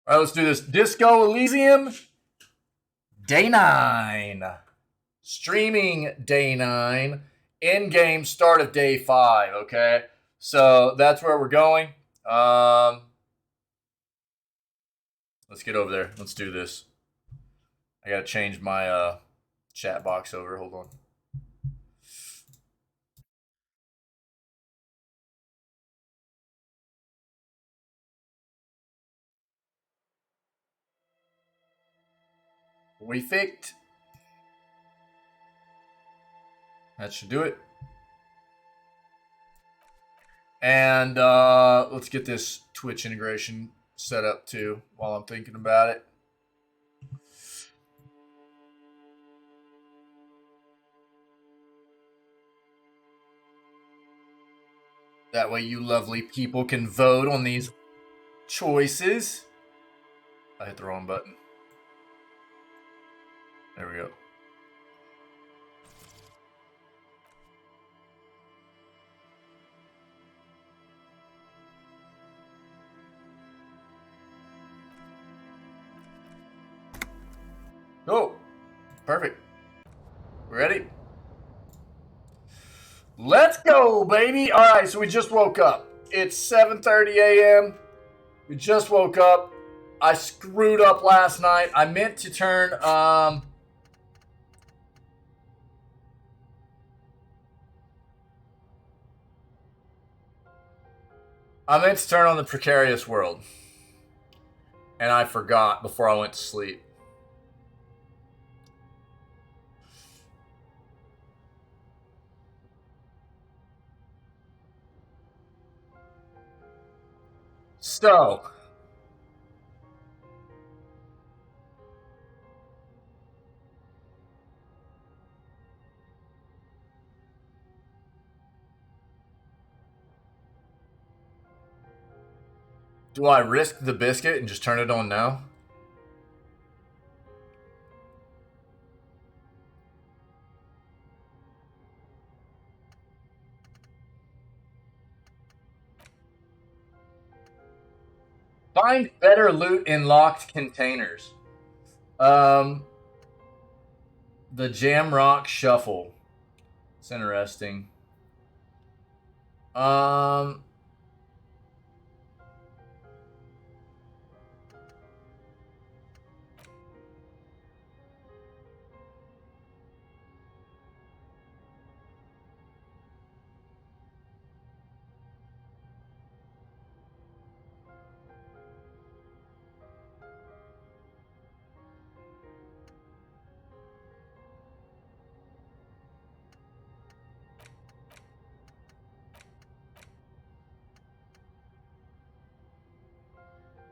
All right, let's do this. Disco Elysium, day 9. Streaming day 9. In-game start of day 5, okay? So that's where we're going. Let's get over there. Let's do this. I gotta change my chat box over. Hold on. Perfect. That should do it. And let's get this Twitch integration set up too while I'm thinking about it. That way you lovely people can vote on these choices. I hit the wrong button. There we go. Oh, perfect. Ready? Let's go, baby. All right, so we just woke up. It's 7:30 a.m. We just woke up. I screwed up last night. I meant to turn on the precarious world. And I forgot before I went to sleep. So, do I risk the biscuit and just turn it on now? Find better loot in locked containers. The Jamrock Shuffle. It's interesting.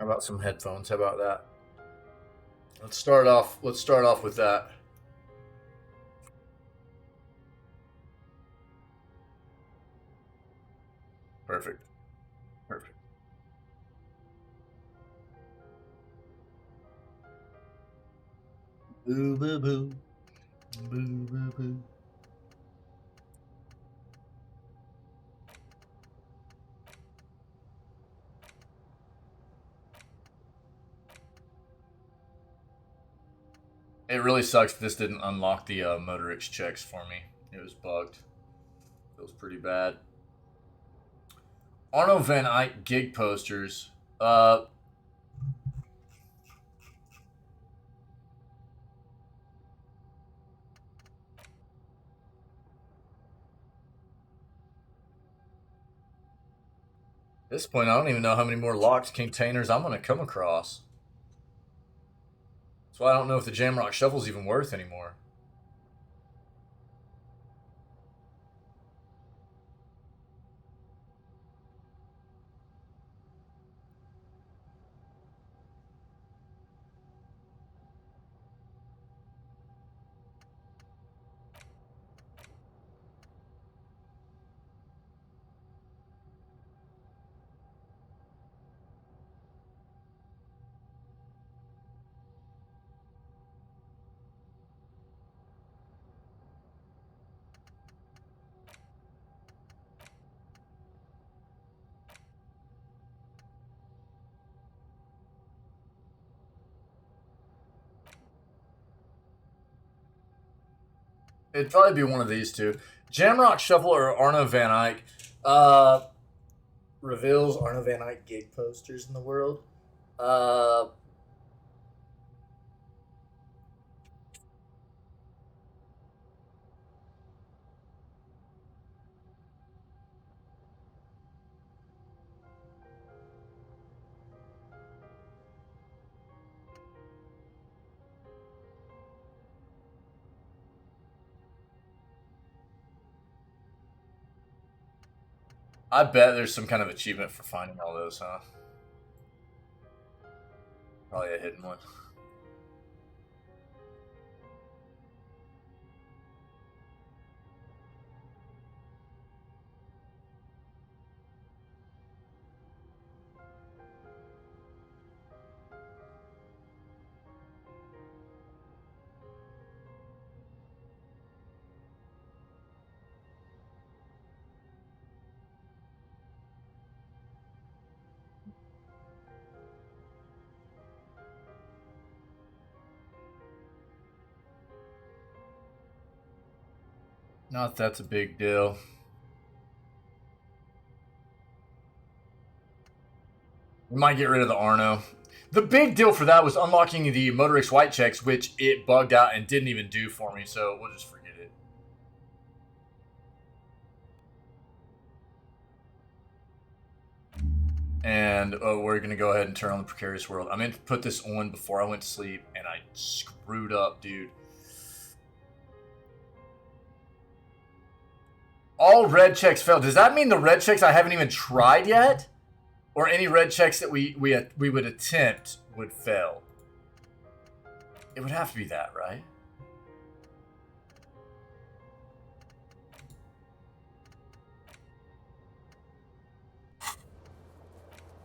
How about some headphones? How about that? Let's start off with that. Perfect. Perfect. Boo boo boo. Boo boo boo. It really sucks that this didn't unlock the Motorix checks for me. It was bugged. It was pretty bad. Arno Van Eyck gig posters. At this point, I don't even know how many more locked containers I'm going to come across. That's why I don't know if the Jamrock Shuffle's even worth anymore. It'd probably be one of these two. Jamrock Shuffle or Arno Van Eyck. Reveals Arno Van Eyck gig posters in the world. I bet there's some kind of achievement for finding all those, huh? Probably a hidden one. Not that's a big deal. We might get rid of the Arno. The big deal for that was unlocking the Motorix White checks, which it bugged out and didn't even do for me, so we'll just forget it. And we're going to go ahead and turn on the Precarious World. I meant to put this on before I went to sleep, and I screwed up, dude. All red checks failed. Does that mean the red checks I haven't even tried yet? Or any red checks that we would attempt would fail? It would have to be that, right?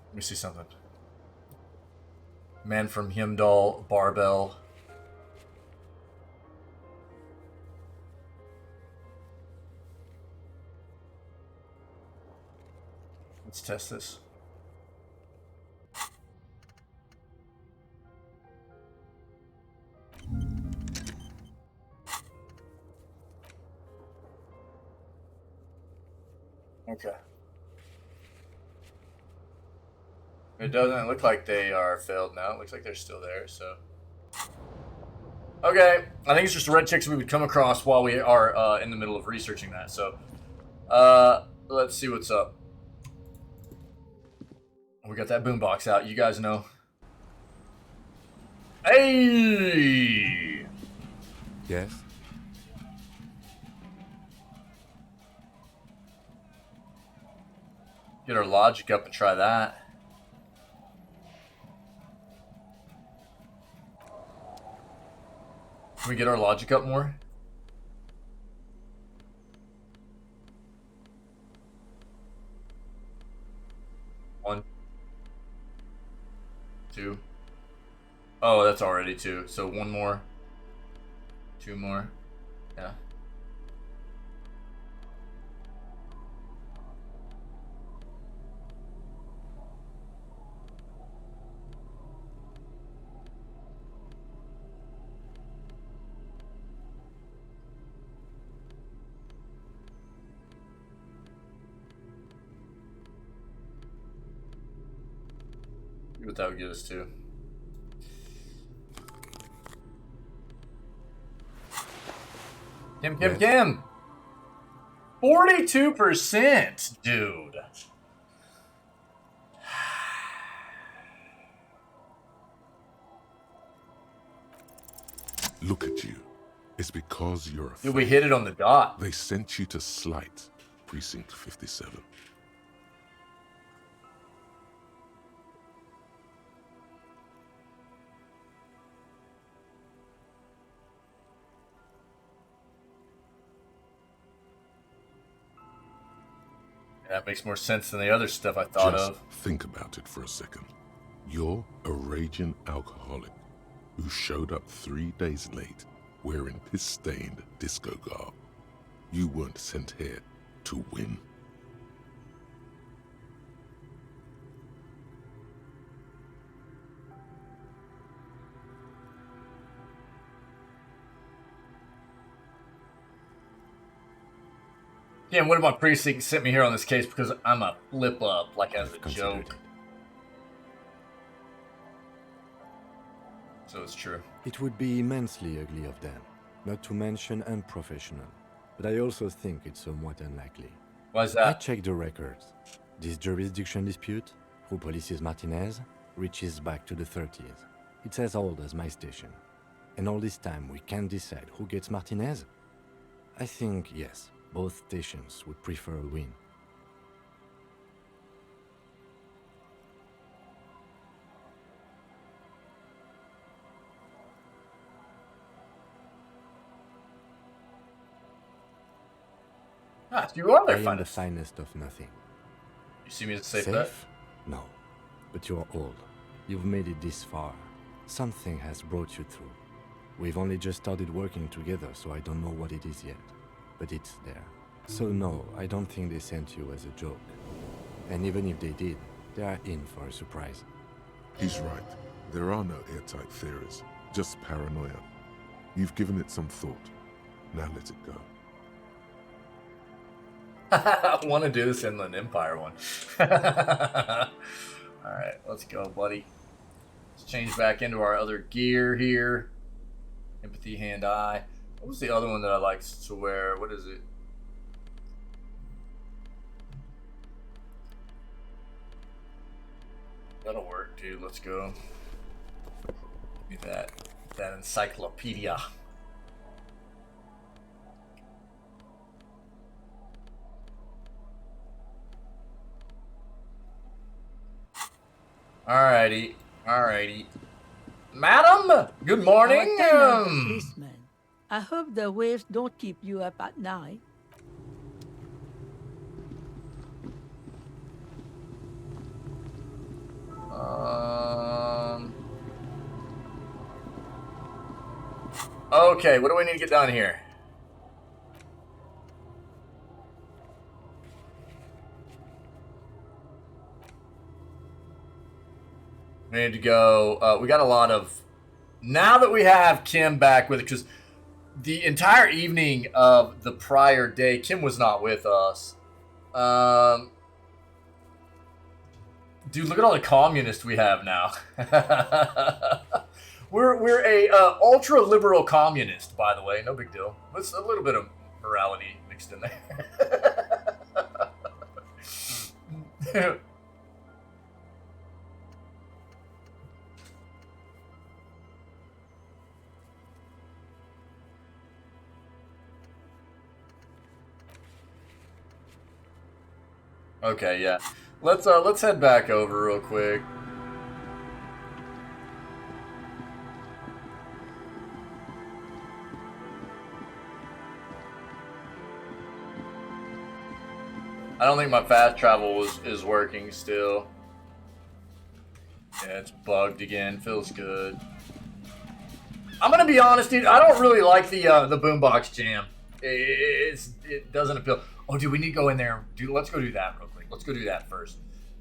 Let me see something. Man from Himdall, Barbell. Let's test this. Okay. It doesn't look like they are failed now. It looks like they're still there, so. Okay, I think it's just red checks we would come across while we are in the middle of researching that, so. Let's see what's up. We got that boombox out, you guys know. Hey! Yes? Get our logic up and try that. Can we get our logic up more? One. Two. Oh, that's already two. So one more. Two more. Yeah. See what that would get us to. Kim. 42%, dude. Look at you. It's because you're a Dude, we hit it on the dot. They sent you to Slight, Precinct 57. That makes more sense than the other stuff I thought Just of. think about it for a second. You're a raging alcoholic who showed up 3 days late wearing piss-stained disco garb. You weren't sent here to win. Yeah, and what about precinct sent me here on this case because I'm a flip up, like as a joke. So it's true. It would be immensely ugly of them, not to mention unprofessional. But I also think it's somewhat unlikely. Why is I that? checked the records. This jurisdiction dispute, who polices Martinez, reaches back to the 30s. It's as old as my station. And all this time we can't decide who gets Martinez? I think, yes, both stations would prefer a win. Ah, you are their I am the finest. finest of nothing. You see me as a safe bet? No. But you're old. You've made it this far. Something has brought you through. We've only just started working together, so I don't know what it is yet. But it's there. So no, I don't think they sent you as a joke. And even if they did, they are in for a surprise. He's right. There are no airtight theories, just paranoia. You've given it some thought. Now let it go. I want to do this Inland Empire one. Alright, let's go, buddy. Let's change back into our other gear here. Empathy, hand-eye. What was the other one that I liked to wear? What is it? That'll work, dude. Let's go. Give me that encyclopedia. Alrighty, alrighty. Madam, good morning. Policeman. I hope the waves don't keep you up at night. Okay, what do we need to get done here? We need to go, we got a lot of, now that we have Kim back with it, because the entire evening of the prior day, Kim was not with us. Dude, look at all the communists we have now. we're a ultra liberal communist, by the way. No big deal. With a little bit of morality mixed in there. Okay, yeah. Let's head back over real quick. I don't think my fast travel is working still. Yeah, it's bugged again. Feels good. I'm gonna be honest, dude. I don't really like the boombox jam. It doesn't appeal. Oh, dude, we need to go in there. Dude, let's go do that real quick. Let's go do that first.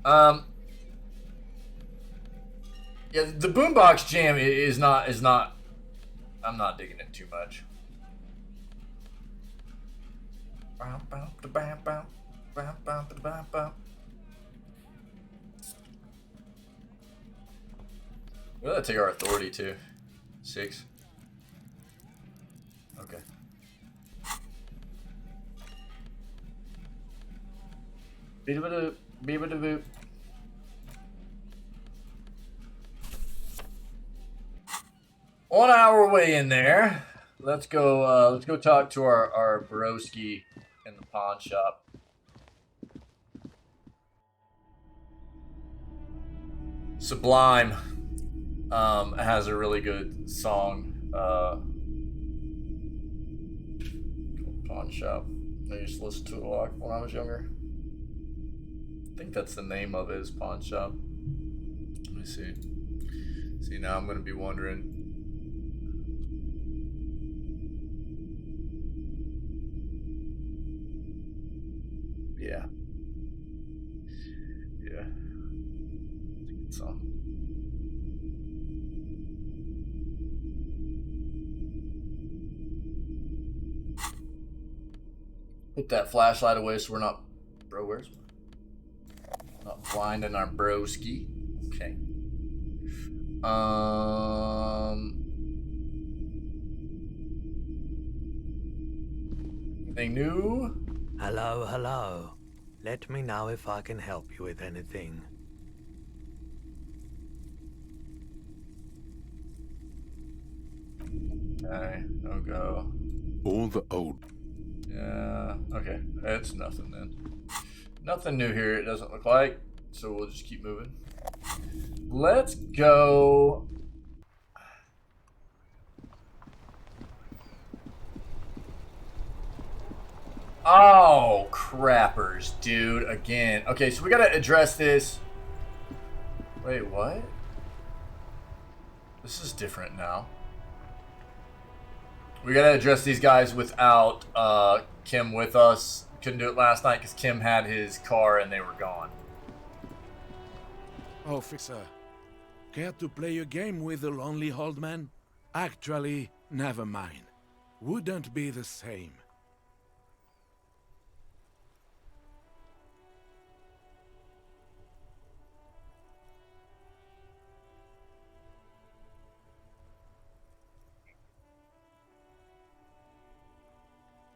Yeah, the boombox jam is not. I'm not digging it too much. We'll have to take our authority too. 6. Okay. Beep-a-doop. On our way in there, let's go talk to our broski in the pawn shop. Sublime has a really good song. Pawn shop. I used to listen to it a lot when I was younger. I think that's the name of it, is pawn shop. Let me see. See, now I'm gonna be wondering. Yeah. Yeah. I think it's on. Put that flashlight away so we're not... Bro, where's... Not blinding our broski. Okay. Anything new? Hello, hello. Let me know if I can help you with anything. Okay, no go. All the old Yeah, okay. It's nothing then. Nothing new here, it doesn't look like. So we'll just keep moving. Let's go. Oh, crappers, dude. Again. Okay, so we gotta address this. Wait, what? This is different now. We gotta address these guys without Kim with us. Couldn't do it last night because Kim had his car and they were gone. Officer, care to play a game with the lonely old man? Actually, never mind. Wouldn't be the same.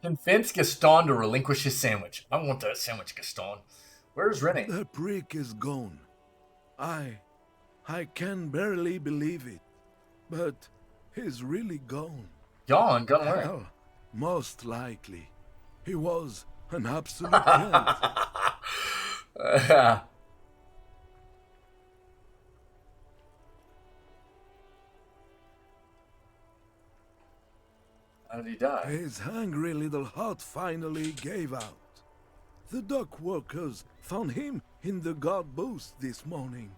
Convince Gaston to relinquish his sandwich. I want that sandwich, Gaston. Where's Rennie? The prick is gone. I can barely believe it. But he's really gone. Gone? Gone where? Hell, most likely. He was an absolute cunt. How did he die? His hungry little heart finally gave out. The dock workers found him in the guard booth this morning.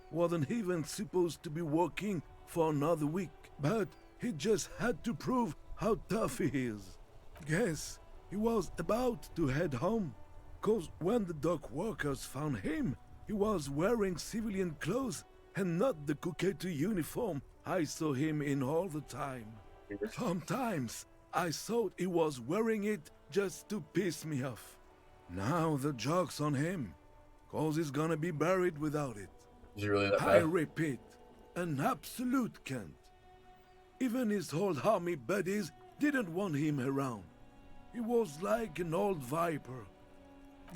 Wasn't even supposed to be working for another week, but he just had to prove how tough he is. Guess he was about to head home, 'cause when the dock workers found him, he was wearing civilian clothes and not the Kuketu uniform I saw him in all the time. Sometimes I thought he was wearing it just to piss me off. Now the joke's on him, 'cause he's gonna be buried without it. Is he really that I bad? repeat, an absolute cunt. Even his old army buddies didn't want him around. He was like an old viper.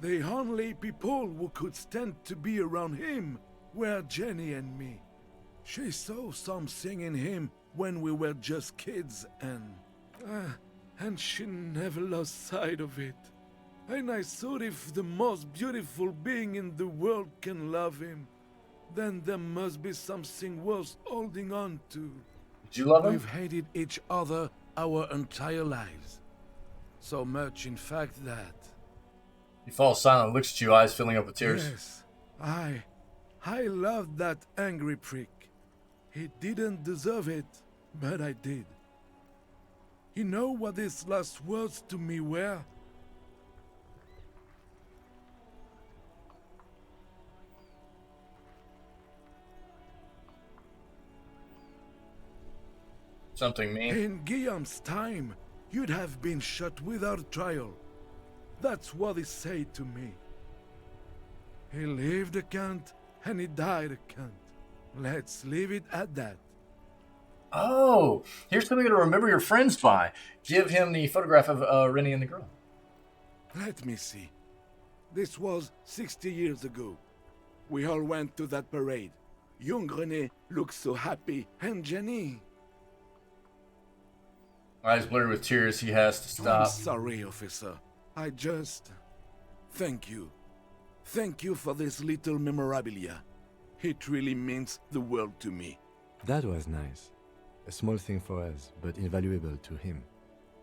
The only people who could stand to be around him were Jenny and me. She saw something in him when we were just kids, and she never lost sight of it. And I thought if the most beautiful being in the world can love him, then there must be something worth holding on to. Did you love him? We've hated each other our entire lives. So much, in fact, that... He falls silent, looks at you, eyes filling up with tears. Yes, I loved that angry prick. He didn't deserve it, but I did. You know what his last words to me were? Something mean? In Guillaume's time, you'd have been shot without trial. That's what he said to me. He lived a cunt, and he died a cunt. Let's leave it at that. Oh, here's something to remember your friends by. Give him the photograph of Rennie and the girl. Let me see. This was 60 years ago. We all went to that parade. Young René looked so happy, and Jenny... Eyes blurry with tears, he has to I'm stop. sorry, officer. I just... Thank you. Thank you for this little memorabilia. It really means the world to me. That was nice. A small thing for us, but invaluable to him.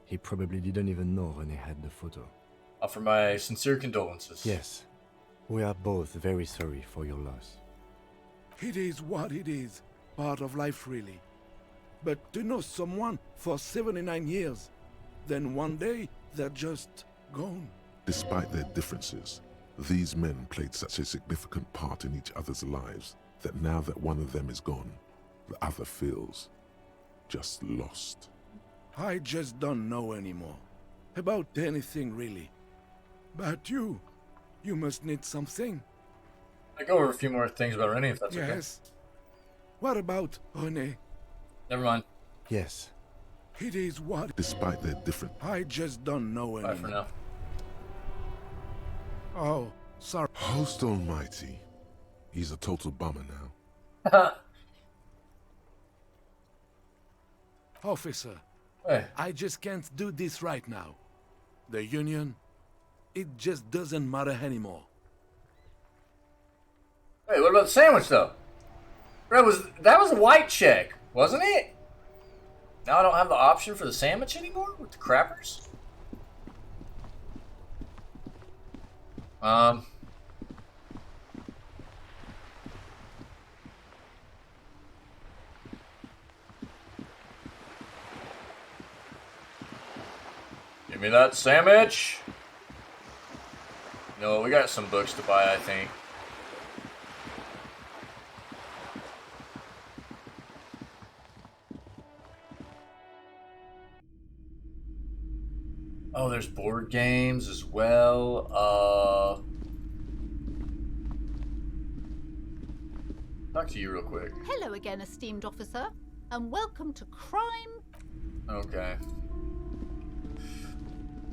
He probably didn't even know René had the photo. Offer my sincere condolences. Yes, we are both very sorry for your loss. It is what it is. Part of life, really. But to know someone for 79 years, then one day they're just gone. Despite their differences, these men played such a significant part in each other's lives that now that one of them is gone, the other feels just lost. I just don't know anymore. about anything really. But you must need something. I go over a few more things about Rennie, if that's okay. Yes. What about René? Never mind. Yes. It is what? Despite their different I just don't know Bye for anymore. now. Oh, sorry. host almighty. He's a total bummer now. Officer, Hey, I just can't do this right now. The Union, it just doesn't matter anymore. hey, what about the sandwich though? That was a white check, wasn't it? Now I don't have the option for the sandwich anymore with the crappers. Give me that sandwich. No, we got some books to buy, I think. Oh, there's board games as well. Talk to you real quick. Hello again, esteemed officer, and welcome to Crime. Okay.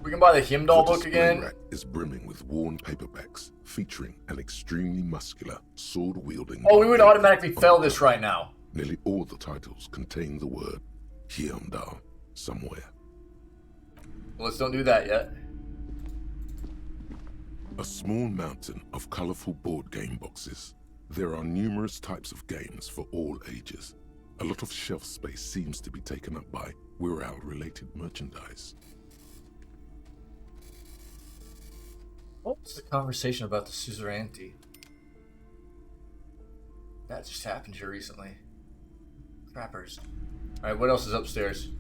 We can buy the Himdall The book display again. rack is brimming with worn paperbacks featuring an extremely muscular, sword-wielding... Oh, we would automatically fail this right now. Nearly all the titles contain the word Hyundai somewhere. Let's don't do that yet. A small mountain of colorful board game boxes. There are numerous types of games for all ages. A lot of shelf space seems to be taken up by Wirral-related merchandise. What's the conversation about the suzerainty? That just happened here recently. Crappers. Alright, what else is upstairs?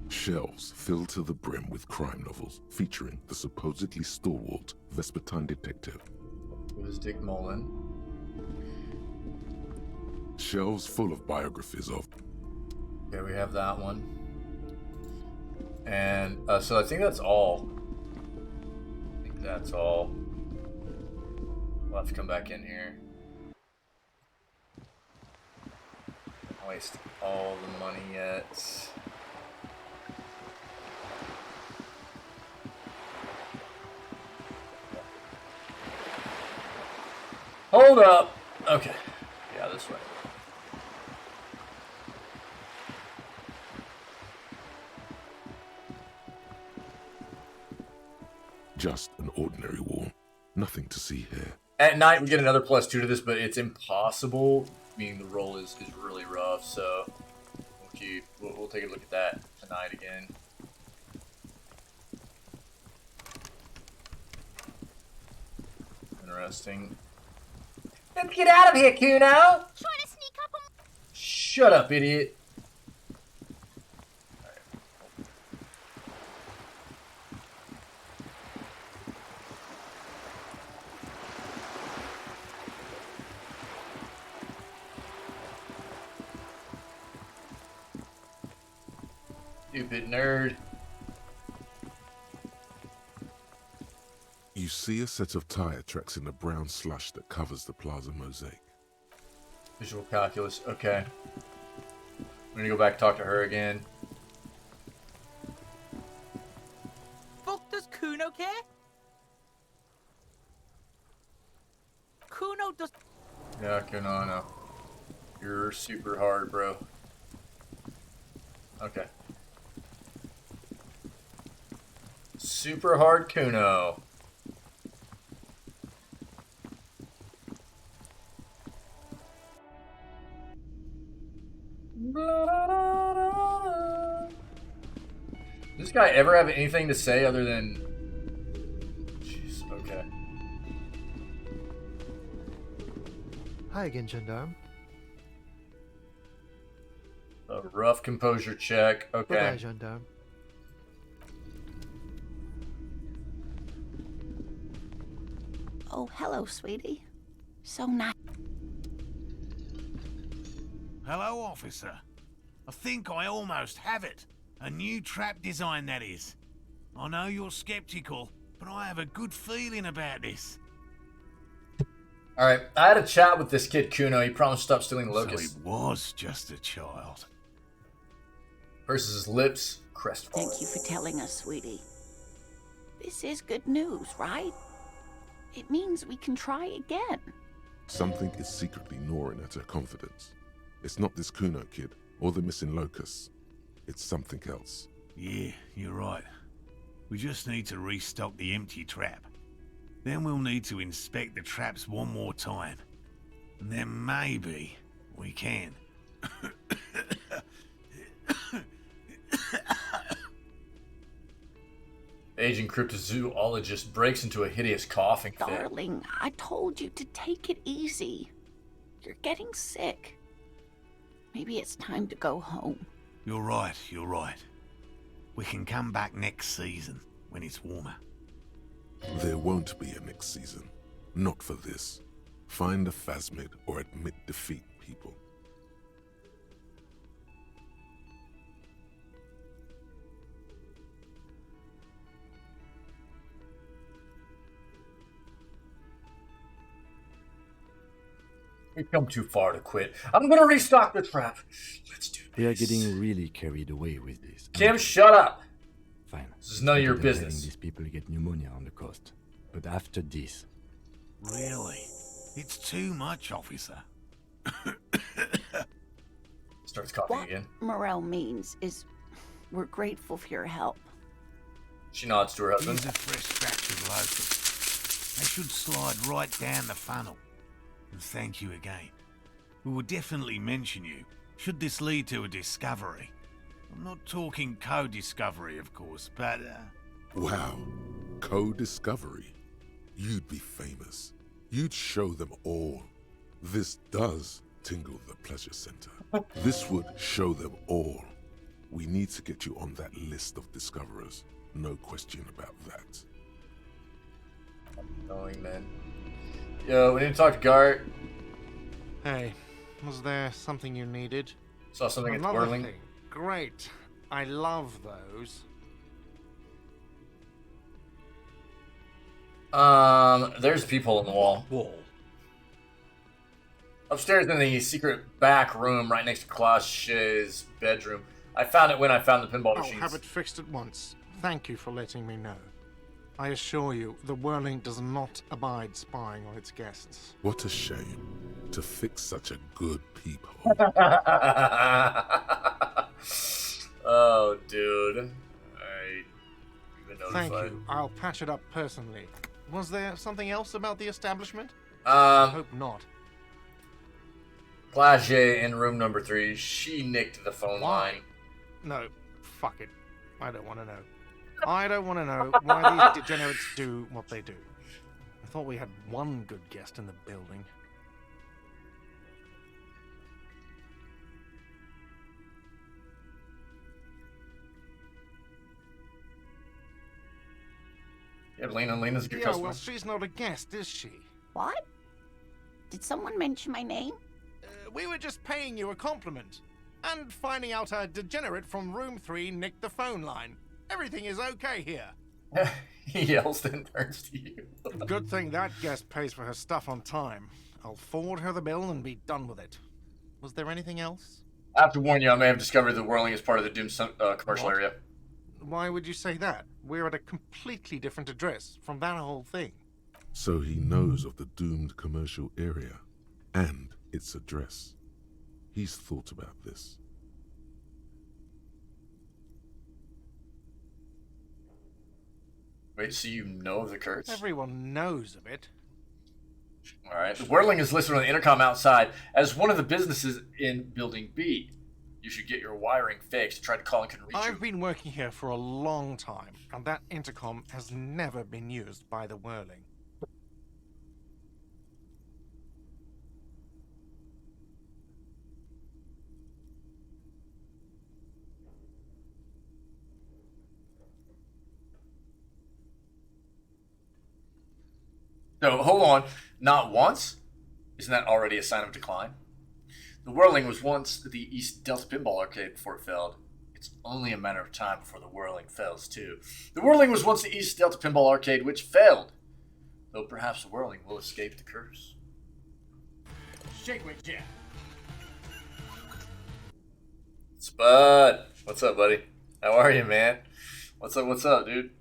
Shelves filled to the brim with crime novels featuring the supposedly stalwart Vespertine detective. It was Dick Mullen. Shelves full of biographies of... Okay, we have that one. And so I think that's all. I think that's all. We'll have to come back in here. Don't waste all the money yet. Hold up. Okay. Yeah, this way. Just an ordinary wall. Nothing to see here. At night, we get another +2 to this, but it's impossible. Meaning the roll is really rough, so we'll take a look at that tonight again. Interesting. Let's get out of here, Kuno! Trying to sneak up on... Shut up, idiot. Stupid nerd. You see a set of tire tracks in the brown slush that covers the plaza mosaic. Visual calculus. Okay. We're gonna go back and talk to her again. Fuck does Kuno care? Kuno does... Yeah, Kuno, I know. You're super hard, bro. Okay. Super hard Kuno. Does this guy ever have anything to say other than... Jeez, okay. Hi again, gendarme. A rough composure check. Okay. Bye-bye, gendarme. Oh, hello, sweetie. So nice. Hello, officer. I think I almost have it. A new trap design, that is. I know you're skeptical, but I have a good feeling about this. Alright, I had a chat with this kid Kuno. He promised to stop stealing locusts. So he was just a child. Purses his lips, crestfallen. Thank you for telling us, sweetie. This is good news, right? It means we can try again. Something is secretly gnawing at her confidence. It's not this Kuno kid or the missing locusts. It's something else. Yeah, you're right. We just need to restock the empty trap. Then we'll need to inspect the traps one more time. And then maybe we can. Aging cryptozoologist breaks into a hideous coughing fit. Darling, I told you to take it easy. You're getting sick. Maybe it's time to go home. You're right, you're right. We can come back next season, when it's warmer. There won't be a next season. Not for this. Find a phasmid or admit defeat, people. We've come too far to quit. I'm gonna restock the trap. Let's do this. We are getting really carried away with this. Kim, shut up! Fine. This is none of your Better than business. letting these people get pneumonia on the coast. But after this... Really? It's too much, officer. Starts coughing What again. Morel means is we're grateful for your help. She nods to her husband. These are fresh scraps of locusts. They should slide right down the funnel. And thank you again. We will definitely mention you, should this lead to a discovery. I'm not talking co-discovery, of course, but, Wow. Co-discovery. You'd be famous. You'd show them all. This does tingle the pleasure center. This would show them all. We need to get you on that list of discoverers. No question about that. Knowing man. Yo, we need to talk to Gart. Hey, was there something you needed? Saw something at Another Whirling. thing. Great. I love those. There's a peephole in the wall. Upstairs in the secret back room right next to Klaas's bedroom. I found it when I found the pinball I'll machines. have it fixed at once. Thank you for letting me know. I assure you, the Whirling does not abide spying on its guests. What a shame to fix such a good peephole. Oh, dude. I've been notified. Thank you. I'll patch it up personally. Was there something else about the establishment? I hope not. Klaas in room number 3. She nicked the phone line. No, fuck it. I don't want to know. I don't want to know why these degenerates do what they do. I thought we had one good guest in the building. Yeah, Lena's a good Yeah, customer. well, she's not a guest, is she? What? Did someone mention my name? We were just paying you a compliment. And finding out a degenerate from room 3 nicked the phone line. Everything is okay here. He yells and turns to you. Good thing that guest pays for her stuff on time. I'll forward her the bill and be done with it. Was there anything else? I have to warn you, I may have discovered the Whirling is part of the Doom commercial area. Why would you say that? We're at a completely different address from that whole thing. So he knows of the doomed commercial area and its address. He's thought about this. Wait, so you know of the curse? Everyone knows of it. Alright. The Whirling is listed on the intercom outside as one of the businesses in Building B. You should get your wiring fixed. Try to call and can reach I've you. been working here for a long time, and that intercom has never been used by the Whirling. So, hold on. Not once? Isn't that already a sign of decline? The Whirling was once the East Delta Pinball Arcade before it failed. It's only a matter of time before the Whirling fails, too. The Whirling was once the East Delta Pinball Arcade, which failed. Though perhaps the Whirling will escape the curse. Shake with Jack. Spud! What's up, buddy? How are you, man? What's up, dude?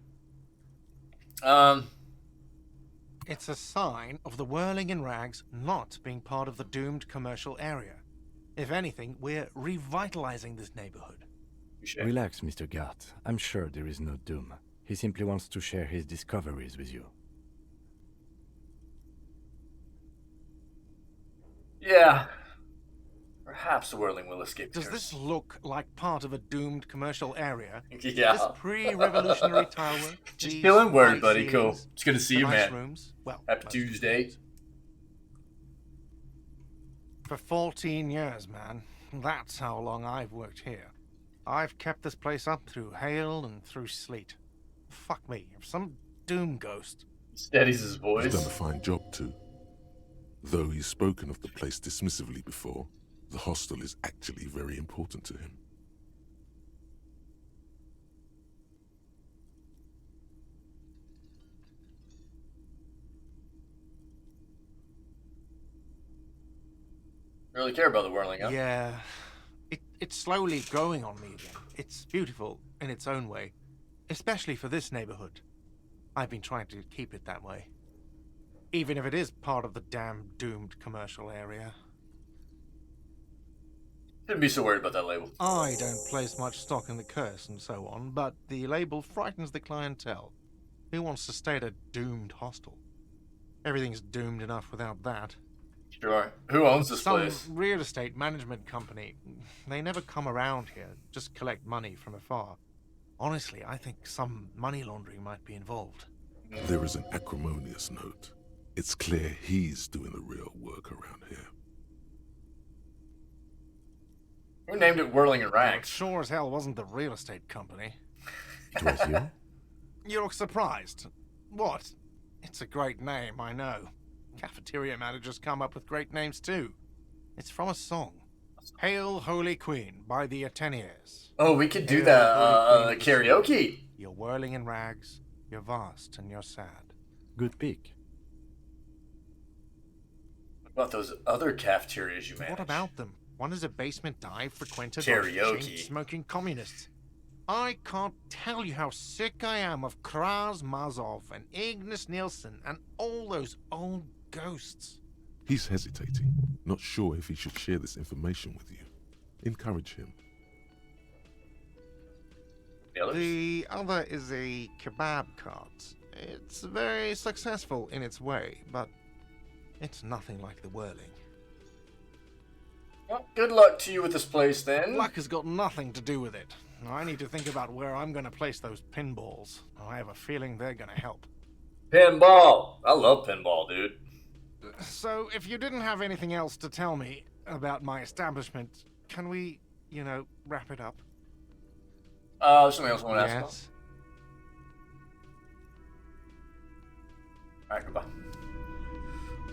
It's a sign of the Whirling in Rags not being part of the doomed commercial area. If anything, we're revitalizing this neighborhood. Relax, Mr. Gart. I'm sure there is no doom. He simply wants to share his discoveries with you. Yeah. Perhaps the Whirling will escape the Does curse. this look like part of a doomed commercial area? Yeah. This pre-revolutionary tile work? Just these feeling word, high buddy. Cool. ceilings, It's good to see the you, nice man. Rooms? Well, Happy most Tuesday. rooms. For 14 years, man. That's how long I've worked here. I've kept this place up through hail and through sleet. Fuck me, if some doom ghost... Steadies his voice. He's done a fine job too. Though he's spoken of the place dismissively before, the hostel is actually very important to him. Really care about the Whirling, huh? Yeah. It's slowly growing on me again. It's beautiful in its own way. Especially for this neighborhood. I've been trying to keep it that way. Even if it is part of the damn doomed commercial area. Shouldn't be so worried about that label. I don't place much stock in the curse and so on, but the label frightens the clientele. Who wants to stay at a doomed hostel? Everything's doomed enough without that. Sure. Who owns this Some place? real estate management company. They never come around here, just collect money from afar. Honestly, I think some money laundering might be involved. There is an acrimonious note. It's clear he's doing the real work around here. Who named it Whirling in It Rags? sure as hell wasn't the real estate company. It was you? You look surprised. What? It's a great name, I know. Cafeteria managers come up with great names too. It's from a song. Hail Holy Queen by the Ateniers. Oh, we could do Hail, that Holy Queen. karaoke. You're whirling in rags, you're vast and you're sad. Good pick. What about those other cafeterias you manage? What about them? One is a basement dive frequented Karaoke. by chain-smoking communists. I can't tell you how sick I am of Kraz Mazov and Ignis Nielsen and all those old ghosts. He's hesitating, not sure if he should share this information with you. Encourage him. The other is a kebab cart. It's very successful in its way, but it's nothing like the Whirling. Well, good luck to you with this place, then. Luck has got nothing to do with it. I need to think about where I'm going to place those pinballs. I have a feeling they're going to help. Pinball! I love pinball, dude. So, if you didn't have anything else to tell me about my establishment, can we, wrap it up? Something else I want to ask about? Yes. Alright, goodbye.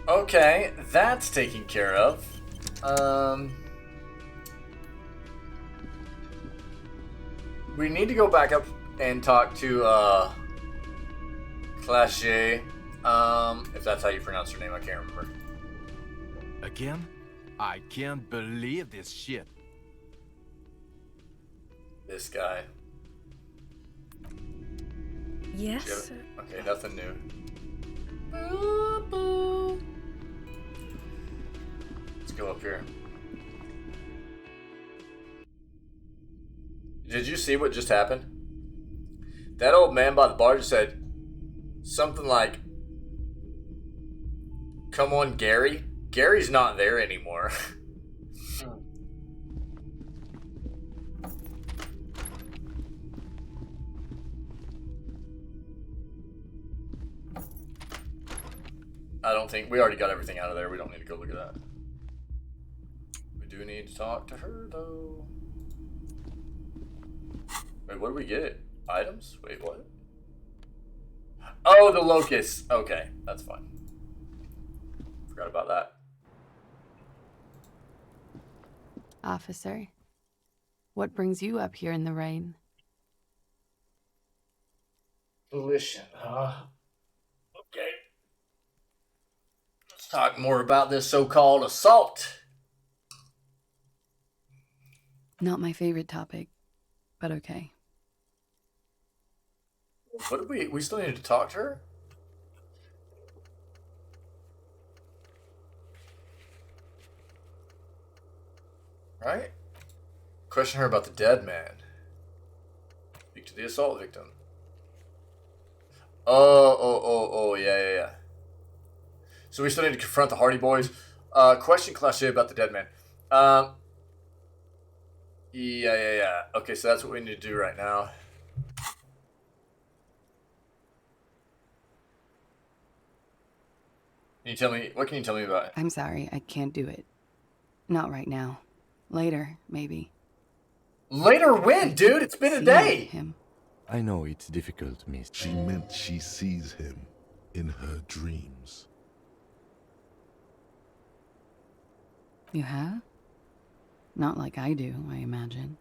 Okay, that's taken care of. We need to go back up and talk to, Claché. If that's how you pronounce her name, I can't remember. Again? I can't believe this shit. This guy. Yes. Okay, nothing new. Let's go up here. Did you see what just happened? That old man by the bar just said something like, "Come on, Gary." Gary's not there anymore. I don't think we already got everything out of there. We don't need to go look at that. We do need to talk to her though. Wait, what do we get? Items? Wait, what? Oh, the locusts. Okay, that's fine. Forgot about that. Officer, what brings you up here in the rain? Volition, huh? Okay. Let's talk more about this so-called assault. Not my favorite topic, but okay. What did we still need to talk to her? Right? Question her about the dead man. Speak to the assault victim. Oh, yeah. So we still need to confront the Hardy Boys. Question Clash about the dead man. Yeah. Okay, so that's what we need to do right now. What can you tell me about it? I'm sorry, I can't do it. Not right now. Later, maybe. Later when, dude? It's been a day. Him. I know it's difficult, miss. She meant she sees him in her dreams. You have? Not like I do, I imagine.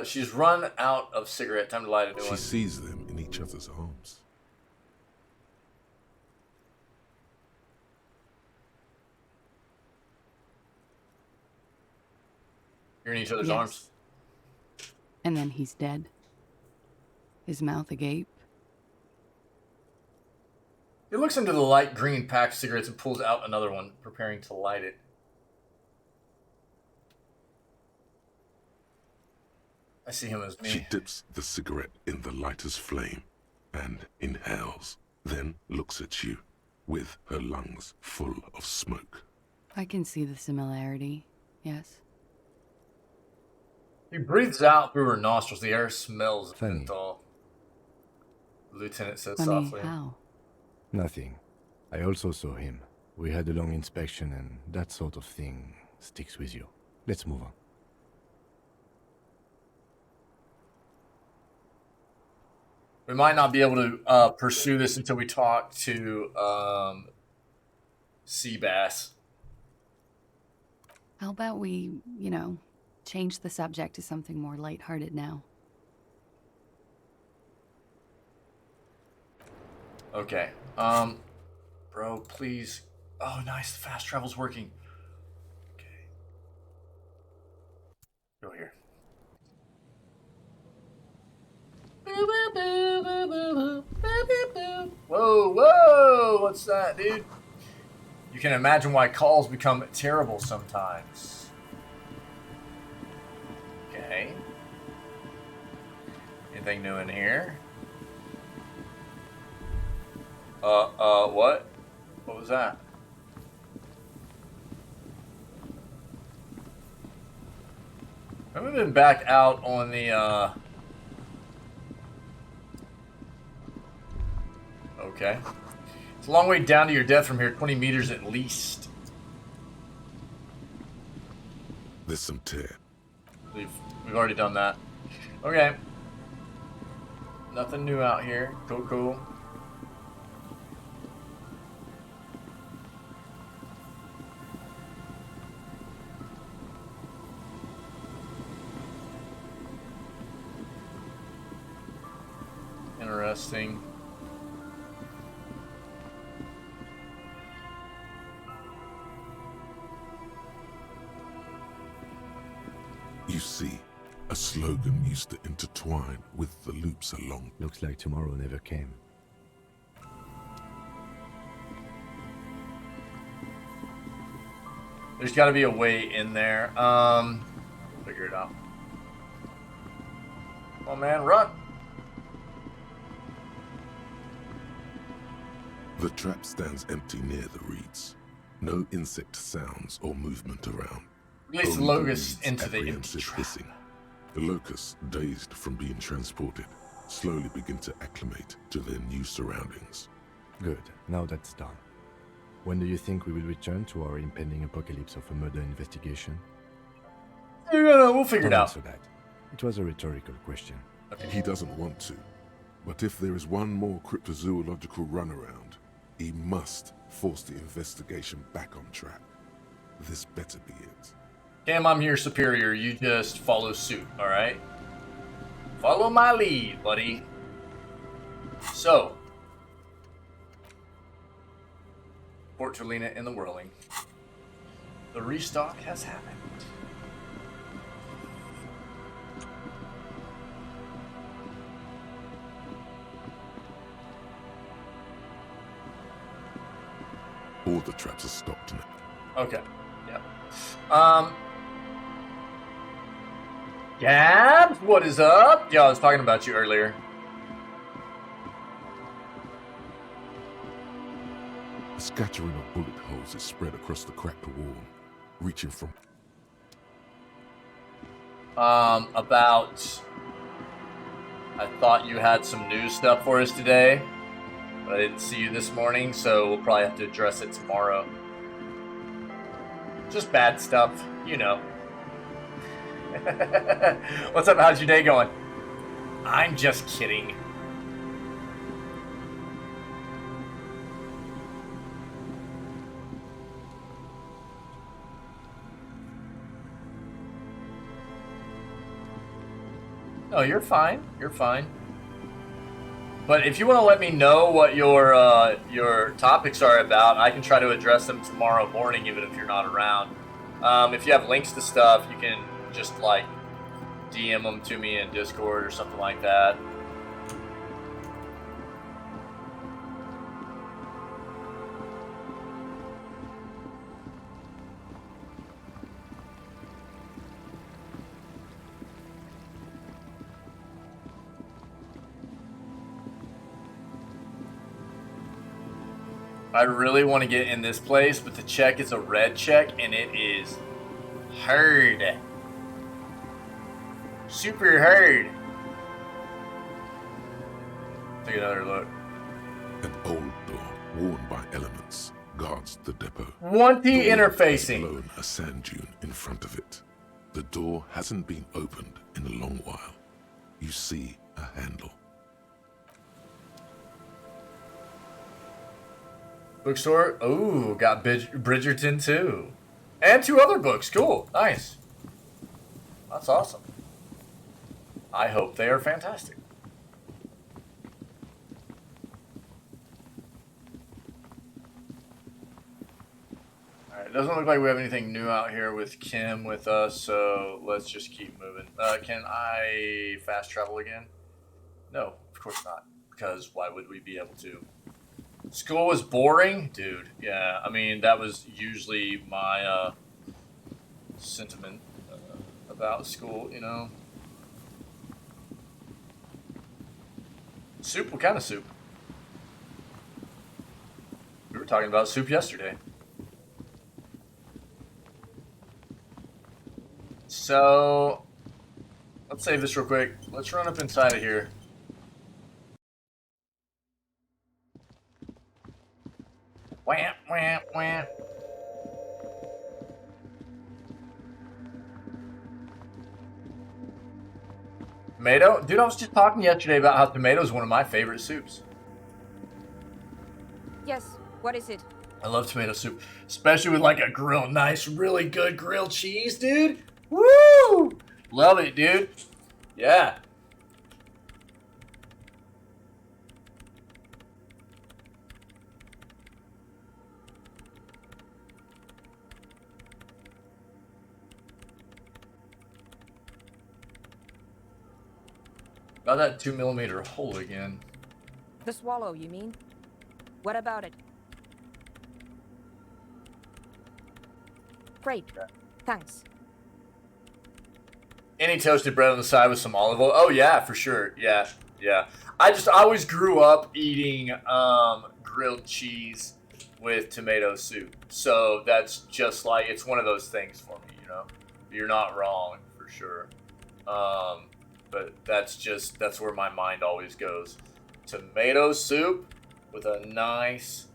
She's run out of cigarette. Time to light a new one. She sees them in each other's arms. You're in each other's arms. And then he's dead. His mouth agape. He looks into the light green pack of cigarettes and pulls out another one, preparing to light it. I see him as me. She dips the cigarette in the lighter's flame and inhales, then looks at you with her lungs full of smoke. I can see the similarity, yes. He breathes out through her nostrils. The air smells of menthol. The lieutenant said softly. How? Nothing. I also saw him. We had a long inspection and that sort of thing sticks with you. Let's move on. We might not be able to pursue this until we talk to Seabass. How about we, change the subject to something more lighthearted now? Okay. Bro, please. Oh, nice. The fast travel's working. Okay. Go here. Whoa. What's that, dude? You can imagine why calls become terrible sometimes. Okay. Anything new in here? What? What was that? I've been back out on the, Okay. It's a long way down to your death from here, 20 meters at least. There's some tear. We've already done that. Okay. Nothing new out here. Cool. Interesting. You see, a slogan used to intertwine with the loops along. Looks like tomorrow never came. There's got to be a way in there. Figure it out. Come on, man, run. The trap stands empty near the reeds. No insect sounds or movement around. Release the locusts into the empty trap. Hissing. The locusts, dazed from being transported, slowly begin to acclimate to their new surroundings. Good. Now that's done. When do you think we will return to our impending apocalypse of a murder investigation? We'll figure it out. Answer that. It was a rhetorical question. Okay. He doesn't want to. But if there is one more cryptozoological runaround, He must force the investigation back on track. This better be it. Cam, I'm your superior. You just follow suit, alright? Follow my lead, buddy. So, Port Tolina in the whirling. The restock has happened. All the traps are stopped now. Okay. Yeah. Gabs, what is up? Yeah, I was talking about you earlier. A scattering of bullet holes is spread across the cracked wall, reaching from... About... I thought you had some news stuff for us today, but I didn't see you this morning, so we'll probably have to address it tomorrow. Just bad stuff, you know. What's up? How's your day going? I'm just kidding. No, you're fine. You're fine. But if you want to let me know what your topics are about, I can try to address them tomorrow morning, even if you're not around. If you have links to stuff, you can just like DM them to me in Discord or something like that. I really want to get in this place, but the check is a red check, and it is hard. Super hard. Take another look. An old door, worn by elements, guards the depot. Wanty interfacing. Alone, a sand dune in front of it. The door hasn't been opened in a long while. You see a handle. Bookstore. Ooh, got Bridgerton too. And 2 other books. Cool. Nice. That's awesome. I hope they are fantastic. Alright, it doesn't look like we have anything new out here with Kim with us, so let's just keep moving. Can I fast travel again? No, of course not. Because why would we be able to? School was boring? Dude, yeah. I mean, that was usually my sentiment about school, you know? Soup? What kind of soup? We were talking about soup yesterday. So, let's save this real quick. Let's run up inside of here. Wham, wham, wham. Tomato? Dude, I was just talking yesterday about how tomato is one of my favorite soups. Yes, what is it? I love tomato soup, especially with like a grilled, nice, really good grilled cheese, dude. Woo! Love it, dude. Yeah. Got that 2mm hole again. The swallow, you mean? What about it? Great. Thanks. Any toasted bread on the side with some olive oil? Oh yeah, for sure. Yeah, yeah. I always grew up eating grilled cheese with tomato soup. So that's just like, it's one of those things for me, you know? You're not wrong, for sure. But that's where my mind always goes. Tomato soup with a nice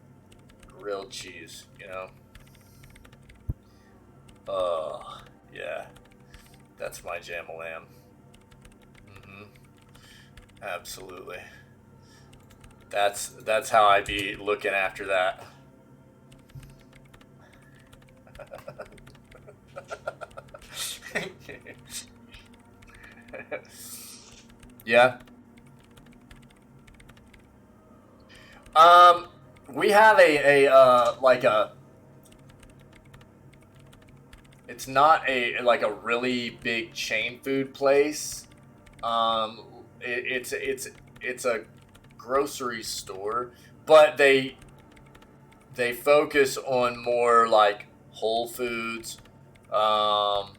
grilled cheese, you know? Yeah. That's my jam-a-lam. Absolutely. That's how I be looking after that. Yeah. We have it's not like a really big chain food place. It's a grocery store, but they focus on more like whole foods, not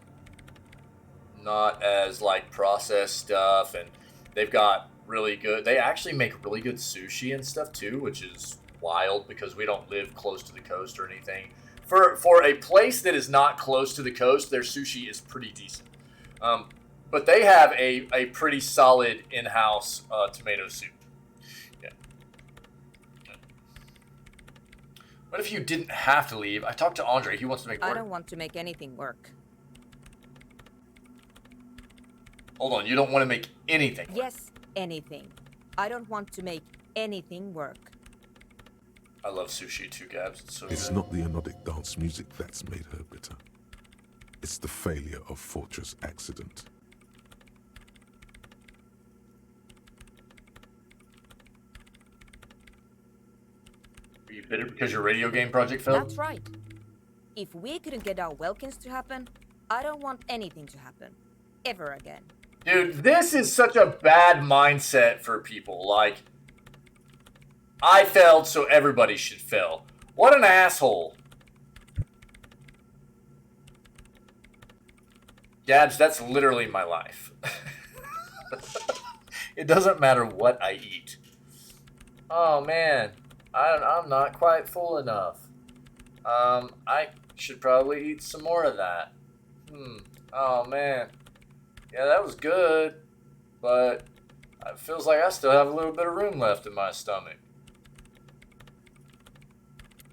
as like processed stuff, and they've got really good. They actually make really good sushi and stuff too, which is wild because we don't live close to the coast or anything. For a place that is not close to the coast, their sushi is pretty decent. But they have a pretty solid in-house tomato soup. Yeah. What if you didn't have to leave? I talked to Andre. He wants to make work. I don't want to make anything work. Hold on. You don't want to make anything work. Yes, anything. I don't want to make anything work. I love sushi too, Gabs. It's so It's good. not the anodic dance music that's made her bitter. It's the failure of Fortress Accident. Are you bitter because your radio game project failed? That's right. If we couldn't get our Welkins to happen, I don't want anything to happen. Ever again. Dude, this is such a bad mindset for people. Like, I failed, so everybody should fail. What an asshole. Gabs, that's literally my life. It doesn't matter what I eat. Oh, man. I'm not quite full enough. I should probably eat some more of that. Oh, man. Yeah, that was good. But it feels like I still have a little bit of room left in my stomach.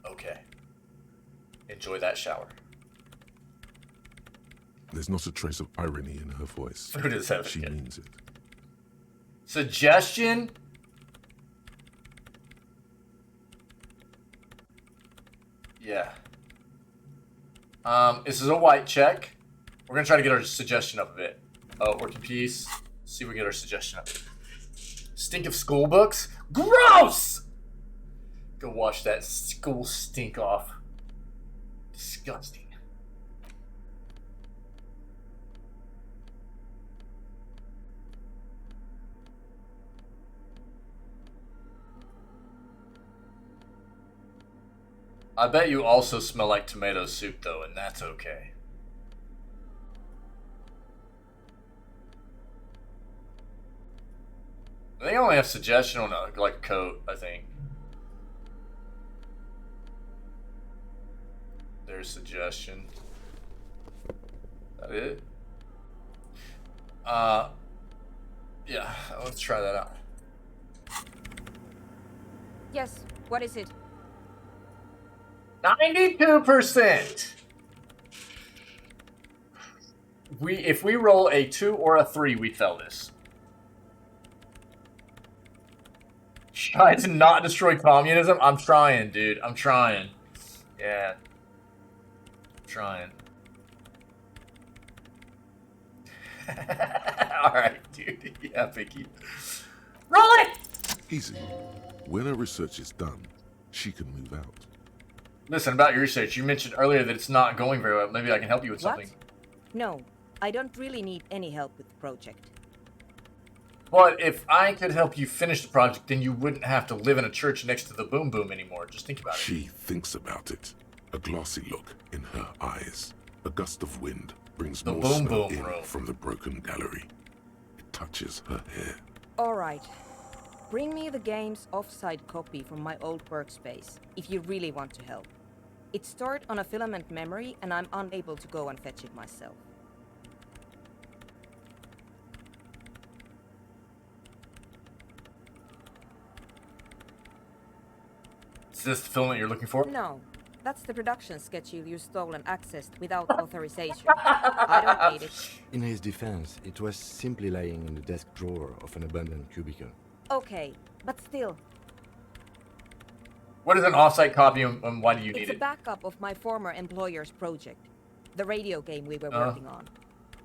Okay. Enjoy that shower. There's not a trace of irony in her voice. Food is heaven. She means it. Suggestion? Yeah. This is a white check. We're gonna try to get our suggestion up a bit. Working piece. See if we get our suggestion up. Stink of school books? Gross! Go wash that school stink off. Disgusting. I bet you also smell like tomato soup though, and that's okay. I think I only have suggestion on a like coat, I think. There's suggestion. Is that it? Yeah, let's try that out. Yes, what is it? 92%! If we roll a 2 or a 3, we fail this. Try to not destroy communism? I'm trying, dude. I'm trying. Yeah. I'm trying. Alright, dude. Yeah, Vicky. Roll it! Easy. When her research is done, she can move out. Listen, about your research, you mentioned earlier that it's not going very well. Maybe I can help you with something. What? No, I don't really need any help with the project. But if I could help you finish the project, then you wouldn't have to live in a church next to the Boom Boom anymore. Just think about it. She thinks about it. A glossy look in her eyes. A gust of wind brings The more Boom smell Boom in room. from the broken gallery. It touches her hair. Alright. Bring me the game's offside copy from my old workspace, if you really want to help. It's stored on a filament memory, and I'm unable to go and fetch it myself. Is this the filament you're looking for? No, that's the production schedule you stole and accessed without authorization. I don't need it. In his defense, it was simply lying in the desk drawer of an abandoned cubicle. Okay, but still, What is an offsite copy and why do you need It's a it? backup of my former employer's project, the radio game we were working on.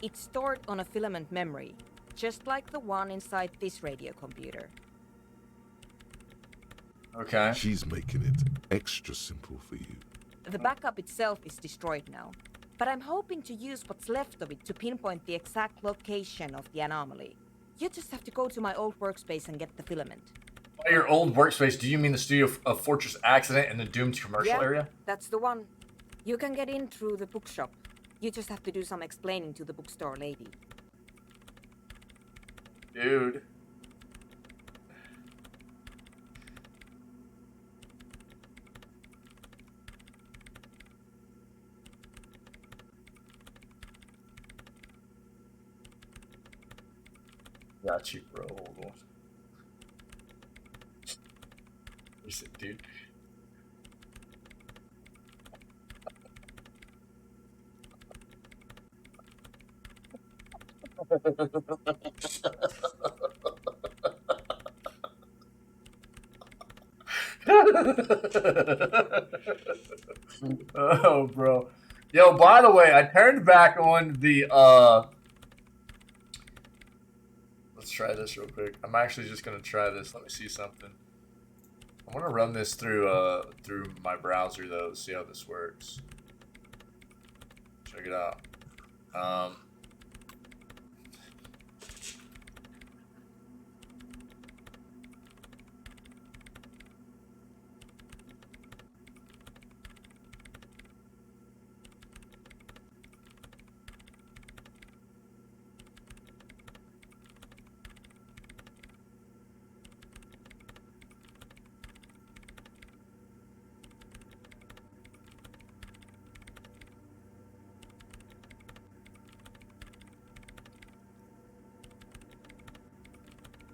It's stored on a filament memory, just like the one inside this radio computer. Okay. She's making it extra simple for you. The backup itself is destroyed now, but I'm hoping to use what's left of it to pinpoint the exact location of the anomaly. You just have to go to my old workspace and get the filament. By your old workspace, do you mean the studio of Fortress Accident in the doomed commercial area? That's the one. You can get in through the bookshop. You just have to do some explaining to the bookstore lady. Dude. Got you, bro. Listen, dude. Oh, bro. Yo, by the way, I turned back on the, let's try this real quick. I'm actually just gonna try this. Let me see something. I want to run this through my browser, though, to see how this works. Check it out.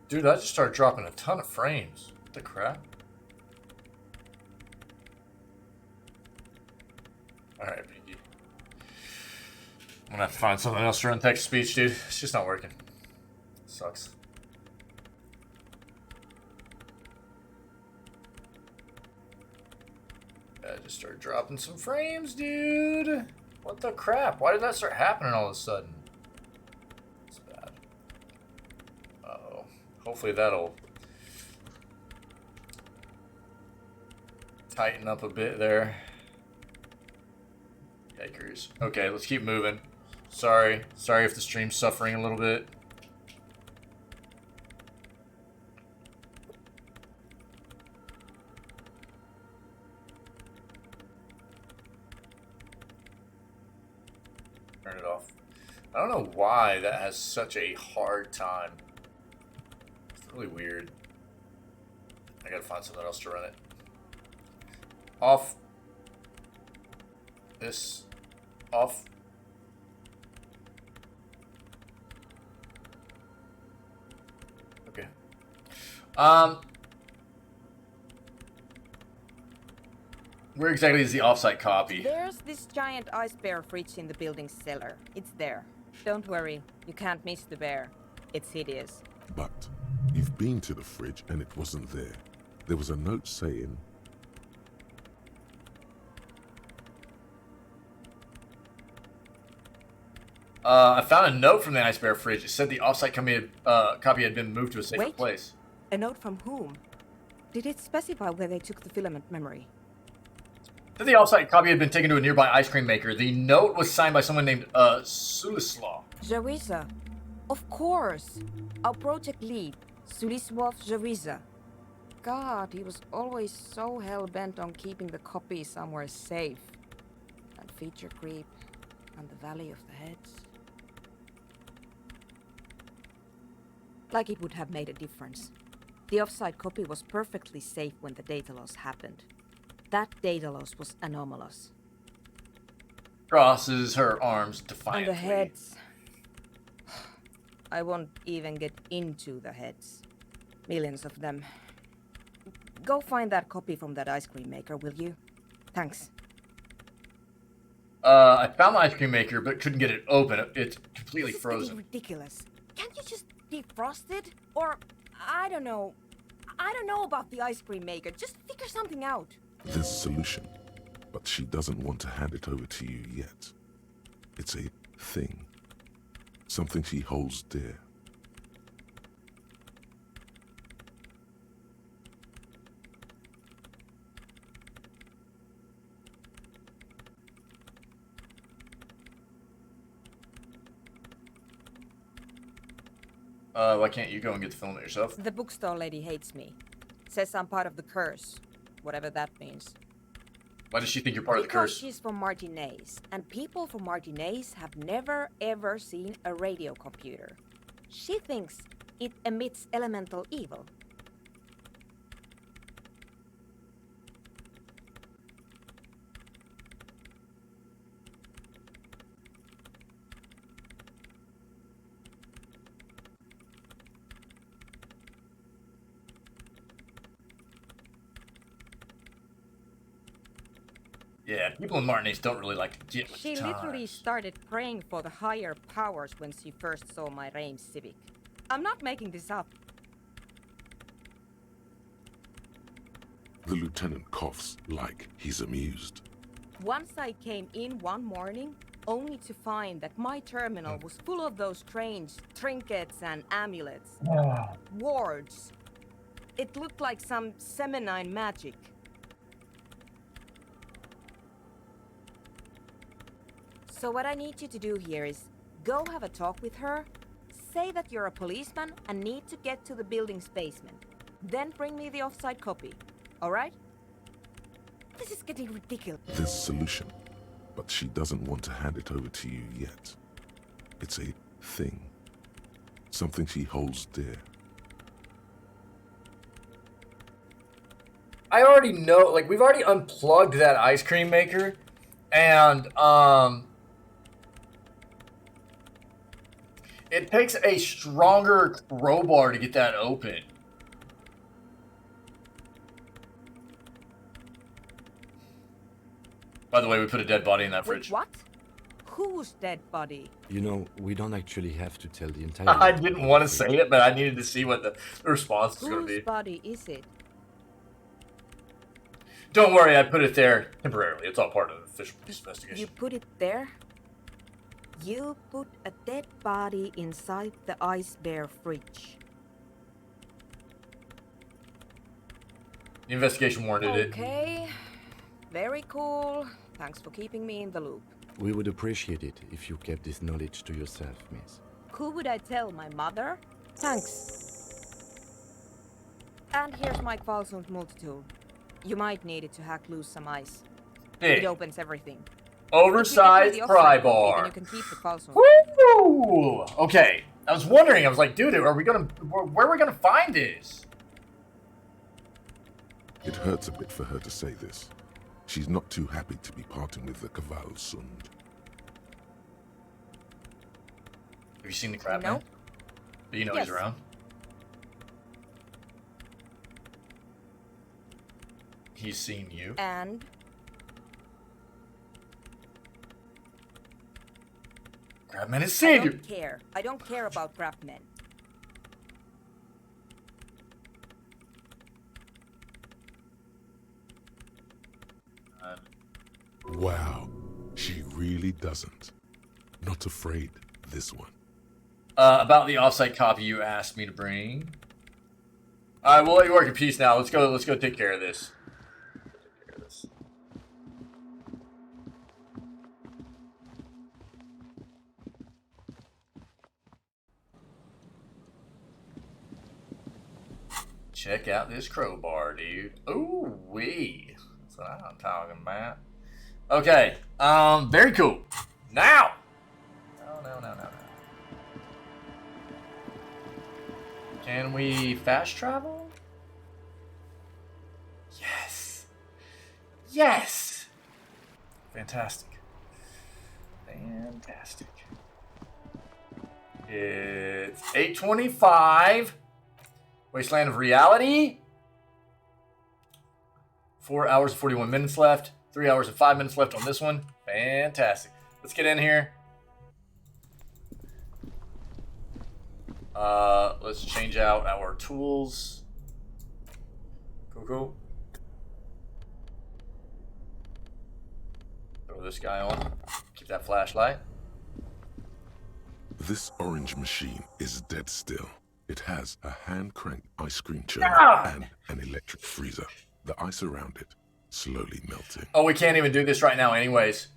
Dude, I just started dropping a ton of frames. What the crap? Alright, PG. I'm gonna have to find something else to run text-to-speech, dude. It's just not working. Sucks. I just started dropping some frames, dude. What the crap? Why did that start happening all of a sudden? It's bad. Uh-oh. Hopefully that'll tighten up a bit there. Yikers. Okay, let's keep moving. Sorry if the stream's suffering a little bit. Turn it off. I don't know why that has such a hard time. It's really weird. I gotta find something else to run it. Off. This. Off. Okay. Where exactly is the offsite copy? There's this giant ice bear fridge in the building's cellar. It's there. Don't worry, you can't miss the bear. It's hideous. But you've been to the fridge and it wasn't there. There was a note saying, I found a note from the ice bear fridge. It said the offsite copy had been moved to a safer place. A note from whom? Did it specify where they took the filament memory? That the offsite copy had been taken to a nearby ice cream maker. The note was signed by someone named Sulislaw. Jawiza. Of course. Our project lead, Sulisław Jawiza. God, he was always so hell-bent on keeping the copy somewhere safe. And feature creep, and the Valley of the Heads. Like it would have made a difference. The offsite copy was perfectly safe when the data loss happened. That data loss was anomalous. Crosses her arms defiantly. And the heads. I won't even get into the heads. Millions of them. Go find that copy from that ice cream maker, will you? Thanks. I found the ice cream maker, but couldn't get it open. It's completely frozen. Ridiculous. Can't you just defrost it? Or, I don't know, I don't know about the ice cream maker. Just figure something out. This solution, but she doesn't want to hand it over to you yet. It's a thing. Something she holds dear. Why can't you go and get the film yourself? The bookstore lady hates me. Says I'm part of the curse. Whatever that means. Why does she think you're part of the Because curse? she's from Martinez, and people from Martinez have never ever seen a radio computer. She thinks it emits elemental evil. Yeah, people in Martinez don't really like to get with She the literally times. started praying for the higher powers when she first saw my Reims Civic. I'm not making this up. The lieutenant coughs like he's amused. Once I came in one morning, only to find that my terminal was full of those strange trinkets and amulets. Wards. It looked like some Semenine magic. So what I need you to do here is go have a talk with her, say that you're a policeman and need to get to the building's basement. Then bring me the offside copy. Alright? This is getting ridiculous. This solution, but she doesn't want to hand it over to you yet. It's a thing. Something she holds dear. I already know, like, we've already unplugged that ice cream maker, and, it takes a stronger crowbar to get that open. By the way, we put a dead body in that fridge. Wait, what? Whose dead body? You know, we don't actually have to tell the entire... I didn't want to say it, but I needed to see what the response was going to be. Whose body is it? Don't worry, I put it there temporarily. It's all part of the official police investigation. You put it there? You put a dead body inside the ice bear fridge. The investigation warranted it. Okay. Very cool. Thanks for keeping me in the loop. We would appreciate it if you kept this knowledge to yourself, miss. Who would I tell? My mother? Thanks. And here's my Kvalsund multi-tool. You might need it to hack loose some ice. Big. It opens everything. Oversized pry bar. Then you can keep the Kvalsund. Woo! Okay. I was wondering, I was like, dude, are we gonna, where are we gonna find this? It hurts a bit for her to say this. She's not too happy to be parting with the Kvalsund. Have you seen the crab No. man? Do you know Yes. he's around? He's seen you. And Crabman has I seen you. don't care. I don't care about craftsmen. Wow, she really doesn't. Not afraid, this one. About the offsite copy you asked me to bring. Alright, we'll let you work in peace now. Let's go take care of this. Check out this crowbar, dude. Ooh wee. That's what I'm talking about. Okay. Very cool. Now. No. Can we fast travel? Yes. Yes. Fantastic. Fantastic. It's 8:25. Wasteland of Reality. 4 hours and 41 minutes left. 3 hours and 5 minutes left on this one. Fantastic. Let's get in here. Let's change out our tools. Cool. Throw this guy on. Keep that flashlight. This orange machine is dead still. It has a hand-cranked ice cream churner and an electric freezer. The ice around it slowly melting. Oh, we can't even do this right now anyways.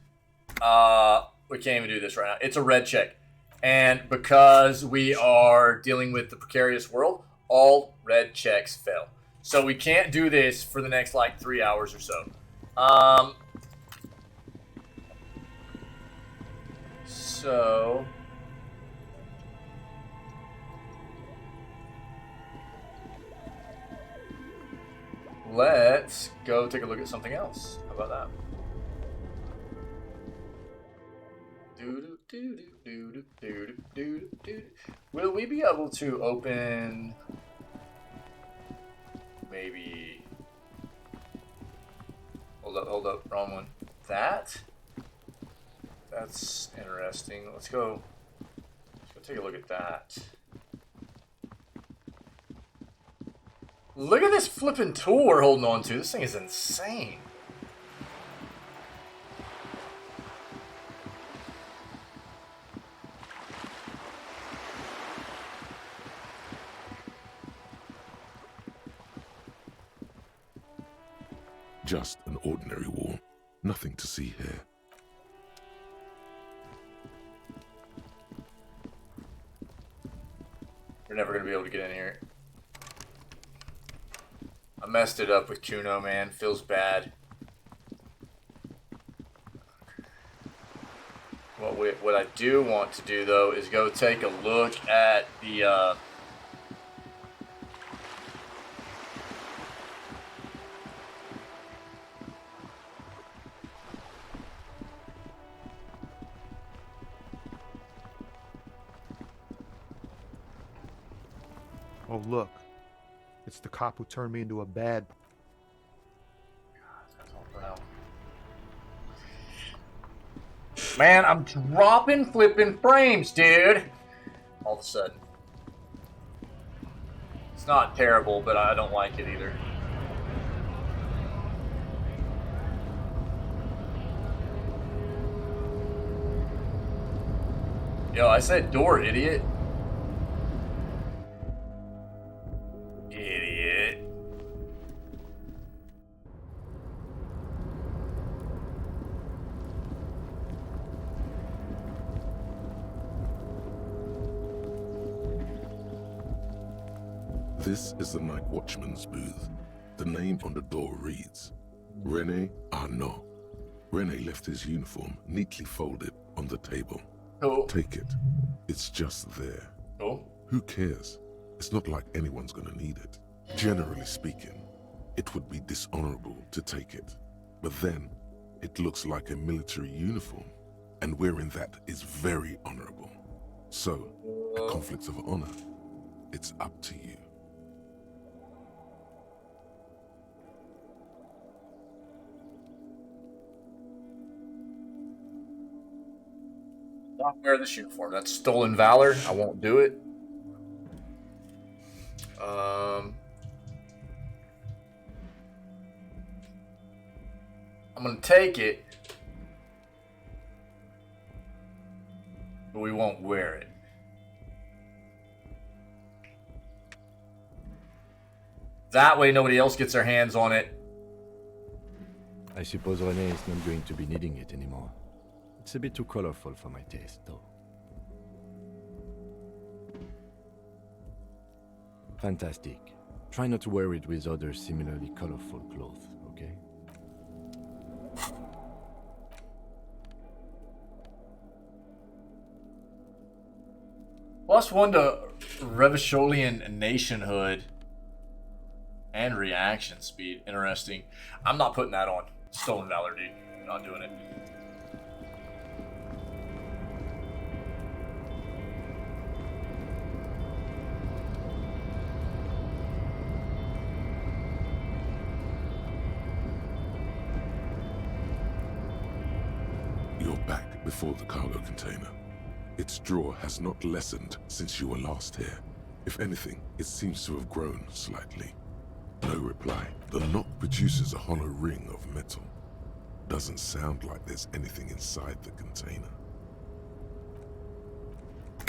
We can't even do this right now. It's a red check. And because we are dealing with the precarious world, all red checks fail. So we can't do this for the next, like, 3 hours or so. Let's go take a look at something else. How about that? Will we be able to open maybe hold up, wrong one. That's interesting. Let's go take a look at that. Look at this flipping tool we're holding on to. This thing is insane. Just an ordinary wall. Nothing to see here. We're never going to be able to get in here. I messed it up with Kuno, man. Feels bad. What I do want to do, though, is go take a look at the... Oh, look. It's the cop who turned me into a bad... Man, I'm dropping flipping frames, dude. All of a sudden. It's not terrible, but I don't like it either. Yo, I said door, idiot. Idiot. This is the night watchman's booth. The name on the door reads, René Arnaud. René left his uniform neatly folded on the table. Oh. Take it. It's just there. Oh. Who cares? It's not like anyone's gonna need it. Generally speaking, it would be dishonorable to take it. But then, it looks like a military uniform, and wearing that is very honorable. So, a conflict of honor, it's up to you. Not wear this uniform. That's stolen valor. I won't do it. I'm gonna take it, but we won't wear it. That way nobody else gets their hands on it. I suppose René is not going to be needing it anymore. It's a bit too colorful for my taste, though. Fantastic. Try not to wear it with other similarly colorful clothes, okay? +1 to Revacholian nationhood and reaction speed. Interesting. I'm not putting that on. Stolen valor, dude. Not doing it. You're back before the cargo container. Its drawer has not lessened since you were last here. If anything, it seems to have grown slightly. No reply. The lock produces a hollow ring of metal. Doesn't sound like there's anything inside the container.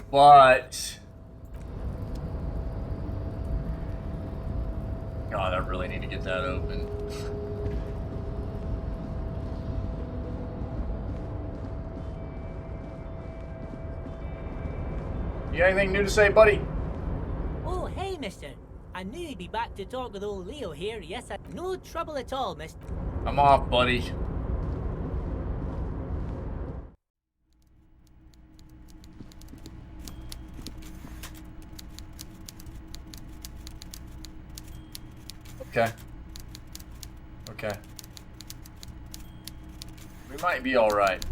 But... God, I really need to get that open. You got anything new to say, buddy? Oh, hey, mister. I knew you'd be back to talk with old Leo here. Yes, no trouble at all, mister. I'm off, buddy. Okay. Okay. We might be alright.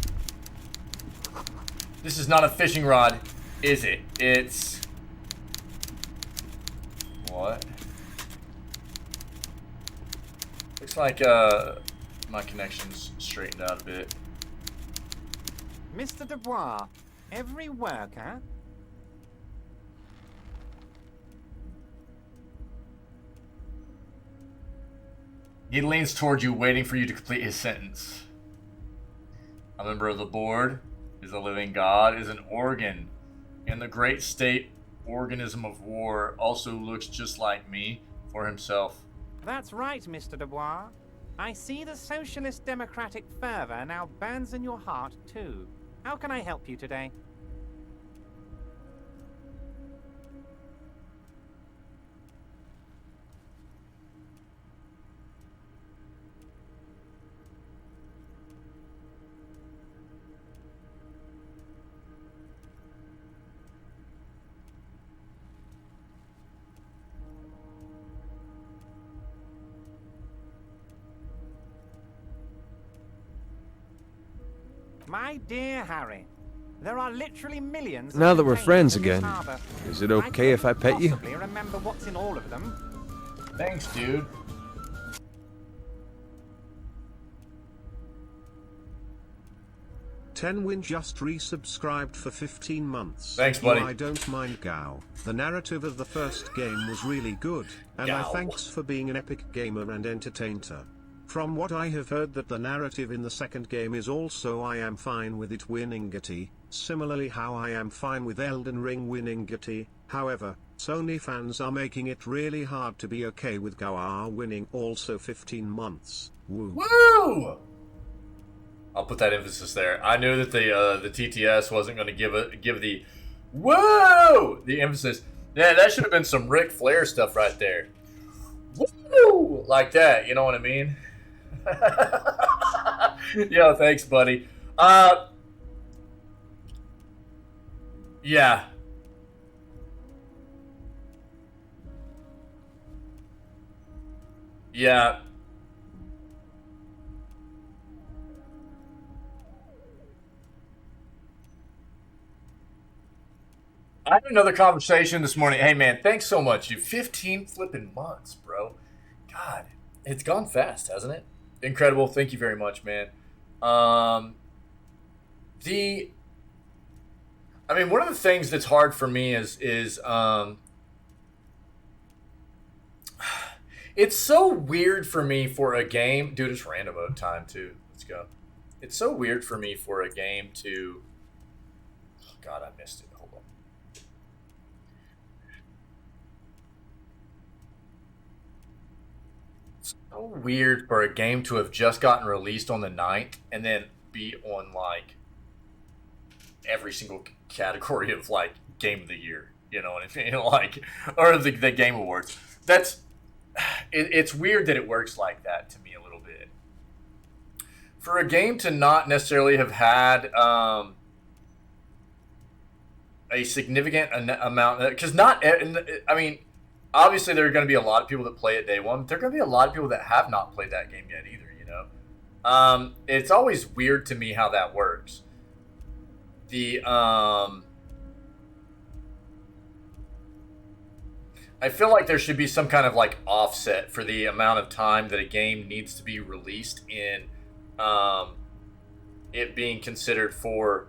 This is not a fishing rod, is it? It's... What? Looks like my connection's straightened out a bit. Mr. Dubois, every worker... He leans towards you, waiting for you to complete his sentence. A member of the board is a living god, is an organ, and the great state organism of war also looks just like me for himself. That's right, Mr. Dubois. I see the socialist democratic fervor now burns in your heart, too. How can I help you today? My dear Harry, there are literally millions. Now that we're containers friends in this again, harbor. is it okay if I pet you? Possibly remember what's in all of them. Thanks, dude. Tenwin just resubscribed for 15 months. Thanks, buddy. I don't mind Gao. The narrative of the first game was really good, and Gao. thanks for being an epic gamer and entertainer. From what I have heard that the narrative in the second game is also I am fine with it winning GOTY, similarly how I am fine with Elden Ring winning GOTY. However, Sony fans are making it really hard to be okay with Gao winning also 15 months. Woo. Woo! I'll put that emphasis there. I knew that the TTS wasn't going to give the whoa the emphasis. Yeah, that should have been some Ric Flair stuff right there. Woo! Like that, you know what I mean? Yo, thanks, buddy. Yeah. Yeah. I had another conversation this morning. Hey, man, thanks so much. You 15 flipping months, bro. God, it's gone fast, hasn't it? Incredible. Thank you very much, man. I mean, one of the things that's hard for me is it's so weird for me for a game. Dude, it's random mode time, too. Let's go. It's so weird for me for a game to... Oh, God, I missed it. Hold on. So weird for a game to have just gotten released on the 9th and then be on like every single category of like game of the year, you know what I mean? Like, or the game awards. That's it's weird that it works like that to me a little bit. For a game to not necessarily have had a significant amount, because not, I mean, obviously, there are going to be a lot of people that play it day one. But there are going to be a lot of people that have not played that game yet either, you know? It's always weird to me how that works. I feel like there should be some kind of, like, offset for the amount of time that a game needs to be released in it being considered for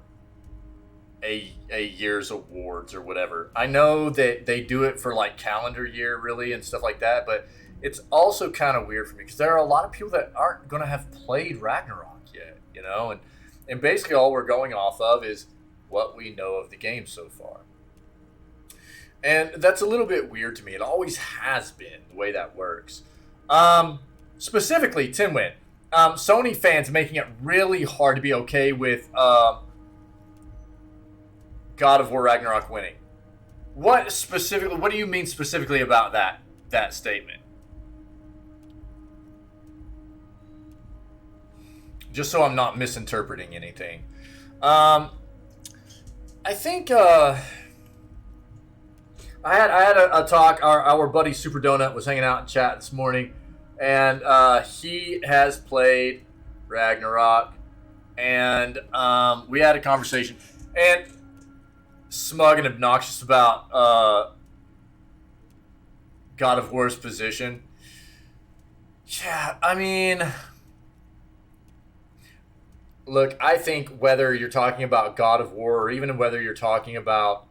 a year's awards or whatever. I know that they do it for like calendar year really and stuff like that, but it's also kind of weird for me because there are a lot of people that aren't going to have played Ragnarok yet, you know, and basically all we're going off of is what we know of the game so far. And that's a little bit weird to me. It always has been the way that works. Specifically, Tinwin, Sony fans making it really hard to be okay with God of War Ragnarok winning. What do you mean specifically about that statement? Just so I'm not misinterpreting anything. I think I had a talk. Our buddy Super Donut was hanging out in chat this morning, and he has played Ragnarok, and we had a conversation, and smug and obnoxious about God of War's position. Yeah, I mean, look, I think whether you're talking about God of War or even whether you're talking about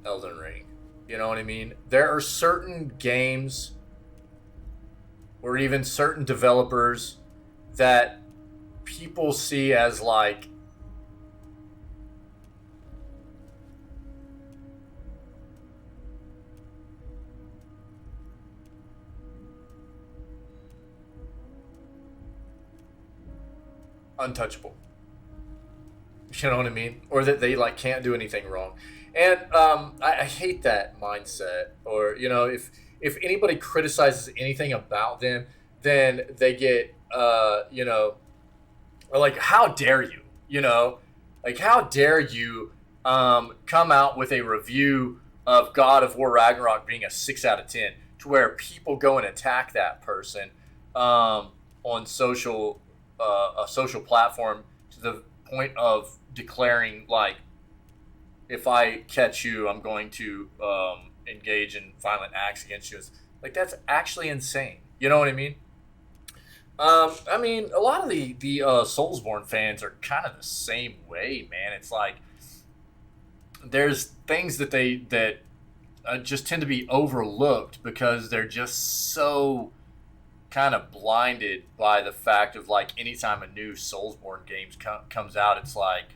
Elden Ring, you know what I mean? There are certain games or even certain developers that people see as like untouchable. You know what I mean? Or that they like can't do anything wrong. And I hate that mindset. Or, you know, if anybody criticizes anything about them, then they get, you know, or like, how dare you? You know, like, how dare you come out with a review of God of War Ragnarok being a 6 out of 10 to where people go and attack that person on a social platform to the point of declaring, like, if I catch you, I'm going to engage in violent acts against you. Like, that's actually insane. You know what I mean? I mean, a lot of the Soulsborne fans are kind of the same way, man. It's like there's things that just tend to be overlooked because they're just so kind of blinded by the fact of, like, anytime a new Soulsborne game comes out, it's like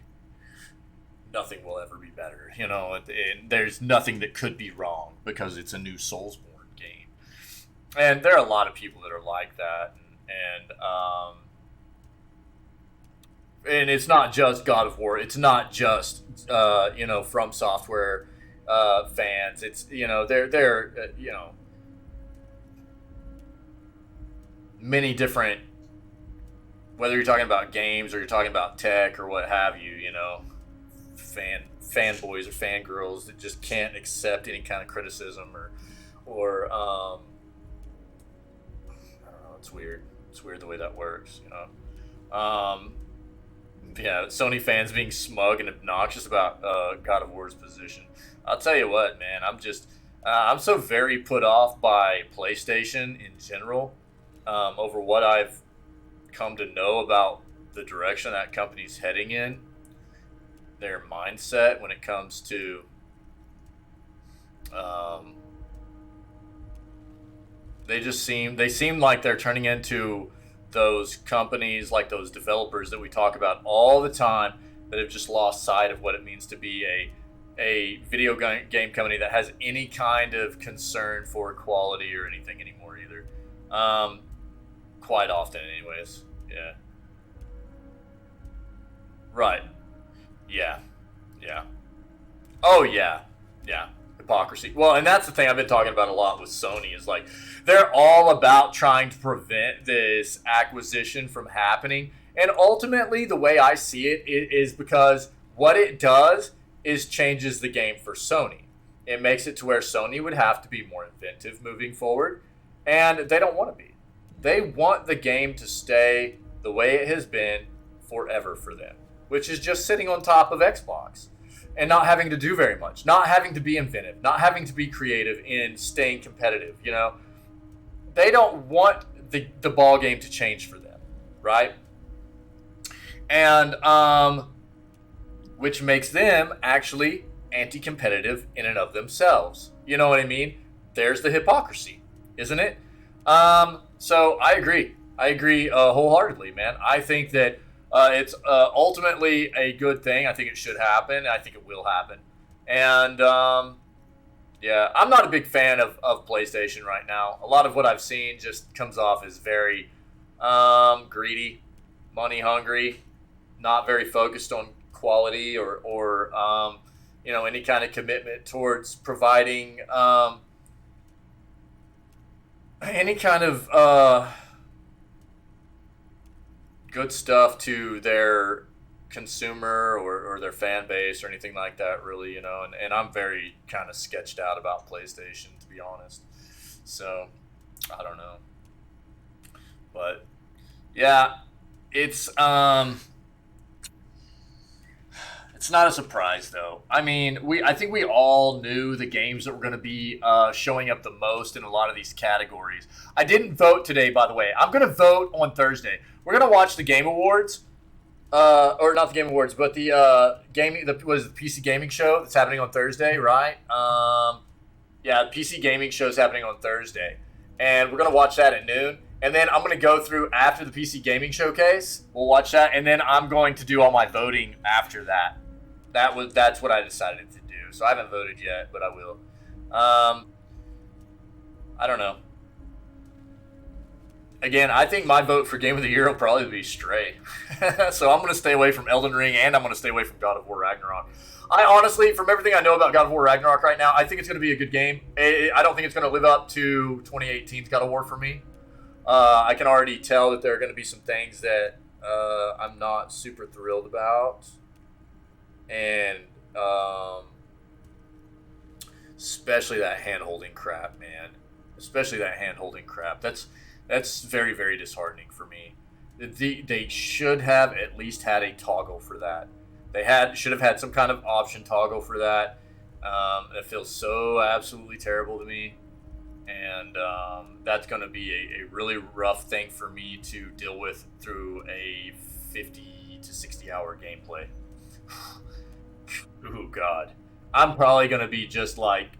nothing will ever be better, you know, and there's nothing that could be wrong because it's a new Soulsborne game. And there are a lot of people that are like that, and it's not just God of War, it's not just you know, From Software fans. It's, you know, they're you know, many different, whether you're talking about games or you're talking about tech or what have you, you know, fanboys or fangirls that just can't accept any kind of criticism or I don't know, it's weird. It's weird the way that works, you know. Yeah, Sony fans being smug and obnoxious about God of War's position. I'll tell you what, man, I'm so very put off by PlayStation in general over what I've come to know about the direction that company's heading in, their mindset when it comes to they seem like they're turning into those companies, like those developers that we talk about all the time, that have just lost sight of what it means to be a video game company that has any kind of concern for quality or anything anymore either. Quite often anyways. Yeah. Right. Yeah. Oh, yeah. Hypocrisy. Well, and that's the thing I've been talking about a lot with Sony, is like, they're all about trying to prevent this acquisition from happening. And ultimately, the way I see it is because what it does is changes the game for Sony. It makes it to where Sony would have to be more inventive moving forward. And they don't want to be. They want the game to stay the way it has been forever for them, which is just sitting on top of Xbox and not having to do very much, not having to be inventive, not having to be creative in staying competitive, you know? They don't want the ball game to change for them, right? And which makes them actually anti-competitive in and of themselves. You know what I mean? there's the hypocrisy, isn't it? So I agree. I agree wholeheartedly, man. I think that it's ultimately a good thing. I think it should happen. I think it will happen. And yeah, I'm not a big fan of PlayStation right now. A lot of what I've seen just comes off as very greedy, money hungry, not very focused on quality or you know, any kind of commitment towards providing any kind of good stuff to their consumer or their fan base or anything like that, really, you know. And I'm very kind of sketched out about PlayStation, to be honest. So I don't know, but yeah, it's not a surprise, though. I mean, I think we all knew the games that were going to be showing up the most in a lot of these categories. I didn't vote today, by the way. I'm going to vote on Thursday. We're going to watch the Game Awards, or not the Game Awards, but the PC gaming show that's happening on Thursday, right? Yeah, the PC gaming show is happening on Thursday, and we're going to watch that at noon. And then I'm going to go through after the PC gaming showcase. We'll watch that, and then I'm going to do all my voting after that. That's what I decided to do. So I haven't voted yet, but I will. I don't know. Again, I think my vote for Game of the Year will probably be Stray. So I'm going to stay away from Elden Ring, and I'm going to stay away from God of War Ragnarok. I honestly, from everything I know about God of War Ragnarok right now, I think it's going to be a good game. I don't think it's going to live up to 2018's God of War for me. I can already tell that there are going to be some things that I'm not super thrilled about. And especially that hand-holding crap, man. Especially that hand-holding crap. That's very, very disheartening for me. They should have at least had a toggle for that. They should have had some kind of option toggle for that. It feels so absolutely terrible to me. And that's going to be a really rough thing for me to deal with through a 50 to 60 hour gameplay. Oh, God. I'm probably going to be just, like,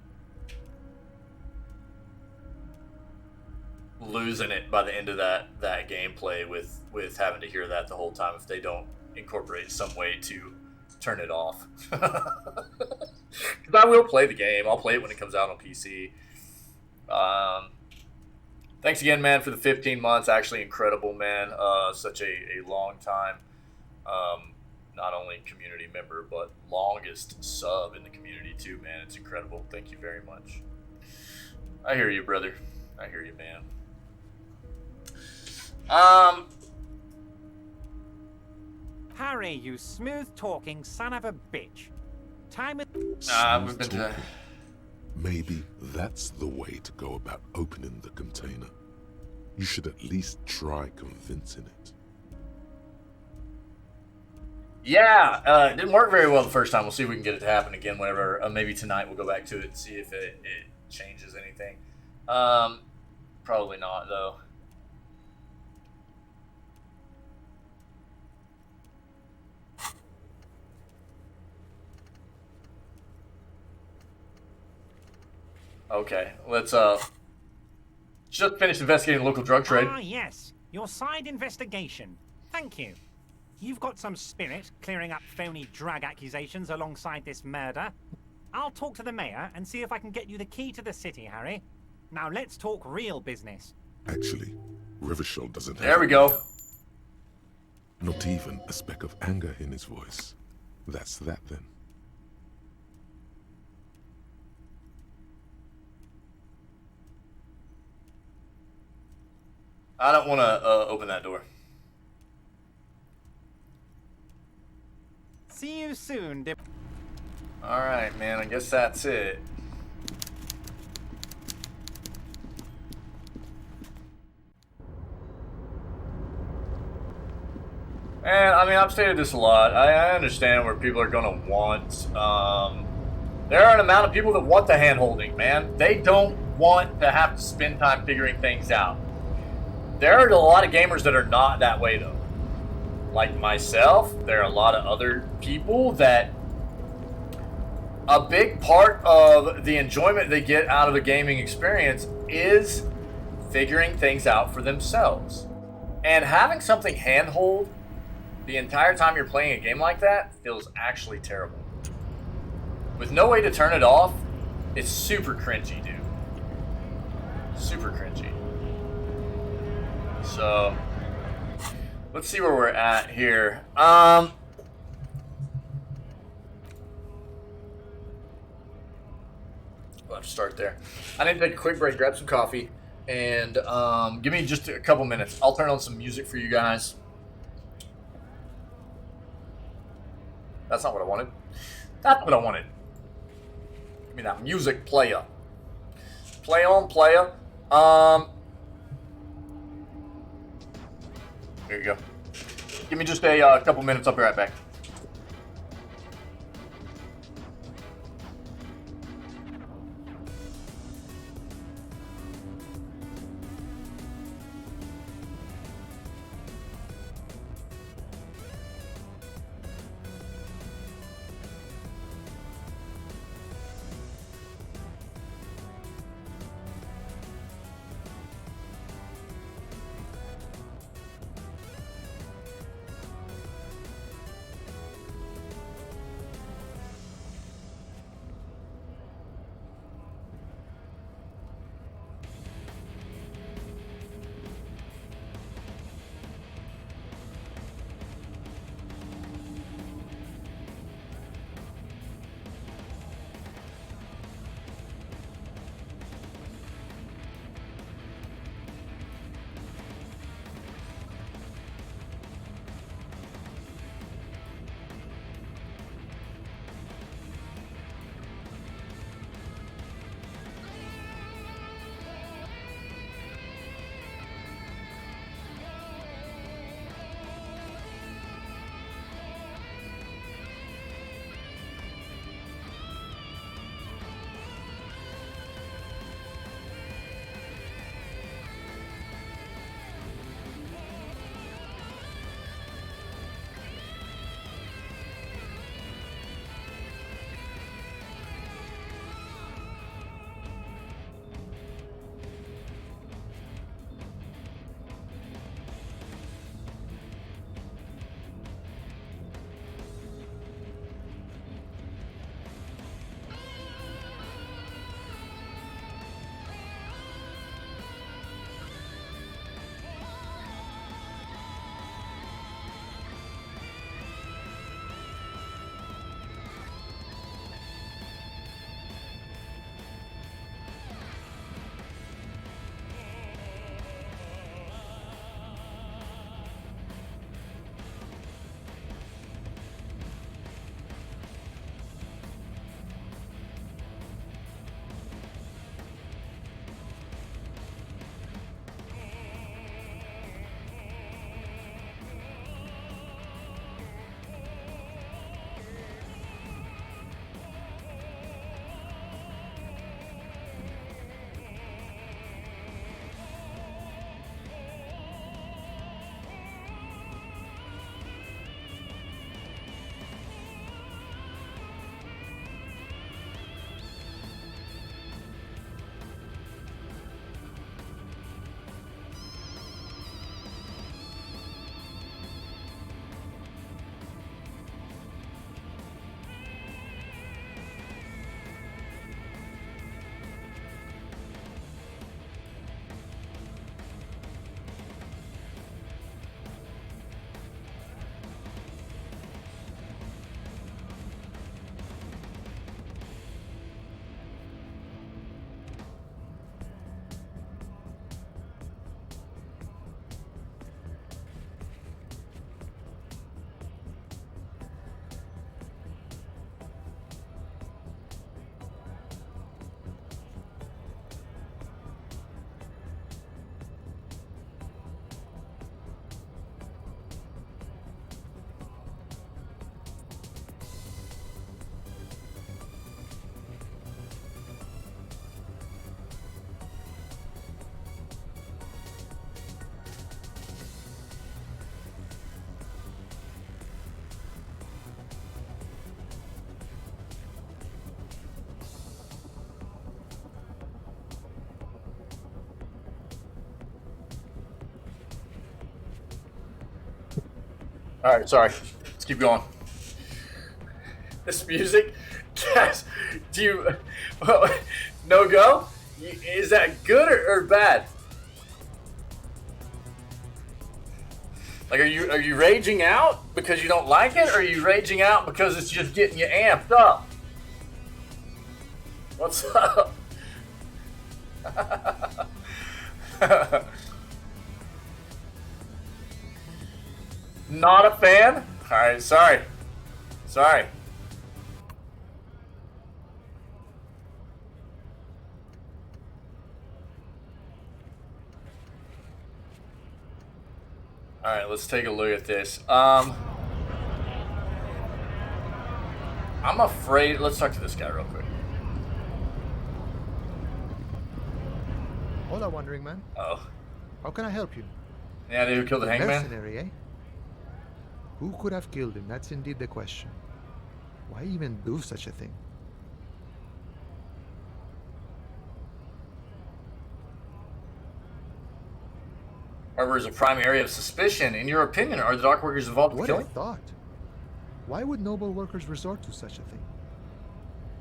losing it by the end of that gameplay with having to hear that the whole time if they don't incorporate some way to turn it off. Because I will play the game. I'll play it when it comes out on PC. Thanks again, man, for the 15 months. Actually incredible, man. Such a long time. Not only community member, but longest sub in the community too, man. It's incredible. Thank you very much. I hear you, brother. I hear you, man. Harry, you smooth-talking son of a bitch. Time is... we've been to... Maybe that's the way to go about opening the container. You should at least try convincing it. Yeah, it didn't work very well the first time. We'll see if we can get it to happen again whenever. Maybe tonight we'll go back to it and see if it changes anything. Probably not, though. Okay, let's just finish investigating the local drug trade. Ah, yes. Your side investigation. Thank you. You've got some spirit clearing up phony drug accusations alongside this murder. I'll talk to the mayor and see if I can get you the key to the city, Harry. Now let's talk real business. Actually, Rivershell doesn't have... There we go. Not even a speck of anger in his voice. That's that, then. I don't want to open that door. See you soon, Dip. Alright, man. I guess that's it. And, I mean, I've stated this a lot. I understand where people are going to want. There are an amount of people that want the hand-holding, man. They don't want to have to spend time figuring things out. There are a lot of gamers that are not that way, though. Like myself, there are a lot of other people that a big part of the enjoyment they get out of a gaming experience is figuring things out for themselves. And having something handhold the entire time you're playing a game like that feels actually terrible. With no way to turn it off, it's super cringy, dude. Super cringy. So, let's see where we're at here. We'll have to start there. I need to take a quick break, grab some coffee, and give me just a couple minutes. I'll turn on some music for you guys. That's not what I wanted. That's what I wanted. Give me that music player. Play on, player. Here you go. Give me just a couple minutes. I'll be right back. All right, sorry. Let's keep going. This music, guys, do you no go? Is that good or bad? Like, are you raging out because you don't like it, or are you raging out because it's just getting you amped up? What's up? Not a fan? All right, sorry. Sorry. All right, let's take a look at this. I'm afraid. Let's talk to this guy real quick. Hola, wandering man. Oh. How can I help you? Yeah, who killed the hangman? Mercenary, eh? Who could have killed him? That's indeed the question. Why even do such a thing? Harbor is a prime area of suspicion. In your opinion, are the dock workers involved with What killing? a thought. Why would noble workers resort to such a thing?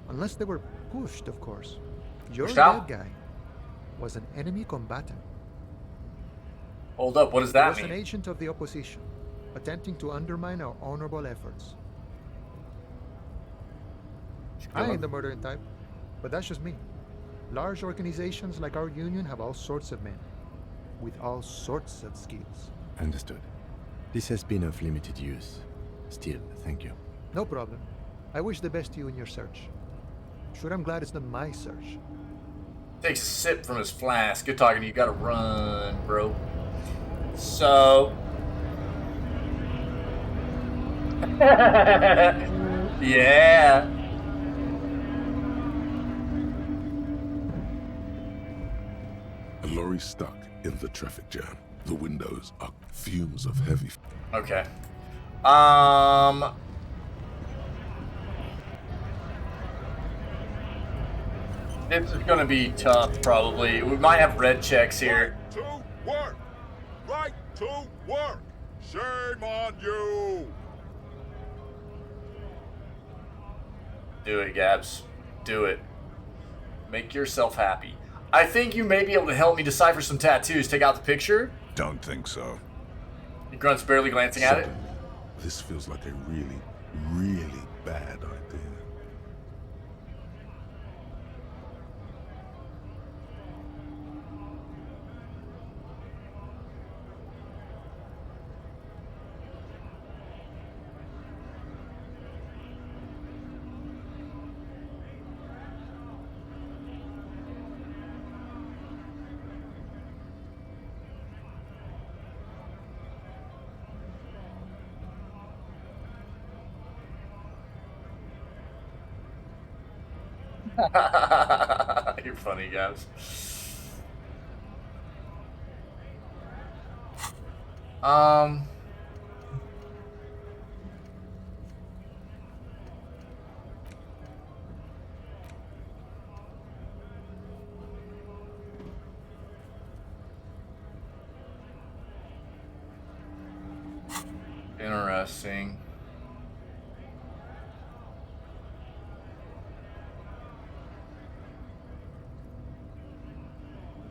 Unless they were pushed, of course. Your dead guy was an enemy combatant. Hold up, what does that He was mean? an agent of the opposition, attempting to undermine our honorable efforts. I ain't the murdering type, but that's just me. Large organizations like our union have all sorts of men, with all sorts of skills. Understood. This has been of limited use. Still, thank you. No problem. I wish the best to you in your search. Sure, I'm glad it's not my search. Takes a sip from his flask. Good talking to you. Gotta run, bro. So. Yeah. A lorry stuck in the traffic jam. The windows are fumes of heavy. Okay. This is gonna be tough, probably. We might have red checks here. To work! Right to work! Shame on you! Do it, Gabs. Do it. Make yourself happy. I think you may be able to help me decipher some tattoos. Take out the picture. Don't think so. He grunts, barely glancing at it. This feels like a really, really bad idea. You're funny, guys. Interesting.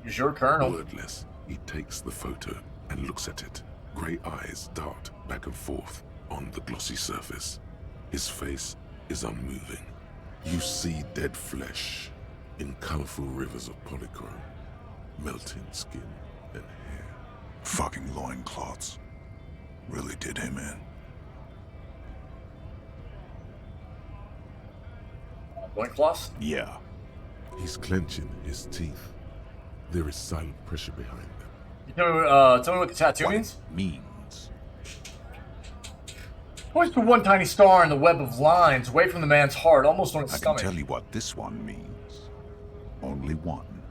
Is your colonel? Wordless, he takes the photo and looks at it. Grey eyes dart back and forth on the glossy surface. His face is unmoving. You see dead flesh in colorful rivers of polychrome, melting skin and hair. Fucking loincloths. Really did him in. Loincloths? Yeah. He's clenching his teeth. There is silent pressure behind them. You tell me what the tattoo means? Means. Points to one tiny star in the web of lines, away from the man's heart, almost on his I stomach. can tell you what this one means. Only one.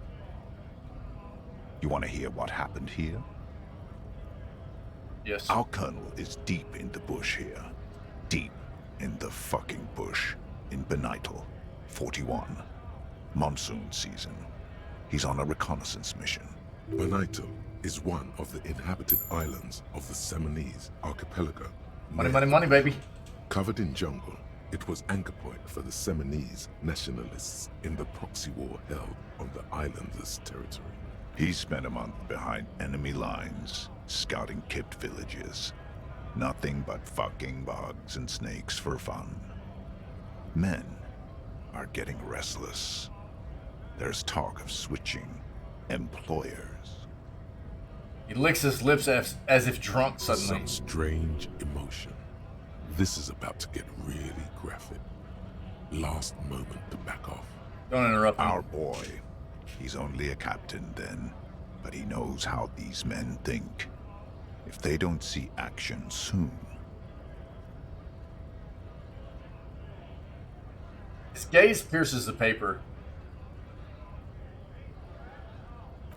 You want to hear what happened here? Yes. Our colonel is deep in the bush here. Deep in the fucking bush. In Benital, 41. Monsoon season. He's on a reconnaissance mission. Benital is one of the inhabited islands of the Seminese archipelago. Money, money, money, baby. Covered in jungle, it was anchor point for the Seminese nationalists in the proxy war held on the islanders' territory. He spent a month behind enemy lines, scouting kept villages. Nothing but fucking bugs and snakes for fun. Men are getting restless. There's talk of switching employers. He licks his lips as if drunk suddenly. Some strange emotion. This is about to get really graphic. Last moment to back off. Don't interrupt me. Our boy. He's only a captain then, but he knows how these men think. If they don't see action soon. His gaze pierces the paper.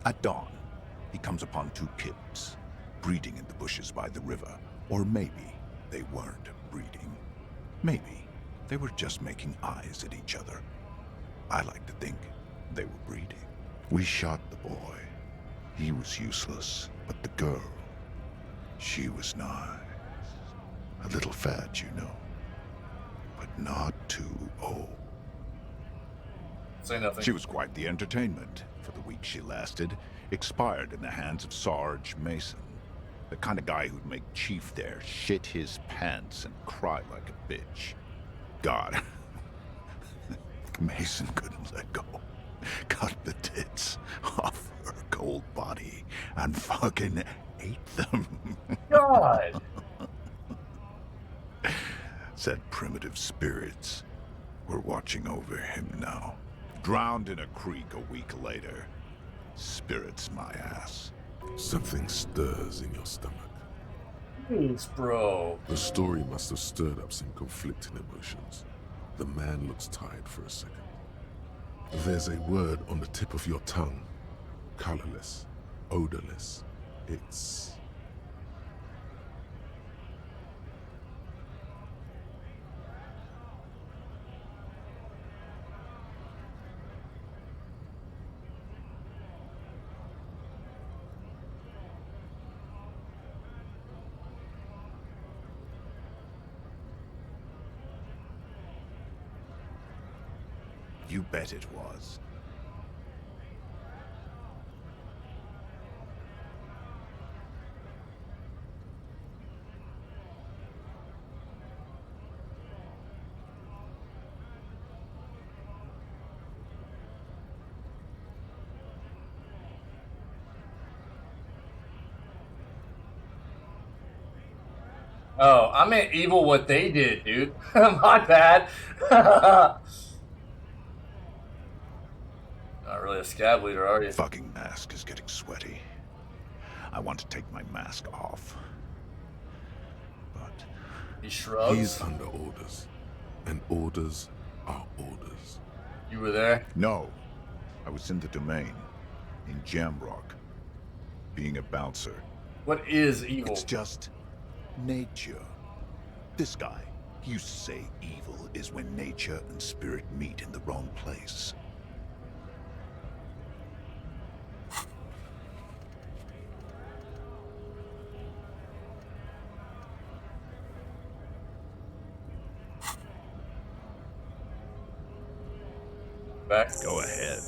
At dawn, he comes upon two kips, breeding in the bushes by the river. Or maybe they weren't breeding. Maybe they were just making eyes at each other. I like to think they were breeding. We shot the boy. He was useless, but the girl, she was nice. A little fat, you know, but not too old. Say nothing. She was quite the entertainment for the week she lasted. Expired in the hands of Sarge Mason, the kind of guy who'd make Chief there shit his pants and cry like a bitch. God, Mason couldn't let go. Cut the tits off her cold body and fucking ate them. God! Said primitive spirits were watching over him now. Drowned in a creek a week later. Spirits my ass. Something stirs in your stomach. Thanks, bro. The story must have stirred up some conflicting emotions. The man looks tired for a second. There's a word on the tip of your tongue. Colorless, odorless. It's... You bet it was. Oh, I meant evil what they did, dude. My bad. Not really a scab leader, are you? Fucking mask is getting sweaty. I want to take my mask off. But... He shrugs. He's under orders. And orders are orders. You were there? No. I was in the domain. In Jamrock. Being a bouncer. What is evil? It's just... nature. This guy, he used to say evil is when nature and spirit meet in the wrong place. Back. Go ahead.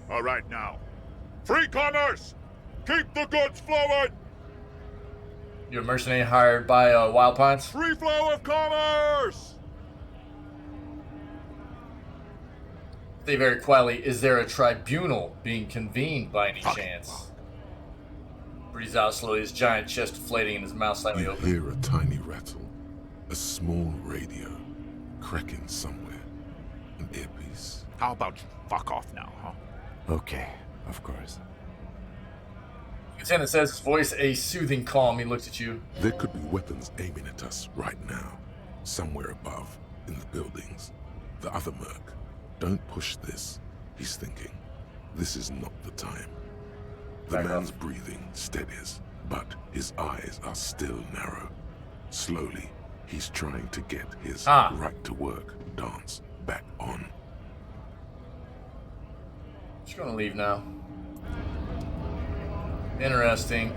All right now. Free commerce! Keep the goods flowing! You're a mercenary hired by Wild Pines? Free flow of commerce! Say very quietly, is there a tribunal being convened by any chance? Breathes out slowly, his giant chest deflating and his mouth slightly You open. hear a tiny rattle. A small radio. Cracking somewhere. An earpiece. How about you fuck off now, huh? Okay, of course. Lieutenant says, his voice a soothing calm. He looks at you. There could be weapons aiming at us right now. Somewhere above, in the buildings. The other merc. Don't push this, he's thinking. This is not the time. The man's breathing steadies, but his eyes are still narrow. Slowly, he's trying to get his right to work dance back on. Just gonna leave now. Interesting.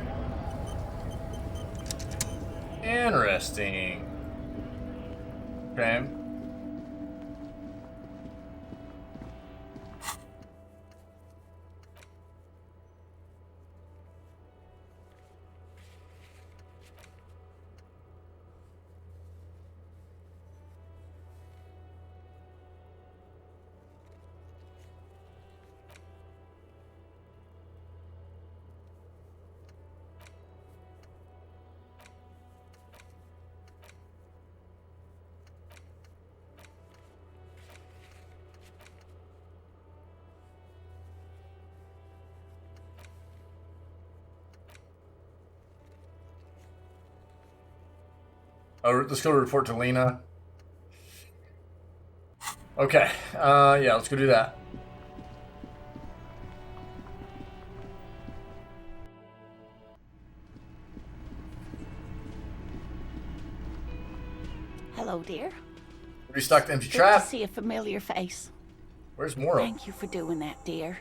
Interesting. Okay. Oh, let's go report to Lena. Okay. Yeah, let's go do that. Hello, dear. Restock the empty Good trap. to see a familiar face. Where's Moro? Thank you for doing that, dear.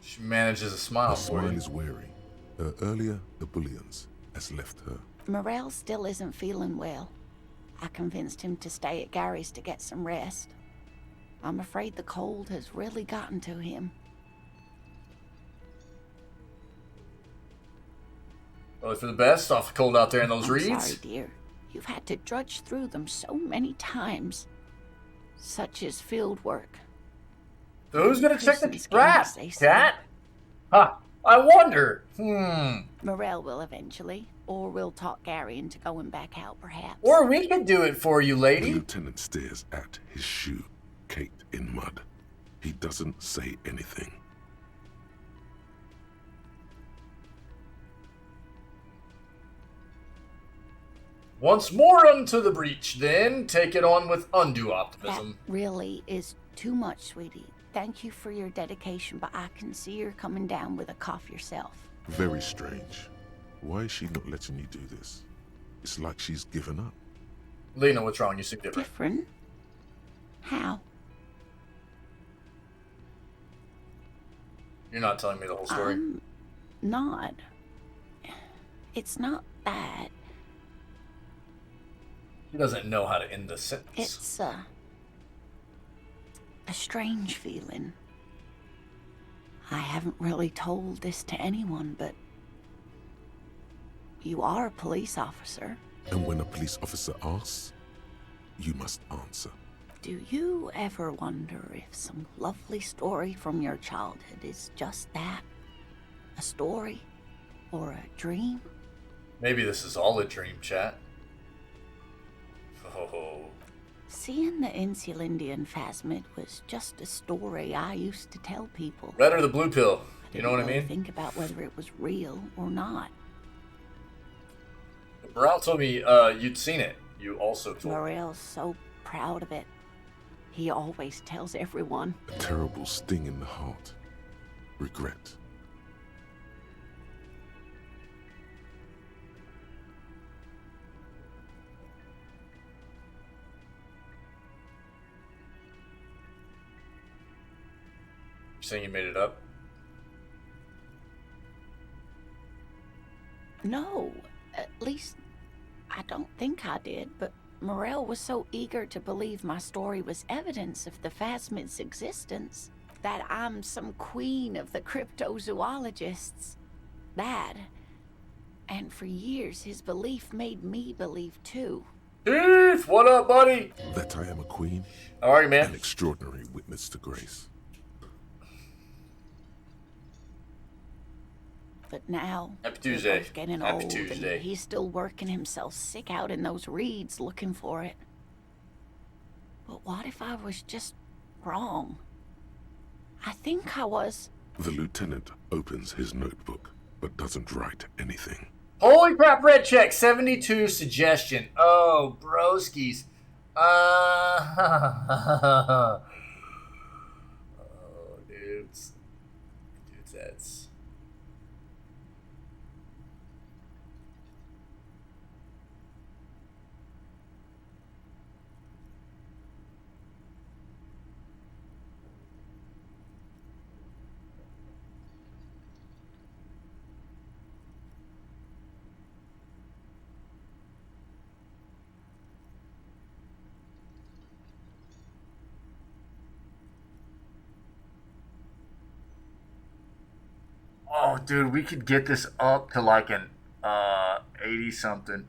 She manages a smile Her for smile you. is wary. Her earlier ebullience has left her. Morel still isn't feeling well. I convinced him to stay at Gary's to get some rest. I'm afraid the cold has really gotten to him. Probably for the best. Off the cold out there in those I'm reeds. sorry, dear. You've had to drudge through them so many times. Such is field work. So who's gonna check the Person's trap, games, they say. Cat? Huh. I wonder. Morel will eventually, or we'll talk Gary into going back out, perhaps. Or we could do it for you, The lady. lieutenant stares at his shoe, caked in mud. He doesn't say anything. Once more unto the breach, then. Take it on with undue optimism. That really is too much, sweetie. Thank you for your dedication, but I can see you're coming down with a cough yourself. Very strange. Why is she not letting you do this? It's like she's given up. Lena, what's wrong? You seem different. Different? How? You're not telling me the whole story. Not. It's not that. He doesn't know how to end the sentence. It's a strange feeling. I haven't really told this to anyone, but you are a police officer. And when a police officer asks, you must answer. Do you ever wonder if some lovely story from your childhood is just that? A story? Or a dream? Maybe this is all a dream, chat. Oh. Seeing the Insulindian phasmid was just a story I used to tell people. Red or the blue pill? You know what I Really mean? think about whether it was real or not. Morale told me you'd seen it. You also told me. Morel's so proud of it. He always tells everyone. A terrible sting in the heart. Regret. You're saying you made it up? No, at least I don't think I did, but Morel was so eager to believe my story was evidence of the phasmid's existence that I'm some queen of the cryptozoologists. That, and for years his belief made me believe too. Heath, what up, buddy? That I am a queen. How are you, man? An extraordinary witness to grace. But now, Happy we're Tuesday. both getting Happy old, Tuesday. and he's still working himself sick out in those reeds looking for it. But what if I was just wrong? I think I was. The lieutenant opens his notebook, but doesn't write anything. Holy crap, red check, 72 suggestion. Oh, broskies. Oh, dudes. Dudes, that's... Oh, dude, we could get this up to like an 80 something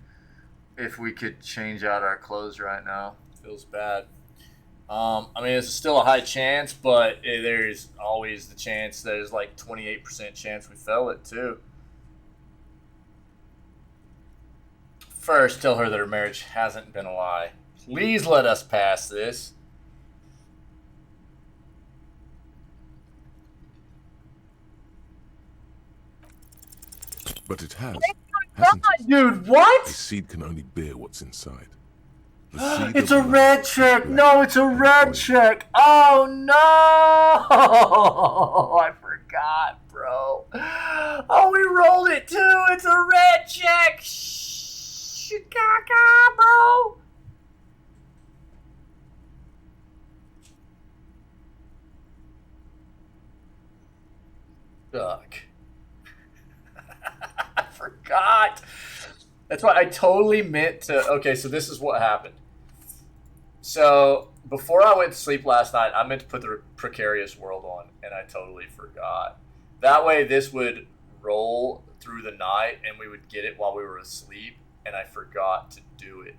if we could change out our clothes right now. Feels bad. I mean, it's still a high chance, but there's always the chance. There's like 28% chance we fail it too. First, tell her that her marriage hasn't been a lie. Please let us pass this. But it has, God, dude, what? A seed can only bear what's inside. It's a red check. No, it's a red check. Oh, no. I forgot, bro. Oh, we rolled it, too. It's a red check. Shikaka, bro. Fuck. I forgot. That's why I totally meant to. Okay, so this is what happened. So before I went to sleep last night, I meant to put the Precarious World on, and I totally forgot. That way, this would roll through the night, and we would get it while we were asleep, and I forgot to do it.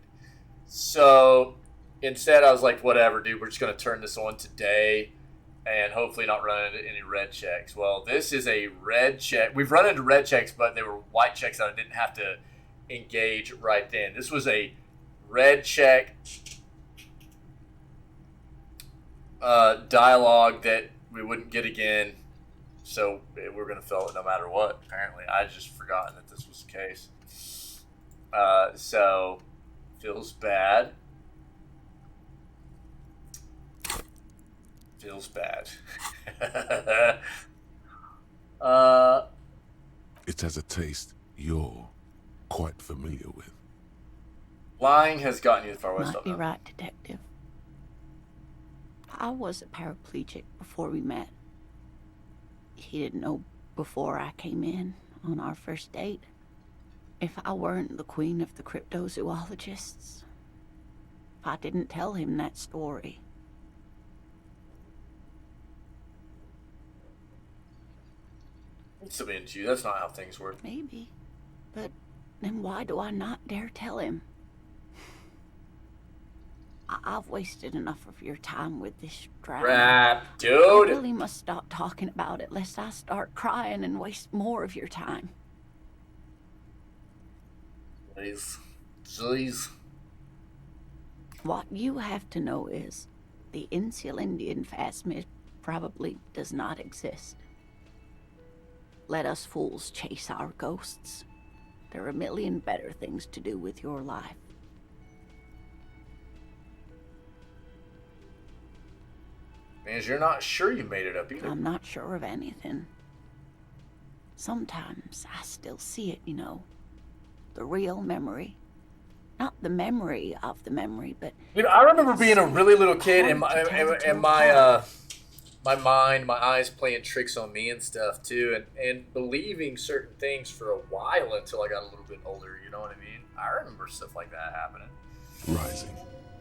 So instead, I was like, whatever, dude, we're just going to turn this on today and hopefully not run into any red checks. Well, this is a red check. We've run into red checks, but they were white checks that I didn't have to engage right then. This was a red check dialogue that we wouldn't get again, so we're going to fail it no matter what, apparently. I just forgotten that this was the case. So, feels bad. Feels bad. It has a taste you're quite familiar with. Lying has gotten you the far west. Might be right, Detective. I was a paraplegic before we met. He didn't know before I came in on our first date. If I weren't the queen of the cryptozoologists, if I didn't tell him that story. It's still into you. That's not how things work. Maybe. But then why do I not dare tell him? I've wasted enough of your time with this drama. Crap, dude. I really must stop talking about it lest I start crying and waste more of your time. Please. Jeez. What you have to know is the Insulindian phasmid probably does not exist. Let us fools chase our ghosts. There are a million better things to do with your life. Means you're not sure you made it up either. I'm not sure of anything. Sometimes I still see it, you know. The real memory. Not the memory of the memory, but... Dude, I remember being a really little kid and my mind, my eyes playing tricks on me and stuff too, and believing certain things for a while until I got a little bit older, you know what I mean? I remember stuff like that happening. Rising.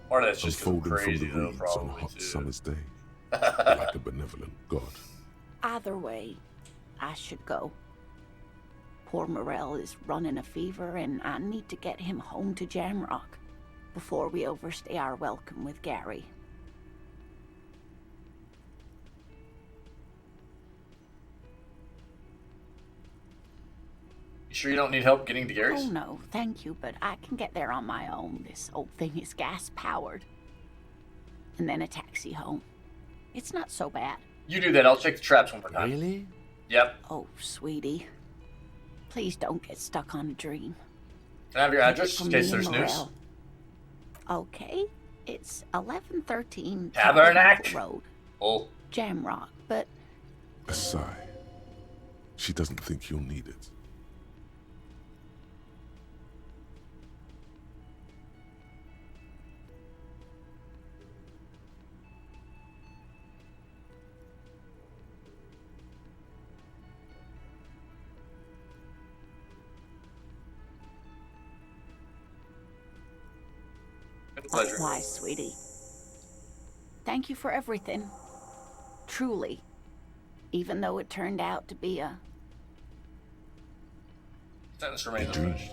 Or that's just 'cause I'm unfolding crazy from the though, reeds probably on a hot too. summer's day, like a benevolent god. Either way, I should go. Poor Morel is running a fever, and I need to get him home to Jamrock before we overstay our welcome with Gary. You sure you don't need help getting to Gary's? Oh no, thank you, but I can get there on my own. This old thing is gas-powered. And then a taxi home. It's not so bad. You do that. I'll check the traps one more time. Really? Yep. Oh, sweetie. Please don't get stuck on a dream. Can I have your Take it address from in case me there's and news? Morel. Okay, it's 1113 Tabernacle Road. Oh. Jamrock, but A sigh. She doesn't think you'll need it. Pleasure. why, sweetie? Thank you for everything. Truly. Even though it turned out to be a Sentence remains Dream. unfinished.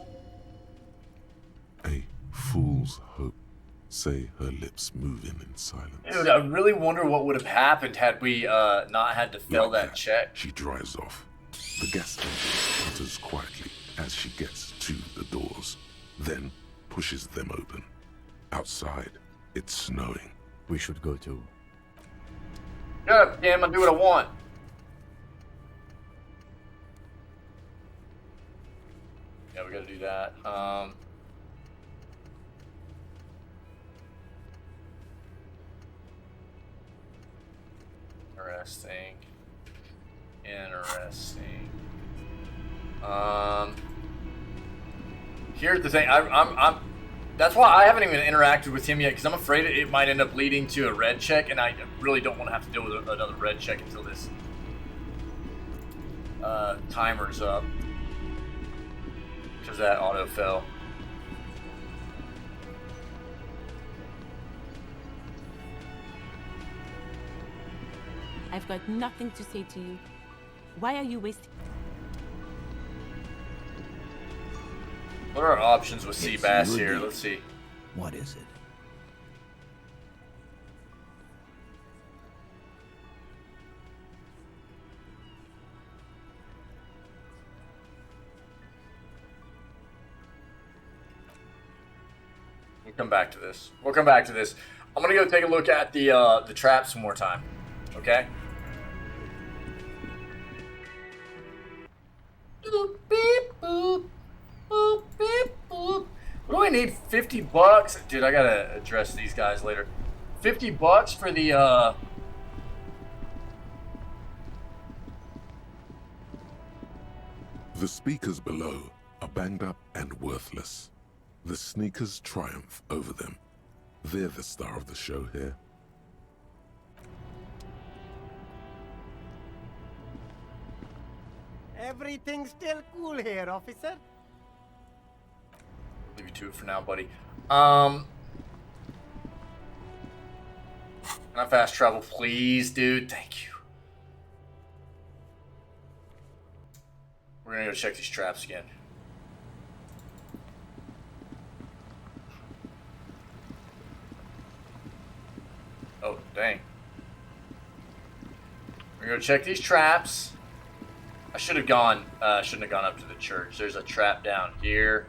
A fool's hope. Say her lips moving in silence. Dude, I really wonder what would have happened had we not had to fail Like that check. She drives off. The gas station mutters quietly as she gets to the doors, then pushes them open. Outside, it's snowing. We should go too. Shut up, Kim. I do what I want. Yeah, we gotta do that. Interesting. Interesting. Here's the thing. I'm. That's why I haven't even interacted with him yet, because I'm afraid it might end up leading to a red check, and I really don't want to have to deal with another red check until this timer's up, because that auto fell. I've got nothing to say to you. Why are you wasting... What are our options with It's Seabass your here? deal. Let's see. What is it? We'll come back to this. We'll come back to this. I'm gonna go take a look at the traps one more time. Okay. Boop, beep, boop, boop, beep, boop. What do I need? $50? Dude, I gotta address these guys later. $50 for the The speakers below are banged up and worthless. The sneakers triumph over them. They're the star of the show here. Everything's still cool here, officer. leave you to it for now, buddy. Can I fast travel, please, dude? Thank you. We're gonna go check these traps again. Oh, dang. We're gonna go check these traps. I should have gone, shouldn't have gone up to the church. There's a trap down here.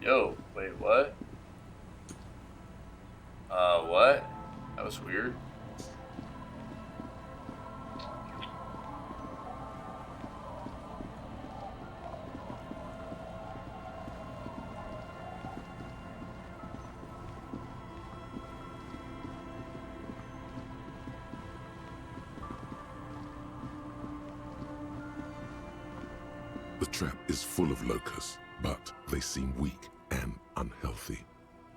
Yo, wait, what? What? That was weird. The trap is full of locusts, but they seem weak and unhealthy.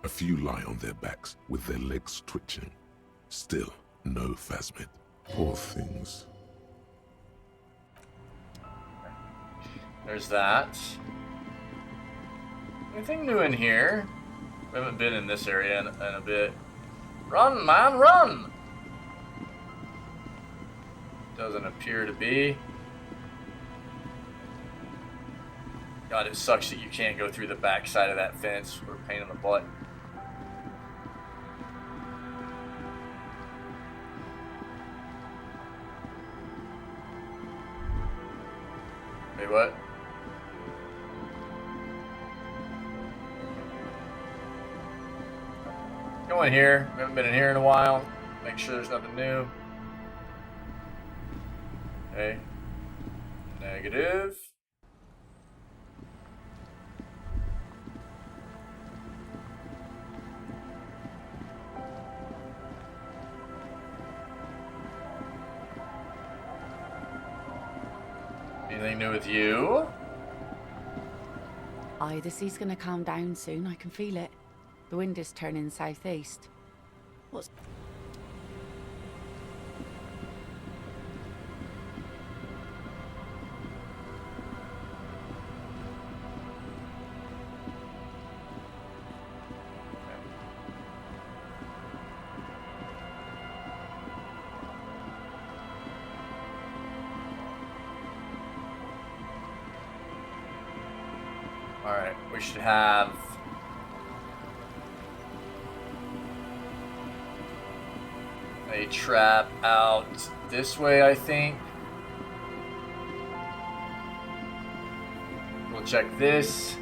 A few lie on their backs with their legs twitching. Still, no phasmid. Poor things. There's that. Anything new in here? We haven't been in this area in a bit. Run, man, run! Doesn't appear to be. God, it sucks that you can't go through the back side of that fence. We're a pain in the butt. Wait, what? Go in here. We haven't been in here in a while. Make sure there's nothing new. Okay. Negative. Anything new with you? Oh, the sea's gonna calm down soon. I can feel it. The wind is turning southeast. What's... Alright, we should have... a trap out this way, I think. We'll check this.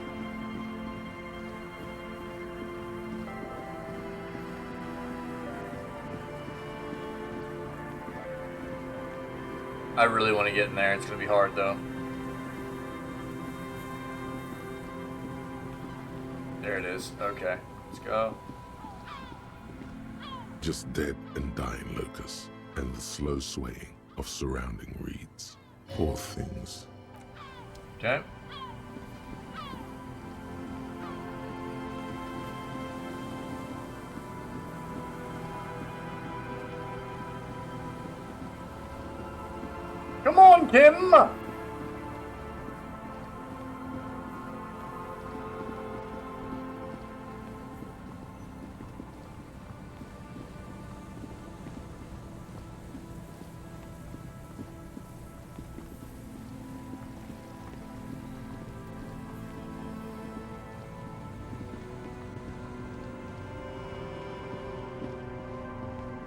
I really want to get in there. It's going to be hard, though. There it is. Okay, let's go. Just dead and dying locusts, and the slow swaying of surrounding reeds. Poor things. Okay. Come on, Kim!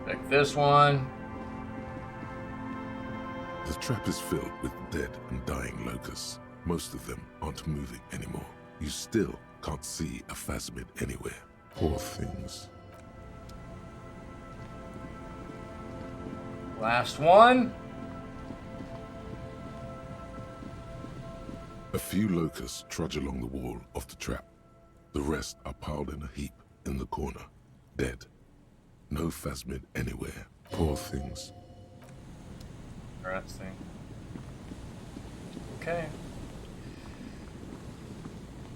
Pick this one. The trap is filled with dead and dying locusts. Most of them aren't moving anymore. You still can't see a phasmid anywhere. Poor things. Last one. A few locusts trudge along the wall of the trap. The rest are piled in a heap in the corner, dead. No phasmid anywhere. Poor things. Interesting. Okay.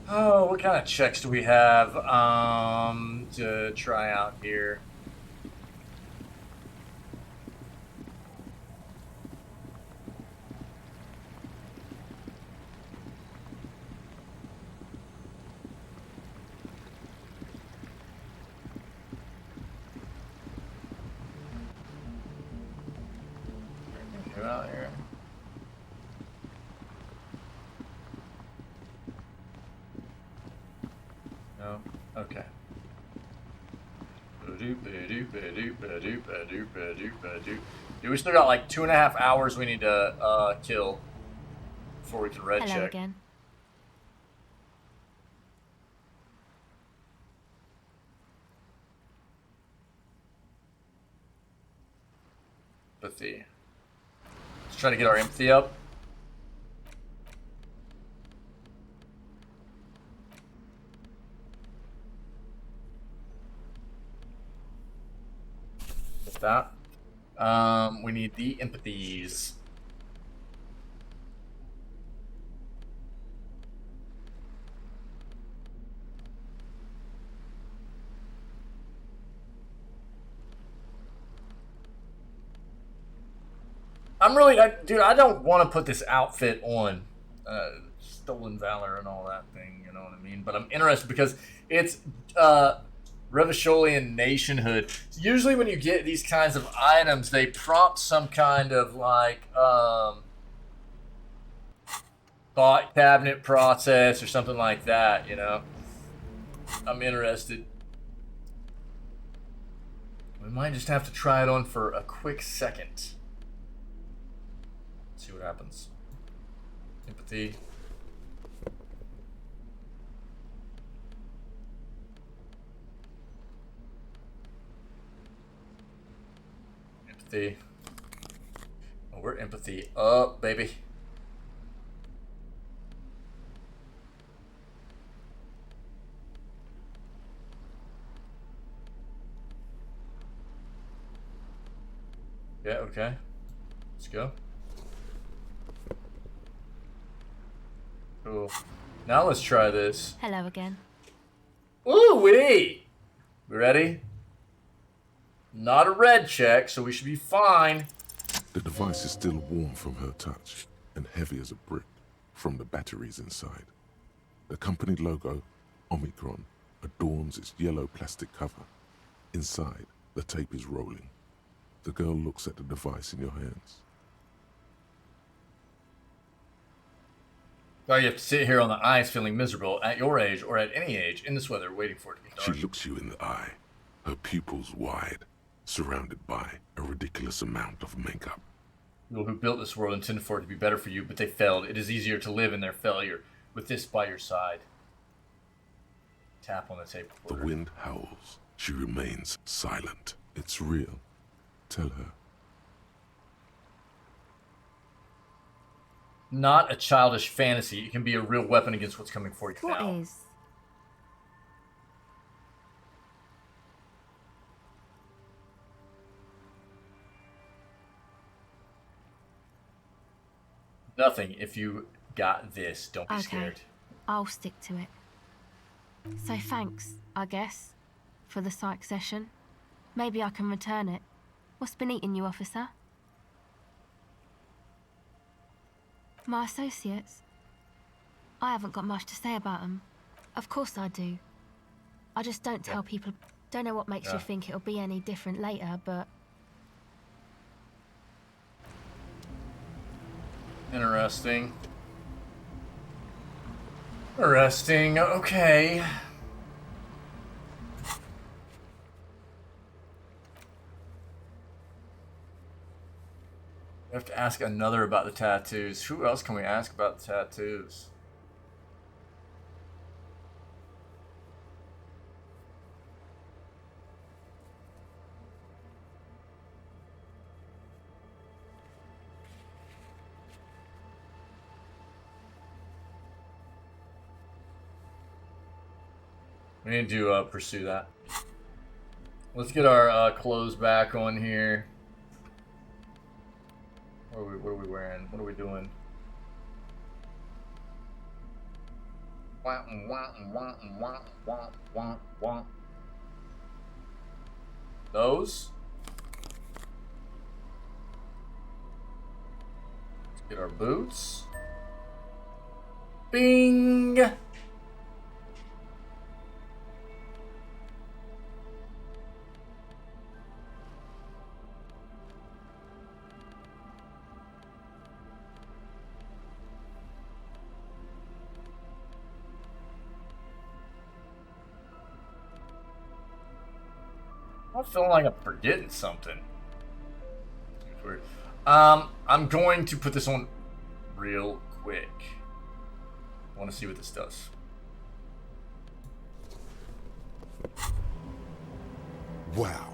Oh, what kind of checks do we have to try out here? Out here. No? Okay. Dude, we still got like 2.5 hours we need to kill before we can red check. Hello again. Empathy. Let's try to get our empathy up. With that. We need the empathies. I'm really, dude, I don't want to put this outfit on. Stolen Valor and all that thing, you know what I mean? But I'm interested because it's Revacholian nationhood. Usually when you get these kinds of items, they prompt some kind of like thought cabinet process or something like that, you know? I'm interested. We might just have to try it on for a quick second. See what happens. Empathy. Empathy. Oh, we're empathy up, baby. Yeah, okay. Let's go. Cool. Now let's try this. Hello again. Ooh-wee! We ready? Not a red check, so we should be fine. The device is still warm from her touch and heavy as a brick from the batteries inside. The company logo, Omicron, adorns its yellow plastic cover. Inside, the tape is rolling. The girl looks at the device in your hands. Now you have to sit here on the ice feeling miserable at your age or at any age in this weather waiting for it to be dark. She looks you in the eye, her pupils wide, surrounded by a ridiculous amount of makeup. People who built this world intended for it to be better for you, but they failed. It is easier to live in their failure with this by your side. Tap on the tape recorder. The wind howls. She remains silent. It's real. Tell her. Not a childish fantasy. It can be a real weapon against what's coming for you What now. is? Nothing. If you got this, don't be Okay. scared. I'll stick to it. So thanks, I guess, for the psych session. Maybe I can return it. What's been eating you, officer? My associates? I haven't got much to say about them. Of course I do. I just don't tell people. Don't know what makes you think it'll be any different later, but... Interesting. Interesting. Okay. We have to ask another about the tattoos. Who else can we ask about the tattoos? We need to pursue that. Let's get our clothes back on here. What are we wearing? What are we doing? Those. Let's get our boots. Bing! I'm feeling like I'm forgetting something. It's weird. I'm going to put this on real quick. I want to see what this does. Wow,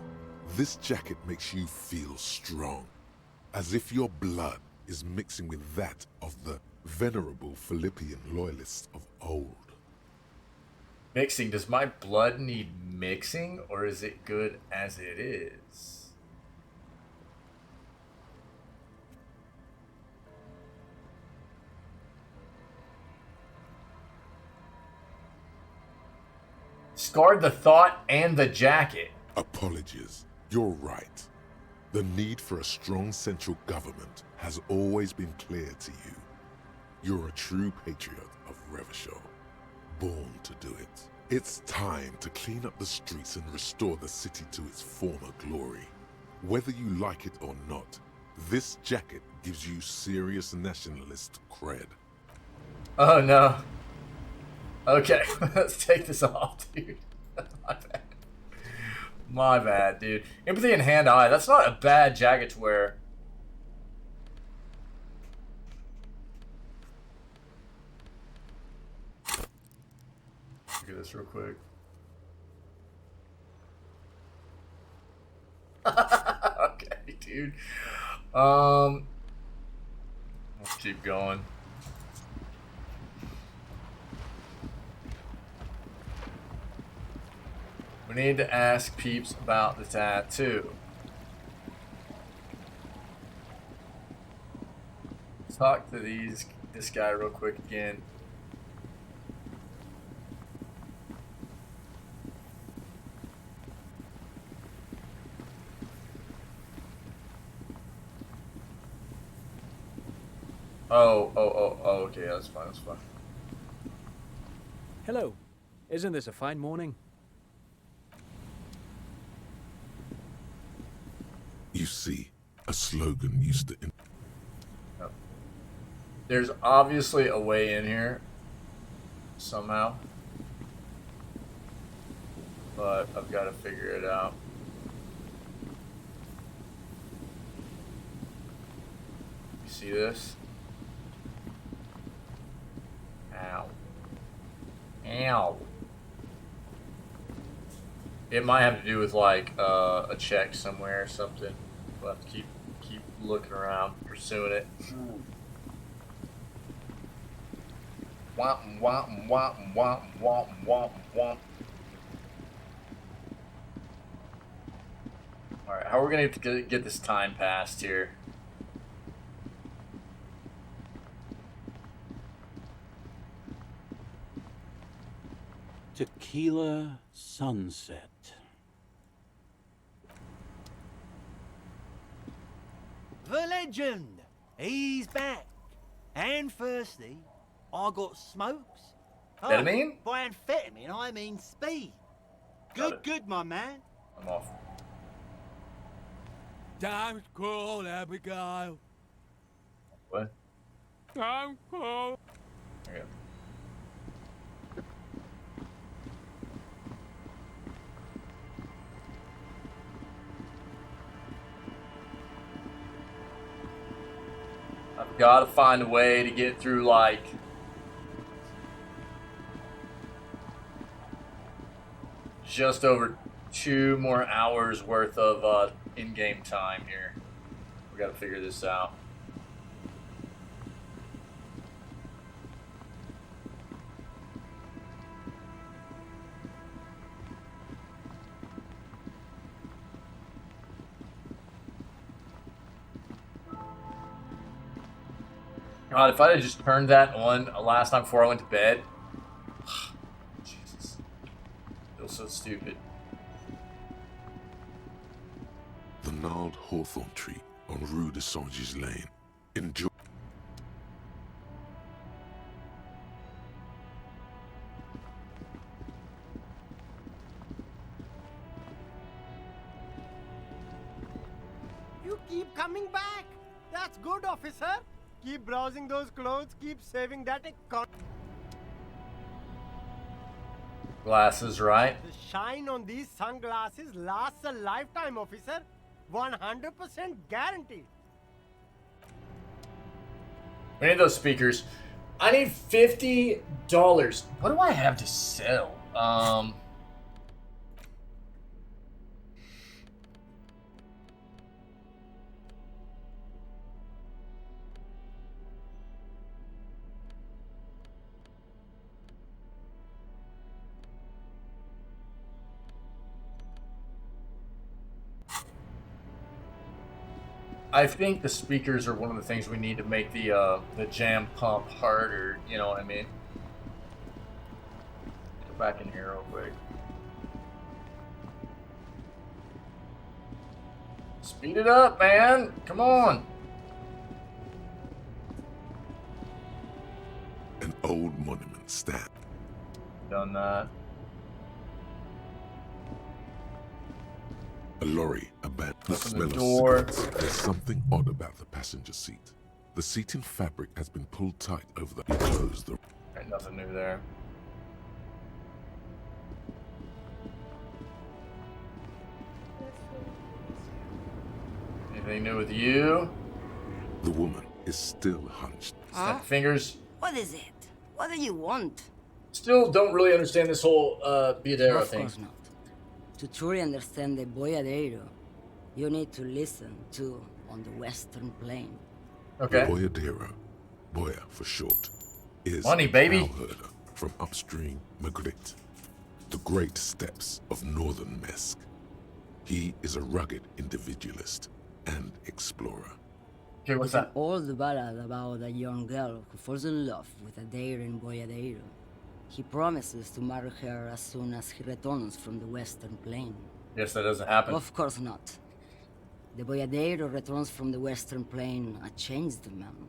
this jacket makes you feel strong, as if your blood is mixing with that of the venerable Philippian loyalists of old. Mixing. Does my blood need mixing, or is it good as it is? Scarred the thought and the jacket. Apologies. You're right. The need for a strong central government has always been clear to you. You're a true patriot of Revachol, born to do it. It's time to clean up the streets and restore the city to its former glory. Whether you like it or not, this jacket gives you serious nationalist cred. Oh no. Okay, let's take this off, dude. My bad. My bad, dude. Empathy and hand-eye. That's not a bad jacket to wear. Look at this real quick. Okay, dude. Let's keep going. We need to ask peeps about the tattoo. Let's talk to this guy real quick again. Oh, okay, that's fine, that's fine. Hello. Isn't this a fine morning? You see, a slogan used to... There's obviously a way in here somehow, but I've got to figure it out. You see this? Ow. Ow. It might have to do with like a check somewhere or something. We'll have to keep looking around, pursuing it. Womp womp womp womp womp womp womp. Alright, how are we gonna get this time passed here? Tequila sunset. The legend! He's back. And firstly, I got smokes. Amphetamine? By amphetamine, I mean speed. Good, my man. I'm off. Time call, Abigail. What? Time call. There you go. I've got to find a way to get through, like, just over 2 more hours worth of in-game time here. We got to figure this out. God, if I had just turned that on last night before I went to bed. Jesus. I feel so stupid. The gnarled hawthorn tree on Rue de Saint-Gilles Lane. Enjoy. You keep coming back. That's good, officer. Keep browsing those clothes. Keep saving that econ. Glasses, right? The shine on these sunglasses lasts a lifetime, officer. 100% guaranteed. We need those speakers. I need $50. What do I have to sell? I think the speakers are one of the things we need to make the jam pump harder, you know what I mean? Go back in here real quick. Speed it up, man! Come on! An old monument stand. Done that. A lorry abandoned. The Open smell the of door. cigarettes. There's something odd about the passenger seat. The seating fabric has been pulled tight over the closed. Ain't nothing new there. Anything new with you? The woman is still hunched. Snap fingers. What is it? What do you want? Still don't really understand this whole Biadero Of thing. course not. To truly understand the Boyadero, you need to listen to On the Western Plain. Okay. The Boyadero, Boya for short, is Money, baby. a cowherder from upstream Magritte, the great steppes of northern Mesk. He is a rugged individualist and explorer. Okay, what's It's an old ballad about a young girl who falls in love with a daring Boyadero. He promises to marry her as soon as he returns from the Western Plain. Yes, that doesn't happen. Of course not. The Boyadero returns from the Western Plain a changed man.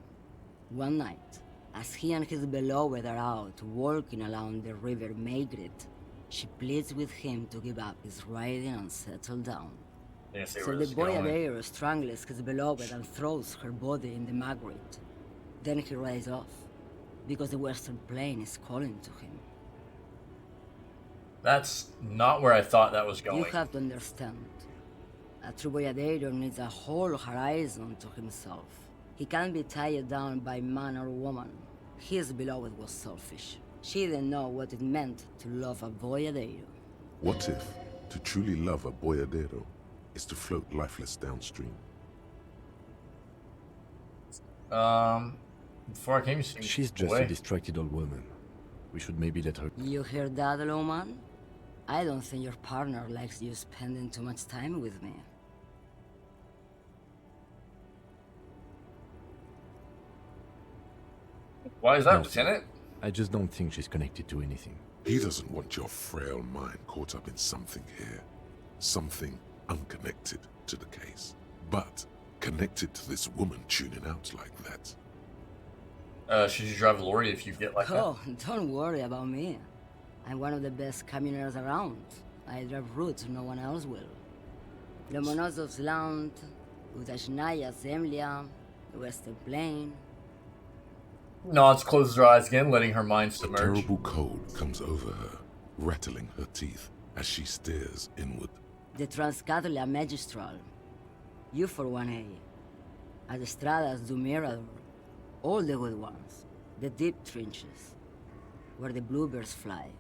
One night, as he and his beloved are out walking along the river Magritte, she pleads with him to give up his riding and settle down. Yeah, see So where the this is going. Boyadero strangles his beloved and throws her body in the Magritte. Then he rides off, because the Western Plain is calling to him. That's not where I thought that was going. You have to understand. A true boyadeiro needs a whole horizon to himself. He can't be tied down by man or woman. His beloved was selfish. She didn't know what it meant to love a boyadeiro. What if to truly love a boyadero is to float lifeless downstream? Before I came, you seemed She's just a distracted old woman. We should maybe let her... You hear that, Loman? I don't think your partner likes you spending too much time with me. Why is that, No, Lieutenant? I just don't think she's connected to anything. He doesn't want your frail mind caught up in something here. Something unconnected to the case. But connected to this woman tuning out like that. Should you drive a lorry if you get like that? Oh, don't worry about me. I'm one of the best camioners around. I drive routes no one else will. Lomonosov's Land, Udashnaya Zemlya, the Western Plain. Nods, closes her eyes again, letting her mind A submerge. terrible cold comes over her, rattling her teeth as she stares inward. The Transcatolia Magistral. You for 1A. Adestradas do Mirador. All the good ones. The deep trenches. Where the bluebirds fly.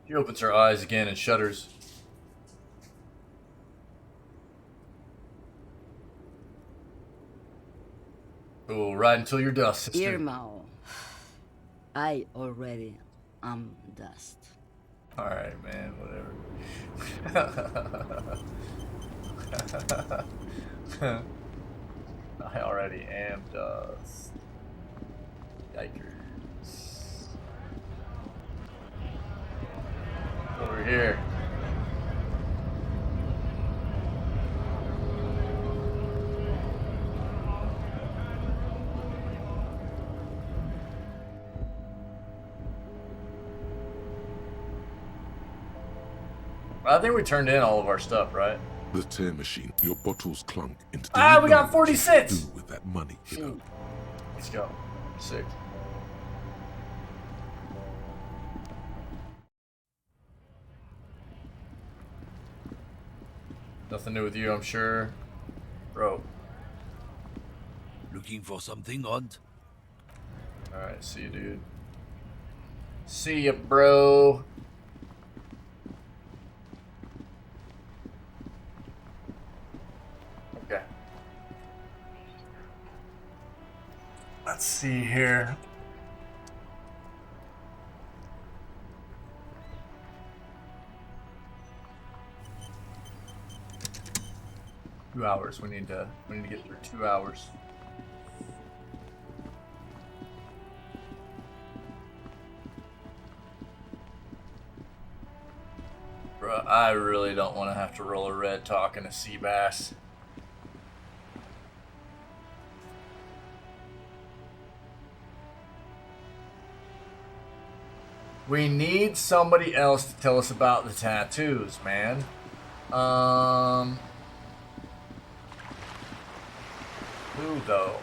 She opens her eyes again and shudders. We'll ride until you're dust, sister. Irmao. I already am dust. Alright, man, whatever. I already am dust. Yikers. Over here. I think we turned in all of our stuff, right? The tear machine, your bottles clunk into the... Ah, we got 40 cents! Do with that money, kiddo. Let's go. Sick. Nothing new with you, I'm sure. Bro. Looking for something, Hunt? Alright, see you, dude. See ya, bro. Okay. Let's see here. Two hours. We need to get through 2 hours. Bruh, I really don't want to have to roll a red talking to sea bass. We need somebody else to tell us about the tattoos, man. Who though?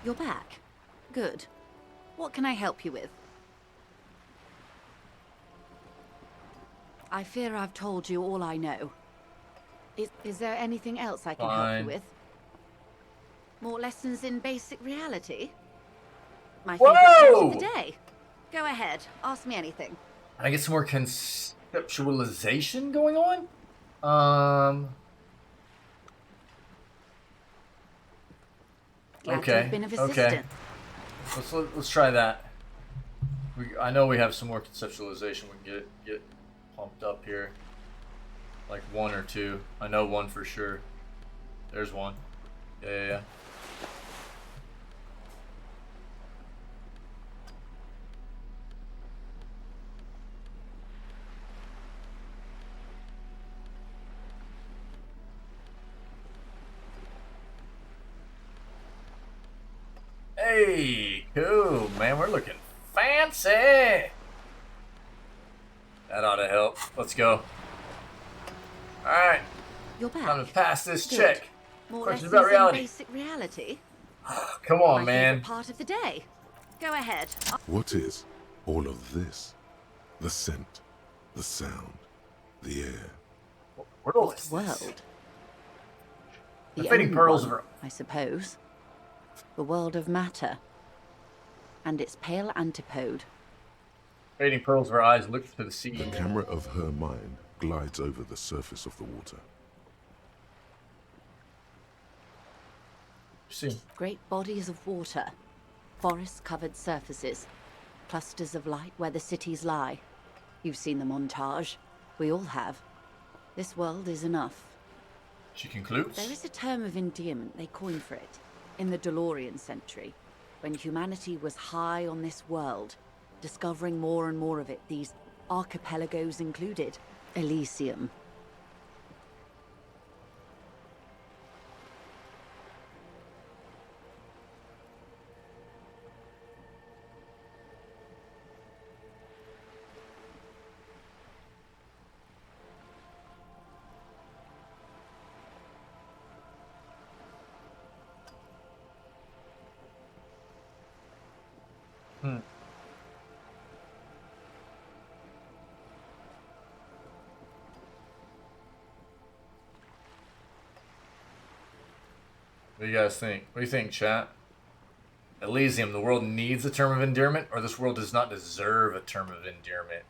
You're back. Good. What can I help you with? I fear I've told you all I know. Is there anything else I can help you with? More lessons in basic reality? My favorite part of the day. Go ahead, ask me anything. I get some more conceptualization going on? Glad Okay. to have been of assistance. Let's try that. I know we have some more conceptualization. We can get pumped up here. Like 1 or 2. I know 1 for sure. There's 1. Yeah. Hey, Hey, cool, man. We're looking fancy. That ought to help. Let's go. All right. You're back. Time to pass this Good. check. More Questions lessons about reality. in basic reality. Come on, My man. favorite part of the day. Go ahead. What is all of this? The scent, the sound, the air. What world? The The fading only pearls one, of... I suppose. The world of matter. And its pale antipode. Fading pearls of her eyes look to the sea. The camera of her mind glides over the surface of the water. See. Great bodies of water. Forest-covered surfaces. Clusters of light where the cities lie. You've seen the montage. We all have. This world is enough. She concludes. There is a term of endearment they coined for it. In the DeLorean century. When humanity was high on this world. Discovering more and more of it. These archipelagos included. Elysium. What do you guys think? What do you think, chat? Elysium, the world needs a term of endearment, or this world does not deserve a term of endearment?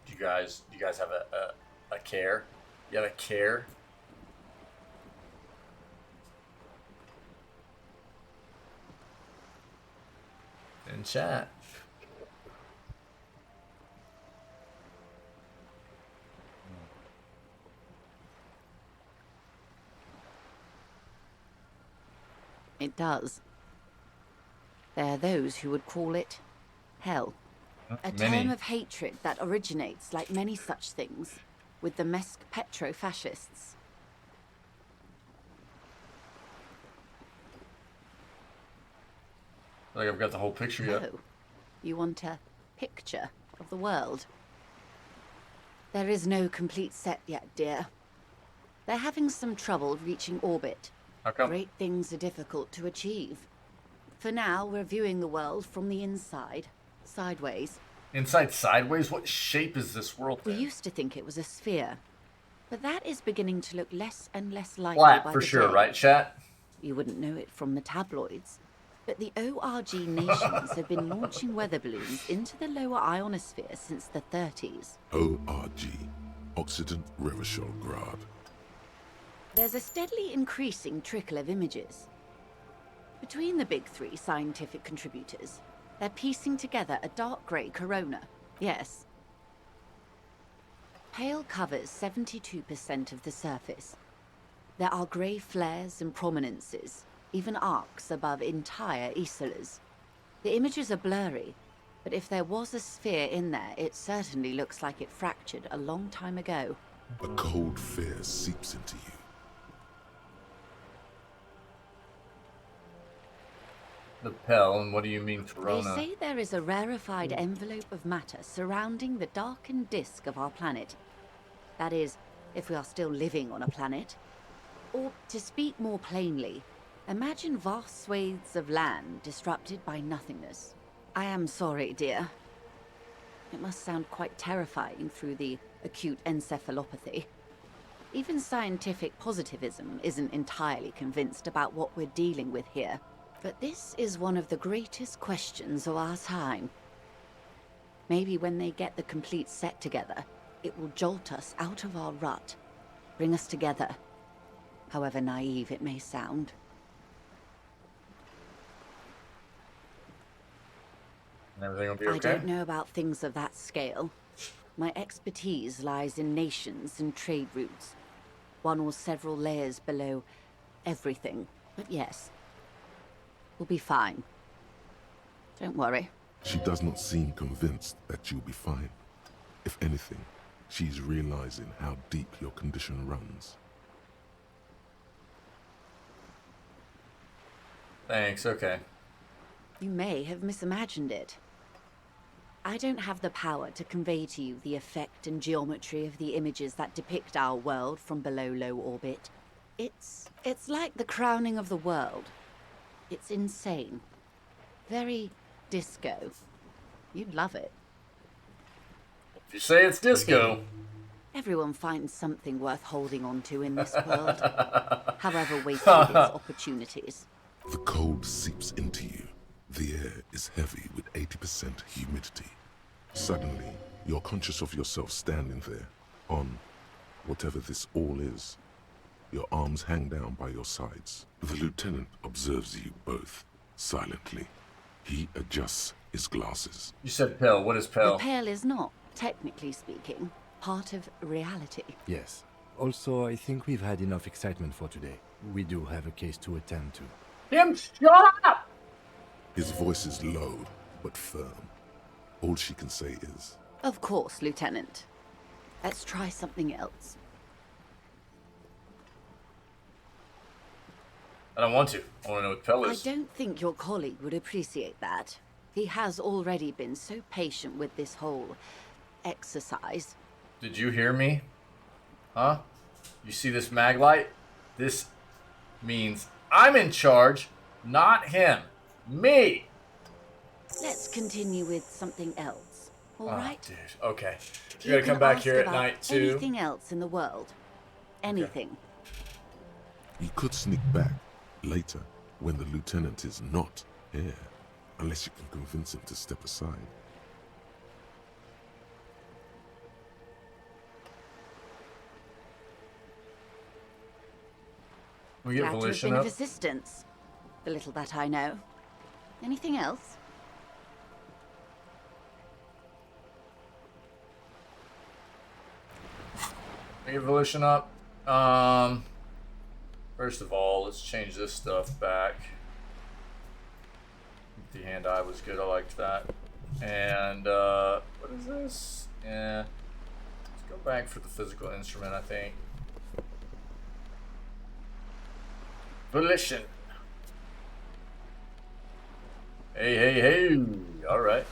Do you guys have a care? You have a care? In chat. It does. There are those who would call it hell. A term of hatred that originates, like many such things, with the Mesk petro-fascists. Like I've got the whole picture yet. Oh, you want a picture of the world? There is no complete set yet, dear. They're having some trouble reaching orbit. How come? Great things are difficult to achieve. For now, we're viewing the world from the inside, sideways. Inside sideways? What shape is this world We in? used to think it was a sphere, but that is beginning to look less and less likely Flat, by for the sure, day. right, chat? You wouldn't know it from the tabloids, but the ORG nations have been launching weather balloons into the lower ionosphere since the 30s. ORG, Occident Grad. There's a steadily increasing trickle of images. Between the big three scientific contributors, they're piecing together a dark grey corona. Yes. Pale covers 72% of the surface. There are grey flares and prominences, even arcs above entire isolas. The images are blurry, but if there was a sphere in there, it certainly looks like it fractured a long time ago. A cold fear seeps into you. The Pell, and what do you mean They corona? say there is a rarefied envelope of matter surrounding the darkened disk of our planet. That is, if we are still living on a planet. Or, to speak more plainly, imagine vast swathes of land disrupted by nothingness. I am sorry, dear. It must sound quite terrifying through the acute encephalopathy. Even scientific positivism isn't entirely convinced about what we're dealing with here. But this is one of the greatest questions of our time. Maybe when they get the complete set together, it will jolt us out of our rut, bring us together, however naive it may sound. And everything will be I okay? don't know about things of that scale. My expertise lies in nations and trade routes, one or several layers below everything. But yes, we'll be fine. Don't worry. She does not seem convinced that you'll be fine. If anything, she's realizing how deep your condition runs. Thanks, okay. You may have misimagined it. I don't have the power to convey to you the effect and geometry of the images that depict our world from below low orbit. It's like the crowning of the world. It's insane. Very disco. You'd love it. If you say it's disco. Everyone finds something worth holding on to in this world, however wasted its opportunities. The cold seeps into you. The air is heavy with 80% humidity. Suddenly, you're conscious of yourself standing there, on whatever this all is. Your arms hang down by your sides. The lieutenant observes you both, silently. He adjusts his glasses. You said pale. What is pale? The pale is not, technically speaking, part of reality. Yes. Also, I think we've had enough excitement for today. We do have a case to attend to. Him, shut up! His voice is low, but firm. All she can say is, Of course, Lieutenant. Let's try something else. I don't want to. I want to know what pale is. I don't think your colleague would appreciate that. He has already been so patient with this whole exercise. Did you hear me? Huh? You see this mag light? This means I'm in charge, not him. Me! Let's continue with something else. All right? Dude. Okay. You gotta come back here at night too. Anything else in the world? Anything. you could sneak back later when the lieutenant is not here, unless you can convince him to step aside. We get Glad to have volition been up. of assistance. The little that I know. Anything else? We get volition up. First of all, let's change this stuff back. The hand-eye was good. I liked that. And what is this? Yeah. Let's go back for the physical instrument, I think. Volition. Hey, hey, hey. All right.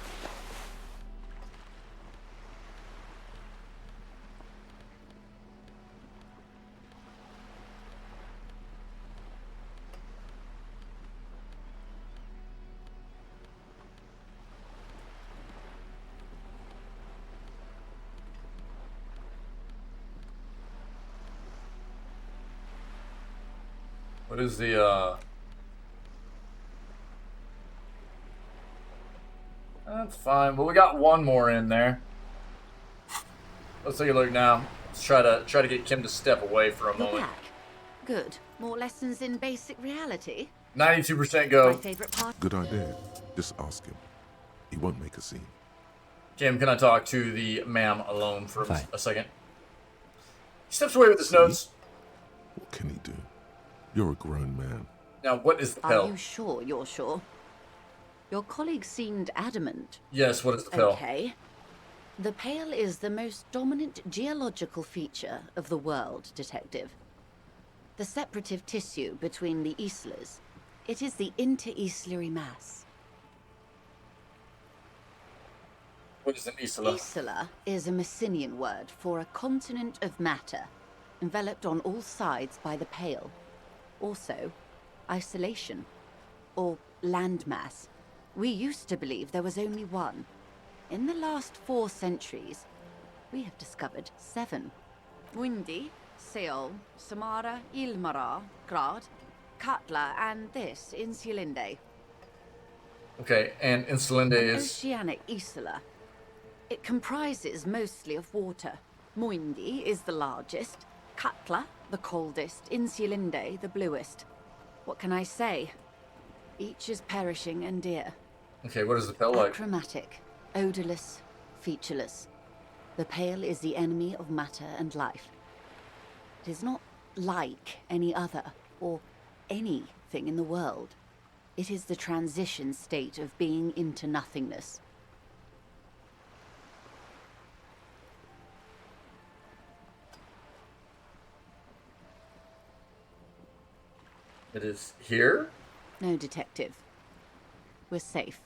What is the, That's fine, but we got one more in there. Let's take a look now. Let's try to get Kim to step away for a You're moment. back. Good. More lessons in basic reality. 92% go. My favorite part. Good idea. Just ask him. He won't make a scene. Kim, can I talk to the ma'am alone for a second? He steps away with his notes. What can he do? You're a grown man. Now, what is the Are pill? you sure you're sure? Your colleague seemed adamant. Yes, what is the pill? Okay. The Pale is the most dominant geological feature of the world, Detective. The separative tissue between the islas. It is the inter-islary mass. What is an isla? Isla is a Messinian word for a continent of matter, enveloped on all sides by the Pale. Also, isolation, or landmass. We used to believe there was only one. In the last 4 centuries, we have discovered 7. Windy, Seol, Samara, Ilmara, Grad, Katla, and this, Insulinde. Okay, and Insulinde An is... oceanic isla. It comprises mostly of water. Muindi is the largest, Katla the coldest, Insulinde the bluest. What can I say? Each is perishing and dear. Okay, what is the pill like? Achromatic, odorless, featureless. The Pale is the enemy of matter and life. It is not like any other, or anything in the world. It is the transition state of being into nothingness. It is here? No, Detective. we're safe.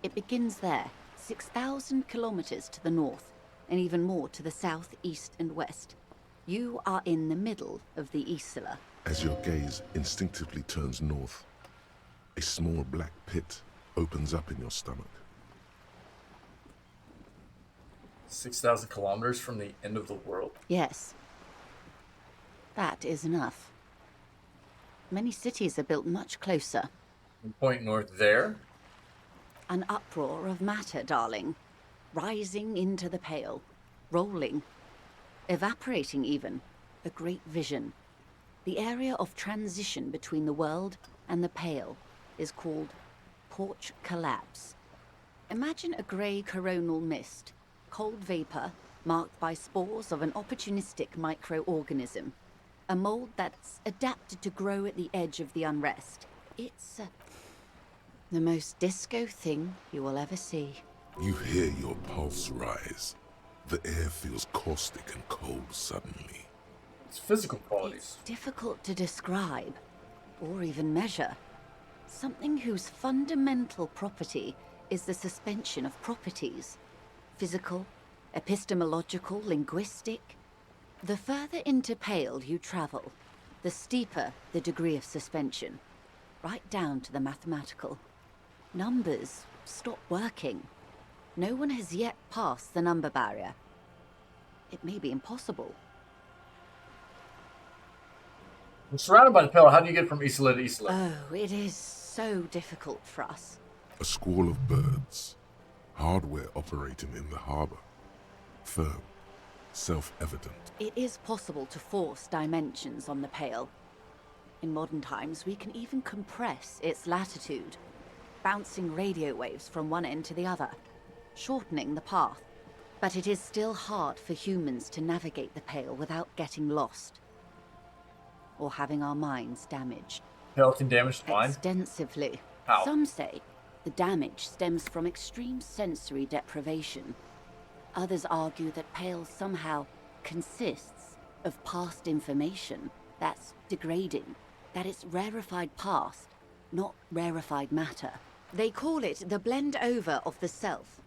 It begins there, 6,000 kilometers to the north, and even more to the south, east, and west. You are in the middle of the Isla. As your gaze instinctively turns north, a small black pit opens up in your stomach. 6,000 kilometers from the end of the world? Yes. That is enough. Many cities are built much closer. And point north there? An uproar of matter, darling. Rising into the pale. Rolling. Evaporating even. A great vision. The area of transition between the world and the pale is called porch collapse. Imagine a grey coronal mist. Cold vapor marked by spores of an opportunistic microorganism. A mold that's adapted to grow at the edge of the unrest. It's the most disco thing you will ever see. You hear your pulse rise. The air feels caustic and cold suddenly. It's physical qualities. It's difficult to describe, or even measure. Something whose fundamental property is the suspension of properties. Physical, epistemological, linguistic. The further into Pale you travel, the steeper the degree of suspension, right down to the mathematical. Numbers stop working. No one has yet passed the number barrier. It may be impossible. We're surrounded by the Pale. How do you get from Isla to Isla? Oh, it is so difficult for us. A squall of birds. Hardware operating in the harbor. Firm. Self-evident. It is possible to force dimensions on the Pale. In modern times, we can even compress its latitude, bouncing radio waves from one end to the other, shortening the path. But it is still hard for humans to navigate the Pale without getting lost, or having our minds damaged. Pale can damage the mind? Extensively. How? Some say the damage stems from extreme sensory deprivation. Others argue that Pale somehow consists of past information that's degrading, that it's rarefied past, not rarefied matter. They call it the blend over of the self.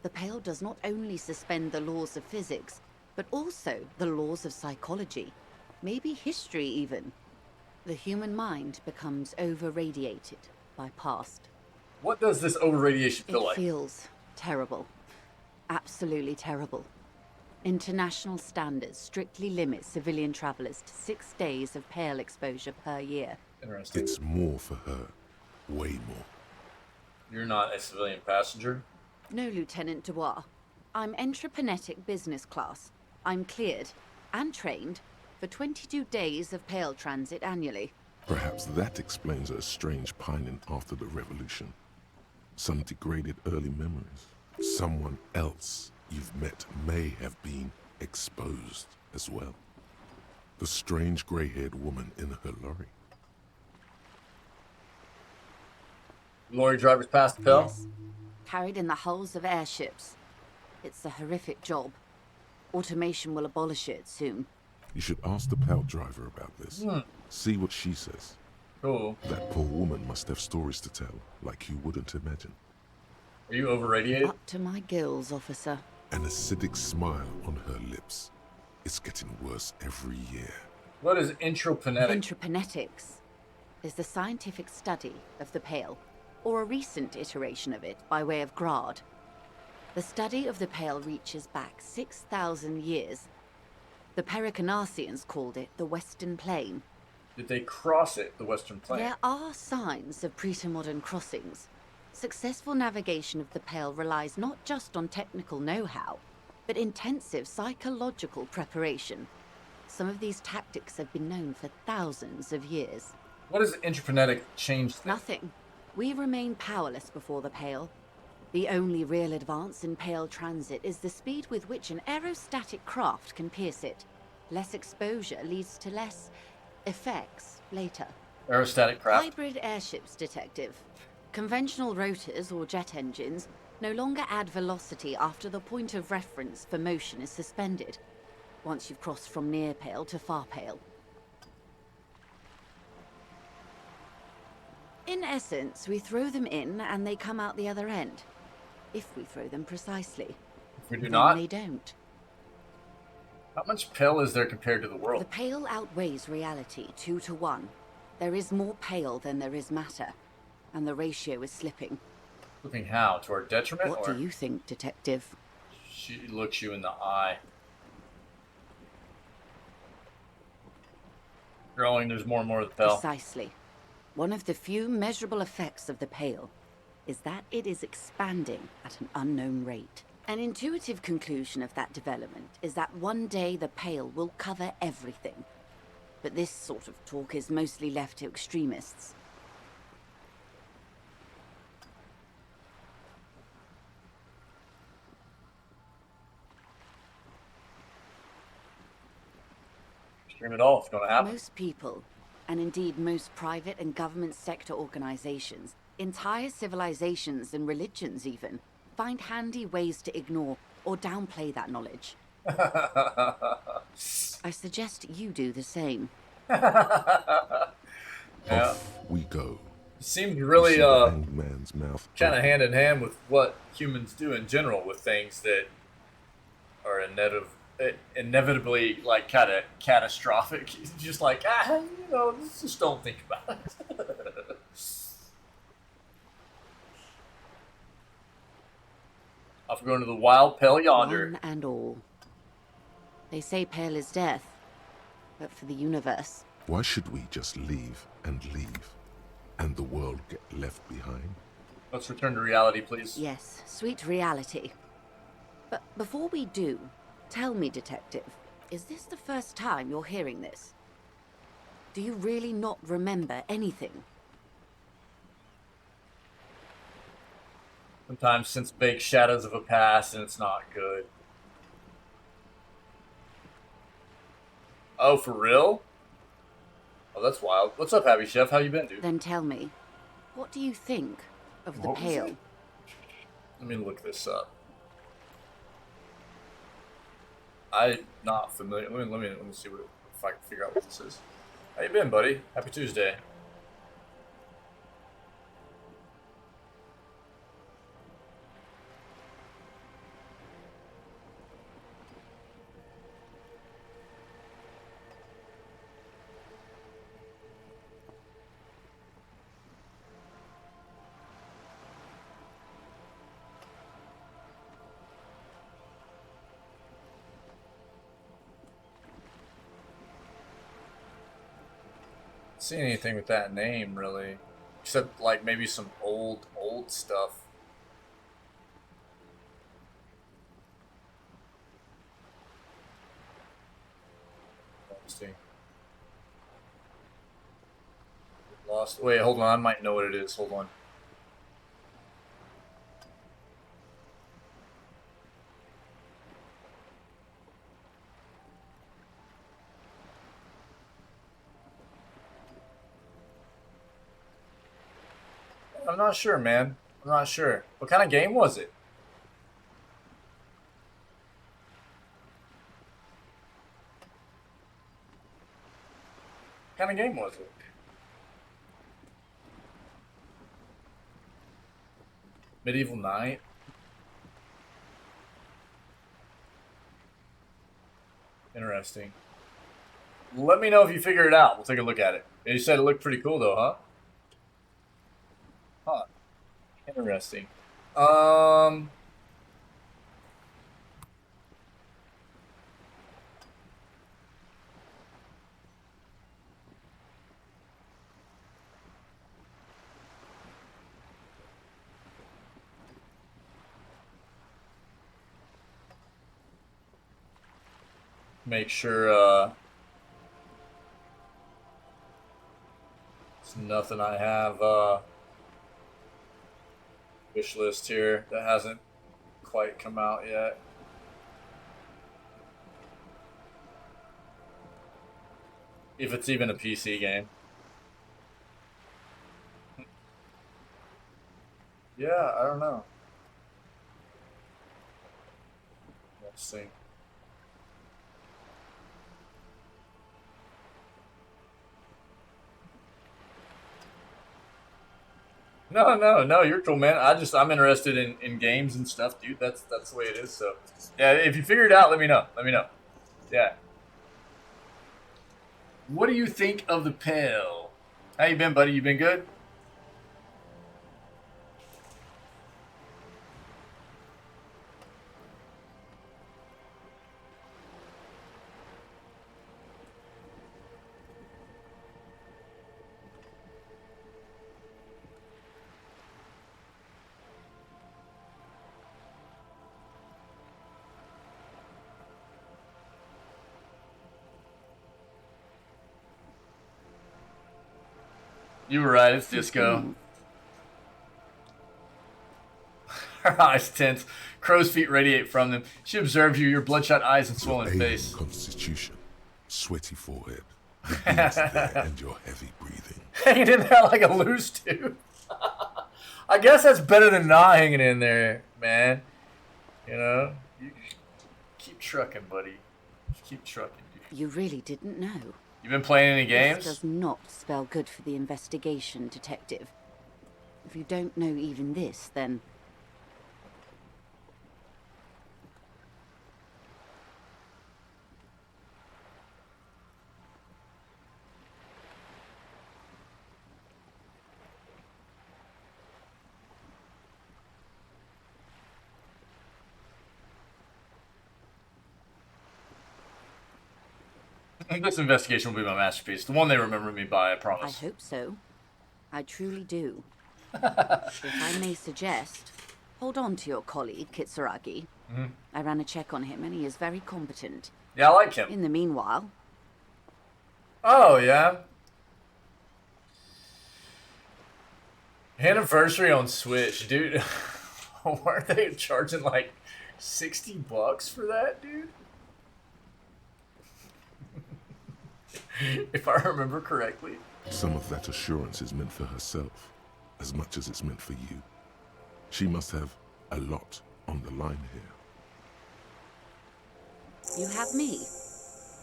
The Pale does not only suspend the laws of physics, but also the laws of psychology, maybe history even. The human mind becomes over-radiated by past. What does this over-radiation feel like? It feels terrible. Absolutely terrible. International standards strictly limit civilian travelers to 6 days of Pale exposure per year. Interesting. It's more for her. Way more. You're not a civilian passenger? No, Lieutenant Dubois. I'm entreprenetic business class. I'm cleared and trained for 22 days of Pale transit annually. Perhaps that explains her strange pining after the revolution. Some degraded early memories. Someone else you've met may have been exposed as well. The strange grey-haired woman in her lorry. Lorry drivers past the Pale? Yes. Carried in the hulls of airships. It's a horrific job. Automation will abolish it soon. You should ask the Pale driver about this. See what she says. Cool. That poor woman must have stories to tell, like you wouldn't imagine. Are you overradiated? Up to my gills, officer. An acidic smile on her lips. It's getting worse every year. What is intraplanetic? Intrapanetics is the scientific study of the Pale, or a recent iteration of it by way of Grad. The study of the Pale reaches back 6,000 years. The Pericarnassians called it the Western Plain. Did they cross it, the Western Plain? There are signs of pre-modern crossings. Successful navigation of the Pale relies not just on technical know-how, but intensive psychological preparation. Some of these tactics have been known for thousands of years. What does intraplanetic change then? Nothing. We remain powerless before the Pale. The only real advance in Pale transit is the speed with which an aerostatic craft can pierce it. Less exposure leads to less effects later. Aerostatic craft? Hybrid airships, Detective. Conventional rotors or jet engines no longer add velocity after the point of reference for motion is suspended, once you've crossed from near Pale to far Pale. In essence, we throw them in and they come out the other end. If we throw them precisely. If we do then not, they don't. How much pale is there compared to the world? The pale outweighs reality 2 to 1. There is more pale than there is matter, and the ratio is slipping. Slipping how? To our detriment? What or? do you think, Detective? She looks you in the eye. Growing, there's more and more of the pale. Precisely. One of the few measurable effects of the pale is that it is expanding at an unknown rate. An intuitive conclusion of that development is that one day the pale will cover everything. But this sort of talk is mostly left to extremists. Extreme at all, it's going to happen. Most people, and indeed most private and government sector organizations, entire civilizations and religions even, find handy ways to ignore or downplay that knowledge. I suggest you do the same. Yeah. We go. It seems really man's mouth kind of hand in hand with what humans do in general with things that are inevitably like kind of catastrophic. Just like, just don't think about it. Off we're going to the wild pale yonder. One and all. They say pale is death, but for the universe. Why should we just leave, and the world get left behind? Let's return to reality, please. Yes, sweet reality. But before we do, tell me, Detective, is this the first time you're hearing this? Do you really not remember anything? Sometimes since vague shadows of a past, and it's not good. Oh, for real? Oh, that's wild. What's up, Happy Chef? How you been, dude? Then tell me, what do you think of the What was pale? it? Let me look this up. I'm not familiar. Let me see if I can figure out what this is. How you been, buddy? Happy Tuesday. See anything with that name really, except like maybe some old stuff. Interesting. Lost. Wait, hold on. I might know what it is. Hold on. I'm not sure, man. I'm not sure. What kind of game was it? What kind of game was it? Medieval Knight? Interesting. Let me know if you figure it out. We'll take a look at it. You said it looked pretty cool though, huh? Huh. Interesting. Make sure, it's nothing I have, wish list here that hasn't quite come out yet. If it's even a PC game. Yeah, I don't know. Let's see. No, you're cool, man. I'm interested in games and stuff, dude. That's the way it is. So, yeah, if you figure it out, let me know. Yeah. What do you think of the pill? How you been, buddy? You been good? You were right, it's disco. Her eyes tense. Crow's feet radiate from them. She observes you, your bloodshot eyes and swollen Your alien face. constitution, sweaty forehead, the beats there, and your heavy breathing. Hanging in there like a loose tooth. I guess that's better than not hanging in there, man. You know? You keep trucking, buddy. Keep trucking, dude. You really didn't know. You been playing any games? This does not spell good for the investigation, Detective. If you don't know even this, then... This investigation will be my masterpiece. The one they remember me by, I promise. I hope so. I truly do. If I may suggest, hold on to your colleague, Kitsuragi. Mm-hmm. I ran a check on him and he is very competent. Yeah, I like him. In the meanwhile... Oh, yeah? Anniversary on Switch, dude. Weren't they charging like $60 for that, dude? If I remember correctly. Some of that assurance is meant for herself, as much as it's meant for you. She must have a lot on the line here. You have me.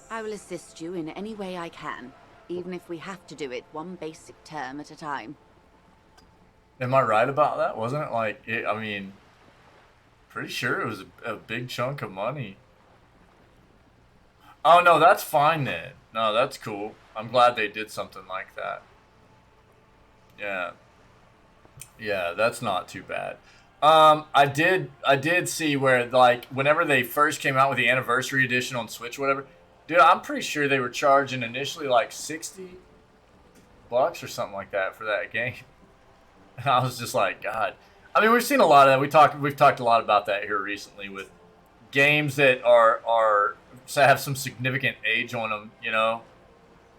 I will assist you in any way I can, even if we have to do it one basic term at a time. Am I right about that? Wasn't it like, I mean, pretty sure it was a big chunk of money. Oh, no, that's fine then. No, that's cool. I'm glad they did something like that. Yeah. Yeah, that's not too bad. I did see where, like, whenever they first came out with the anniversary edition on Switch or whatever, dude, I'm pretty sure they were charging initially like $60 or something like that for that game. And I was just like, God. I mean, we've seen a lot of that. We've talked a lot about that here recently with games that have some significant age on them, you know,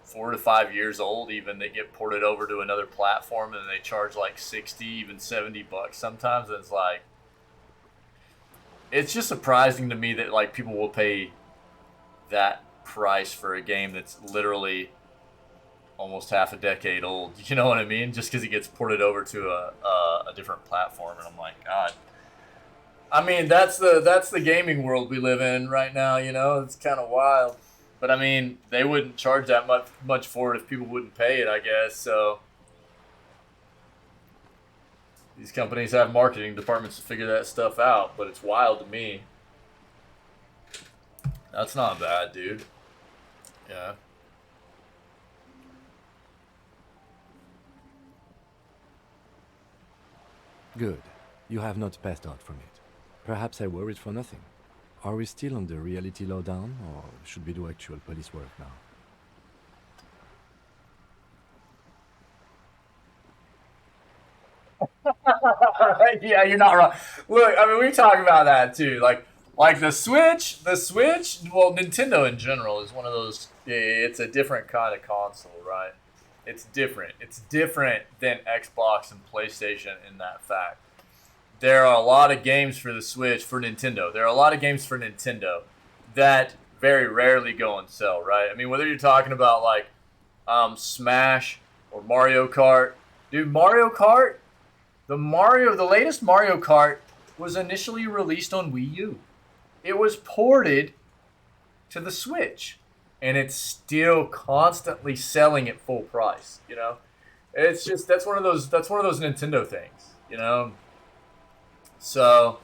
4 to 5 years old even, they get ported over to another platform and they charge like 60, even $70 sometimes. And it's like, it's just surprising to me that like people will pay that price for a game that's literally almost half a decade old. You know what I mean? Just because it gets ported over to a different platform. And I'm like, God. I mean, that's the gaming world we live in right now, you know? It's kind of wild. But, I mean, they wouldn't charge that much for it if people wouldn't pay it, I guess. So, these companies have marketing departments to figure that stuff out. But it's wild to me. That's not bad, dude. Yeah. Good. You have not passed out from it. Perhaps I worried for nothing. Are we still on the reality lowdown, or should we do actual police work now? Yeah, you're not wrong. Look, I mean, we talk about that too. Like the Switch, well, Nintendo in general is one of those, it's a different kind of console, right? It's different. It's different than Xbox and PlayStation in that fact. There are a lot of games for the Switch, for Nintendo. There are a lot of games for Nintendo that very rarely go on sale, right? I mean, whether you're talking about like Smash or Mario Kart. Dude, Mario Kart, the latest Mario Kart was initially released on Wii U. It was ported to the Switch, and it's still constantly selling at full price, you know? It's just that's one of those Nintendo things, you know. So,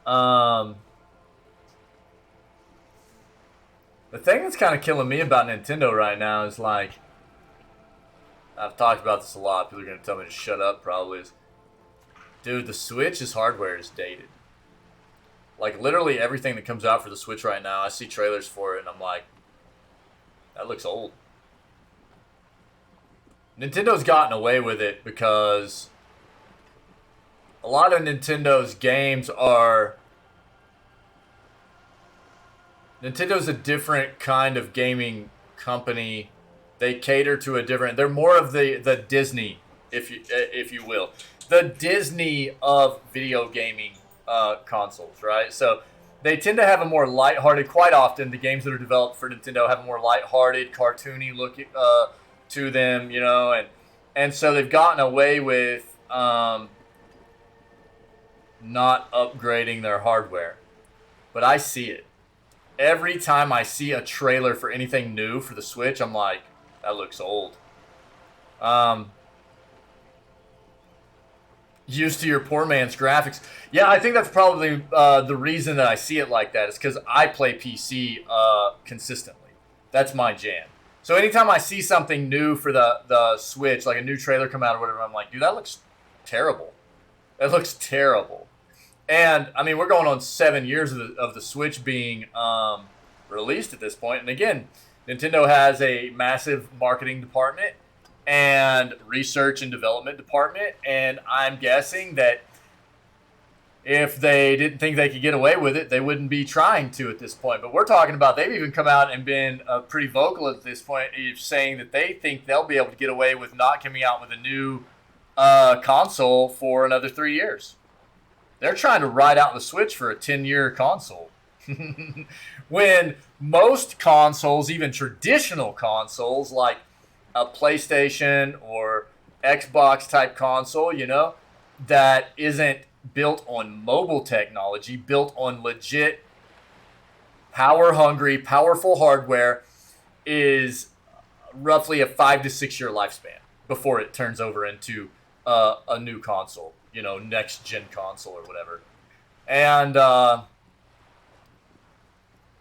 the thing that's kind of killing me about Nintendo right now is like, I've talked about this a lot. People are gonna tell me to shut up. Probably is, dude. The Switch's hardware is dated. Like literally everything that comes out for the Switch right now, I see trailers for it, and I'm like, that looks old. Nintendo's gotten away with it because a lot of Nintendo's games are... Nintendo's a different kind of gaming company. They cater to a different... They're more of the Disney, if you will. The Disney of video gaming consoles, right? So they tend to have a more lighthearted... Quite often, the games that are developed for Nintendo have a more lighthearted, cartoony look to them, you know, and so they've gotten away with not upgrading their hardware. But I see it. Every time I see a trailer for anything new for the Switch, I'm like, that looks old. Used to your poor man's graphics. Yeah, I think that's probably the reason that I see it like that is because I play PC consistently. That's my jam. So anytime I see something new for the Switch, like a new trailer come out or whatever, I'm like, dude, that looks terrible. That looks terrible. And, I mean, we're going on 7 years of the Switch being released at this point. And again, Nintendo has a massive marketing department and research and development department. And I'm guessing that if they didn't think they could get away with it, they wouldn't be trying to at this point. But we're talking about they've even come out and been pretty vocal at this point, saying that they think they'll be able to get away with not coming out with a new console for another 3 years. They're trying to ride out the Switch for a 10-year console. When most consoles, even traditional consoles like a PlayStation or Xbox type console, you know, that isn't built on mobile technology, built on legit power-hungry, powerful hardware, is roughly a 5 to 6 year lifespan before it turns over into a new console, you know, next gen console or whatever. And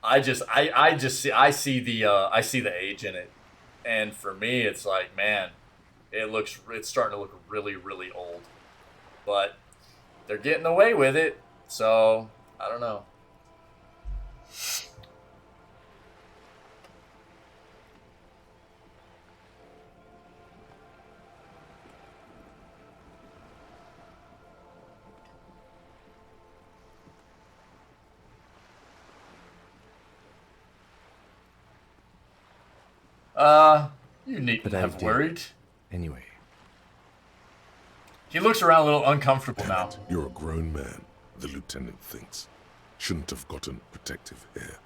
I see the age in it, and for me, it's like, man, it's starting to look really, really old, but they're getting away with it, so I don't know. You needn't have worried. Anyway. He looks around a little uncomfortable now. You're a grown man, the lieutenant thinks. Shouldn't have gotten protective hair.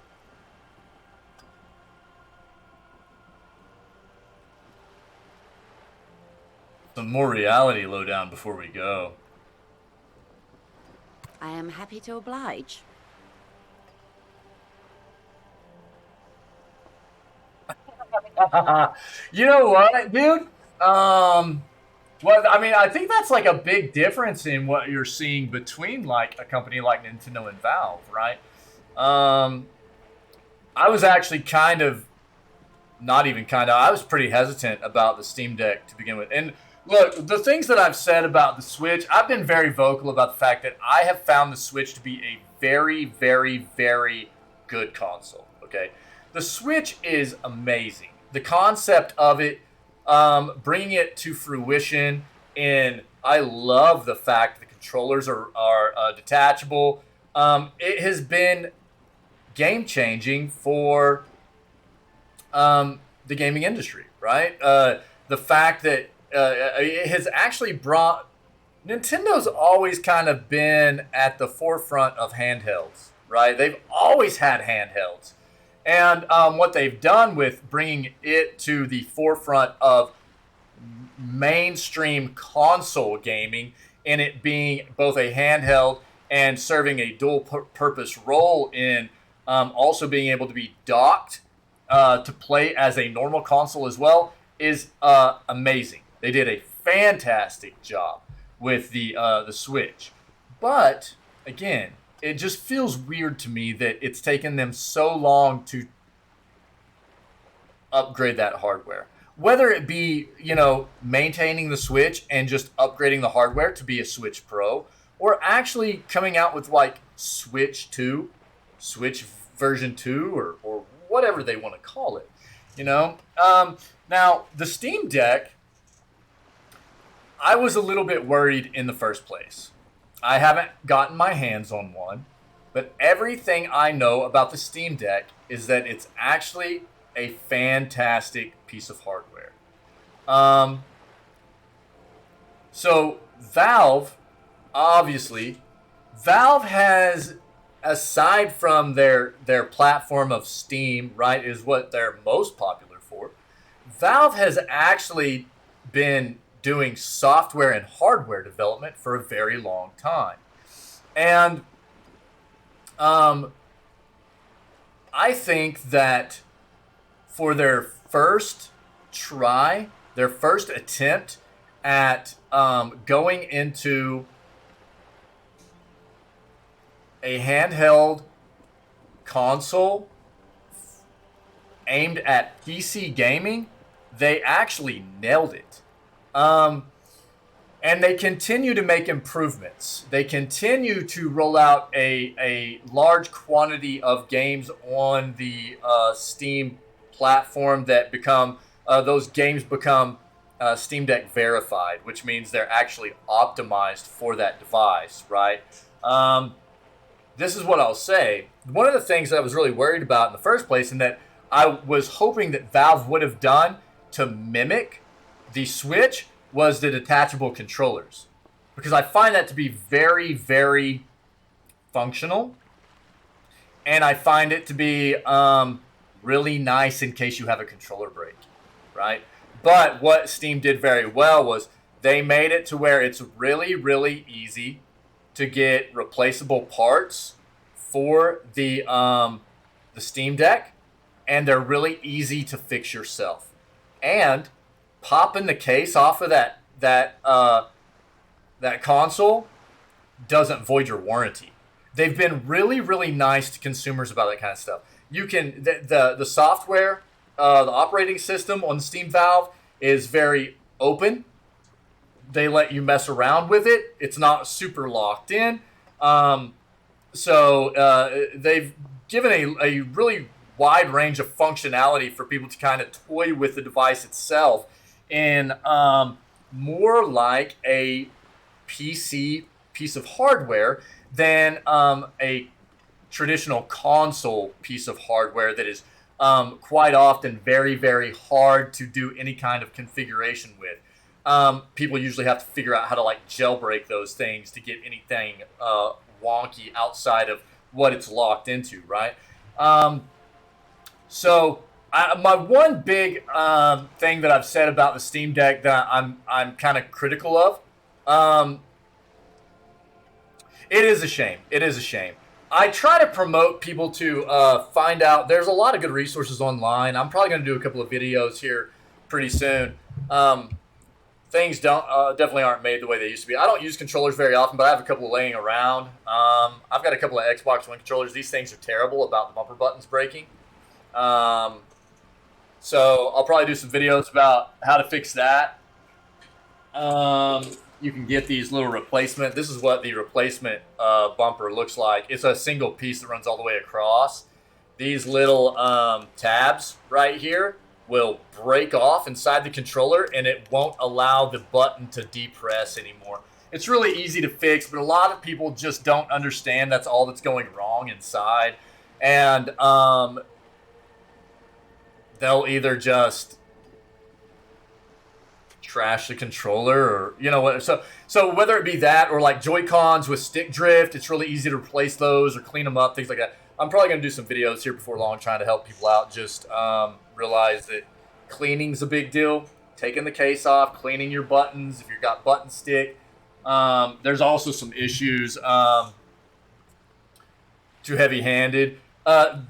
Some more reality lowdown before we go. I am happy to oblige. You know what, dude? Well, I mean, I think that's like a big difference in what you're seeing between like a company like Nintendo and Valve, right? I was actually I was pretty hesitant about the Steam Deck to begin with. And look, the things that I've said about the Switch, I've been very vocal about the fact that I have found the Switch to be a very, very, very good console, okay? The Switch is amazing. The concept of it, bringing it to fruition, and I love the fact the controllers are detachable. It has been game-changing for the gaming industry, right? The fact that it has actually brought... Nintendo's always kind of been at the forefront of handhelds, right? They've always had handhelds. And what they've done with bringing it to the forefront of mainstream console gaming, and it being both a handheld and serving a dual-purpose role in also being able to be docked to play as a normal console as well, is amazing. They did a fantastic job with the Switch. But again, it just feels weird to me that it's taken them so long to upgrade that hardware. Whether it be, you know, maintaining the Switch and just upgrading the hardware to be a Switch Pro, or actually coming out with like Switch 2, Switch version 2, or whatever they want to call it, you know? Now, the Steam Deck, I was a little bit worried in the first place. I haven't gotten my hands on one, but everything I know about the Steam Deck is that it's actually a fantastic piece of hardware. So Valve, obviously, Valve has, aside from their platform of Steam, right, is what they're most popular for, Valve has actually been doing software and hardware development for a very long time. And I think that for their first try, their first attempt at going into a handheld console aimed at PC gaming, they actually nailed it. And they continue to make improvements. They continue to roll out a large quantity of games on the Steam platform that become, those games become Steam Deck verified, which means they're actually optimized for that device, right? This is what I'll say. One of the things that I was really worried about in the first place, and that I was hoping that Valve would have done to mimic the Switch, was the detachable controllers. Because I find that to be very, very functional. And I find it to be really nice in case you have a controller break, right? But what Steam did very well was they made it to where it's really, really easy to get replaceable parts for the Steam Deck, and they're really easy to fix yourself. And popping the case off of that console doesn't void your warranty. They've been really, really nice to consumers about that kind of stuff. You can the software, the operating system on Steam Valve is very open. They let you mess around with it. It's not super locked in. So they've given a really wide range of functionality for people to kind of toy with the device itself in more like a PC piece of hardware than a traditional console piece of hardware that is quite often very, very hard to do any kind of configuration with. People usually have to figure out how to like jailbreak those things to get anything wonky outside of what it's locked into, right? So my one big thing that I've said about the Steam Deck that I'm kind of critical of, it is a shame. It is a shame. I try to promote people to find out. There's a lot of good resources online. I'm probably going to do a couple of videos here pretty soon. Things definitely aren't made the way they used to be. I don't use controllers very often, but I have a couple laying around. I've got a couple of Xbox One controllers. These things are terrible about the bumper buttons breaking. So I'll probably do some videos about how to fix that. You can get these little replacement. This is what the replacement bumper looks like. It's a single piece that runs all the way across. These little tabs right here will break off inside the controller, and it won't allow the button to depress anymore. It's really easy to fix, but a lot of people just don't understand that's all that's going wrong inside. And they'll either just trash the controller, or you know what. So whether it be that or like Joy-Cons with stick drift, it's really easy to replace those or clean them up, things like that. I'm probably going to do some videos here before long trying to help people out. Just realize that cleaning's a big deal. Taking the case off, cleaning your buttons if you've got button stick. There's also some issues too heavy-handed.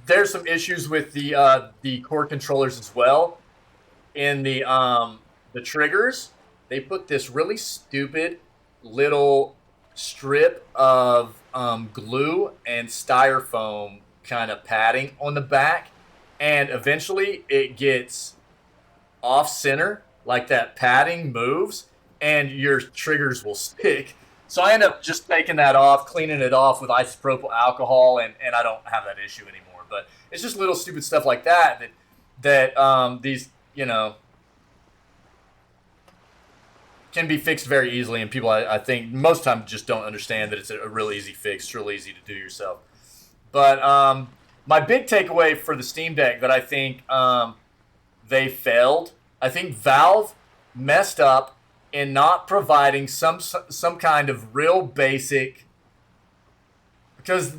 There's some issues with the core controllers as well in the triggers. they put this really stupid little strip of glue and styrofoam kind of padding on the back, and eventually it gets off center, like that padding moves, and your triggers will stick. So I end up just taking that off, cleaning it off with isopropyl alcohol, and I don't have that issue anymore. But it's just little stupid stuff like that these, you know, can be fixed very easily, and people, I think, most of the time just don't understand that it's a real easy fix. It's real easy to do yourself. But my big takeaway for the Steam Deck that I think they failed, I think Valve messed up in not providing some kind of real basic, because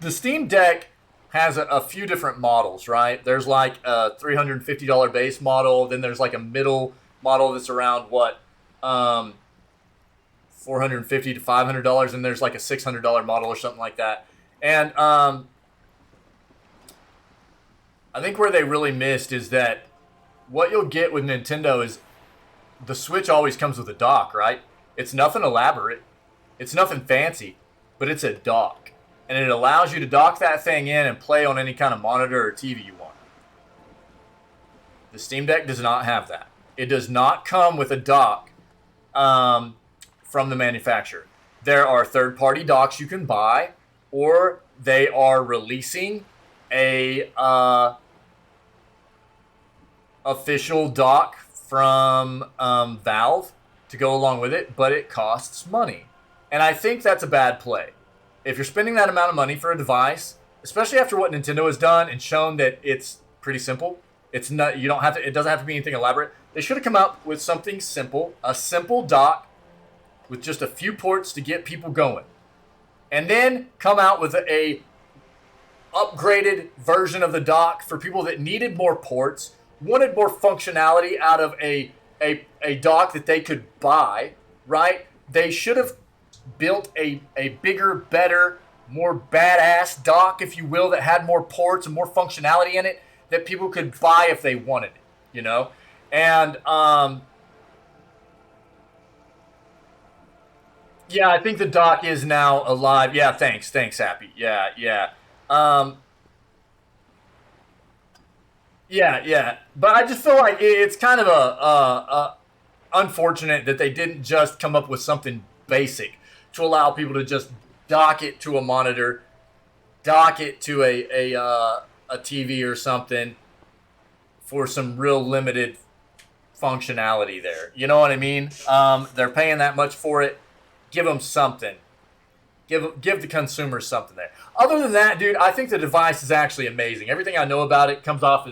the Steam Deck has a few different models, right? There's like a $350 base model, then there's like a middle model that's around what, $450 to $500, and there's like a $600 model or something like that. And I think where they really missed is that what you'll get with Nintendo is the Switch always comes with a dock, right? It's nothing elaborate, it's nothing fancy, but it's a dock, and it allows you to dock that thing in and play on any kind of monitor or TV you want. The Steam Deck does not have that. It does not come with a dock from the manufacturer. There are third-party docks you can buy, or they are releasing a official dock from Valve to go along with it, but it costs money. And I think that's a bad play. If you're spending that amount of money for a device, especially after what Nintendo has done and shown that it's pretty simple, it's not, you don't have to, it doesn't have to be anything elaborate. They should have come up with something simple, a simple dock with just a few ports to get people going. And then come out with a upgraded version of the dock for people that needed more ports, wanted more functionality out of a dock that they could buy, right? They should have built a bigger, better, more badass dock, if you will, that had more ports and more functionality in it that people could buy if they wanted it, you know? And, yeah, I think the dock is now alive. Yeah, thanks, Happy. Yeah. Yeah. But I just feel like it's kind of a unfortunate that they didn't just come up with something basic to allow people to just dock it to a monitor, dock it to a TV or something for some real limited functionality there. You know what I mean? They're paying that much for it. Give them something. Give the consumer something there. Other than that, dude, I think the device is actually amazing. Everything I know about it comes off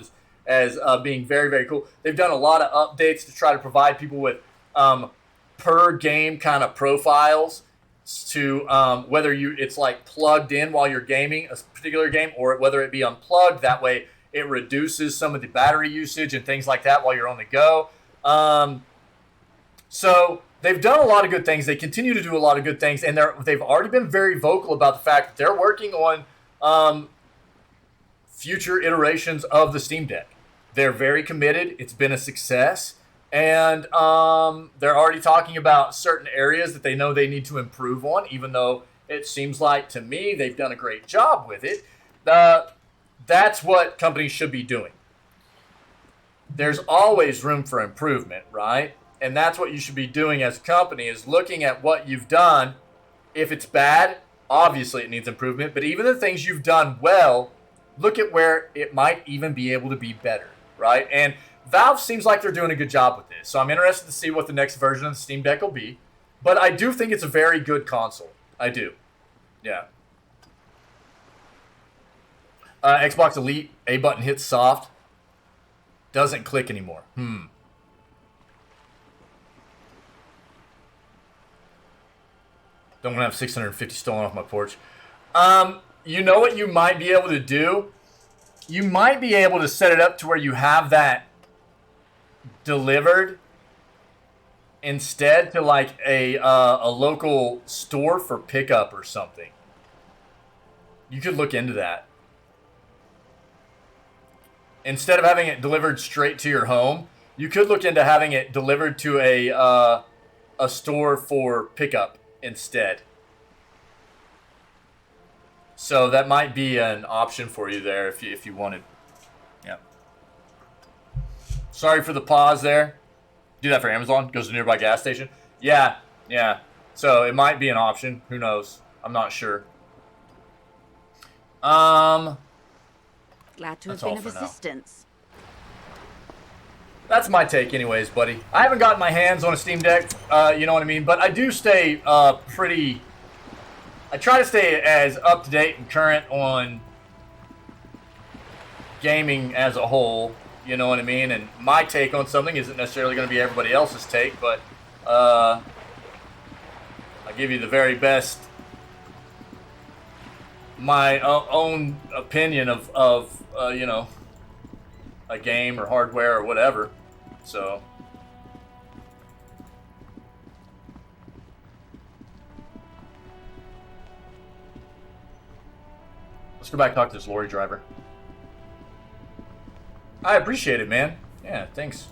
as being very, very cool. They've done a lot of updates to try to provide people with per game kind of profiles to whether it's like plugged in while you're gaming a particular game, or whether it be unplugged. That way it reduces some of the battery usage and things like that while you're on the go. So they've done a lot of good things. They continue to do a lot of good things, and they've already been very vocal about the fact that they're working on future iterations of the Steam Deck. They're very committed. It's been a success. And they're already talking about certain areas that they know they need to improve on, even though it seems like, to me, they've done a great job with it. That's what companies should be doing. There's always room for improvement, right? And that's what you should be doing as a company, is looking at what you've done. If it's bad, obviously it needs improvement. But even the things you've done well, look at where it might even be able to be better, right? And Valve seems like they're doing a good job with this. So I'm interested to see what the next version of the Steam Deck will be. But I do think it's a very good console. I do. Yeah. Xbox Elite, A button hits soft. Doesn't click anymore. Don't want to have 650 stolen off my porch. You know what you might be able to do? You might be able to set it up to where you have that delivered instead to like a local store for pickup or something. You could look into that. Instead of having it delivered straight to your home, You could look into having it delivered to a store for pickup instead. So that might be an option for you there if you wanted. Yeah. Sorry for the pause there. Do that for Amazon. Goes to a nearby gas station. Yeah, yeah. So it might be an option. Who knows? I'm not sure. Glad to have That's all been of for now. assistance. That's my take anyways, buddy. I haven't gotten my hands on a Steam Deck, you know what I mean? But I do stay pretty... I try to stay as up-to-date and current on gaming as a whole, you know what I mean? And my take on something isn't necessarily going to be everybody else's take, but I give you the very best, my own opinion of you know, a game or hardware or whatever. So let's go back and talk to this lorry driver. I appreciate it, man. Yeah, thanks.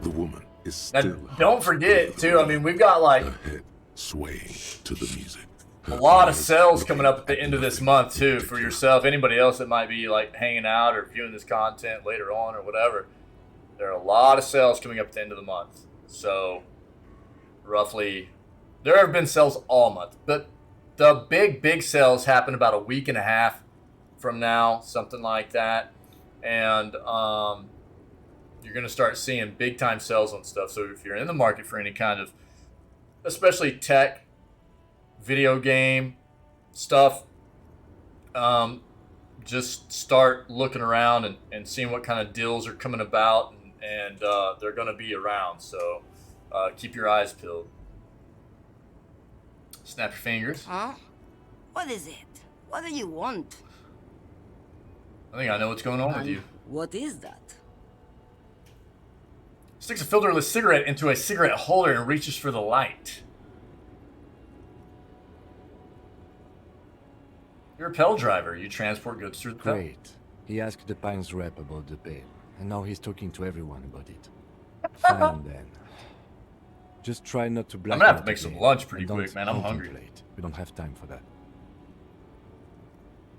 The woman is Now, still. don't forget, too, I mean, we've got like her head swaying to the music. a lot of sales coming up at the end of this month, too, for yourself. Anybody else that might be like hanging out or viewing this content later on or whatever. There are a lot of sales coming up at the end of the month. So, roughly, there have been sales all month. But the big sales happen about a week and a half from now, something like that. And you're going to start seeing big-time sales on stuff. So if you're in the market for any kind of, especially tech, video game stuff, just start looking around and seeing what kind of deals are coming about. And they're going to be around. So keep your eyes peeled. Snap your fingers. Huh? What is it? What do you want? I think I know what's going on with you. What is that? Sticks a filterless cigarette into a cigarette holder and reaches for the light. You're a Pell driver. You transport goods through the Pell. Great. He asked the Pines rep about the Pale, and now he's talking to everyone about it. Fine then. Just try not to black I'm gonna have out to make some again, lunch pretty and don't quick, man. I'm hungry. contemplate. We don't have time for that.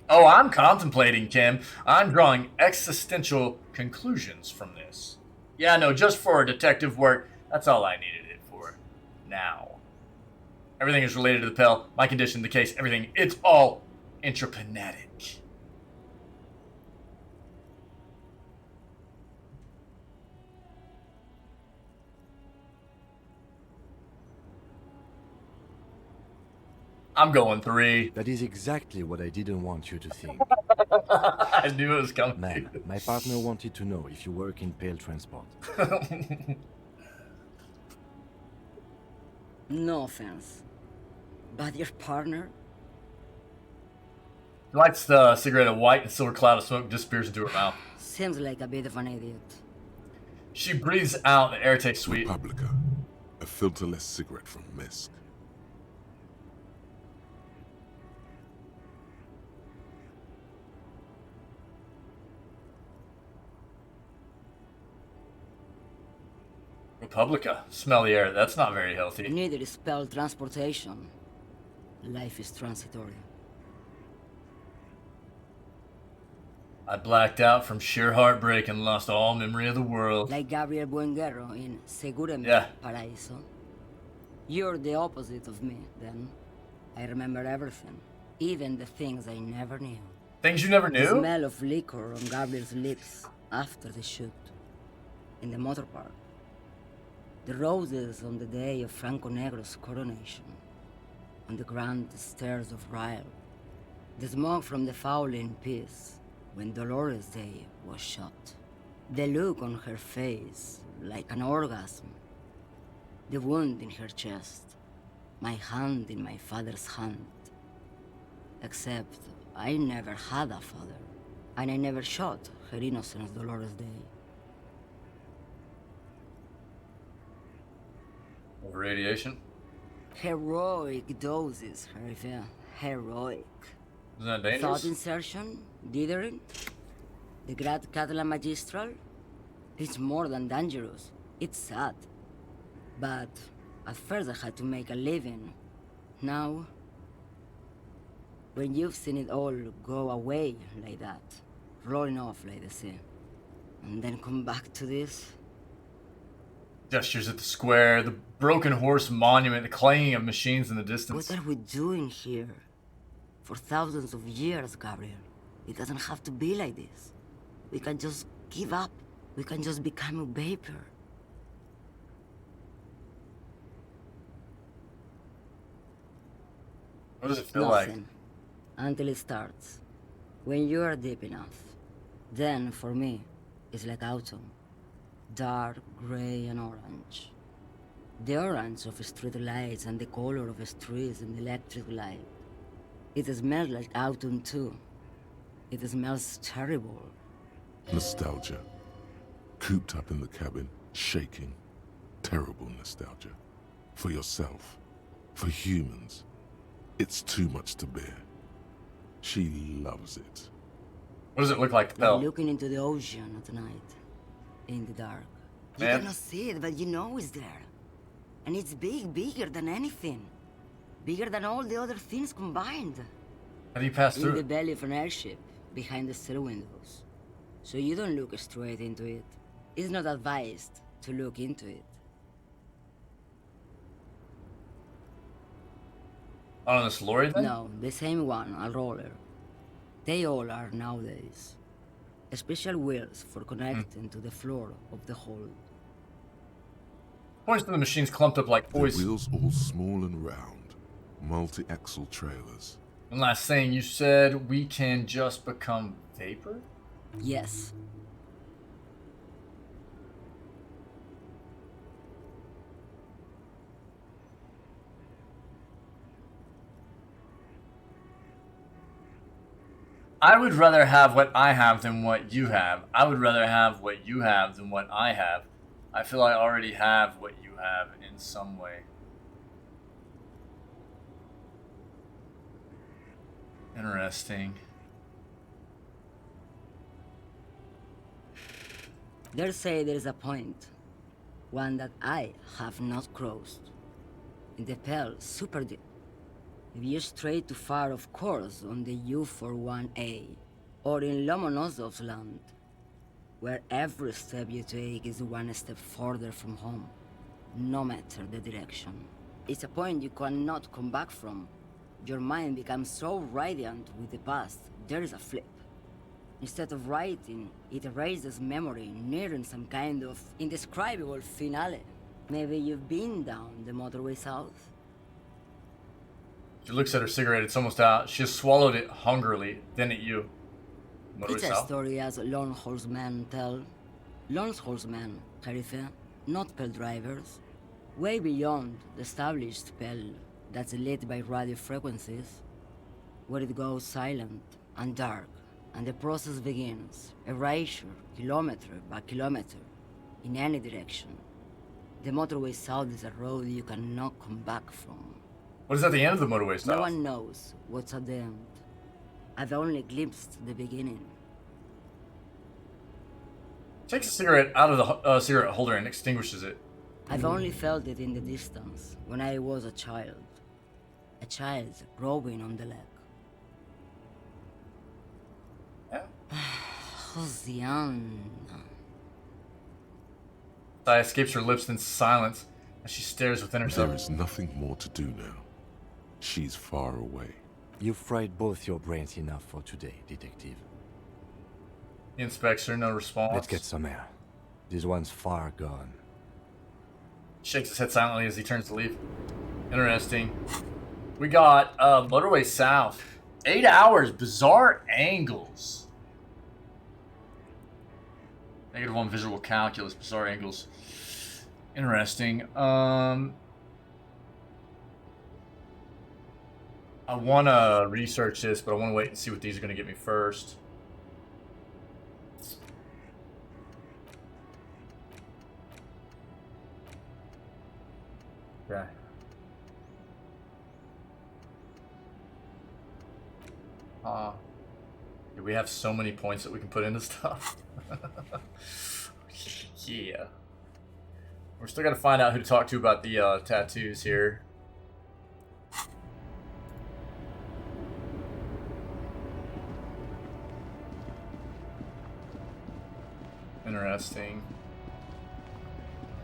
Oh, I'm contemplating, Kim. I'm drawing existential conclusions from this. Yeah, no, just for detective work. That's all I needed it for. Now. Everything is related to the Pell. My condition, the case, everything. It's all intrapenetic. I'm going 3. That is exactly what I didn't want you to think. I knew it was coming. Man, my partner wanted to know if you work in Pale transport. No offense. But your partner? Lights the cigarette, a white and silver cloud of smoke disappears into her mouth. Seems like a bit of an idiot. She breathes out, the air takes sweet. Republica, a filterless cigarette from Misk. Republica, smell the air. That's not very healthy. Neither is spell transportation. Life is transitory. I blacked out from sheer heartbreak and lost all memory of the world. Like Gabriel Buenguerro in Seguramente Yeah. Paraíso. You're the opposite of me, then. I remember everything. Even the things I never knew. Things you never The knew? smell of liquor on Gabriel's lips after the shoot. In the motor park. The roses on the day of Franco Negro's coronation. On the grand stairs of Ryle. The smoke from the Fowling piece when Dolores Day was shot. The look on her face, like an orgasm. The wound in her chest. My hand in my father's hand. Except I never had a father. And I never shot her innocence Dolores Day. Over radiation? Heroic doses, River. Heroic. Isn't that dangerous? Thought insertion, dithering, the Grad Catala Magistral. It's more than dangerous. It's sad. But at first I had to make a living. Now, when you've seen it all go away like that, rolling off like the sea, and then come back to this. Gestures at the square, the broken horse monument, the clanging of machines in the distance. What are we doing here? For thousands of years, Gabriel. It doesn't have to be like this. We can just give up. We can just become a vapor. What does it feel like? Until it starts. When you are deep enough. Then, for me, it's like autumn. Dark, gray, and orange. The orange of street lights and the color of streets in the electric light. It smells like autumn too. It smells terrible. Nostalgia. Cooped up in the cabin, shaking. Terrible nostalgia. For yourself. For humans. It's too much to bear. She loves it. What does it look like, though? Like looking into the ocean at night. In the dark. You cannot see it, but you know it's there. And it's big, bigger than anything. Bigger than all the other things combined. How do you pass through? In the belly of an airship, behind the cell windows. So you don't look straight into it. It's not advised to look into it. On this lorry then? No, the same one, a roller. They all are nowadays. Special wheels for connecting to the floor of the hold. Points to the machines clumped up like toys. The wheels all small and round. Multi-axle trailers. And last thing, you said we can just become vapor? Yes. I would rather have what I have than what you have. I would rather have what you have than what I have. I feel I already have what you have in some way. Interesting. They say there is a point. One that I have not crossed. In the Pale, super deep. If you stray too far, of course, on the U41A, or in Lomonosov's land, where every step you take is one step further from home, no matter the direction. It's a point you cannot come back from. Your mind becomes so radiant with the past, there is a flip. Instead of writing, it erases memory, nearing some kind of indescribable finale. Maybe you've been down the motorway south? She looks at her cigarette, it's almost out. She has swallowed it hungrily, then at you. It's a story as lone horsemen tell. Lone horsemen, Jerife, not Pale drivers. Way beyond the established Pale that's lit by radio frequencies, where it goes silent and dark, and the process begins, erasure, kilometer by kilometer, in any direction. The motorway south is a road you cannot come back from. What is at the end of the motorway south? No one knows what's at the end. I've only glimpsed the beginning. Takes a cigarette out of the cigarette holder and extinguishes it. I've only felt it in the distance, when I was a child. A child growing on the leg. Josiana. Sigh escapes her lips in silence as she stares within herself. There is nothing more to do now. She's far away. You've fried both your brains enough for today, detective. He inspects her, no response. Let's get some air. This one's far gone. Shakes his head silently as he turns to leave. Interesting. We got motorway south. 8 hours, bizarre angles. -1 visual calculus, bizarre angles. Interesting. I want to research this, but I want to wait and see what these are going to get me first. Okay. We have so many points that we can put into stuff. Yeah. We're still gotta find out who to talk to about the tattoos here. Interesting.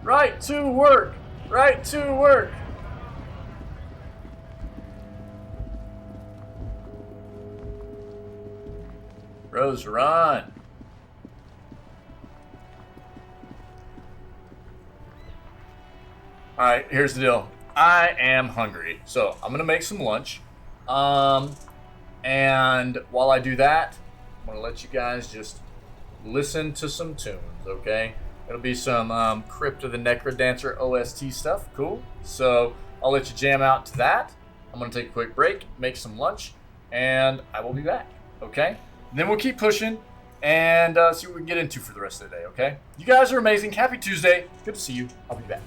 Right to work! Right to work! Rose, run! Alright, here's the deal. I am hungry, so I'm gonna make some lunch. And while I do that, I'm gonna let you guys just listen to some tunes, okay? It'll be some Crypt of the Necrodancer OST stuff, cool? So I'll let you jam out to that. I'm gonna take a quick break, make some lunch, and I will be back, okay? And then we'll keep pushing and see what we can get into for the rest of the day, okay? You guys are amazing. Happy Tuesday. Good to see you. I'll be back.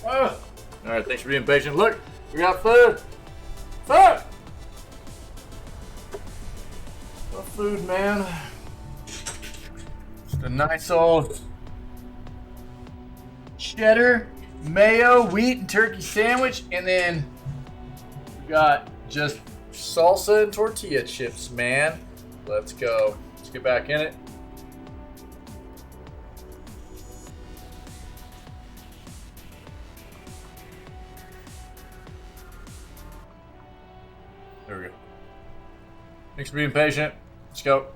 All right, thanks for being patient. Look, we got food. Food! What food, man? Just a nice old cheddar, mayo, wheat, and turkey sandwich. And then we got just salsa and tortilla chips, man. Let's go. Let's get back in it. There we go. Thanks for being patient. Let's go.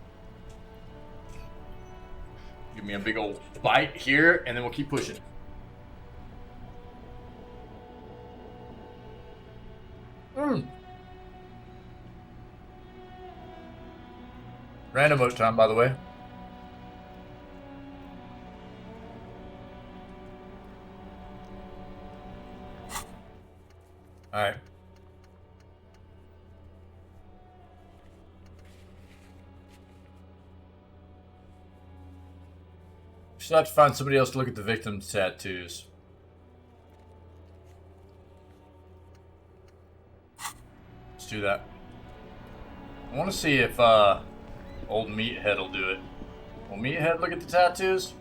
Give me a big old bite here, and then we'll keep pushing. Random vote time, by the way. All right. Still have to find somebody else to look at the victim's tattoos. Let's do that. I want to see if old Meathead will do it. Will Meathead look at the tattoos?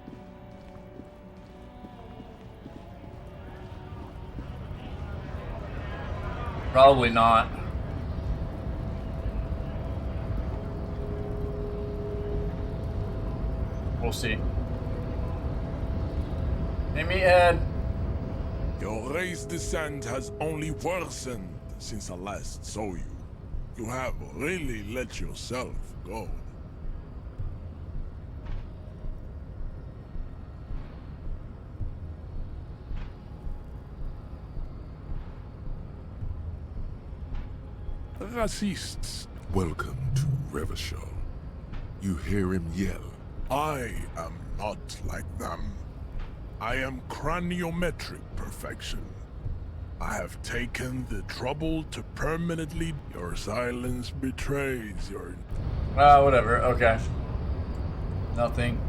Probably not. We'll see. Hey, Meathead. Your race descent has only worsened since I last saw you. You have really let yourself go. Racists. Welcome to Revachol. You hear him yell. I am not like them. I am craniometric perfection. I have taken the trouble to permanently... Your silence betrays your... Whatever. Okay. Nothing.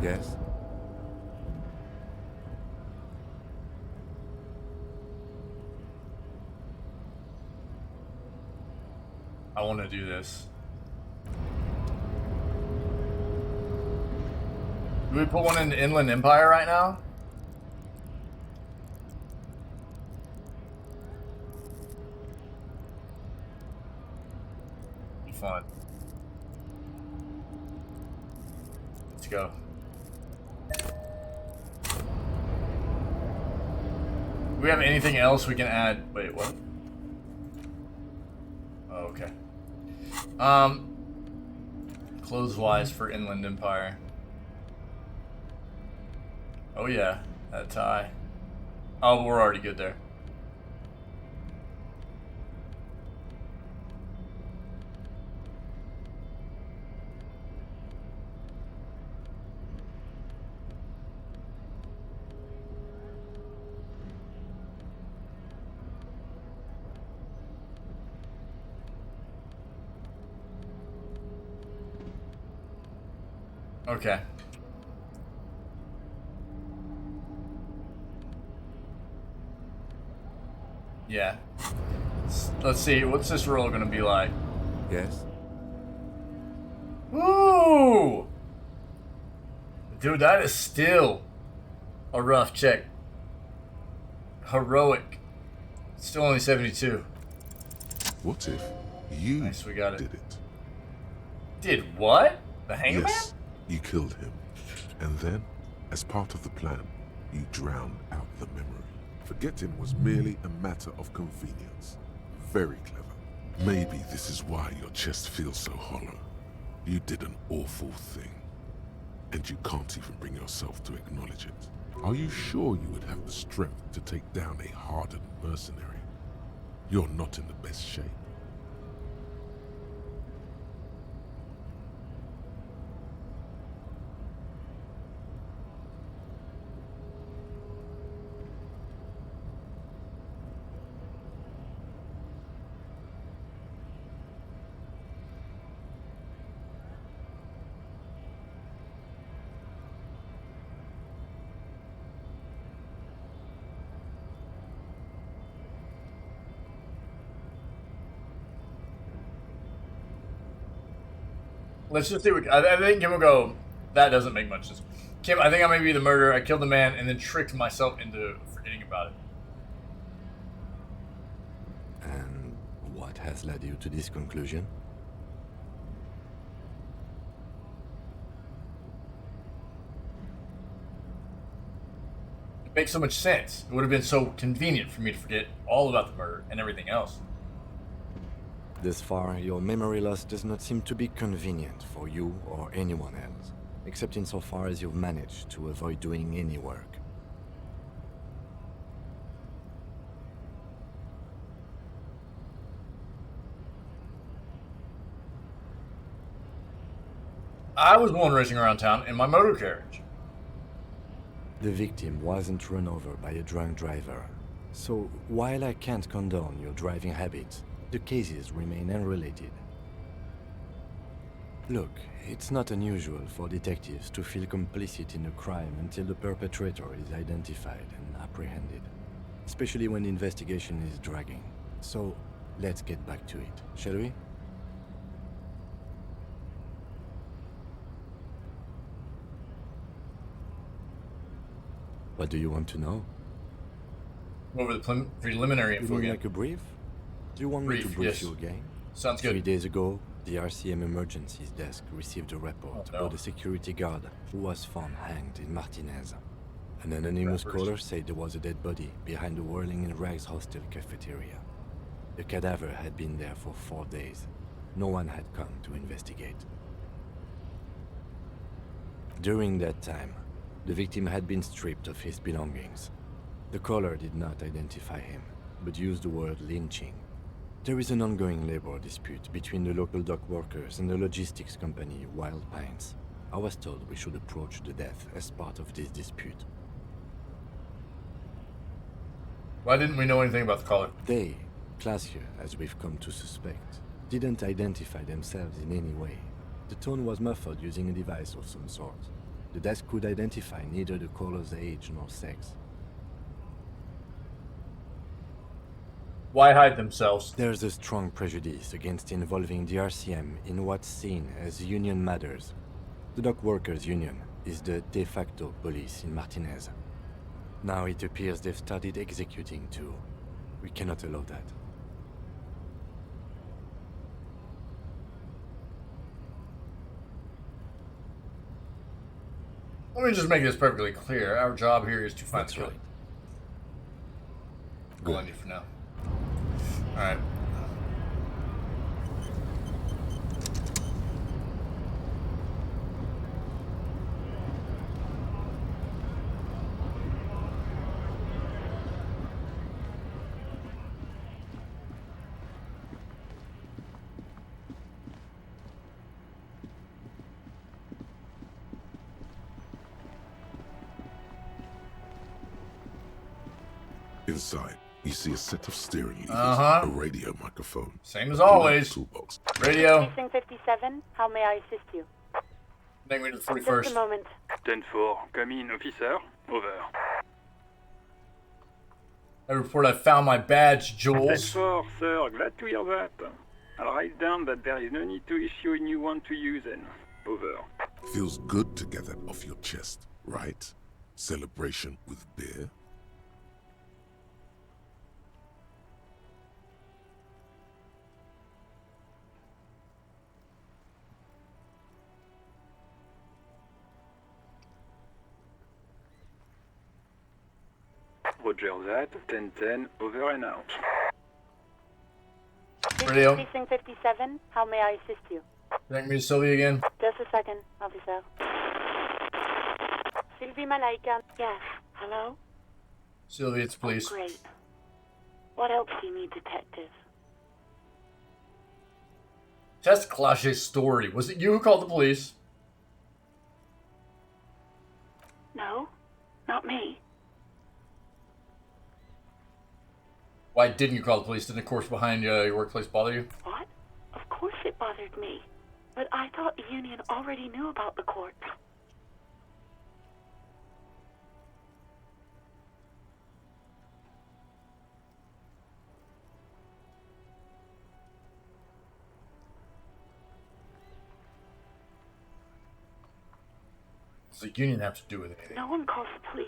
Yes? I want to do this. Do we put one in Inland Empire right now? Be fun. Let's go. Do we have anything else we can add? Wait, what? Oh, okay. Clothes-wise for Inland Empire. Oh yeah, that tie. Oh, but we're already good there. Okay. Yeah. Let's see. What's this roll gonna be like? Yes? Ooh! Dude, that is still a rough check. Heroic. It's still only 72. What if you nice, we got it. did it? Did what? The hangman? Yes, you killed him. And then, as part of the plan, you drowned out the memory. Forgetting was merely a matter of convenience. Very clever. Maybe this is why your chest feels so hollow. You did an awful thing. And you can't even bring yourself to acknowledge it. Are you sure you would have the strength to take down a hardened mercenary? You're not in the best shape. let's just do it. I think Kim will go, that doesn't make much sense. Kim, I think I may be the murderer. I killed the man and then tricked myself into forgetting about it. And what has led you to this conclusion? It makes so much sense. It would have been so convenient for me to forget all about the murder and everything else. Thus far, your memory loss does not seem to be convenient for you or anyone else, except insofar as you've managed to avoid doing any work. I was the one racing around town in my motor carriage. The victim wasn't run over by a drunk driver. So, while I can't condone your driving habits, the cases remain unrelated. Look, it's not unusual for detectives to feel complicit in a crime until the perpetrator is identified and apprehended, especially when the investigation is dragging. So, let's get back to it, shall we? What do you want to know? Over the preliminary info again. Like a brief? Do you want me to brief you again? Sounds good. 3 days ago, the RCM Emergencies Desk received a report about a security guard who was found hanged in Martinez. An anonymous caller said there was a dead body behind the Whirling in Rags hostel cafeteria. The cadaver had been there for 4 days. No one had come to investigate. During that time, the victim had been stripped of his belongings. The caller did not identify him, but used the word lynching. There is an ongoing labor dispute between the local dock workers and the logistics company Wild Pines. I was told we should approach the death as part of this dispute. Why didn't we know anything about the caller? They, classier as we've come to suspect, didn't identify themselves in any way. The tone was muffled using a device of some sort. The desk could identify neither the caller's age nor sex. Why hide themselves? There's a strong prejudice against involving the RCM in what's seen as union matters. The dock workers' union is the de facto police in Martinez. Now it appears they've started executing too. We cannot allow that. Let me just make this perfectly clear. Our job here is to find the killer. All I need for now. Alright. Inside, you see a set of steering levers, Uh-huh. a radio microphone. Same as always. Toolbox. Radio. Precinct 57, how may I assist you? Take me to the Just a 41st. moment. 10-4, come in, officer. Over. I report I found my badge, Jules. 10-4, sir, glad to hear that. I'll write down that there is no need to issue a new one to you then. Over. Feels good to get that off your chest, right? Celebration with beer? Roger that, 10-10, over and out. Radio. Precinct 57, how may I assist you? Take me to Sylvia again. Just a second, officer. Sylvie Malaika. Yes, hello? Sylvia, it's police. Oh, great. What else do you need, detective? Test Clash's story. Was it you who called the police? No, not me. Why didn't you call the police? Didn't the course behind your workplace bother you? What? Of course it bothered me. But I thought the union already knew about the court. the Union have to do with anything? No one calls the police.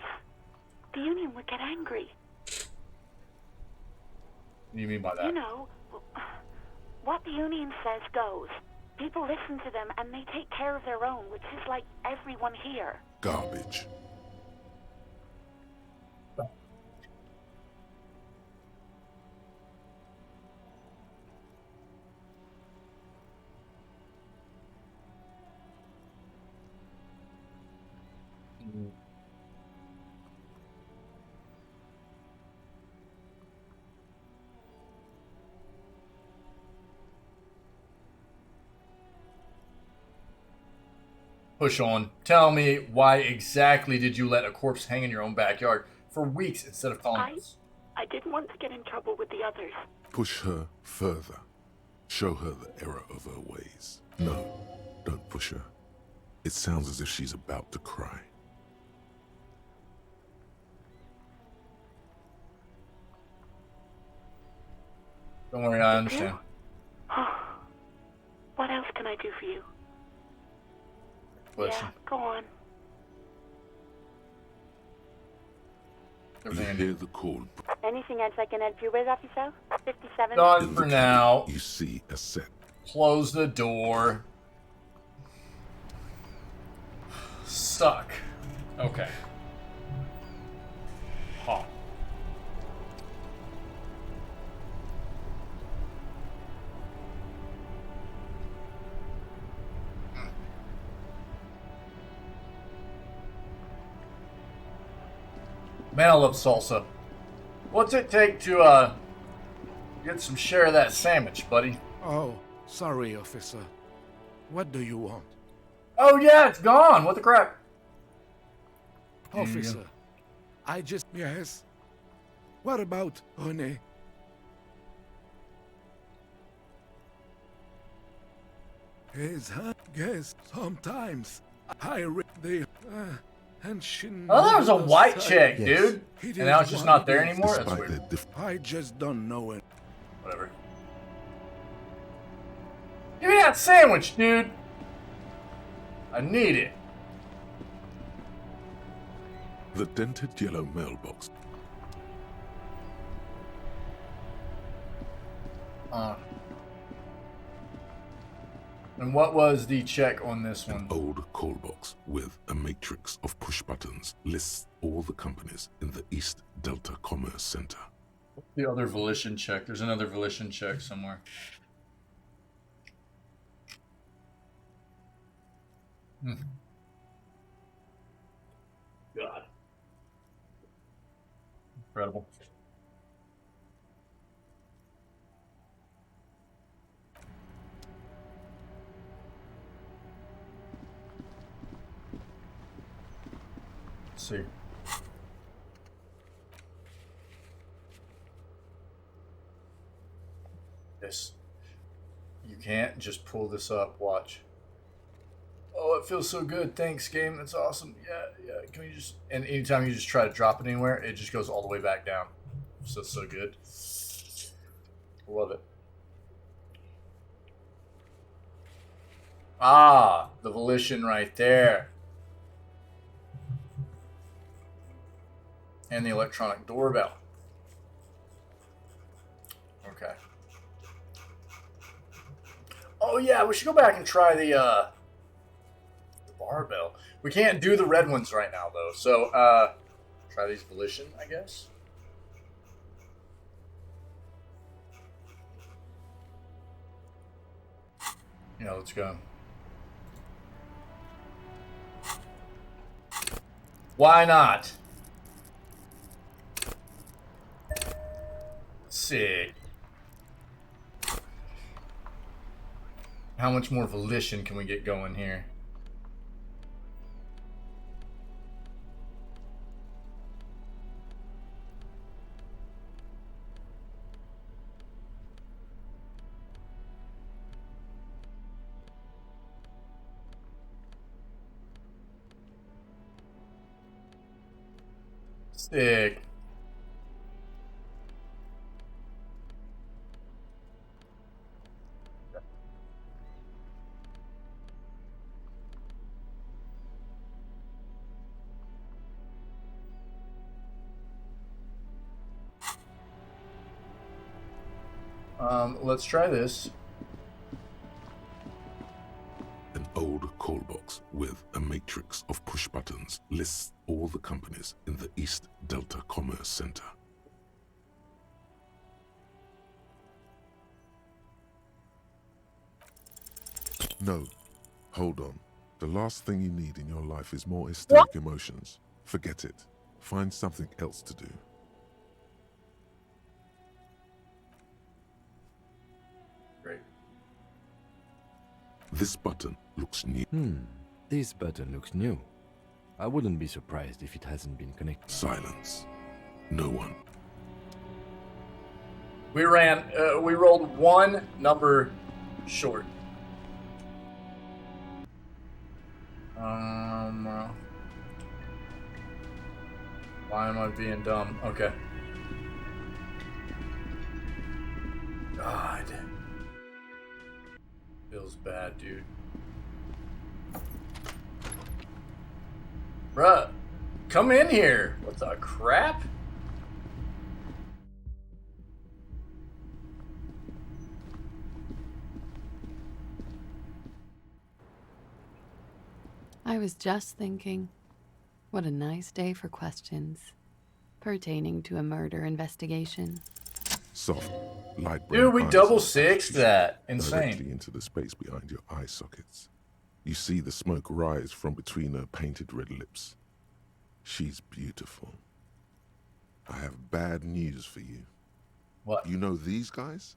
The Union would get angry. What do you mean by that? You know, what the Union says goes. People listen to them and they take care of their own, which is like everyone here. Garbage. Push on. Tell me, why exactly did you let a corpse hang in your own backyard for weeks instead of calling us? I didn't want to get in trouble with the others. Push her further. Show her the error of her ways. No, don't push her. It sounds as if she's about to cry. Don't worry, I understand. What else can I do for you? Listen. Yeah, go on. You hear the call. Anything else I can help you with, officer? 57? Done for now. You see a set. Close the door. Suck. Okay. Hot. Man, I love salsa. What's it take to, get some share of that sandwich, buddy? Oh, sorry, officer. What do you want? Oh, yeah, it's gone. What the crap? Officer, I just... Yes? What about Honey? Yes, sometimes I read the... and she... Oh, that was a white chick, Yes. dude. And now it's just not there anymore? That's weird. I just don't know it. Whatever. Give me that sandwich, dude. I need it. The dented yellow mailbox. And what was the check on this one? An old call box with a matrix of push buttons lists all the companies in the East Delta Commerce Center. The other volition check. There's another volition check somewhere. God. Incredible. Let's see. This. You can't just pull this up. Watch. Oh, it feels so good. Thanks, game. That's awesome. Yeah. Can we just... And anytime you just try to drop it anywhere, it just goes all the way back down. So good. Love it. Ah, the volition right there. And the electronic doorbell. Okay. Oh yeah, we should go back and try the barbell. We can't do the red ones right now though, so try these volition, I guess. Yeah, let's go. Why not? Sick. How much more volition can we get going here? Sick. Let's try this. An old call box with a matrix of push buttons lists all the companies in the East Delta Commerce Center. No, hold on. The last thing you need in your life is more hysteric emotions. Forget it. Find something else to do. Great. This button looks new. This button looks new. I wouldn't be surprised if it hasn't been connected. Silence. No one. We rolled one number short. Why am I being dumb? Okay. God. Feels bad, dude. Bruh, come in here. What the crap? I was just thinking, what a nice day for questions pertaining to a murder investigation. Soft, light Dude, we eyes double are sixed attached that. directly Insane. into the space behind your eye sockets. You see the smoke rise from between her painted red lips. She's beautiful. I have bad news for you. What? You know these guys?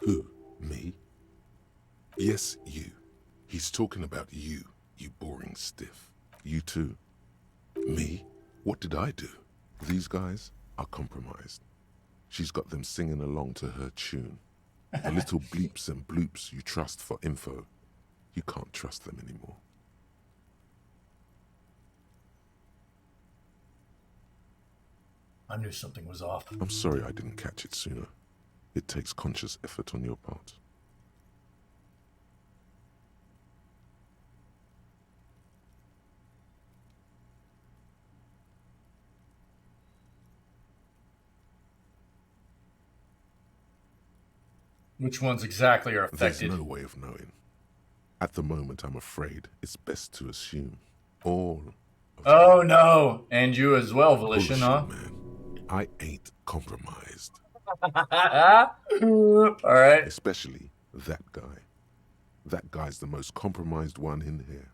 Who? Me? Yes, you. He's talking about you, you boring stiff. You too. Me? What did I do? These guys are compromised. She's got them singing along to her tune. The little bleeps and bloops you trust for info, you can't trust them anymore. I knew something was off. I'm sorry I didn't catch it sooner. It takes conscious effort on your part. Which ones exactly are affected? There's no way of knowing. At the moment, I'm afraid it's best to assume all of Oh no! And you as well, Volition, bullshit, huh? man. I ain't compromised. Alright. Especially that guy. That guy's the most compromised one in here.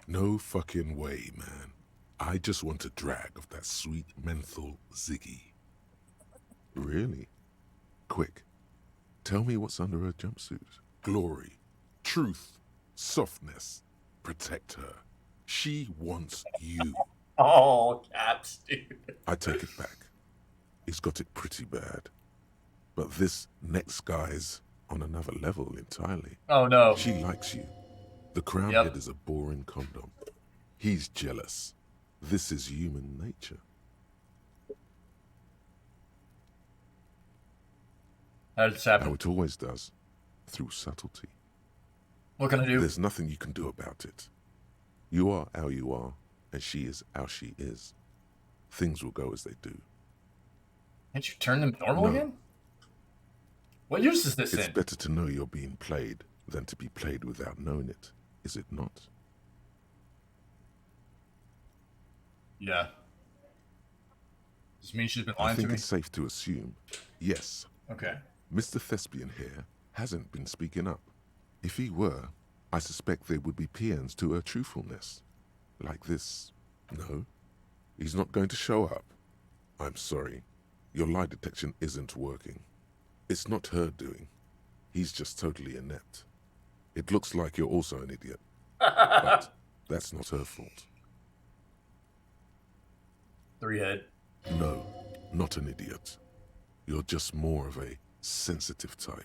No fucking way, man. I just want a drag of that sweet menthol Ziggy. Really? Quick. Tell me what's under her jumpsuit. Glory. Truth. Softness. Protect her. She wants you. Oh, caps, dude. I take it back. He's got it pretty bad. But this next guy's on another level entirely. Oh no. She likes you. The crown head is a boring condom. He's jealous. This is human nature. How did this happen? How it always does. Through subtlety. What can I do? There's nothing you can do about it. You are how you are, and she is how she is. Things will go as they do. Can't you turn them normal again? What use is this It's in? better to know you're being played than to be played without knowing it, is it not? Yeah. Does this mean she's been I lying to think me? it's safe to assume, yes. Okay. Mr. Thespian here hasn't been speaking up. If he were, I suspect there would be paeans to her truthfulness. Like this. No, he's not going to show up. I'm sorry. Your lie detection isn't working. It's not her doing. He's just totally inept. It looks like you're also an idiot. But that's not her fault. 3-head. No, not an idiot. You're just more of a sensitive type.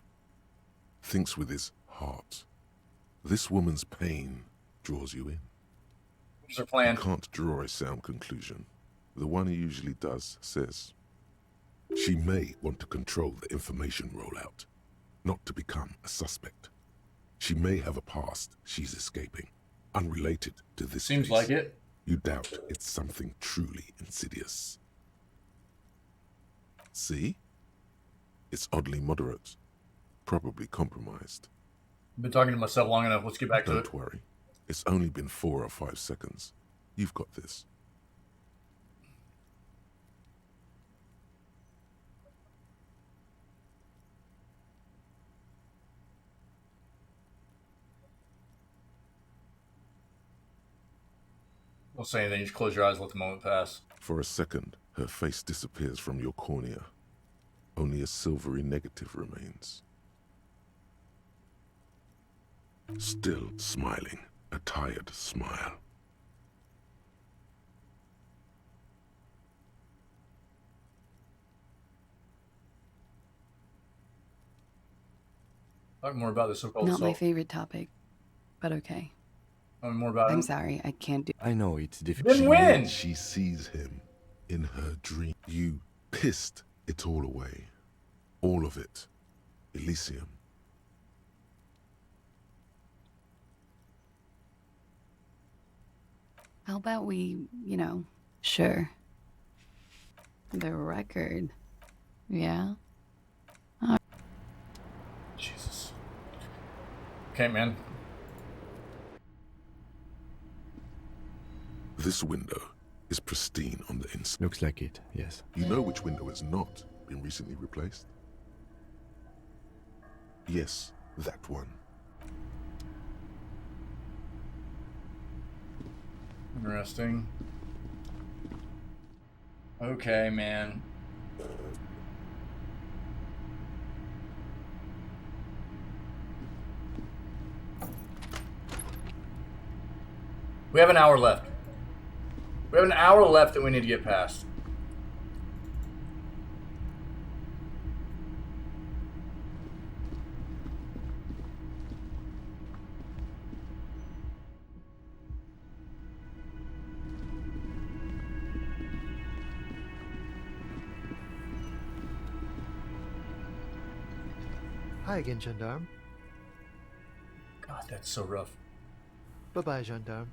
Thinks with his heart. This woman's pain draws you in. What's her plan? You can't draw a sound conclusion. The one who usually does says, she may want to control the information rollout, not to become a suspect. She may have a past she's escaping, unrelated to this Seems case. like it. You doubt it's something truly insidious. See? It's oddly moderate. Probably compromised. I've been talking to myself long enough. Let's get back to it. Don't worry. It's only been 4 or 5 seconds. You've got this. Don't say anything. Just close your eyes. Let the moment pass. For a second, her face disappears from your cornea. Only a silvery negative remains. Still smiling, a tired smile. Talk more about the so-called Not assault. my favorite topic, but okay. More about I'm it. sorry, I can't do. I know it's difficult. Then win! She sees him in her dream. You pissed it all away. All of it. Elysium. How about we, sure. The record. Yeah? Jesus. Okay, man. This window is pristine on the inside. Looks like it, yes. You know which window has not been recently replaced? Yes, that one. Interesting. Okay, man. We have an hour left. We have an hour left that we need to get past. Hi again, gendarme. God, that's so rough. Bye-bye, gendarme.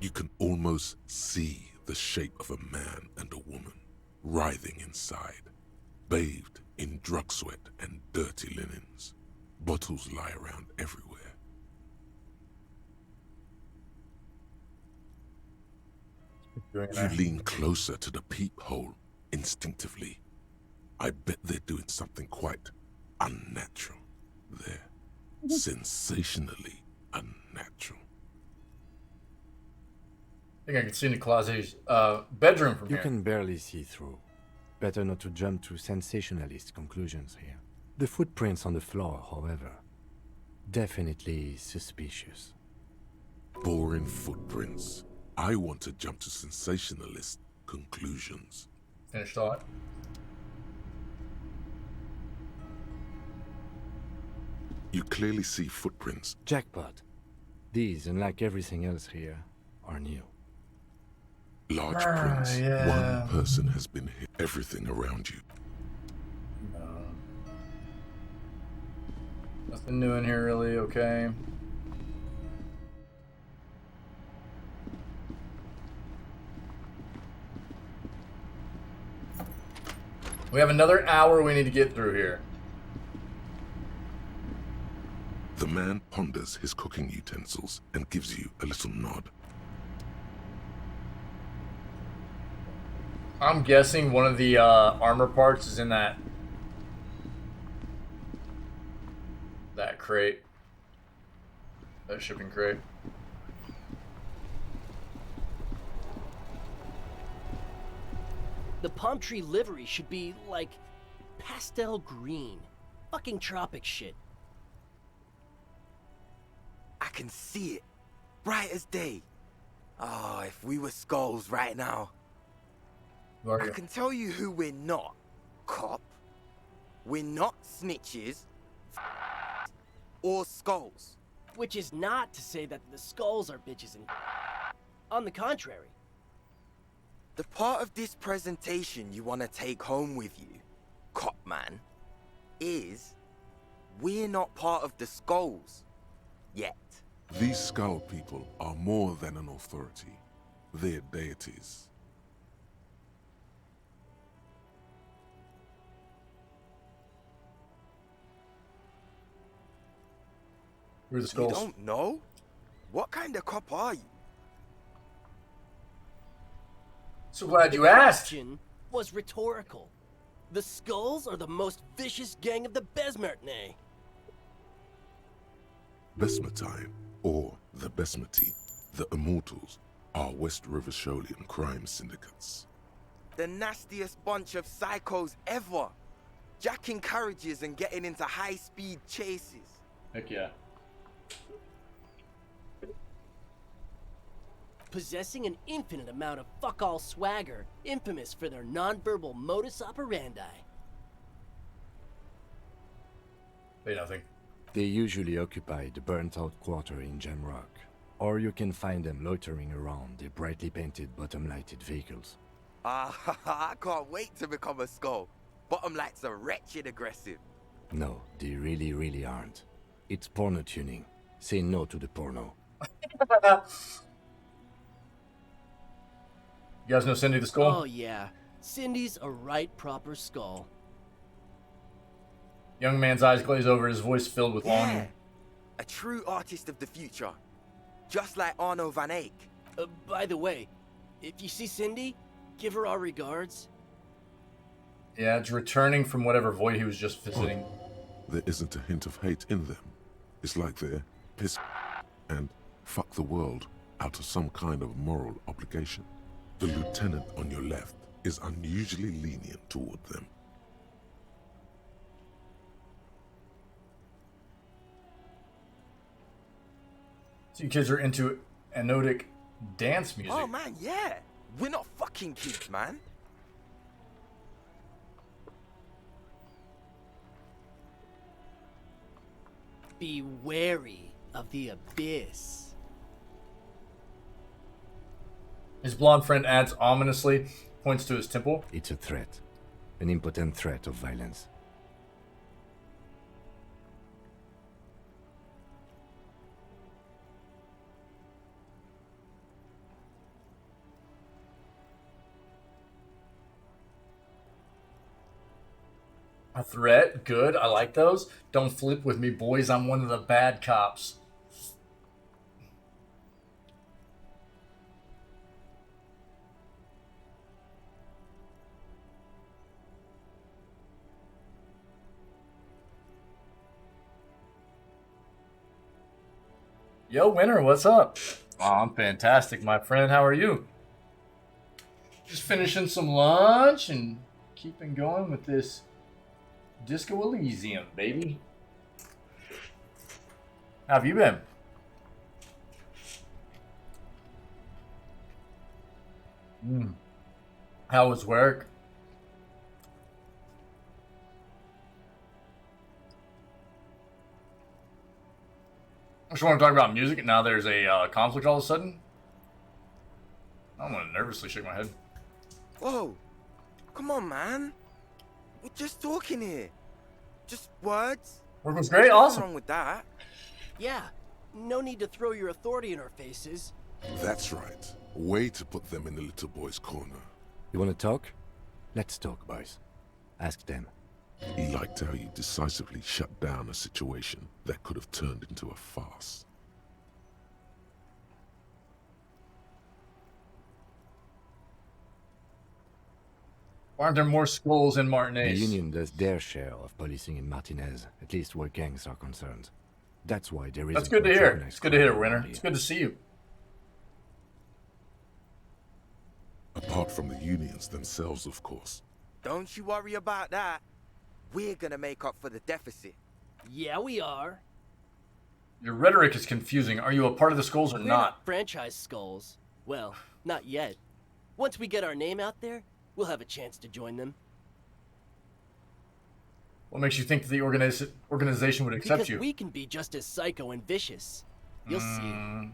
You can almost see the shape of a man and a woman writhing inside, bathed in drug sweat and dirty linens. Bottles lie around everywhere. You lean closer to the peephole instinctively. I bet they're doing something quite unnatural there. Sensationally unnatural. I think I can see Nicolase's bedroom from You here. can barely see through. Better not to jump to sensationalist conclusions here. The footprints on the floor, however, definitely suspicious. Boring footprints. I want to jump to sensationalist conclusions. Finished thought. You clearly see footprints. Jackpot. These, unlike everything else here, are new. Large prints. Yeah. One person has been here. Everything around you. No. Nothing new in here, really. Okay. We have another hour we need to get through here. The man ponders his cooking utensils and gives you a little nod. I'm guessing one of the armor parts is in that crate. That shipping crate. The palm tree livery should be, like, pastel green. Fucking tropic shit. I can see it. Bright as day. Oh, if we were skulls right now. I can tell you who we're not. Cop. We're not snitches. Or skulls. Which is not to say that the skulls are bitches and... On the contrary. The part of this presentation you want to take home with you, cop man, is we're not part of the skulls. Yet. These skull people are more than an authority. They're deities. Where are the skulls? You don't know? What kind of cop are you? So glad you asked. The question was rhetorical. The skulls are the most vicious gang of the Besmertne. Besmatine, or the Besmati, the Immortals, are West River Sholian crime syndicates. The nastiest bunch of psychos ever. Jacking carriages and getting into high-speed chases. Heck yeah. Possessing an infinite amount of fuck-all swagger, infamous for their non-verbal modus operandi. Say nothing. They usually occupy the burnt-out quarter in Jamrock, or you can find them loitering around their brightly painted bottom-lighted vehicles. I can't wait to become a skull. Bottom lights are wretched aggressive. No, they really, really aren't. It's porno tuning. Say no to the porno. You guys know Cindy the Skull? Oh yeah, Cindy's a right proper skull. Young man's eyes glaze over, his voice filled with longing. A true artist of the future. Just like Arno van Eyck. By the way, if you see Cindy, give her our regards. Yeah, it's returning from whatever void he was just visiting. There isn't a hint of hate in them. It's like they're pissed and fuck the world out of some kind of moral obligation. The lieutenant on your left is unusually lenient toward them. So you kids are into anodic dance music. Oh man, yeah. We're not fucking kids, man. Be wary of the abyss. His blonde friend adds ominously, points to his temple. It's a threat. An impotent threat of violence. A threat? Good. I like those. Don't flip with me, boys. I'm one of the bad cops. Yo, Winter, what's up? Oh, I'm fantastic, my friend. How are you? Just finishing some lunch and keeping going with this Disco Elysium, baby. How have you been? How was work? I just want to talk about music, and now there's a conflict all of a sudden. I want to nervously shake my head. Whoa. Come on, man. We're just talking here. Just words. Work was great, awesome. What's wrong with that? Yeah, no need to throw your authority in our faces. That's right. Way to put them in the little boy's corner. You want to talk? Let's talk, boys. Ask them. He liked how you decisively shut down a situation that could have turned into a farce. Why aren't there more skulls in The Martinez? Union does their share of policing in Martinez, at least where gangs are concerned. That's why there is. That's good to hear. It's good to hear, Winter. It's good to see you. Apart from the unions themselves, of course. Don't you worry about that. We're gonna make up for the deficit. Yeah, we are. Your rhetoric is confusing. Are you a part of the skulls or We're not? franchise skulls. Well, not yet. Once we get our name out there, we'll have a chance to join them. What makes you think that the organization would accept because you? we can be just as psycho and vicious. You'll see.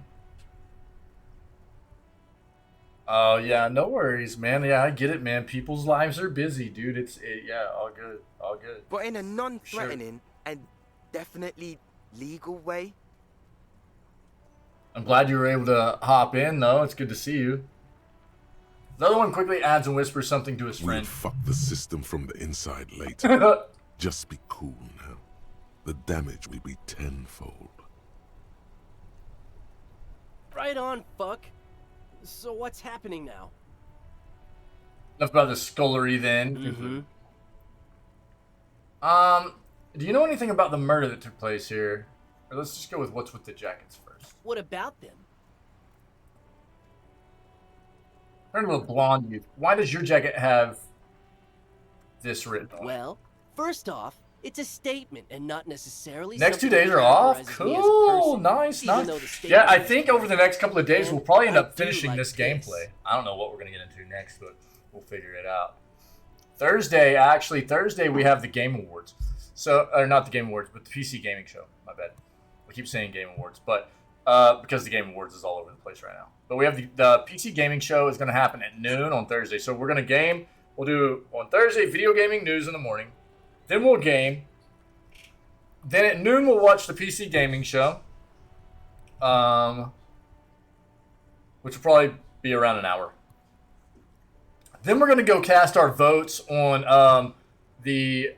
Oh yeah, no worries, man. Yeah, I get it, man. People's lives are busy, dude. Yeah, all good, all good. But in a non-threatening and definitely legal way. I'm glad you were able to hop in, though. It's good to see you. The other one quickly adds and whispers something to his friend. We'll fuck the system from the inside later. Just be cool now. The damage will be tenfold. Right on, fuck. So what's happening now? Enough about the scullery then. Do you know anything about the murder that took place here? Or let's just go with what's with the jackets first. What about them? Turn to a blonde youth. Why does your jacket have this written on it? Well, first off, it's a statement and not necessarily. Next 2 days are off? Cool. Nice. Yeah, I think over the next couple of days we'll probably end up finishing this gameplay. I don't know what we're going to get into next, but we'll figure it out. Thursday we have the Game Awards. So, or not the Game Awards, but the PC Gaming Show. My bad. I keep saying Game Awards, but because the Game Awards is all over the place right now. But we have the PC Gaming Show is going to happen at noon on Thursday. So we're going to game. We'll do on Thursday video gaming news in the morning. Then we'll game. Then at noon we'll watch the PC Gaming Show. Which will probably be around an hour. Then we're going to go cast our votes on the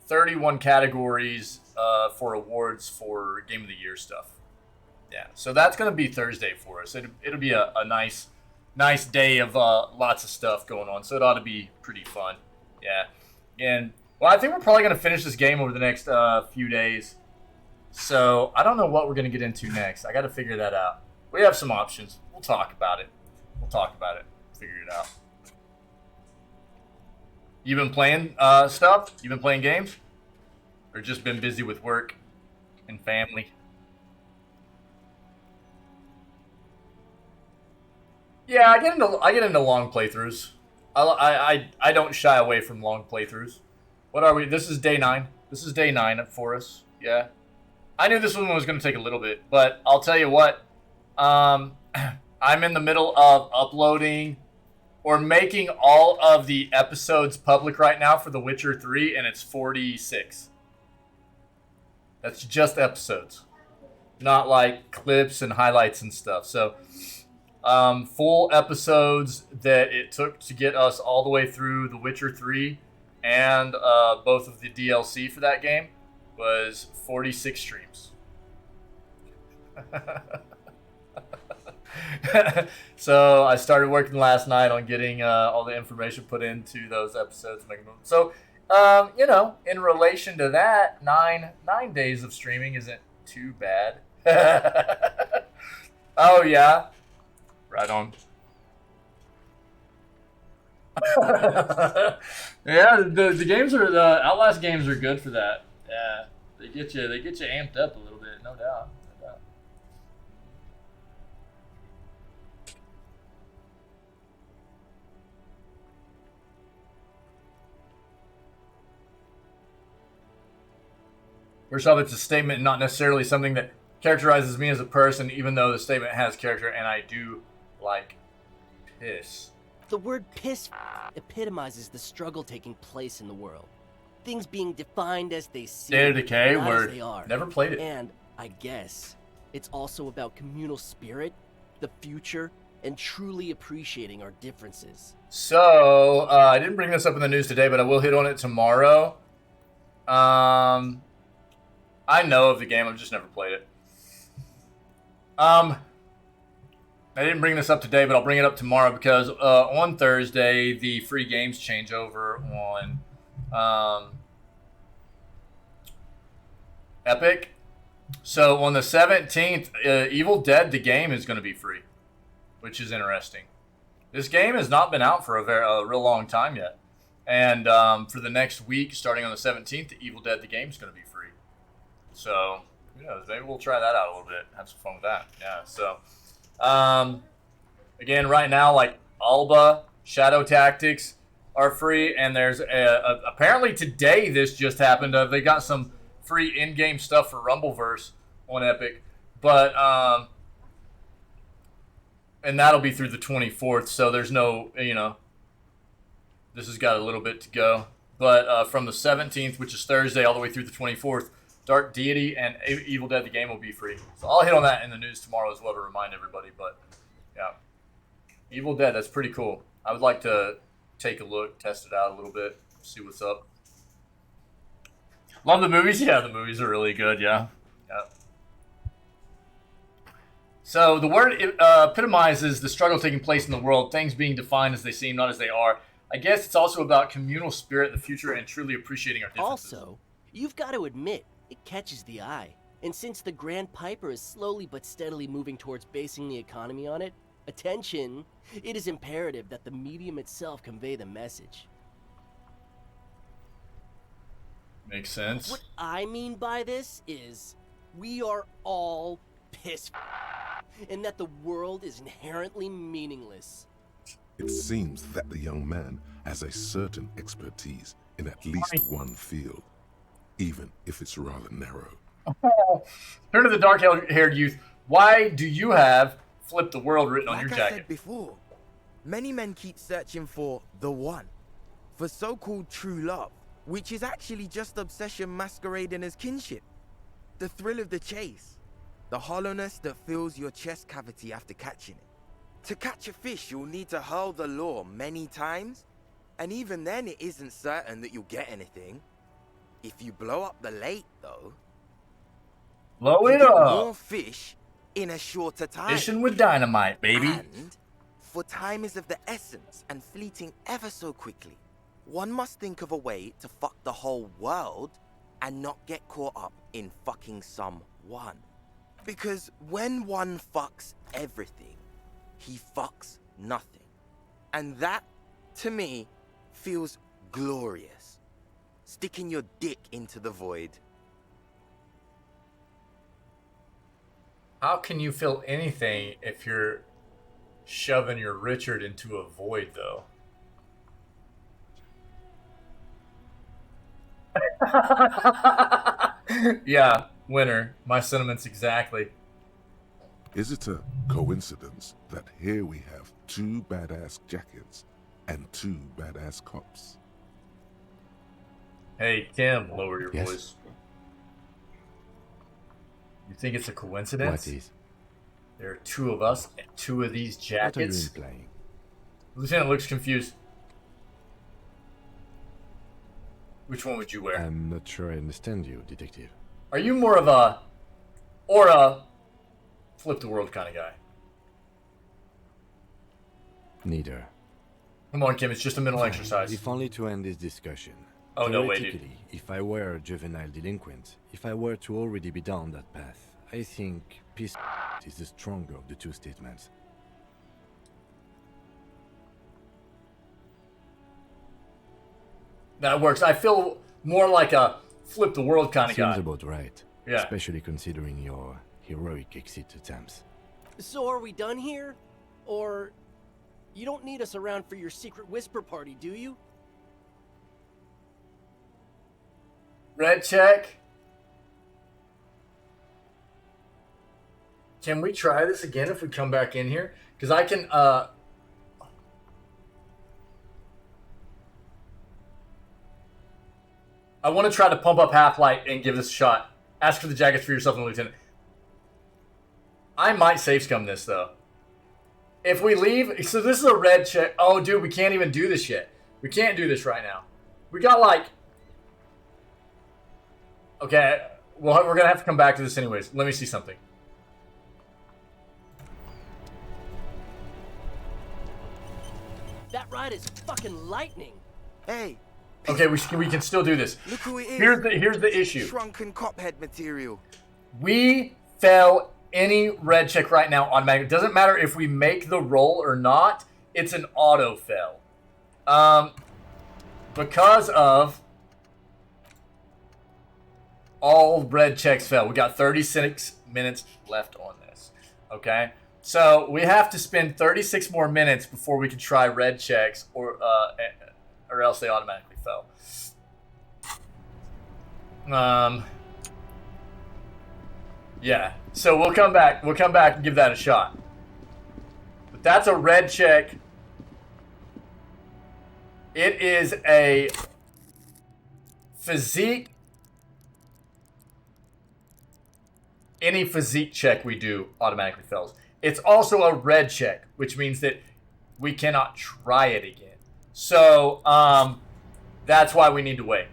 31 categories for awards for Game of the Year stuff. Yeah, so that's going to be Thursday for us. It'll be a nice day of lots of stuff going on, so it ought to be pretty fun. Yeah, and well, I think we're probably going to finish this game over the next few days. So I don't know what we're going to get into next. I got to figure that out. We have some options. We'll talk about it. Figure it out. You been playing stuff? You been playing games? Or just been busy with work and family? Yeah, I get into long playthroughs. I don't shy away from long playthroughs. What are we? This is day 9. This is day 9 for us. Yeah. I knew this one was going to take a little bit, but I'll tell you what. I'm in the middle of uploading or making all of the episodes public right now for The Witcher 3, and it's 46. That's just episodes. Not like clips and highlights and stuff. So, full episodes that it took to get us all the way through The Witcher 3 and both of the DLC for that game was 46 streams. So I started working last night on getting all the information put into those episodes. So, in relation to that, 9 days of streaming isn't too bad. Oh, yeah. Right on. Yeah, the games are the Outlast games are good for that. Yeah, they get you amped up a little bit, no doubt. First off, it's a statement, not necessarily something that characterizes me as a person, even though the statement has character, and I do like piss. The word piss epitomizes the struggle taking place in the world. Things being defined as they seem, State of Decay, not word. as they are. Never played it. And I guess it's also about communal spirit, the future, and truly appreciating our differences. So, I didn't bring this up in the news today, but I will hit on it tomorrow. I know of the game, I've just never played it. I didn't bring this up today, but I'll bring it up tomorrow because on Thursday, the free games change over on Epic. So on the 17th, Evil Dead, the game, is going to be free, which is interesting. This game has not been out for a real long time yet. And for the next week, starting on the 17th, the Evil Dead, the game, is going to be free. So, who knows? Maybe we'll try that out a little bit. Have some fun with that. Yeah, so... again, right now, like Alba, Shadow Tactics, are free, and there's apparently today this just happened. They got some free in-game stuff for Rumbleverse on Epic, but and that'll be through the 24th. So there's no, this has got a little bit to go. But from the 17th, which is Thursday, all the way through the 24th, Dark Deity and Evil Dead the game will be free. So I'll hit on that in the news tomorrow as well to remind everybody. But yeah, Evil Dead, that's pretty cool. I would like to take a look, test it out a little bit, see what's up. Love the movies. Yeah, the movies are really good. Yeah. So the word epitomizes the struggle taking place in the world, things being defined as they seem, not as they are. I guess it's also about communal spirit, the future, and truly appreciating our differences. Also, you've got to admit, it catches the eye. And since the Grand Piper is slowly but steadily moving towards basing the economy on it, attention, it is imperative that the medium itself convey the message. Makes sense. What I mean by this is, we are all pissed, and that the world is inherently meaningless. It seems that the young man has a certain expertise in at least one field, even if it's rather narrow. Turn to the dark-haired youth. Why do you have "Flip the World" written on your Like I jacket? said before, many men keep searching for the one, for so-called true love, which is actually just obsession masquerading as kinship. The thrill of the chase, the hollowness that fills your chest cavity after catching it. To catch a fish, you'll need to hurl the lure many times, and even then it isn't certain that you'll get anything. If you blow up the lake, though, Blow you it get up. more fish in a shorter time. Fishing with dynamite, baby. And for time is of the essence and fleeting ever so quickly, one must think of a way to fuck the whole world and not get caught up in fucking someone. Because when one fucks everything, he fucks nothing. And that, to me, feels glorious. Sticking your dick into the void. How can you feel anything if you're shoving your Richard into a void, though? Yeah, winner. My sentiments exactly. Is it a coincidence that here we have two badass jackets and two badass cops? Hey, Tim, lower your Yes. voice. You think it's a coincidence? What is? There are two of us and two of these What are you jackets. implying? Lieutenant looks confused. Which one would you wear? I'm not sure I understand you, detective. Are you more of a or a flip the world kind of guy? Neither. Come on, Kim, it's just a mental Fine. exercise. If only to end this discussion. Oh, no way, dude. Theoretically, if I were a juvenile delinquent, if I were to already be down that path, I think peace is the stronger of the two statements. That works. I feel more like a flip the world kind of guy. Seems about right. Yeah. Especially considering your heroic exit attempts. So are we done here? Or you don't need us around for your secret whisper party, do you? Red check. Can we try this again if we come back in here? Because I can, I want to try to pump up Half-Light and give this a shot. Ask for the jackets for yourself and the lieutenant. I might save scum this, though. If we leave... So this is a red check. Oh, dude, we can't even do this yet. We can't do this right now. We got, like... Okay, well, we're going to have to come back to this anyways. Let me see something. That ride is fucking lightning. Hey, Okay, we can still do this. look who it is. Here's the issue. Shrunken cophead material. We fail any red check right now automatically. It doesn't matter if we make the roll or not. It's an auto fail. Because of all red checks fail. We got 36 minutes left on this. Okay? So we have to spend 36 more minutes before we can try red checks or or else they automatically fell. Yeah, so we'll come back and give that a shot. But that's a red check. It is a physique. Any physique check we do automatically fails. It's also a red check, which means that we cannot try it again. So, that's why we need to wait.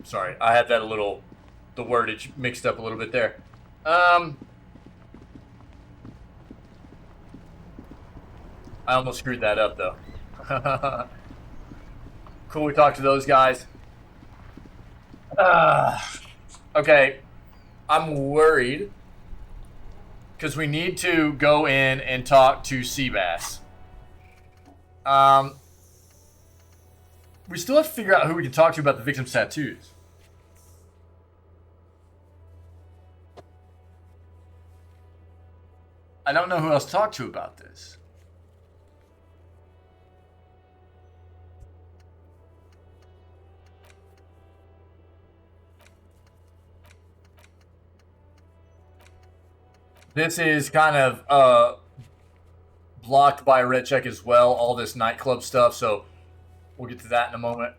Sorry, I had that the wordage mixed up a little bit there. I almost screwed that up, though. Cool, we talked to those guys. Okay, I'm worried because we need to go in and talk to Seabass. We still have to figure out who we can talk to about the victim's tattoos. I don't know who else to talk to about this. This is kind of blocked by a red check as well, all this nightclub stuff, so we'll get to that in a moment.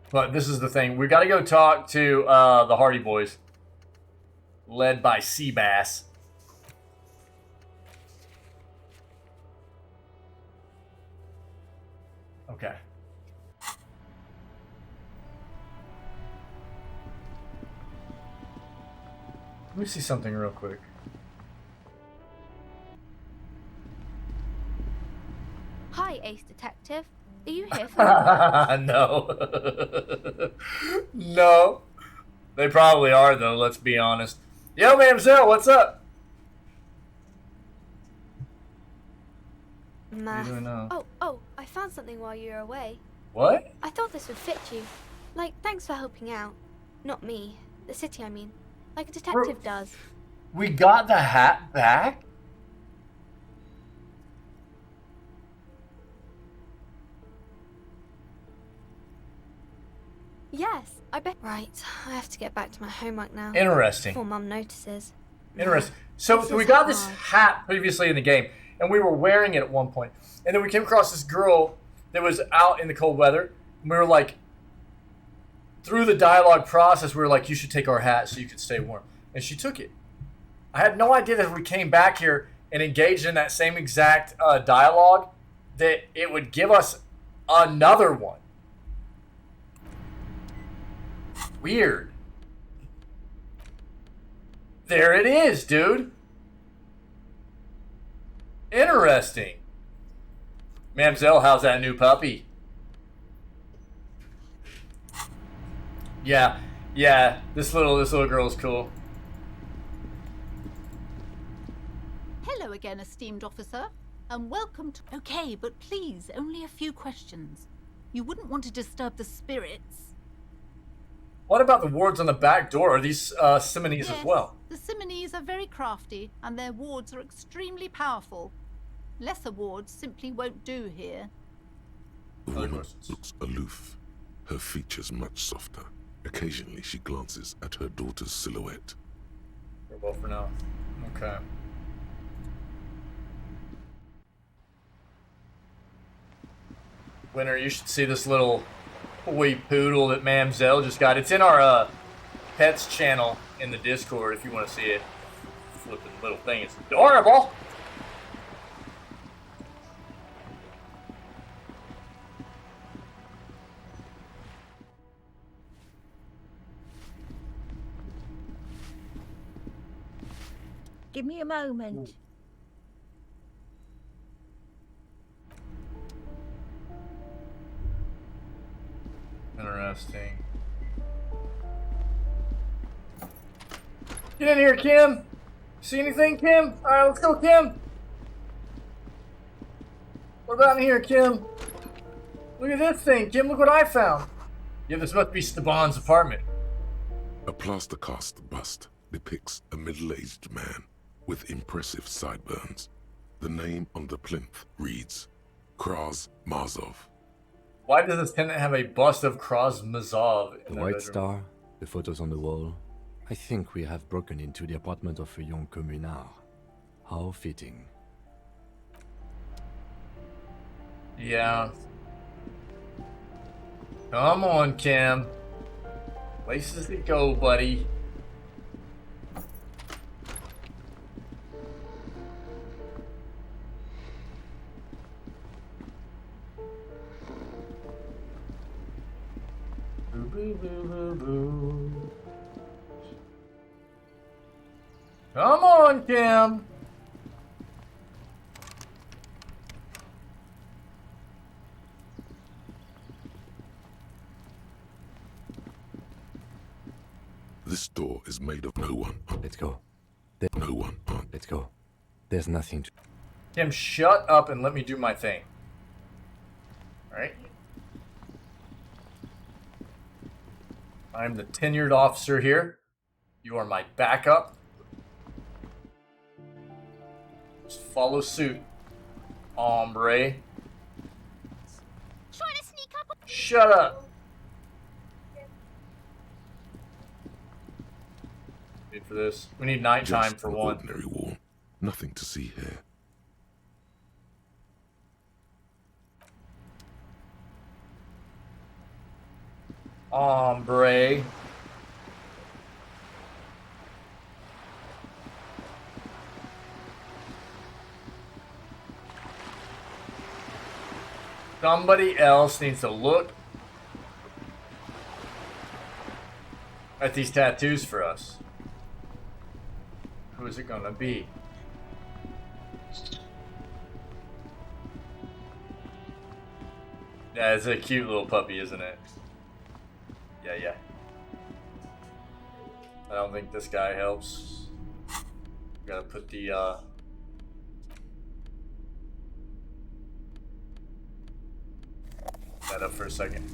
But this is the thing. We've got to go talk to the Hardy Boys, led by Seabass. Okay. Let me see something real quick. Hi, Ace Detective. Are you here for me? No. No. They probably are, though, let's be honest. Yo, Mamselle, what's up? Math. What are you doing now? Oh, I found something while you were away. What? I thought this would fit you. Like, thanks for helping out. Not me. The city, I mean. Like a detective does. We got the hat back? Yes, I bet. Right, I have to get back to my homework now. Interesting. Before Mum notices. Interesting. So we got this hat previously in the game, and we were wearing it at one point. And then we came across this girl that was out in the cold weather. And we were like, through the dialogue process, we were like, you should take our hat so you could stay warm. And she took it. I had no idea that if we came back here and engaged in that same exact dialogue, that it would give us another one. Weird. There it is, dude. Interesting. Mamselle, how's that new puppy? Yeah, this little girl's cool. Hello again, esteemed officer, and welcome to... Okay, but please, only a few questions. You wouldn't want to disturb the spirits. What about the wards on the back door? Are these similes as well? The similes are very crafty, and their wards are extremely powerful. Lesser wards simply won't do here. The woman looks aloof, her features much softer. Occasionally she glances at her daughter's silhouette. We're well for now. Okay. Winner, you should see this little boy poodle that Mamselle just got. It's in our pets channel in the Discord if you want to see it. Flipping little thing. It's adorable. Give me a moment. Interesting. Get in here, Kim. See anything, Kim? All right, let's go, Kim. What about in here, Kim? Look at this thing, Kim. Look what I found. Yeah, this must be Steban's apartment. A plaster cast bust depicts a middle-aged man with impressive sideburns. The name on the plinth reads Kraz Mazov. Why does this tenant have a bust of Kraz Mazov in The their white bedroom? star, the photos on the wall. I think we have broken into the apartment of a young communard. How fitting. Yeah. Come on, Kim. Places to go, buddy. Boo, boo, boo, boo, boo. Come on, Kim. This door is made of no one. Let's go. No one. Let's go. There's nothing to... Kim, shut up and let me do my thing. Alright? I'm the tenured officer here. You are my backup. Just follow suit, hombre. Trying to sneak up. Shut up. Need for this. We need nighttime Just for an one. ordinary wall. Nothing to see here. Hombre. Somebody else needs to look at these tattoos for us. Who is it gonna be? Yeah, it's a cute little puppy, isn't it? Yeah. I don't think this guy helps. Gotta put the, that up for a second.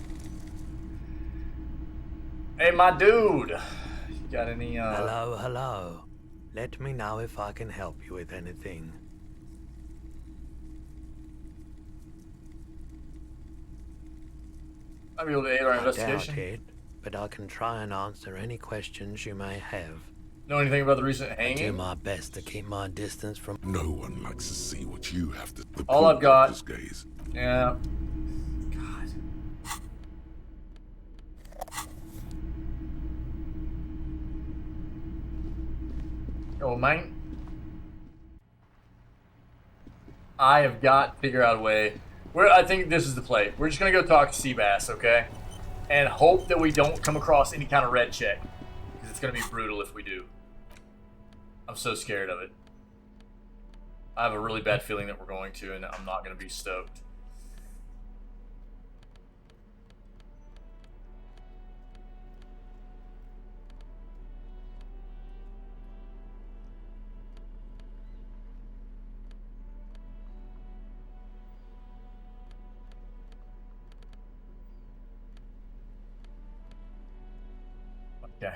Hey, my dude! You got any, Hello. Let me know if I can help you with anything. I'll be able to aid our I investigation. doubt it, but I can try and answer any questions you may have. Know anything about the recent I hanging? do my best to keep my distance from... No one likes to see what you have to... The All I've got... This gaze. Yeah. God. Oh, man. I have got to figure out a way. I think this is the play. We're just going to go talk to Seabass, okay? And hope that we don't come across any kind of red check. Because it's going to be brutal if we do. I'm so scared of it. I have a really bad feeling that we're going to, and I'm not going to be stoked. Okay.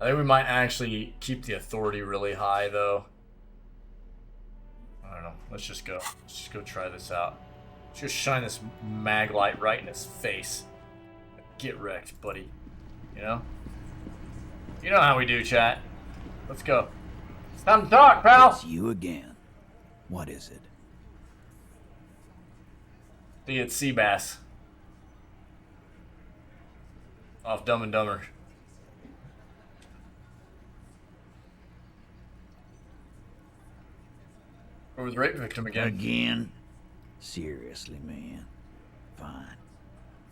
I think we might actually keep the authority really high, though. I don't know. Let's just go. Let's just go try this out. Let's just shine this mag light right in his face. Get wrecked, buddy. You know? You know how we do, chat. Let's go. It's time to talk, pal! It's you again. What is it? I think it's Seabass. Off Dumb and Dumber. Or with rape victim again. Again? Seriously, man. Fine.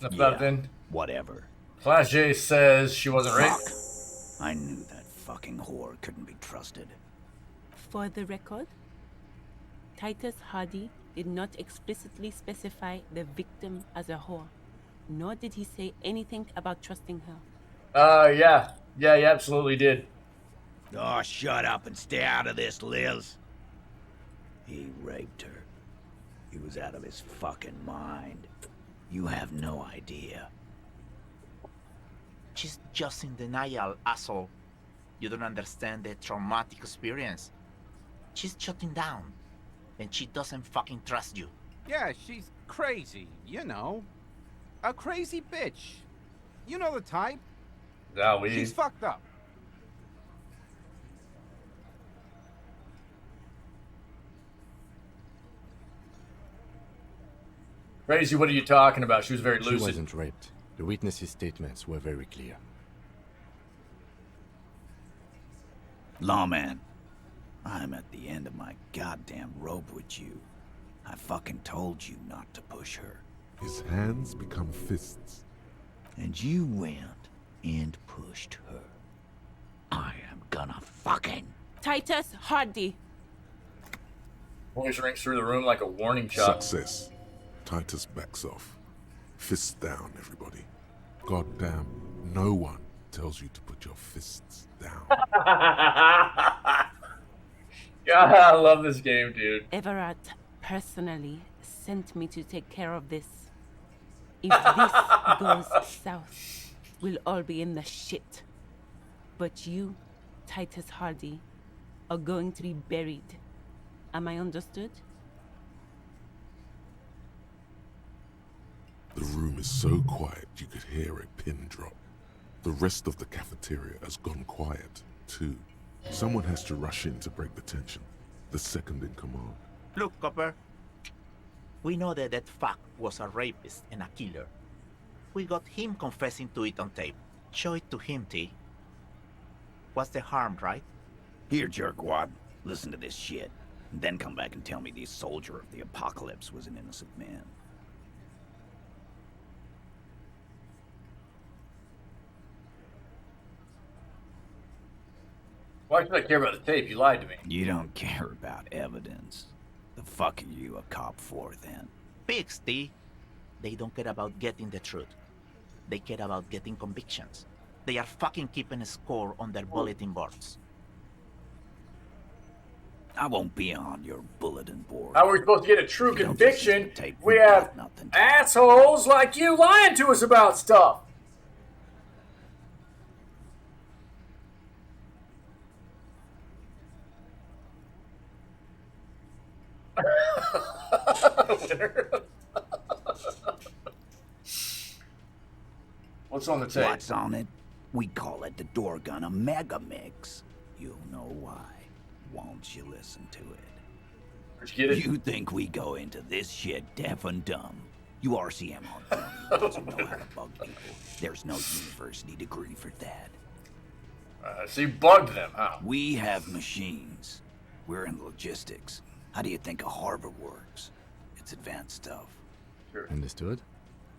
Enough about it then. Whatever. Class J says she wasn't Fuck. raped. I knew that fucking whore couldn't be trusted. For the record, Titus Hardy did not explicitly specify the victim as a whore, nor did he say anything about trusting her. Yeah. Yeah, he absolutely did. Oh, shut up and stay out of this, Liz. He raped her. He was out of his fucking mind. You have no idea. She's just in denial, asshole. You don't understand the traumatic experience. She's shutting down, and she doesn't fucking trust you. Yeah, she's crazy, you know. A crazy bitch. You know the type. Yeah, She's fucked up. Crazy, what are you talking about? She was very She lucid. wasn't raped. The witnesses' statements were very clear. Lawman, I'm at the end of my goddamn rope with you. I fucking told you not to push her. His hands become fists. And you went and pushed her. I am gonna fucking... Titus Hardy. Voice rings through the room like a warning shot. Success. Titus backs off. Fists down, everybody. Goddamn, no one tells you to put your fists down. God, I love this game, dude. Everard personally sent me to take care of this. If this goes south, we'll all be in the shit. But you, Titus Hardy, are going to be buried. Am I understood? The room is so quiet you could hear a pin drop. The rest of the cafeteria has gone quiet, too. Someone has to rush in to break the tension. The second in command. Look, Copper. We know that that fuck was a rapist and a killer. We got him confessing to it on tape. Show it to him, T. What's the harm, right? Here, jerkwad. Listen to this shit. And then come back and tell me the soldier of the apocalypse was an innocent man. Why should I care about the tape? You lied to me. You don't care about evidence. The fuck are you a cop for, then? Pigs, T. They don't care about getting the truth. They care about getting convictions. They are fucking keeping a score on their bulletin boards. I won't be on your bulletin board. How are we supposed to get a true If you don't conviction? listen to the tape, We got have nothing. assholes like you lying to us about stuff. What's on the tape? What's on it? We call it the door gun a mega mix. You'll know why. Won't you listen to it? Where'd you get it? You think we go into this shit deaf and dumb? You RCM on doesn't know how to bug people. There's no university degree for that. So you bugged them, huh? We have machines. We're in logistics. How do you think a harbor works? It's advanced stuff. Sure. Understood?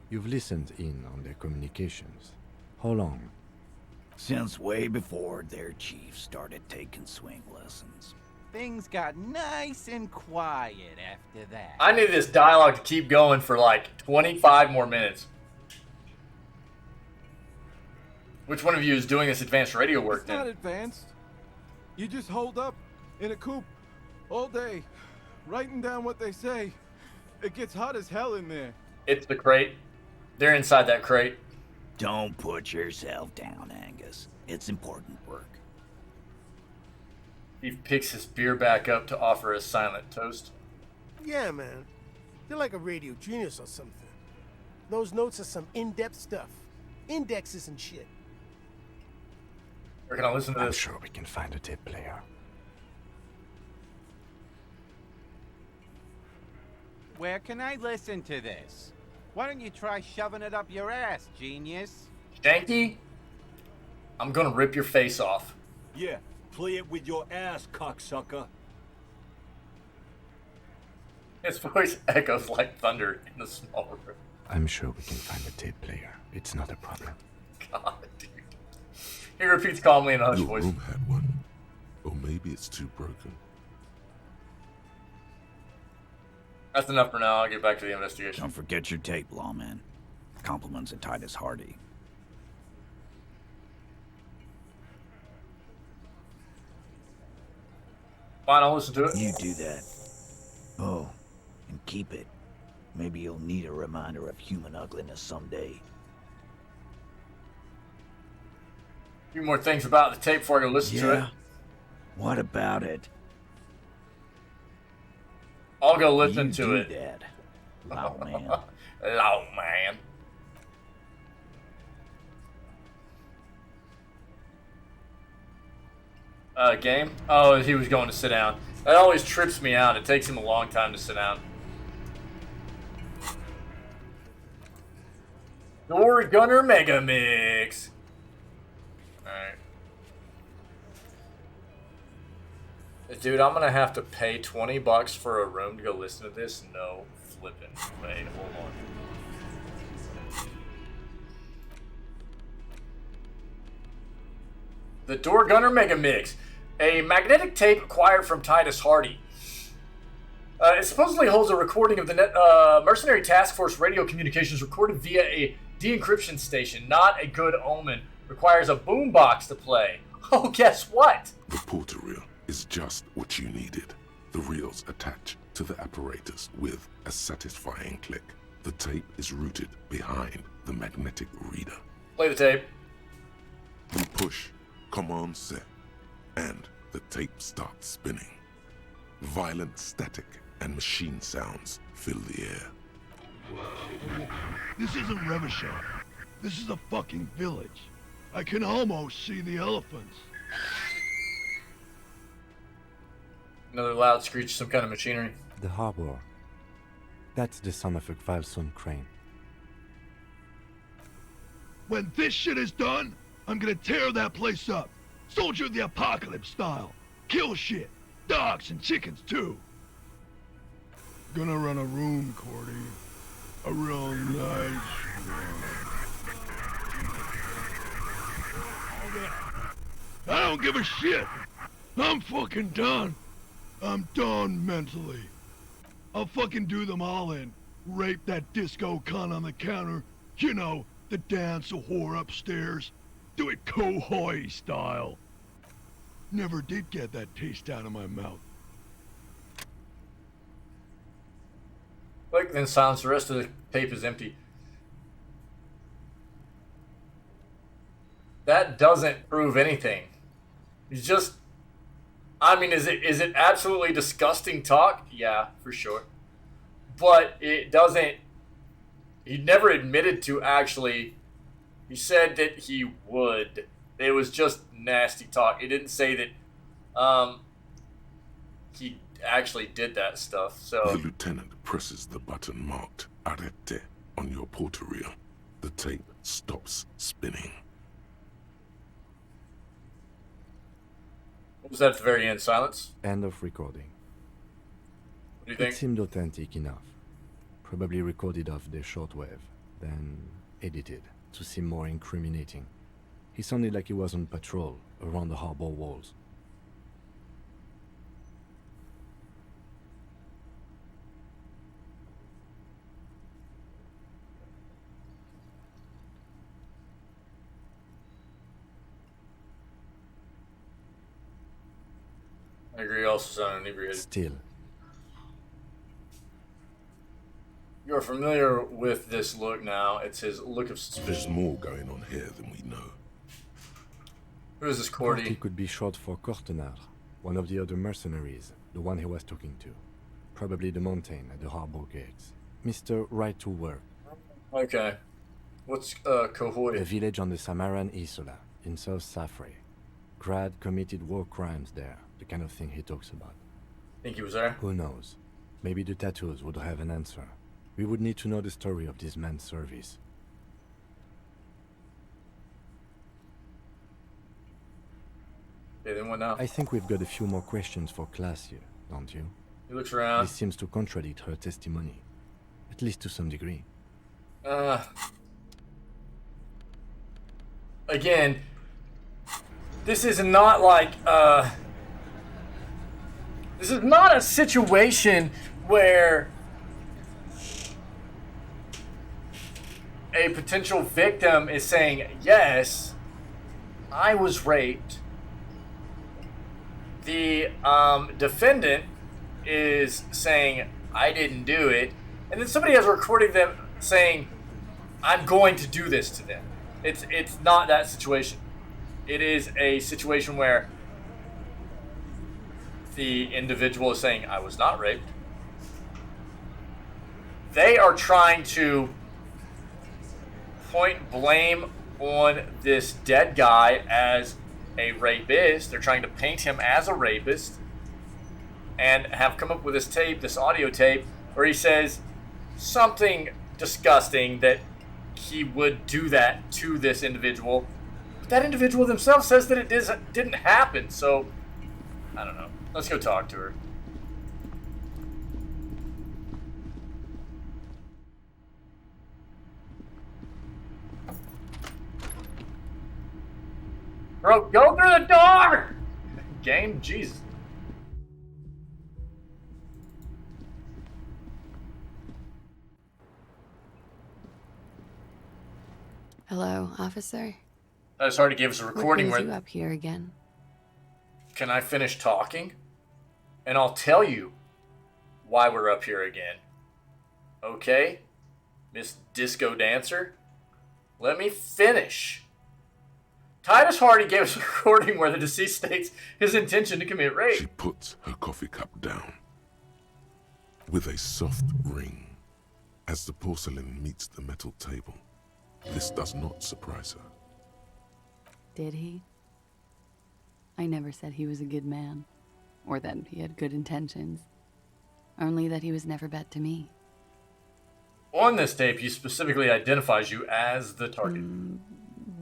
You've listened in on their communications. How long? Since way before their chief started taking swing lessons. Things got nice and quiet after that. I need this dialogue to keep going for like 25 more minutes. Which one of you is doing this advanced radio work It's then? not advanced. You just hold up in a coop all day, writing down what they say. It gets hot as hell in there. It's the crate. They're inside that crate. Don't put yourself down, Angus. It's important work. He picks his beer back up to offer a silent toast. Yeah, man. You're like a radio genius or something. Those notes are some in-depth stuff. Indexes and shit. We're gonna listen to I'm this. sure we can find a tape player. Where can I listen to this? Why don't you try shoving it up your ass, genius? Shanky, I'm gonna rip your face off. Yeah, play it with your ass, cocksucker. His voice echoes like thunder in the small room. I'm sure we can find a tape player. It's not a problem. God, dude. He repeats calmly in a hushed Your voice. room had one. Or maybe it's too broken. That's enough for now. I'll get back to the investigation. Don't forget your tape, lawman. Compliments of Titus Hardy. Fine, I'll listen to it. You do that. Oh, and Keep it. Maybe you'll need a reminder of human ugliness someday. A few more things about the tape before I go listen to it. What about it? I'll go listen to do it. That, loud man. Loud man. Game? Oh, he was going to sit down. That always trips me out. It takes him a long time to sit down. Door Gunner Mega Mix. Alright. Dude, I'm gonna have to pay $20 for a room to go listen to this? No flipping way. Hold on. The Door Gunner Mega Mix. A magnetic tape acquired from Titus Hardy. It supposedly holds a recording of the Mercenary Task Force radio communications recorded via a de-encryption station. Not a good omen. Requires a boombox to play. Oh, guess what? The portal reel is just what you needed. The reels attach to the apparatus with a satisfying click. The tape is rooted behind the magnetic reader. Play the tape. You push Command set, and the tape starts spinning. Violent static and machine sounds fill the air. This isn't Revachol. This is a fucking village. I can almost see the elephants. Another loud screech, some kind of machinery. The harbor. That's the son of a Valson crane. When this shit is done, I'm gonna tear that place up. Soldier of the Apocalypse style. Kill shit. Dogs and chickens too. Gonna run a room, Cordy. A real nice room. I don't give a shit. I'm fucking done. I'm done mentally. I'll fucking do them all in. Rape that disco cunt on the counter. You know, the dance a whore upstairs. Do it Kohoi style. Never did get that taste out of my mouth. Click, then silence. The rest of the tape is empty. That doesn't prove anything. It's just, I mean, is it absolutely disgusting talk? Yeah, for sure. But it doesn't, he never admitted to actually, he said that he would. It was just nasty talk. He didn't say that he actually did that stuff. So the lieutenant presses the button marked Arete on your portal reel. The tape stops spinning. What was that at the very end? Silence? End of recording. What do you think? It seemed authentic enough. Probably recorded off the shortwave, then edited to seem more incriminating. He sounded like he was on patrol around the harbor walls. I agree, also sound inebriated. Still. You're familiar with this look now. It's his look of suspicion. There's more going on here than we know. Who is this Cordy? Cordy could be short for Cortenard, one of the other mercenaries, the one he was talking to. Probably the mountain at the harbor gates. Mr. Right to Work. Okay. What's Kohoi? A village on the Samaran Isola, in South Safre. Grad committed war crimes there, the kind of thing he talks about. Think he was there? Who knows? Maybe the tattoos would have an answer. We would need to know the story of this man's service. Okay, then what now? I think we've got a few more questions for class here, don't you? He looks around. This seems to contradict her testimony, at least to some degree. Again, this is not like, this is not a situation where a potential victim is saying, yes, I was raped. The defendant is saying, I didn't do it. And then somebody has a recording of them saying, I'm going to do this to them. It's not that situation. It is a situation where the individual is saying, I was not raped. They are trying to point blame on this dead guy as a rapist. They're trying to paint him as a rapist and have come up with this tape, this audio tape, where he says something disgusting that he would do that to this individual. But that individual themselves says that it didn't happen. So, I don't know. Let's go talk to her. Bro, go through the door! Game, Jesus. Hello, officer. I just already gave us a recording What brings where... you up here again? Can I finish talking? And I'll tell you why we're up here again. Okay? Miss Disco Dancer? Let me finish. Titus Hardy gave us a recording where the deceased states his intention to commit rape. She puts her coffee cup down with a soft ring as the porcelain meets the metal table. This does not surprise her. Did he? I never said he was a good man, or that he had good intentions. Only that he was never bad to me. On this tape, he specifically identifies you as the target.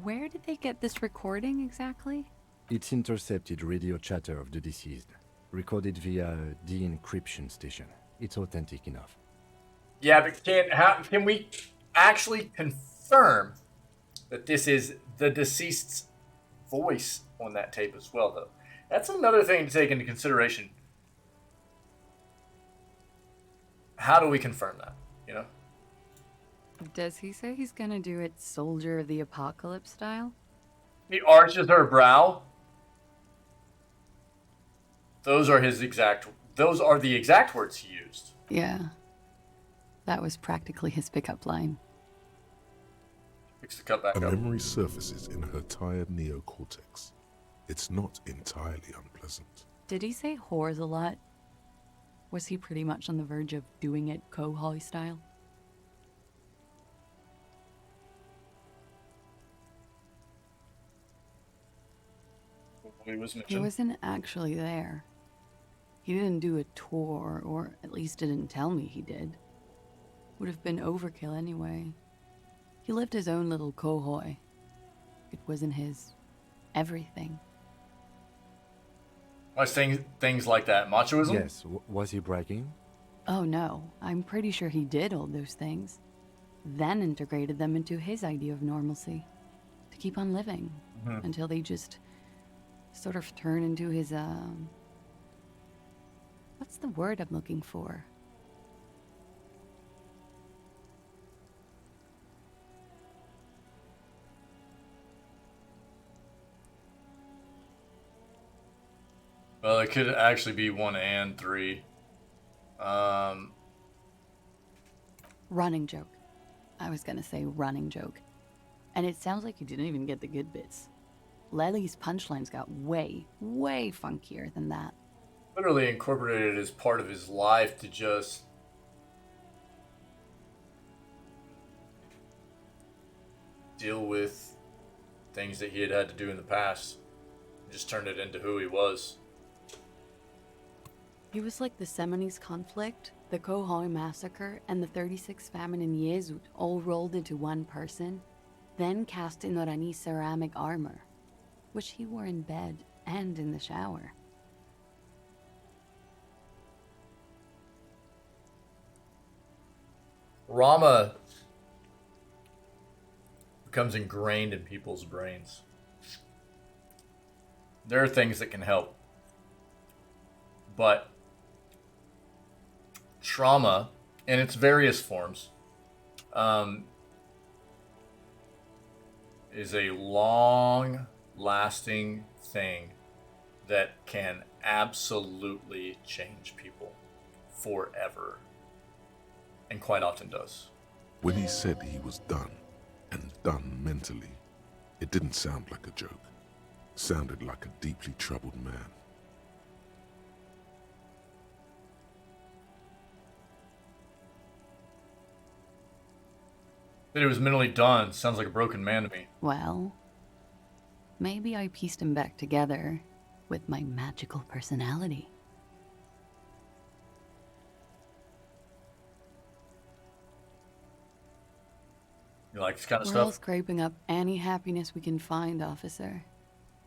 Where did they get this recording exactly? It's intercepted radio chatter of the deceased, recorded via the encryption station. It's authentic enough. Yeah, but can we actually confirm that this is the deceased's voice on that tape as well, though? That's another thing to take into consideration. How do we confirm that, you know? Does he say he's gonna do it Soldier of the Apocalypse style? He arches her brow. Those are the exact words he used. Yeah. That was practically his pickup line. Fix the cup back A up. memory surfaces in her tired neocortex. It's not entirely unpleasant. Did he say whores a lot? Was he pretty much on the verge of doing it Kohoi style? He wasn't actually there. He didn't do a tour, or at least didn't tell me he did. Would have been overkill anyway. He lived his own little Kohoi. It wasn't his everything. I saying things like that. Machoism? Yes. Was he bragging? Oh no, I'm pretty sure he did all those things. Then integrated them into his idea of normalcy. To keep on living. Until they just sort of turn into his, what's the word I'm looking for? Well, it could actually be 1 and 3. Running joke. I was gonna say running joke. And it sounds like you didn't even get the good bits. Lely's punchlines got way, way funkier than that. Literally incorporated it as part of his life to just deal with things that he had to do in the past. Just turned it into who he was. He was like the Seminese conflict, the Kohoi massacre, and the 36 famine in Yezud all rolled into one person, then cast in Orani ceramic armor, which he wore in bed and in the shower. Rama becomes ingrained in people's brains. There are things that can help, but trauma in its various forms is a long-lasting thing that can absolutely change people forever. and quite often does. When he said he was done, and done mentally, it didn't sound like a joke. Sounded like a deeply troubled man. That he was mentally done sounds like a broken man to me. Well, maybe I pieced him back together with my magical personality. You like this kind of We're all stuff? scraping up any happiness we can find, officer.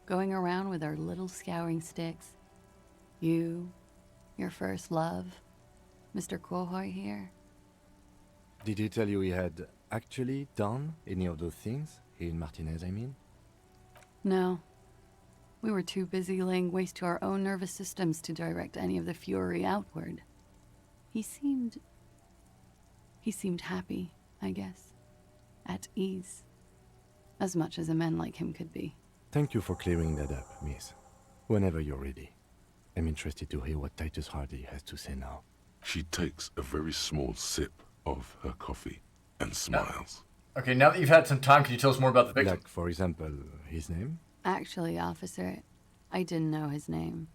Going around with our little scouring sticks. You, your first love, Mr. Quohoy here. Did he tell you he had actually done any of those things? He and Martinez, I mean? No. We were too busy laying waste to our own nervous systems to direct any of the fury outward. He seemed happy, I guess. At ease. As much as a man like him could be. Thank you for clearing that up, miss. Whenever you're ready. I'm interested to hear what Titus Hardy has to say now. She takes a very small sip of her coffee and smiles. Okay, now that you've had some time, can you tell us more about the victim? Like, for example, his name? Actually, officer, I didn't know his name.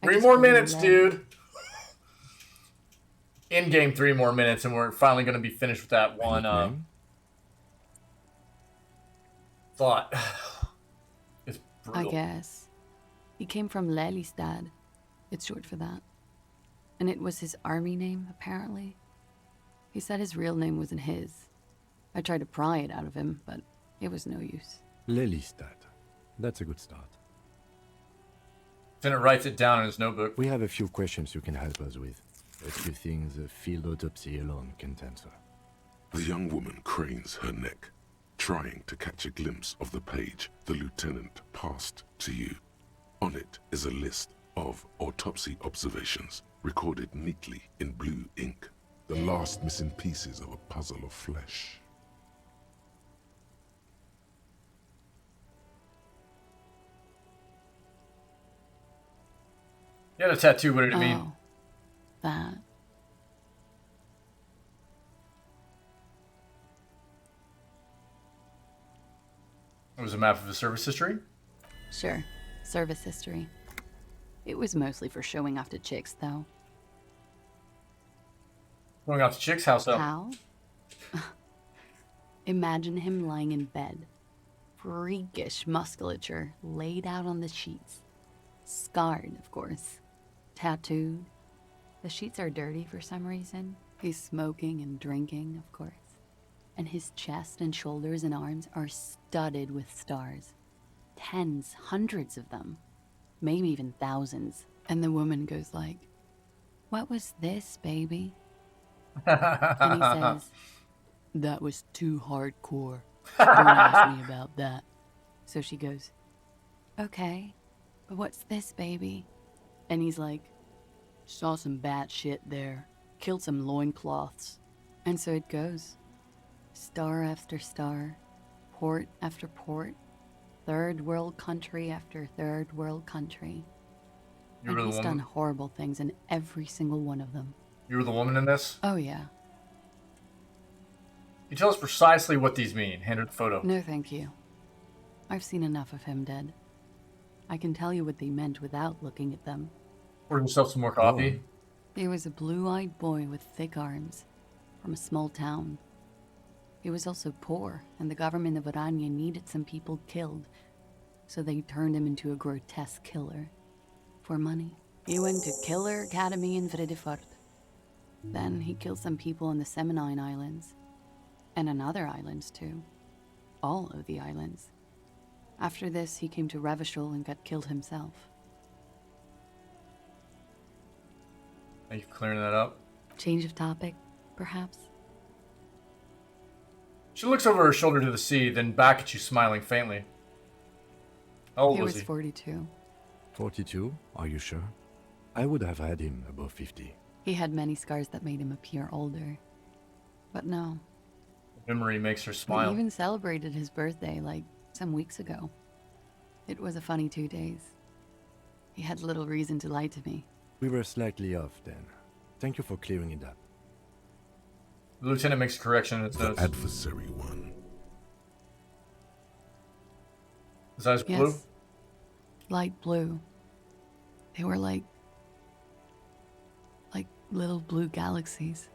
3 more minutes, dude. In-game 3 more minutes, and we're finally going to be finished with that one thought. It's brutal. I guess. He came from Lelystad. It's short for that. And it was his army name, apparently. He said his real name wasn't his. I tried to pry it out of him, but it was no use. Lelystad. That's a good start. Lieutenant writes it down in his notebook. We have a few questions you can help us with. A few things a field autopsy alone can't answer. The young woman cranes her neck, trying to catch a glimpse of the page the lieutenant passed to you. On it is a list of autopsy observations, recorded neatly in blue ink. The last missing pieces of a puzzle of flesh. You had a tattoo, what did it mean? Oh, that. It was a map of his service history? Sure. Service history. It was mostly for showing off to chicks, though. Going out to Chick's house, though. How? Imagine him lying in bed. Freakish musculature laid out on the sheets. Scarred, of course. Tattooed. The sheets are dirty for some reason. He's smoking and drinking, of course. And his chest and shoulders and arms are studded with stars. Tens, hundreds of them. Maybe even thousands. And the woman goes like, "What was this, baby?" And he says, "That was too hardcore. Don't ask me about that." So she goes, "Okay, but what's this, baby?" And he's like, "Saw some bat shit there. Killed some loincloths." And so it goes. Star after star. Port after port. Third world country after third world country. And he's done horrible things in every single one of them. You were the woman in this? Oh, yeah. You tell us precisely what these mean. Hand her the photo. No, thank you. I've seen enough of him dead. I can tell you what they meant without looking at them. Pour yourself some more coffee. He was a blue-eyed boy with thick arms, from a small town. He was also poor, and the government of Oranje needed some people killed, so they turned him into a grotesque killer. For money. He went to Killer Academy in Vredefort. Then he killed some people in the Seminine Islands. And on other islands, too. All of the islands. After this, he came to Revachol and got killed himself. Thank you for clearing that up. Change of topic, perhaps? She looks over her shoulder to the sea, then back at you, smiling faintly. How old was he? He was 42. 42? Are you sure? I would have had him above 50. He had many scars that made him appear older. But no. Memory makes her smile. We even celebrated his birthday, like, some weeks ago. It was a funny 2 days. He had little reason to lie to me. We were slightly off then. Thank you for clearing it up. The lieutenant makes a correction in his The notes. adversary one. His eyes blue? Yes. Light blue. They were like little blue galaxies.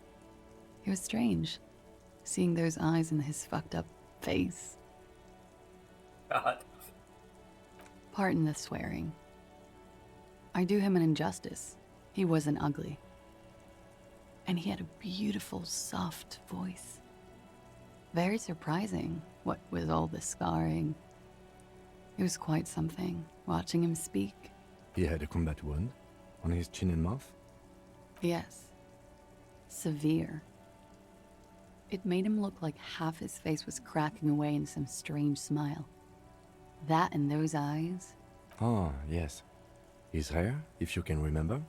It was strange, seeing those eyes in his fucked up face. God. Pardon the swearing. I do him an injustice. He wasn't ugly. And he had a beautiful, soft voice. Very surprising, what with all the scarring. It was quite something, watching him speak. He had a combat wound on his chin and mouth? Yes. Severe. It made him look like half his face was cracking away in some strange smile. That and those eyes. Ah, yes. His hair, if you can remember?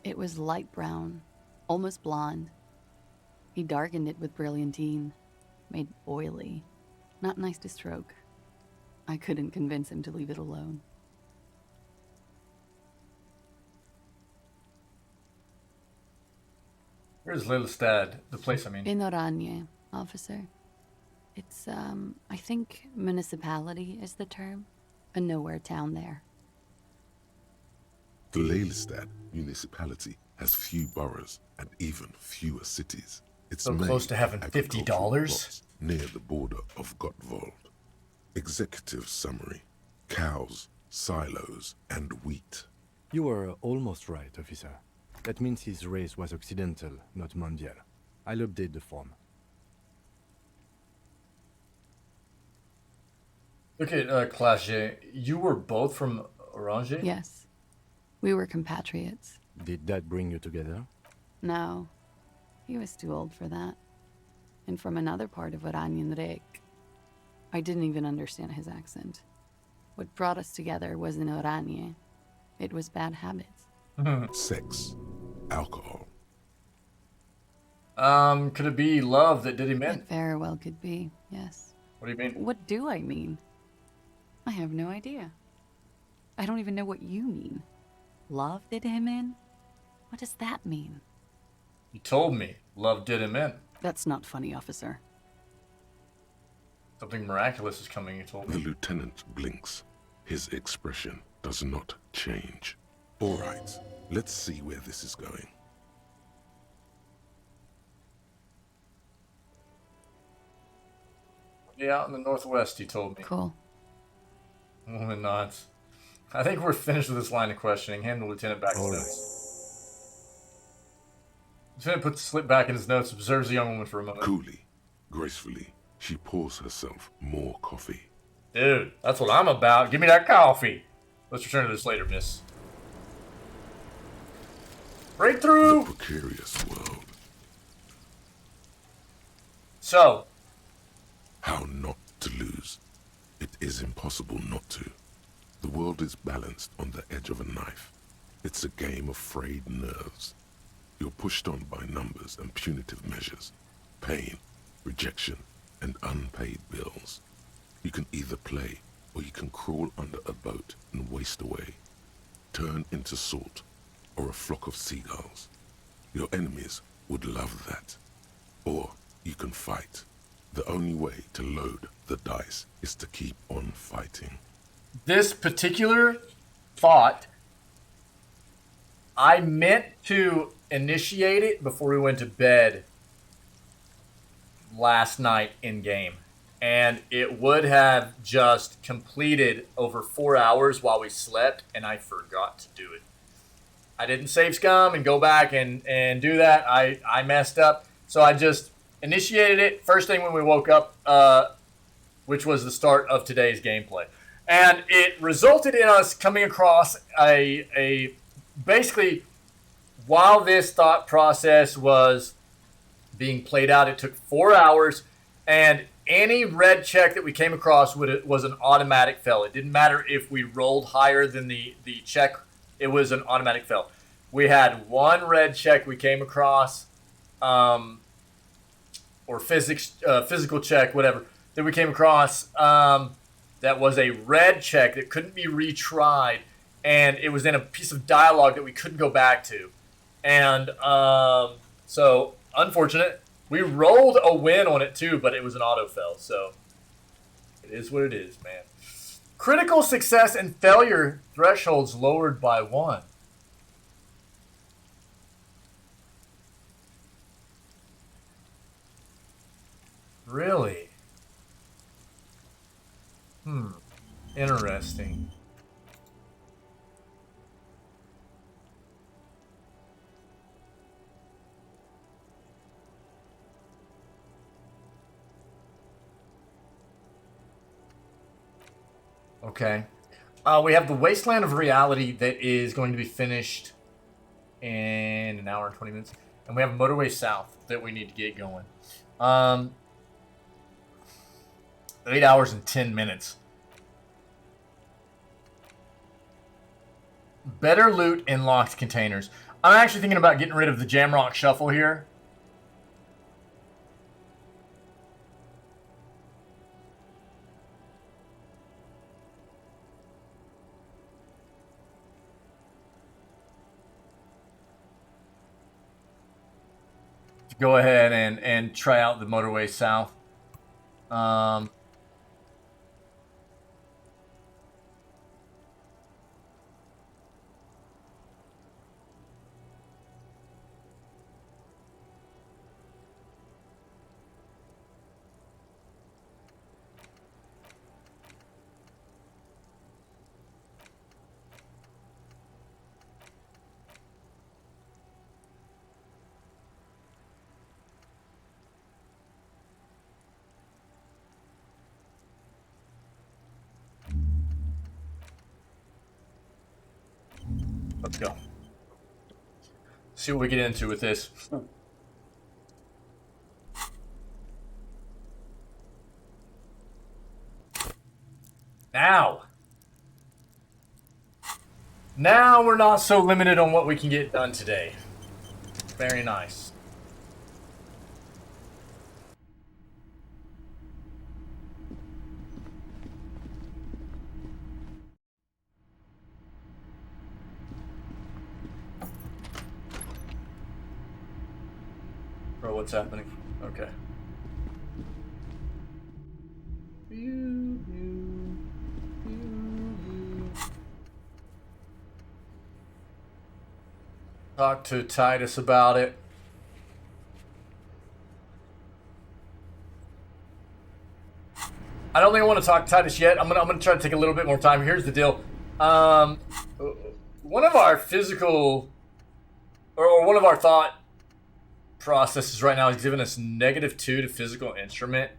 It was light brown, almost blonde. He darkened it with brilliantine, made oily. Not nice to stroke. I couldn't convince him to leave it alone. Where's Lillestad? The place, I mean. In Oranje, officer. It's, I think municipality is the term. A nowhere town there. The Lelystad municipality has few boroughs and even fewer cities. It's So close to having $50? Near the border of Gottwald. Executive summary. Cows, silos, and wheat. You were almost right, officer. That means his race was occidental, not mondial. I'll update the form. Look at Clash. You were both from Orange? Yes. We were compatriots. Did that bring you together? No. He was too old for that. And from another part of Oranjenrijk. I didn't even understand his accent. What brought us together wasn't Oranje. It was bad habits. Sex. Alcohol. Could it be love that did him in? It very well could be, yes. What do you mean? What do I mean? I have no idea. I don't even know what you mean. Love did him in? What does that mean? You told me love did him in. That's not funny, officer. Something miraculous is coming, you told The me. lieutenant blinks. His expression does not change. All right, let's see where this is going. Yeah, out in the northwest, he told me. Cool. Woman nods. I think we're finished with this line of questioning. Hand the lieutenant back his All notes. Lieutenant puts the slip back in his notes, observes the young woman for a moment. Coolly, gracefully, she pours herself more coffee. Dude, that's what I'm about. Give me that coffee. Let's return to this later, miss. Breakthrough! The precarious world. So. How not to lose. It is impossible not to. The world is balanced on the edge of a knife. It's a game of frayed nerves. You're pushed on by numbers and punitive measures. Pain, rejection, and unpaid bills. You can either play, or you can crawl under a boat and waste away. Turn into salt, or a flock of seagulls. Your enemies would love that. Or you can fight. The only way to load the dice is to keep on fighting. This particular thought, I meant to initiate it before we went to bed last night in game. And it would have just completed over 4 hours while we slept, and I forgot to do it. I didn't save scum and go back and do that. I messed up. So I just initiated it first thing when we woke up, which was the start of today's gameplay. And it resulted in us coming across a basically, while this thought process was being played out, it took 4 hours, and any red check that we came across was an automatic fail. It didn't matter if we rolled higher than the check, it was an automatic fail. We had one red check we came across, or physical check, whatever, that we came across, that was a red check that couldn't be retried, and it was in a piece of dialogue that we couldn't go back to. And so, unfortunate, We rolled a win on it too, but it was an auto fail, so it is what it is, man. Critical success and failure thresholds lowered by 1. Really? Interesting. Okay. We have the Wasteland of Reality that is going to be finished in an hour and 20 minutes. And we have Motorway South that we need to get going. 8 hours and 10 minutes. Better loot in locked containers. I'm actually thinking about getting rid of the Jamrock Shuffle here. Go ahead and try out the Motorway South. Let's go. See what we get into with this. Now we're not so limited on what we can get done today. Very nice. Bro, what's happening? Okay. Talk to Titus about it. I don't think I want to talk to Titus yet. I'm gonna try to take a little bit more time. Here's the deal. One of our physical, or one of our thought processes right now is giving us -2 to physical instrument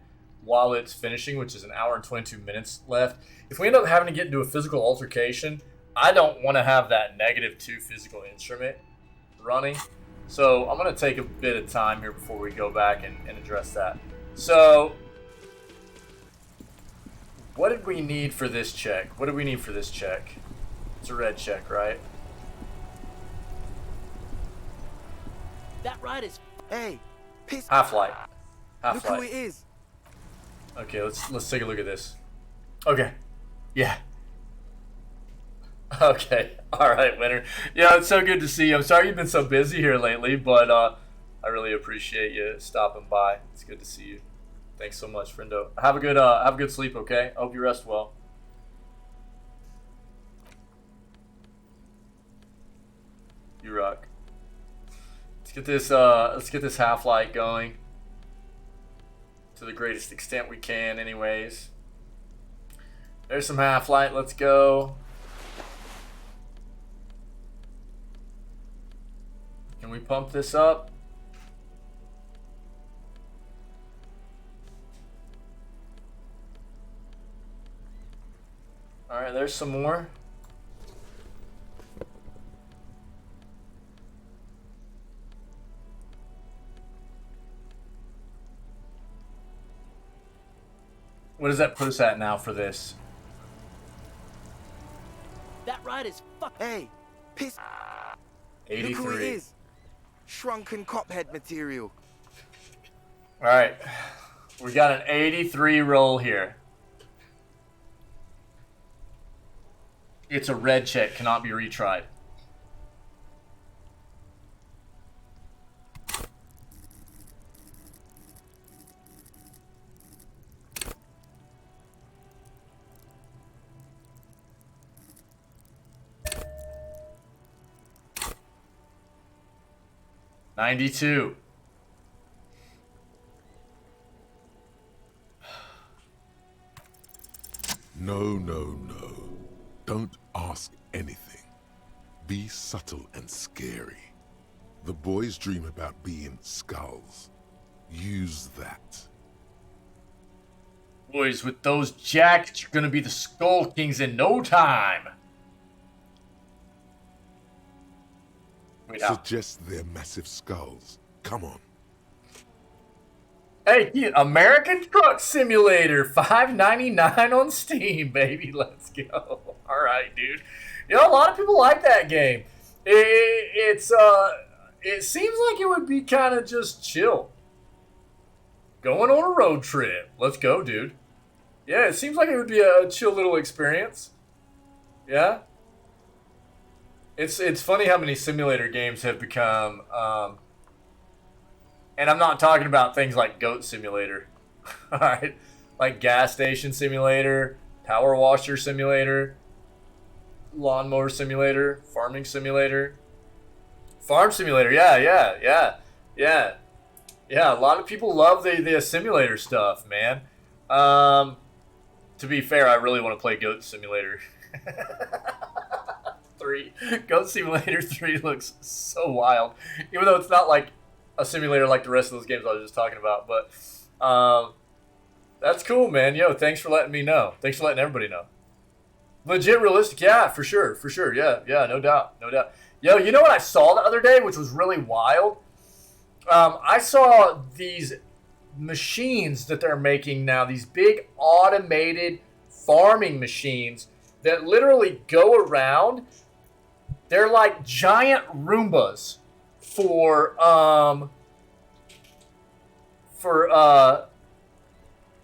while it's finishing, which is an hour and 22 minutes left. If we end up having to get into a physical altercation, I don't want to have that -2 physical instrument running. So I'm going to take a bit of time here before we go back and address that. So what did we need for this check? What do we need for this check? It's a red check, right? That ride is... Hey, piss. Half-light. Look who it is. Okay, let's take a look at this. Okay. Yeah. Okay. All right, Winter. Yeah, it's so good to see you. I'm sorry you've been so busy here lately, but I really appreciate you stopping by. It's good to see you. Thanks so much, friendo. Have a good sleep, okay? I hope you rest well. You rock. Let's get this half-light going to the greatest extent we can anyways. There's some half-light. Let's go. Can we pump this up? All right, there's some more. What does that put us at now for this? That ride is fuck. Hey, piss. 83. Look who it is. Shrunken cophead material. All right, we got an 83 roll here. It's a red check, cannot be retried. 92. No, no, no. Don't ask anything. Be subtle and scary. The boys dream about being skulls. Use that. Boys, with those jackets, you're gonna be the Skull Kings in no time. Wait, Suggest they're massive skulls. Come on. Hey, American Truck Simulator, $5.99 on Steam, baby. Let's go. All right, dude. You know, a lot of people like that game. It seems like it would be kind of just chill. Going on a road trip. Let's go, dude. Yeah, it seems like it would be a chill little experience. Yeah. It's funny how many simulator games have become, and I'm not talking about things like Goat Simulator, all right? Like Gas Station Simulator, Power Washer Simulator, Lawnmower Simulator, Farming Simulator, Farm Simulator, yeah. A lot of people love the simulator stuff, man. To be fair, I really want to play Goat Simulator 3. Goat Simulator 3 looks so wild, even though it's not like a simulator like the rest of those games I was just talking about. But that's cool, man. Yo, thanks for letting me know. Thanks for letting everybody know. Legit realistic, yeah, for sure. Yeah, no doubt. Yo, you know what I saw the other day, which was really wild? I saw these machines that they're making now, these big automated farming machines that literally go around. They're like giant Roombas for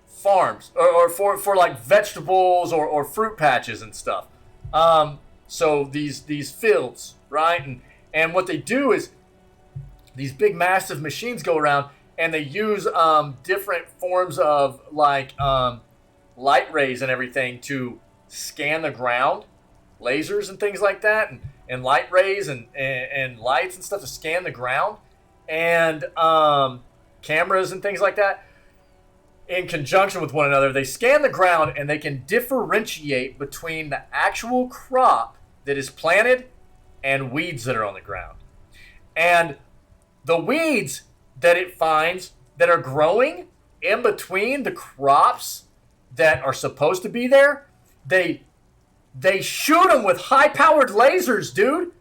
farms or for like vegetables or fruit patches and stuff. So these fields, right? And what they do is these big massive machines go around and they use different forms of like light rays and everything to scan the ground, lasers and things like that, and light rays and lights and stuff to scan the ground, and cameras and things like that. In conjunction with one another, they scan the ground and they can differentiate between the actual crop that is planted and weeds that are on the ground. And the weeds that it finds that are growing in between the crops that are supposed to be there, they shoot them with high-powered lasers, dude,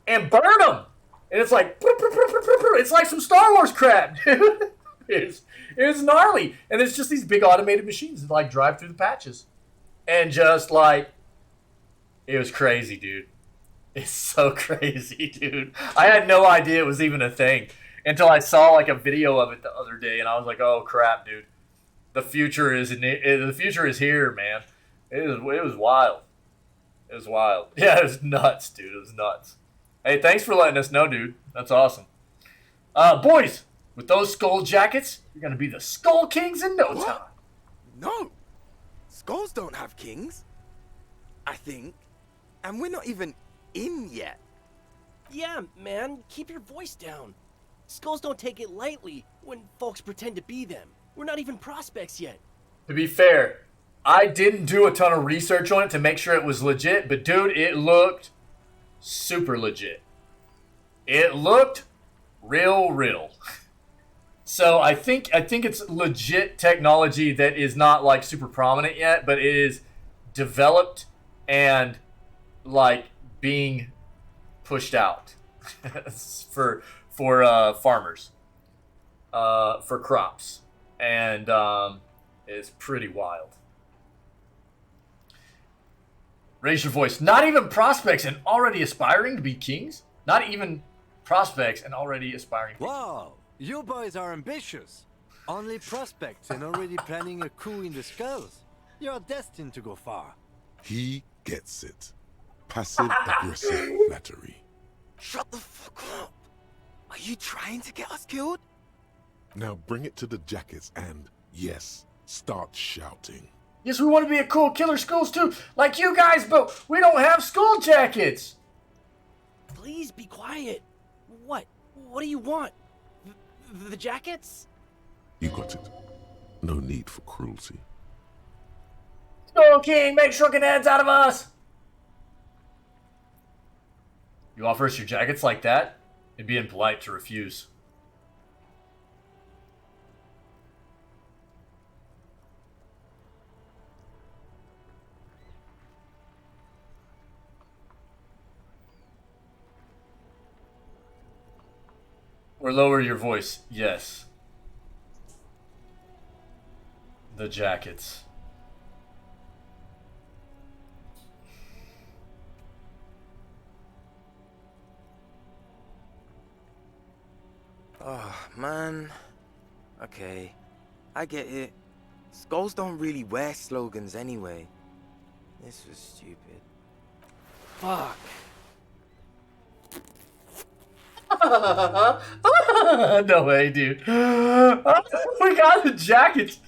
and burn them. And it's like, it's like some Star Wars crap, dude. It's gnarly. And it's just these big automated machines that like drive through the patches. And just like, it was crazy, dude. It's so crazy, dude. I had no idea it was even a thing until I saw like a video of it the other day, and I was like, oh crap, dude. The future is here, man. It was wild. It was wild. Yeah, it was nuts, dude. It was nuts. Hey, thanks for letting us know, dude. That's awesome. Boys, with those skull jackets, you're going to be the Skull Kings in no time. No. Skulls don't have kings. I think. And we're not even in yet. Yeah, man, keep your voice down. Skulls don't take it lightly when folks pretend to be them. We're not even prospects yet. To be fair, I didn't do a ton of research on it to make sure it was legit, but dude, it looked super legit. It looked real. So I think it's legit technology that is not like super prominent yet, but it is developed and like being pushed out for farmers, for crops, and it's pretty wild. Raise your voice. Not even prospects and already aspiring to be kings? Not even prospects and already aspiring to be kings. Wow, you boys are ambitious. Only prospects and already planning a coup in the skulls. You're destined to go far. He gets it. Passive-aggressive flattery. Shut the fuck up. Are you trying to get us killed? Now bring it to the jackets and, yes, start shouting. Yes, we want to be a cool killer skulls too, like you guys, but we don't have skull jackets. Please be quiet. What? What do you want? The jackets? You got it. No need for cruelty. Skull King, make shrunken heads out of us! You offer us your jackets like that? It'd be impolite to refuse. Or lower your voice, yes. The jackets. Oh, man. Okay. I get it. Skulls don't really wear slogans anyway. This was stupid. Fuck. No way, dude. We got the jackets.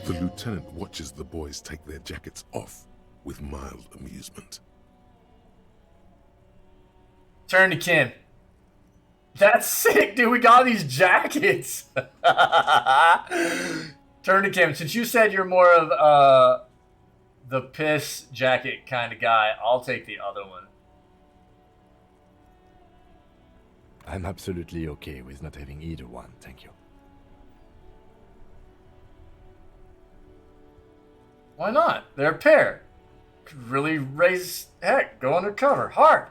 The lieutenant watches the boys take their jackets off with mild amusement. Turn to Kim. That's sick, dude. We got these jackets. Turn to Kim. Since you said you're more of the piss jacket kind of guy, I'll take the other one. I'm absolutely okay with not having either one, thank you. Why not? They're a pair. Could really raise heck, go undercover. Hard.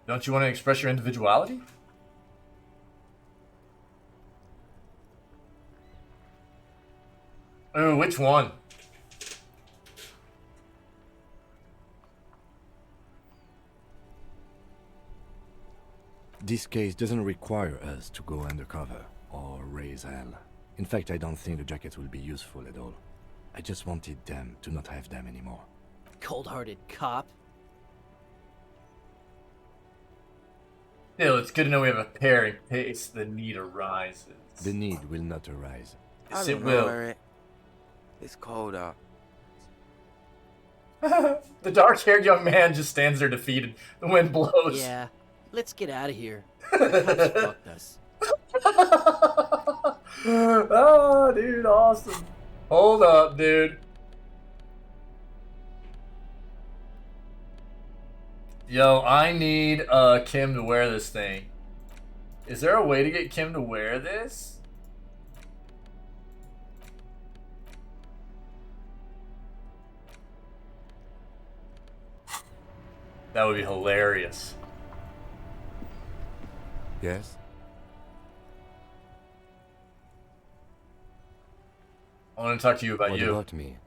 Don't you want to express your individuality? Ooh, which one? This case doesn't require us to go undercover or raise hell. In fact, I don't think the jackets will be useful at all. I just wanted them to not have them anymore. Cold-hearted cop. Still, it's good to know we have a pair in case the need arises. The need will not arise. Yes, I it don't will. know, Eric. It's cold out. The dark-haired young man just stands there defeated. The wind blows. Yeah, let's get out of here. The cops fucked us. Oh, dude, awesome. Hold up, dude. Yo, I need Kim to wear this thing. Is there a way to get Kim to wear this? That would be hilarious. Yes? I want to talk to you about What you. about me?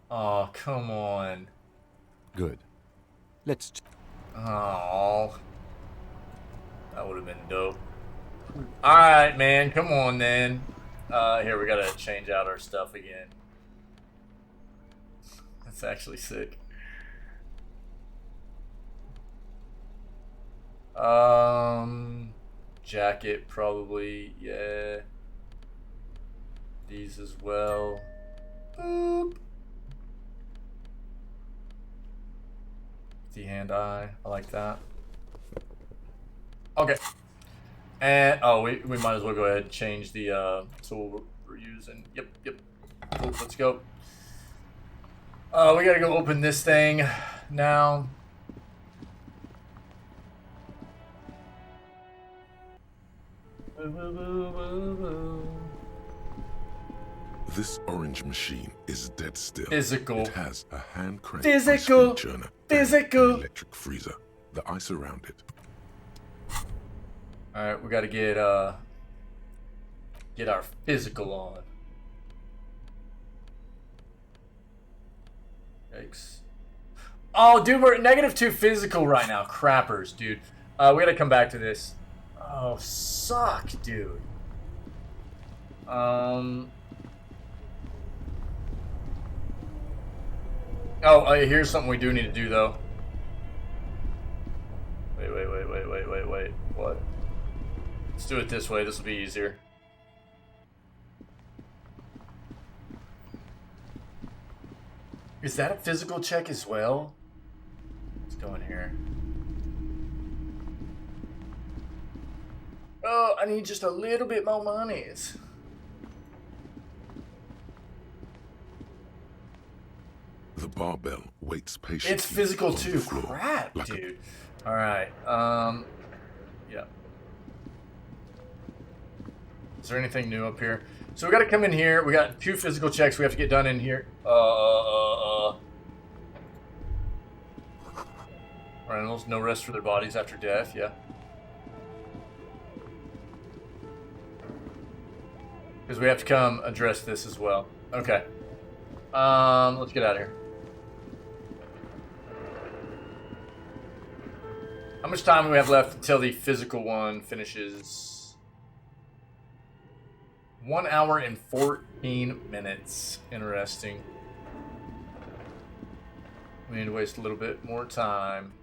Oh, come on. Good. Let's... Oh. That would have been dope. Alright, man. Come on, then. Here, we gotta change out our stuff again. That's actually sick. Jacket, probably. Yeah. These as well. Boop. D-hand eye. I like that. Okay. And, oh, we might as well go ahead and change the tool we're using. Yep. Cool, let's go. We gotta go open this thing now. This orange machine is dead still. Physical. It has a hand crank Physical. churner Physical. and an electric freezer. The ice around it. Alright, we gotta get our physical on. Yikes. Oh, dude, we're at -2 physical right now. Crappers, dude. We gotta come back to this. Oh, suck, dude. Oh, here's something we do need to do, though. Wait. What? Let's do it this way. This will be easier. Is that a physical check as well? Let's doing here? Oh, I need just a little bit more monies. The barbell waits patiently. It's physical on the too. floor, Crap, like a dude. All right. Yeah. Is there anything new up here? So we got to come in here. We got 2 physical checks we have to get done in here. Reynolds, no rest for their bodies after death. Yeah. Because we have to come address this as well. Okay. Let's get out of here. How much time do we have left until the physical one finishes? 1 hour and 14 minutes. Interesting. We need to waste a little bit more time.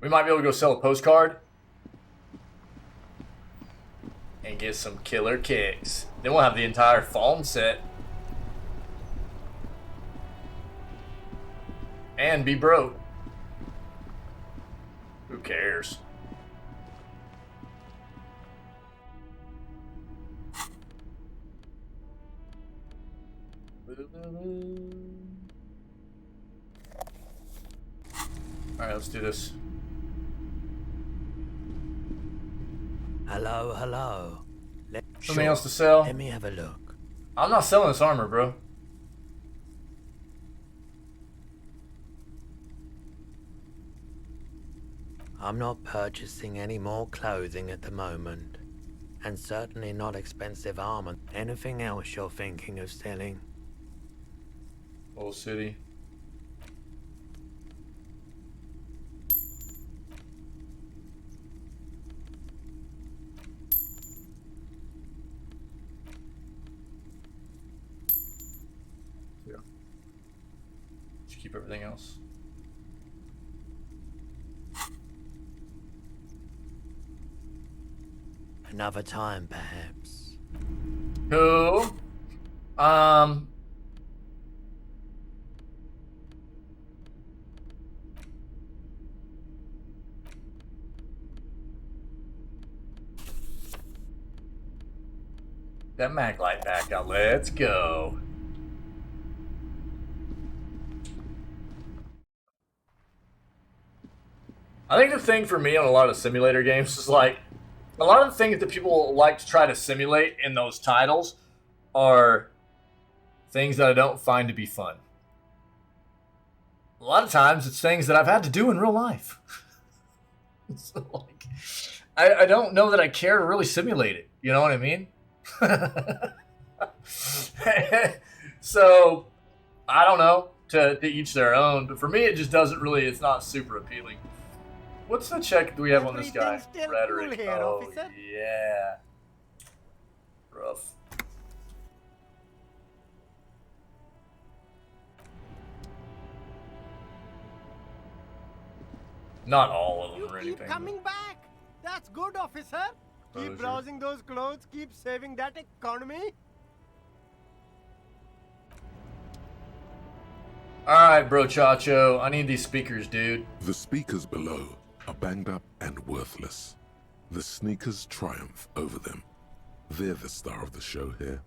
We might be able to go sell a postcard and get some killer kicks. Then we'll have the entire phone set. And be broke. Who cares? Alright, let's do this. Hello, hello. Something else to sell? Let me have a look. I'm not selling this armor, bro. I'm not purchasing any more clothing at the moment. And certainly not expensive armor. Anything else you're thinking of selling? Old City. Yeah. Just keep everything else. Another time, perhaps. Cool. That mag light back out. Let's go. I think the thing for me on a lot of simulator games is like, a lot of the things that people like to try to simulate in those titles are things that I don't find to be fun. A lot of times it's things that I've had to do in real life. So like, I don't know that I care to really simulate it. You know what I mean? So, I don't know, to each their own. But for me, it just doesn't really, it's not super appealing. What's the check do we have on this guy? Rhetoric. Cool here, oh, officer. yeah. Rough. Not all of them or anything. Keep coming back. That's good, officer. Keep Exposure. browsing those clothes. Keep saving that economy. Alright, bro Chacho. I need these speakers, dude. The speakers below are banged up and worthless. The sneakers triumph over them. They're the star of the show here.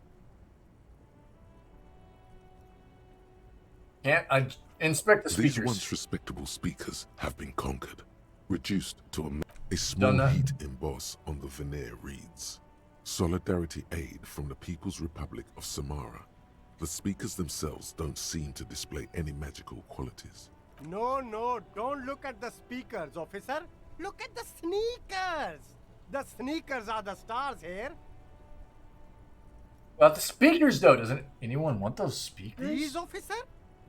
Can't I inspect the speakers? These once respectable speakers have been conquered, reduced to a small heat emboss on the veneer reads, Solidarity Aid from the People's Republic of Samara. The speakers themselves don't seem to display any magical qualities. No, don't look at the speakers, officer. Look at the sneakers. The sneakers are the stars here. Well, the speakers, though. Doesn't anyone want those speakers? These, officer?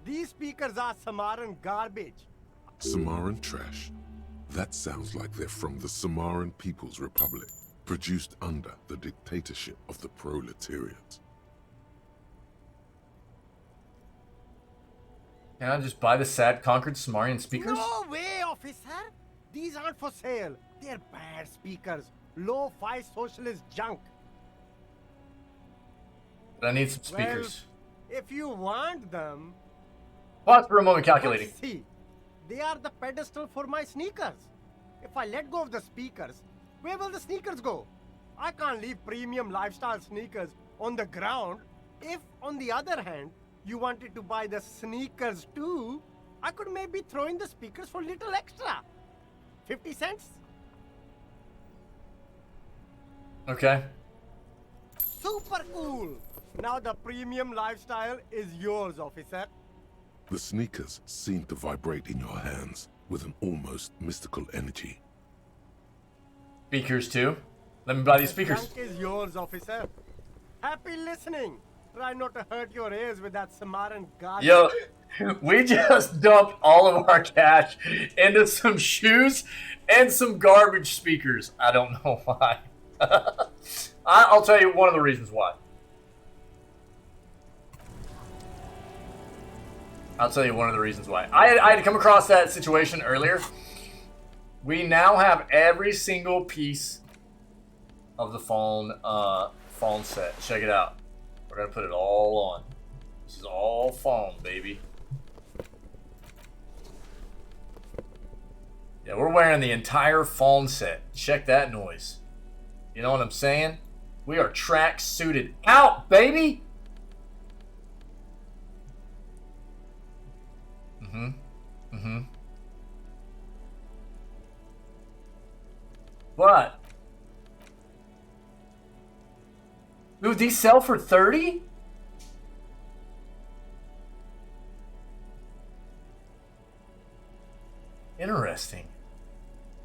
These speakers are Samaran garbage. Samaran trash? That sounds like they're from the Samaran People's Republic, produced under the dictatorship of the proletariat. Can I just buy the sad conquered Samarian speakers? No way, officer. These aren't for sale. They're bad speakers. Low-fi socialist junk. But I need some speakers. Well, If you want them... Pause for a moment calculating. Let's see. They are the pedestal for my sneakers. If I let go of the speakers, where will the sneakers go? I can't leave premium lifestyle sneakers on the ground. If, on the other hand, you wanted to buy the sneakers too, I could maybe throw in the speakers for little extra. 50 cents? Okay. Super cool! Now the premium lifestyle is yours, officer. The sneakers seem to vibrate in your hands with an almost mystical energy. Speakers too? Let me buy these speakers. The trunk is yours, officer. Happy listening. Try not to hurt your ears with that Samaran garbage. Yo, we just dumped all of our cash into some shoes and some garbage speakers. I don't know why. I'll tell you one of the reasons why. I'll tell you one of the reasons why. I had come across that situation earlier. We now have every single piece of the phone set. Check it out. We're gonna put it all on. This is all phone, baby. Yeah, we're wearing the entire phone set. Check that noise. You know what I'm saying? We are track suited out, baby. But dude, these sell for 30? Interesting.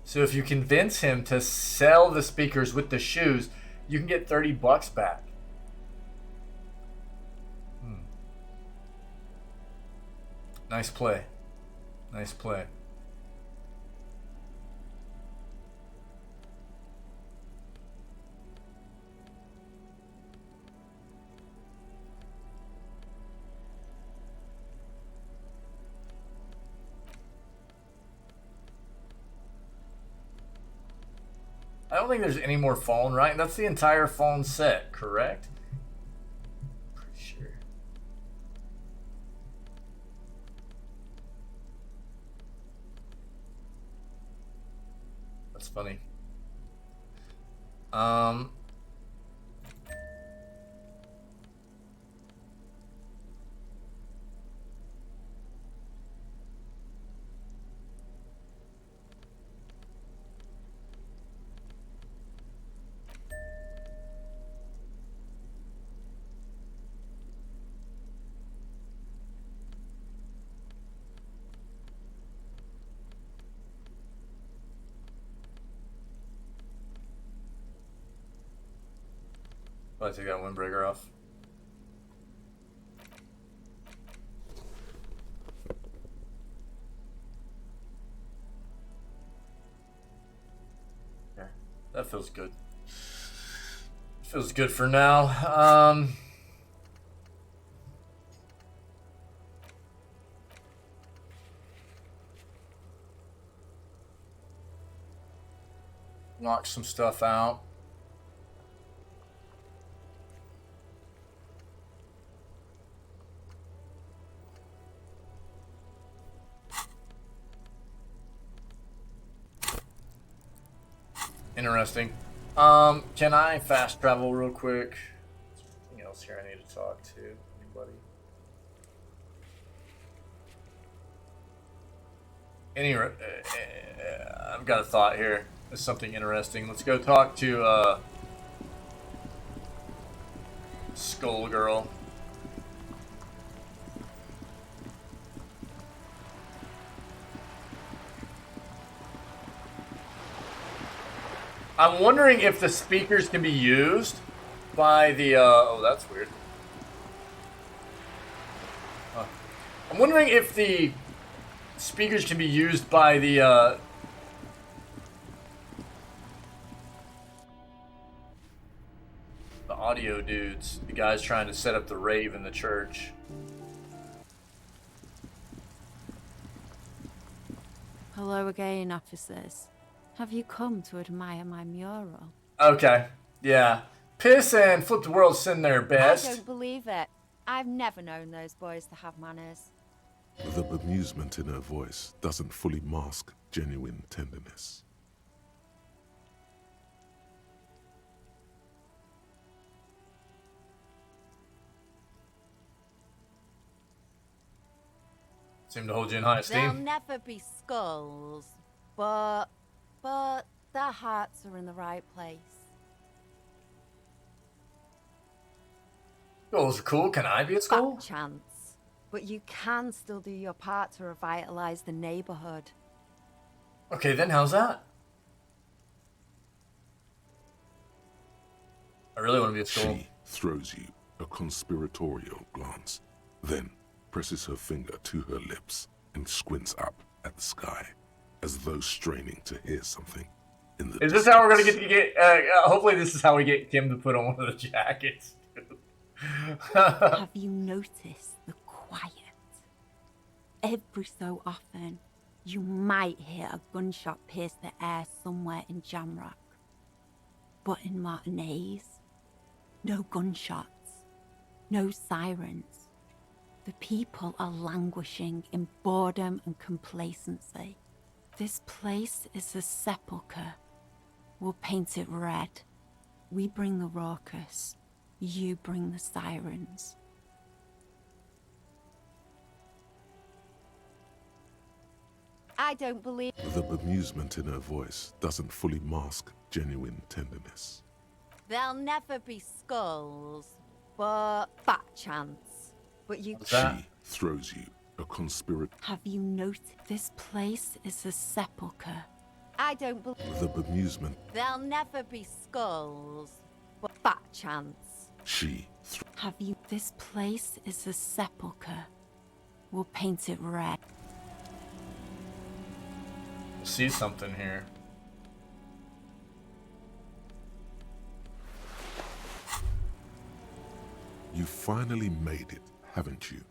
So if you convince him to sell the speakers with the shoes, you can get 30 bucks back. Nice play. Nice play. I don't think there's any more phone, right? That's the entire phone set, correct? Pretty sure. That's funny. I'll take that windbreaker off. Yeah, that feels good. Feels good for now. Knock some stuff out. Interesting. Can I fast travel real quick? Is there anything else here I need to talk to? Anybody? I've got a thought here. There's something interesting. Let's go talk to Skull Girl. I'm wondering if the speakers can be used by the, oh, that's weird. I'm wondering if the speakers can be used by the audio dudes, the guys trying to set up the rave in the church. Hello again, officers. Have you come to admire my mural? Okay, yeah. Piss and Flip the World send their best. I don't believe it. I've never known those boys to have manners. The bemusement in her voice doesn't fully mask genuine tenderness. Seem to hold you in high They'll esteem. never be skulls, but their hearts are in the right place. Skulls are cool. Can I be a skull? Fat chance, but you can still do your part to revitalize the neighborhood. Okay, then how's that? I really want to be a skull. She throws you a conspiratorial glance, then presses her finger to her lips and squints up at the sky, as though straining to hear something in the Is this how we're gonna get hopefully this is how we get Kim to put on one of the jackets. Have you noticed the quiet? Every so often, you might hear a gunshot pierce the air somewhere in Jamrock. But in Martinez, no gunshots, no sirens. The people are languishing in boredom and complacency. This place is a sepulchre. We'll paint it red. We bring the raucous. You bring the sirens. I don't believe... The bemusement in her voice doesn't fully mask genuine tenderness. There'll never be skulls, but fat chance. But you... She throws you a conspiracy. Have you noticed this place is a sepulchre? I don't believe... The bemusement. There'll never be skulls, but fat chance. She Have you... This place is a sepulchre. We'll paint it red. See something here. You finally made it, haven't you?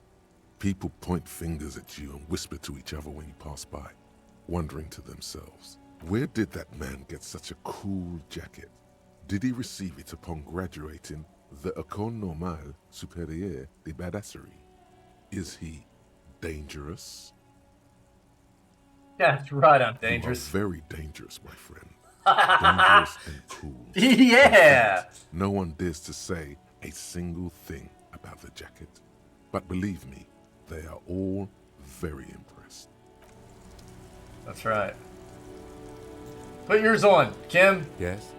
People point fingers at you and whisper to each other when you pass by, wondering to themselves, where did that man get such a cool jacket? Did he receive it upon graduating the École Normale Supérieure de Badasserie? Is he dangerous? Yeah, that's right, I'm dangerous. You are very dangerous, my friend. Dangerous and cool. Yeah! No one dares to say a single thing about the jacket. But believe me, they are all very impressed. That's right. Put yours on, Kim. Yes?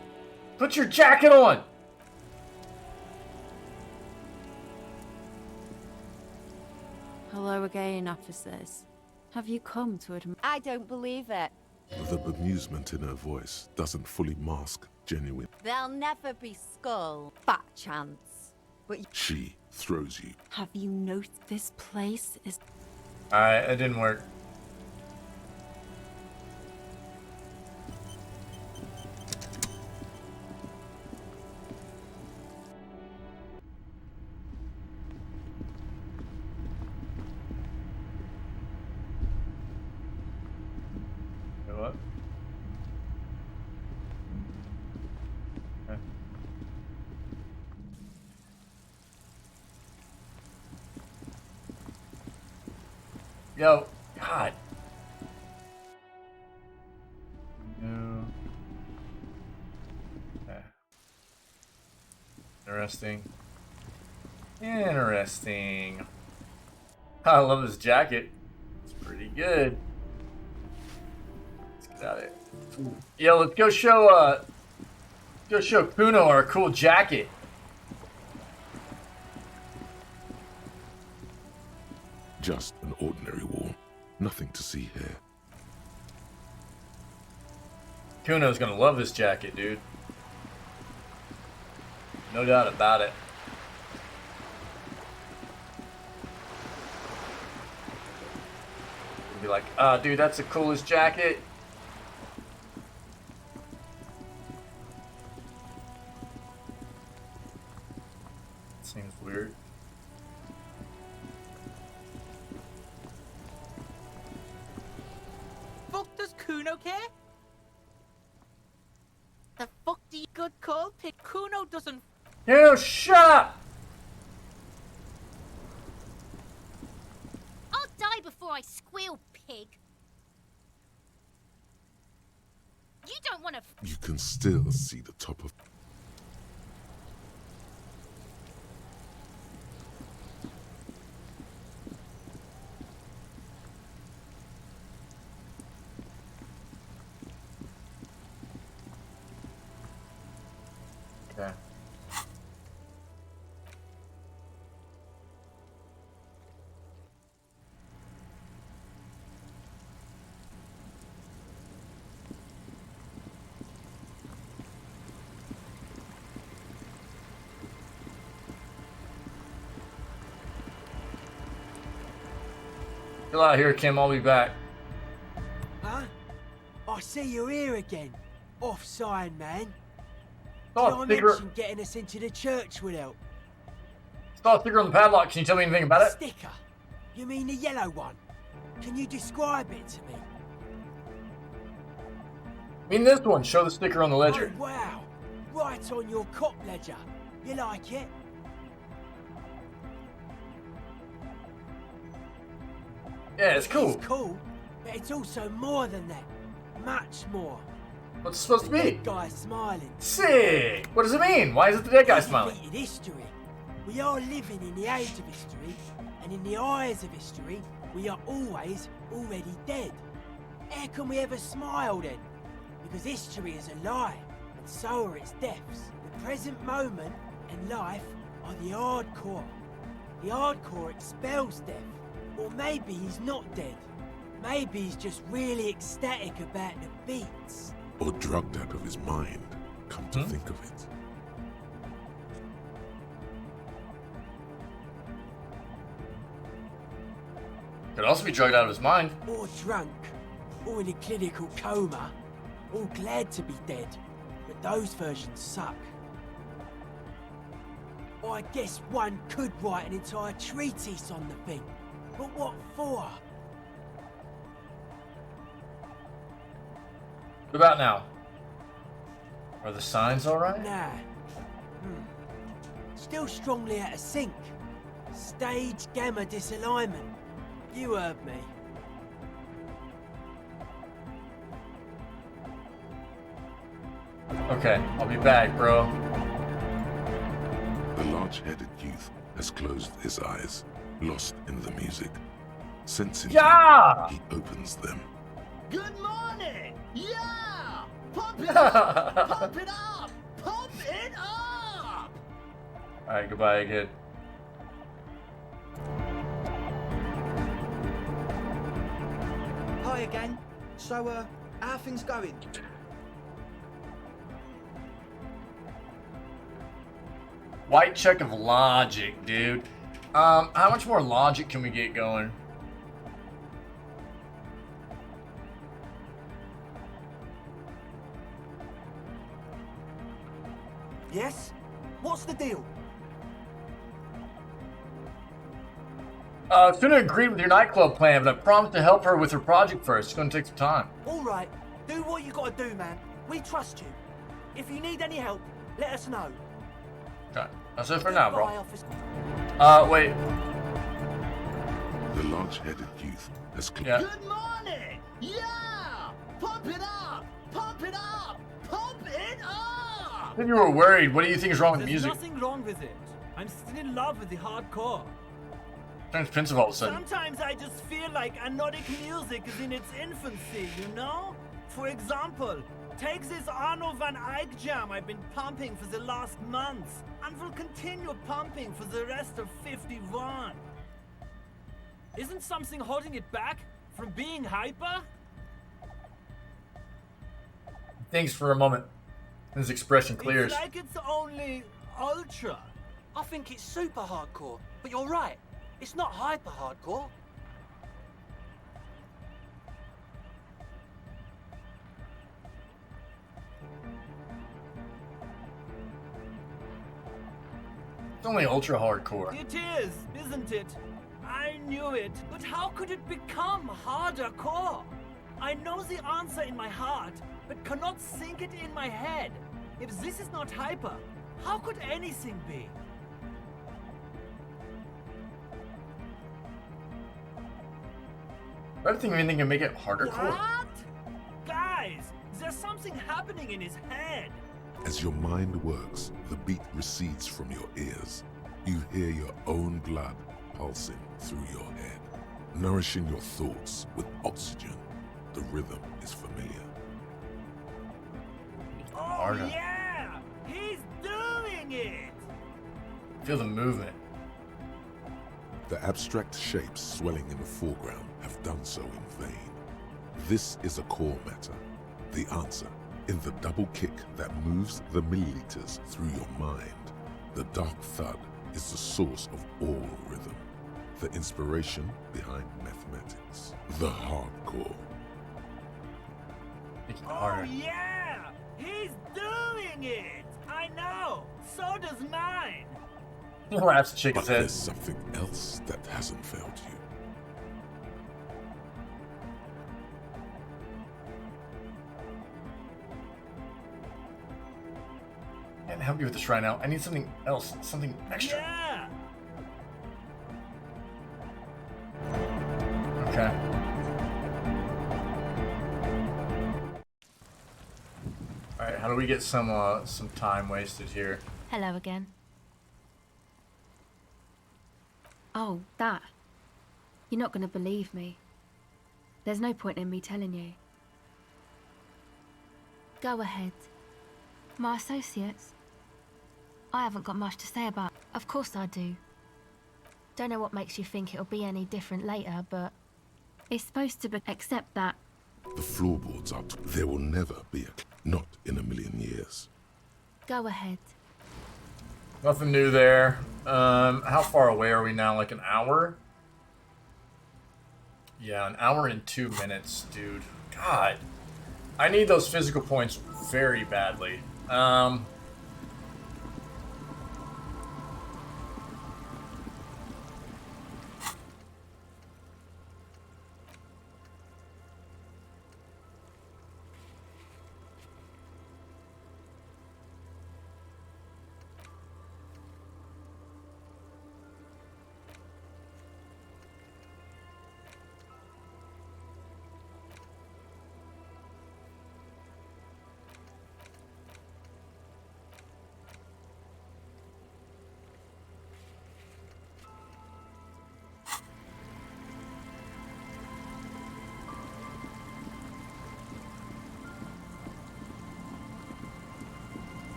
Put your jacket on! Hello again, officers. Have you come to admire... I don't believe it. The bemusement in her voice doesn't fully mask genuine. There'll never be skull. Fat chance. But She throws you. have you noticed this place is... Alright, it didn't work. Wait, what? Okay. Yo, God. No. Okay. Interesting. Interesting. I love this jacket. It's pretty good. Let's get out of here. Yo, let's go show Kuno our cool jacket. Just an ordinary wall. Nothing to see here. Kuno's gonna love this jacket, dude. No doubt about it. He'll be like, ah, dude, that's the coolest jacket. Seems weird. Fuck does Kuno care? The fuck do you good call pick? Kuno doesn't. Yo, shut up! I squeal, pig. You don't want to. You can still see the top of... Okay. Chill out here, Kim. I'll be back. Huh? I see you're here again. Offside, man. Oh, Did I sticker. mention getting us into the church would help? Saw a sticker on the padlock. Can you tell me anything about it? Sticker? You mean the yellow one? Can you describe it to me? I mean this one. Show the sticker on the ledger. Oh, wow. Right on your cop ledger. You like it? Yeah, it's cool. It's cool, but it's also more than that. Much more. What's it supposed to be? The dead guy smiling. Sick! What does it mean? Why is it the dead guy It's smiling? defeated history. We are living in the age of history, and in the eyes of history, we are always already dead. How can we ever smile then? Because history is a lie, and so are its deaths. The present moment and life are the hardcore. The hardcore expels death. Or maybe he's not dead. Maybe he's just really ecstatic about the beats. Or drugged out of his mind, come to think of it. Could also be drugged out of his mind. Or drunk. Or in a clinical coma. Or glad to be dead. But those versions suck. I guess one could write an entire treatise on the thing. But what for? What about now? Are the signs alright? Nah. Still strongly out of sync. Stage gamma disalignment. You heard me. Okay, I'll be back, bro. The large-headed youth has closed his eyes, lost in the music. Sensing Yeah! he opens them. Good morning! Yeah! Pump it up! Pump it up! Pump it up! Alright, goodbye again. Hi again. So, how are things going? White check of logic, dude. How much more logic can we get going? Yes? What's the deal? Suna agreed with your nightclub plan, but I promised to help her with her project first. It's gonna take some time. Alright, do what you gotta do, man. We trust you. If you need any help, let us know. Okay, that's it for now, Goodbye, bro. officer. Wait. The large-headed youth has Yeah. Good morning! Yeah! Pump it up! Pump it up! Pump it up! Then you were worried. What do you think is wrong with the There's music? nothing wrong with it. I'm still in love with the hardcore. Turns pensive all of a sudden. Sometimes I just feel like anodic music is in its infancy, you know? For example, take this Arno van Eyck jam I've been pumping for the last month, and will continue pumping for the rest of 51. Isn't something holding it back from being hyper? Thanks for a moment. His expression clears. It's like it's only ultra. I think it's super hardcore, but you're right. It's not hyper hardcore. It's only ultra hardcore. It is, isn't it? I knew it, but how could it become harder core? I know the answer in my heart, but cannot think it in my head. If this is not hyper, how could anything be? I don't think anything can make it harder. Cool. What? Guys, there's something happening in his head. As your mind works, the beat recedes from your ears. You hear your own blood pulsing through your head, nourishing your thoughts with oxygen. The rhythm is familiar. Oh, Harder. yeah! He's doing it! Feel the movement. The abstract shapes swelling in the foreground have done so in vain. This is a core matter, the answer, in the double kick that moves the milliliters through your mind. The dark thud is the source of all rhythm, the inspiration behind mathematics, the hardcore. Oh, yeah! He's doing it! I know! So does mine! He laughs and shakes But his head. there's something else that hasn't failed you. I can't help you with this right now. I need something else, something extra. Yeah! Okay. All right, how do we get some time wasted here? Hello again. Oh, that. You're not going to believe me. There's no point in me telling you. Go ahead. My associates. I haven't got much to say about. Of course I do. Don't know what makes you think it'll be any different later, but it's supposed to be. Except that. The floorboards are. There will never be not in a million years. Go ahead. Nothing new there. How far away are we now? Like an hour? Yeah, an hour and 2 minutes, dude. God. I need those physical points very badly.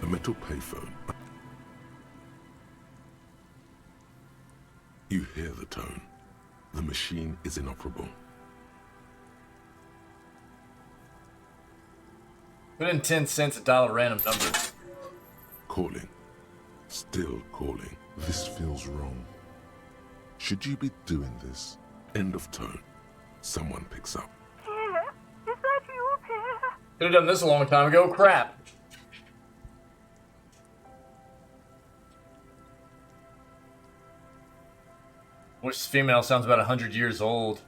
A metal payphone. You hear the tone. The machine is inoperable. Put in 10 cents to dial a random number. Calling. Still calling. This feels wrong. Should you be doing this? End of tone. Someone picks up. Pierre, is that you, Pierre? Could have done this a long time ago. Crap. Which female sounds about 100 years old.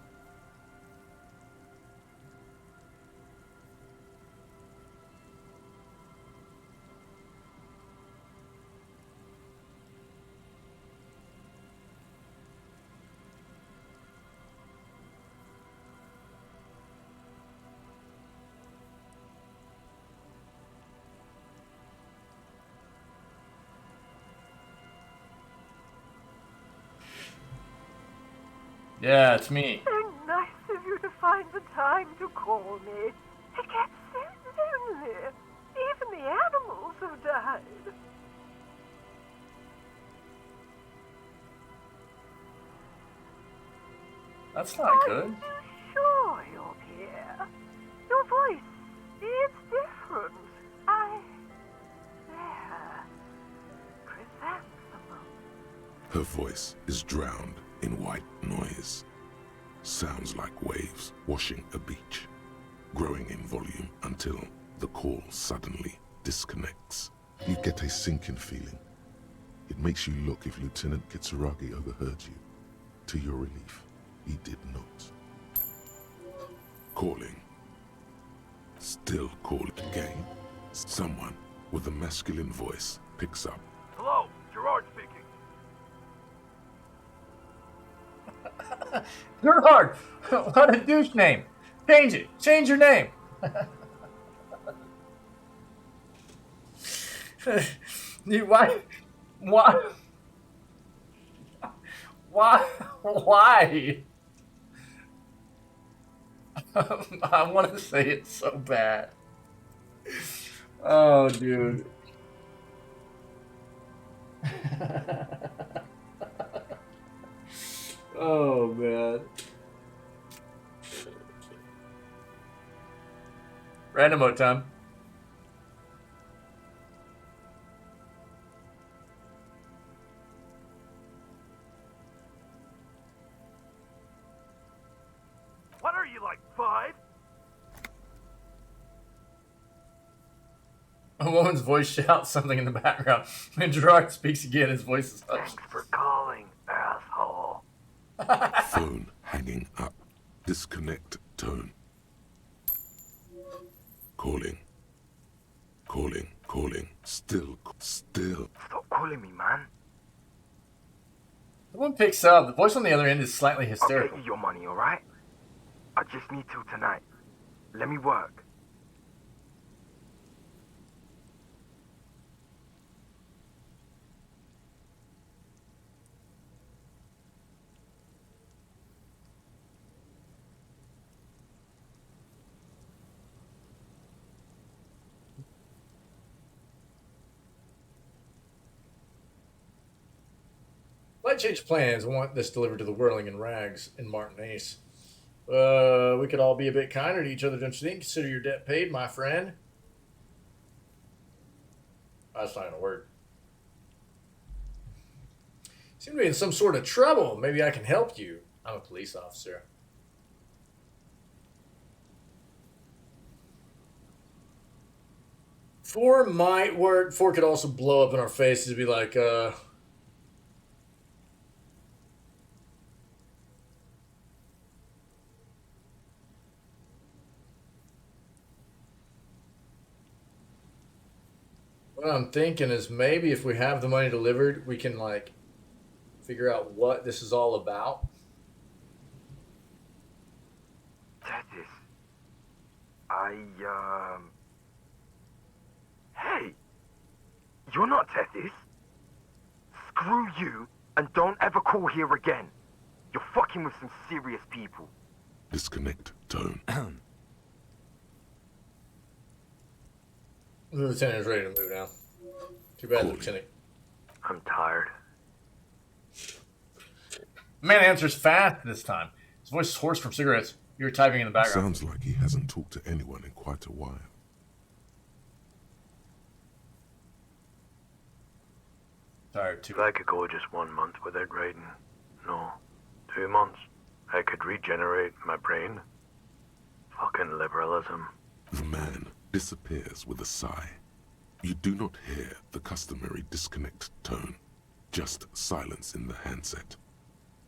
Yeah, it's me. So nice of you to find the time to call me. It gets so lonely. Even the animals have died. That's not good. Are you sure you're Pierre? Your voice, it's different. There. Chrysanthemum. Her voice is drowned in white noise. Sounds like waves washing a beach, growing in volume until the call suddenly disconnects. You get a sinking feeling. It makes you look if Lieutenant Kitsuragi overheard you. To your relief, he did not. Calling. Still calling again. Someone with a masculine voice picks up. Hello, Gerard speaking. Gerhard! What a douche name! Change it! Change your name! Why? Why? I want to say it so bad. Oh, dude. Oh, man. Random mode time. What are you, like 5? A woman's voice shouts something in the background. When Gerard speaks again, his voice is hushed. Thanks for calling, asshole. Phone hanging up. Disconnect tone. Calling. Calling. Calling. Still. Stop calling me, man. The one picks up. The voice on the other end is slightly I'll hysterical. get you your money, alright? I just need till tonight. Let me work. Might change plans. I want this delivered to the Whirling in Rags in Martinaise. We could all be a bit kinder to each other, don't you think? Consider your debt paid, my friend. That's not gonna work. Seem to be in some sort of trouble. Maybe I can help you. I'm a police officer. Four might work. Four could also blow up in our faces and be like, what I'm thinking is maybe if we have the money delivered, we can, like, figure out what this is all about. Tethys. Hey! You're not Tethys. Screw you, and don't ever call here again. You're fucking with some serious people. Disconnect tone. The lieutenant is ready to move now. Too bad, Lieutenant. I'm tired. Man answers fast this time. His voice is hoarse from cigarettes. You were typing in the background. Sounds like he hasn't talked to anyone in quite a while. Tired too. I could go just 1 month without writing. No, 2 months. I could regenerate my brain. Fucking liberalism. The man disappears with a sigh. You do not hear the customary disconnect tone, just silence in the handset.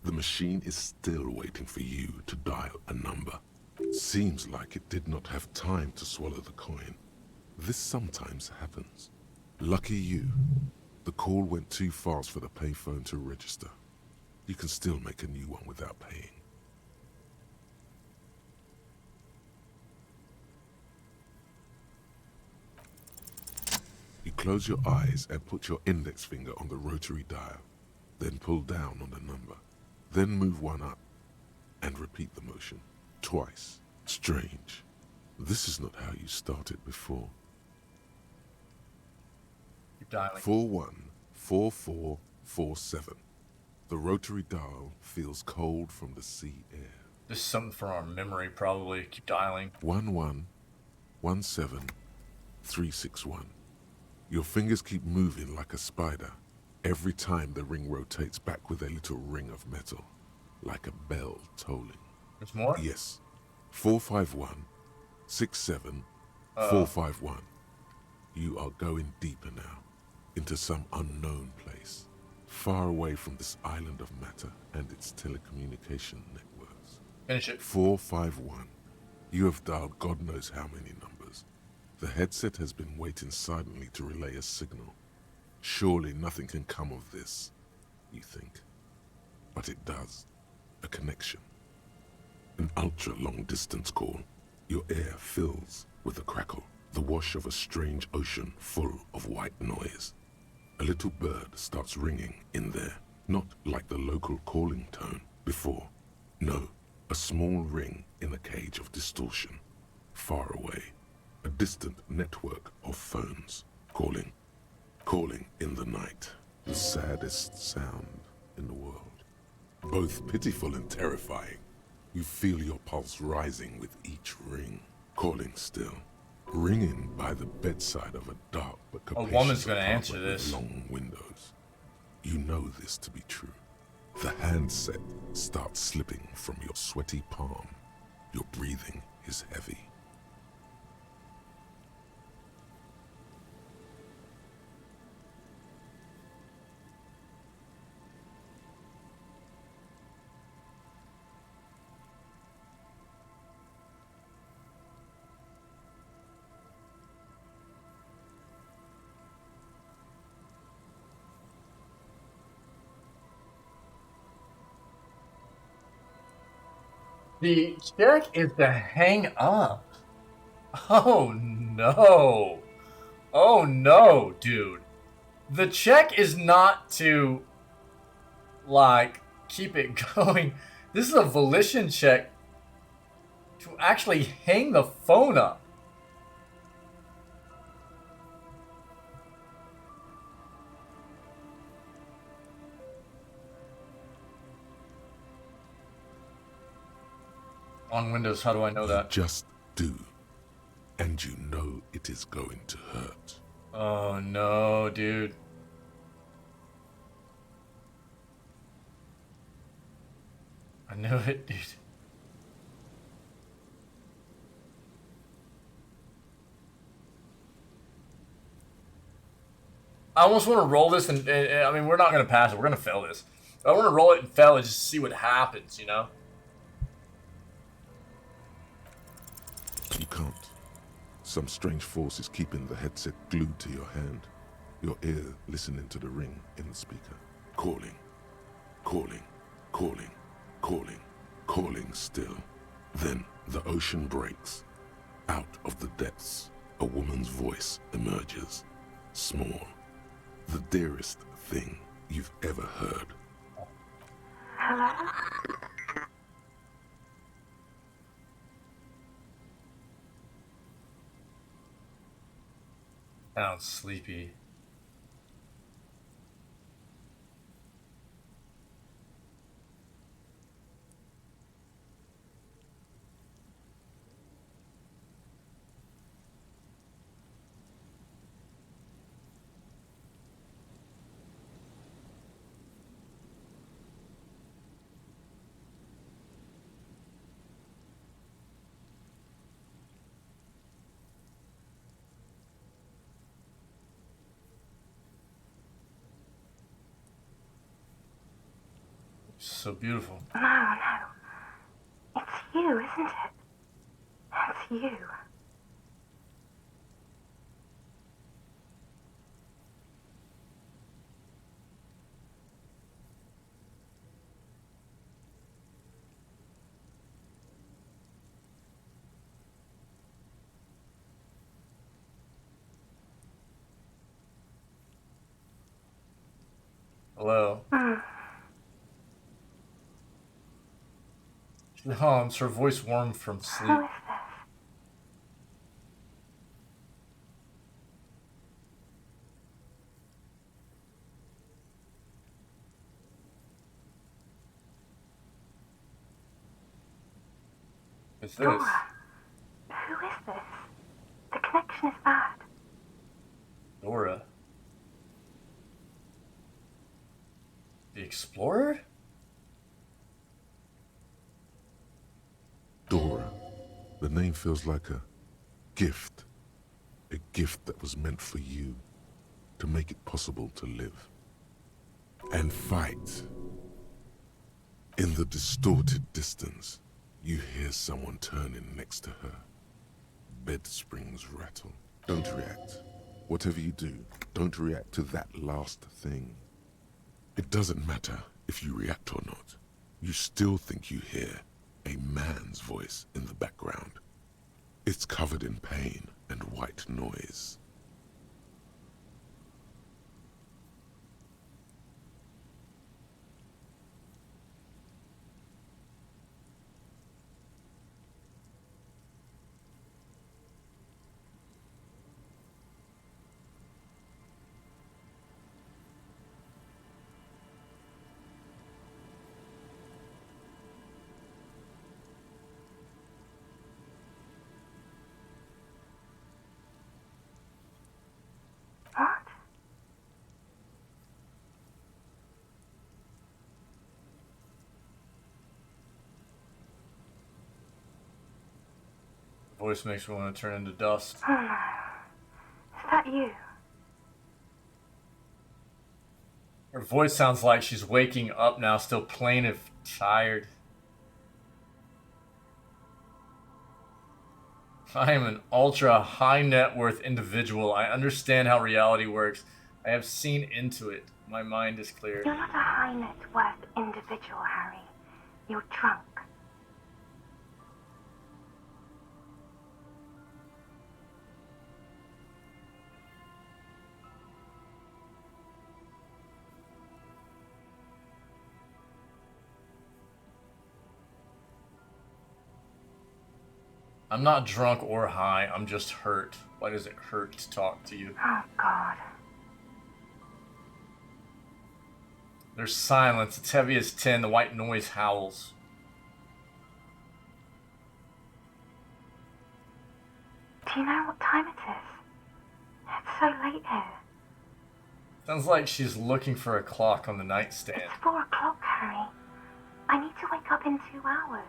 The machine is still waiting for you to dial a number. Seems like it did not have time to swallow the coin. This sometimes happens. Lucky you. The call went too fast for the payphone to register. You can still make a new one without paying. You close your eyes and put your index finger on the rotary dial, then pull down on the number, then move one up, and repeat the motion, twice. Strange. This is not how you started before. Keep dialing. 414447. The rotary dial feels cold from the sea air. This is something from our memory, probably. Keep dialing. 1117361. Your fingers keep moving like a spider. Every time the ring rotates back with a little ring of metal, like a bell tolling. There's more? Yes. 451-67451. You are going deeper now, into some unknown place, far away from this island of matter and its telecommunication networks. Finish it. 451. You have dialed God knows how many numbers. The headset has been waiting silently to relay a signal. Surely nothing can come of this, you think. But it does. A connection. An ultra-long distance call. Your air fills with a crackle, the wash of a strange ocean full of white noise. A little bird starts ringing in there, not like the local calling tone before. No, a small ring in a cage of distortion, far away. A distant network of phones, calling in the night. The saddest sound in the world. Both pitiful and terrifying. You feel your pulse rising with each ring, calling still. Ringing by the bedside of a dark but capacious woman's gonna apartment answer this. with long windows. You know this to be true. The handset starts slipping from your sweaty palm. Your breathing is heavy. The check is to hang up. Oh no. Oh no, dude. The check is not to, like, keep it going. This is a volition check to actually hang the phone up. On Windows, how do I know that? Just do. And you know it is going to hurt. Oh no, dude. I knew it, dude. I almost want to roll this and I mean, we're not going to pass it. We're going to fail this. I want to roll it and fail it just to see what happens, you know? You can't. Some strange force is keeping the headset glued to your hand. Your ear listening to the ring in the speaker. Calling. Calling. Calling. Calling. Calling still. Then the ocean breaks. Out of the depths, a woman's voice emerges. Small. The dearest thing you've ever heard. Hello? Sounds sleepy. So beautiful. No, no. It's you, isn't it? It's you. Hello. Oh, it's her voice warm from sleep. Who is It's this. Dora. Who is this? The connection is bad. Dora. The Explorer? Dora. The name feels like a gift. A gift that was meant for you. To make it possible to live. And fight. In the distorted distance, you hear someone turning next to her. Bed springs rattle. Don't react. Whatever you do, don't react to that last thing. It doesn't matter if you react or not. You still think you hear a man's voice in the background. It's covered in pain and white noise. What? The voice makes me want to turn into dust. Oh no. Is that you? Her voice sounds like she's waking up now, still plain and tired. I am an ultra high net worth individual. I understand how reality works. I have seen into it. My mind is clear. You're not a high net worth individual, Harry. You're drunk. I'm not drunk or high. I'm just hurt. Why does it hurt to talk to you? Oh, God. There's silence. It's heavy as tin. The white noise howls. Do you know what time it is? It's so late here. Sounds like she's looking for a clock on the nightstand. It's 4 o'clock, Harry. I need to wake up in 2 hours.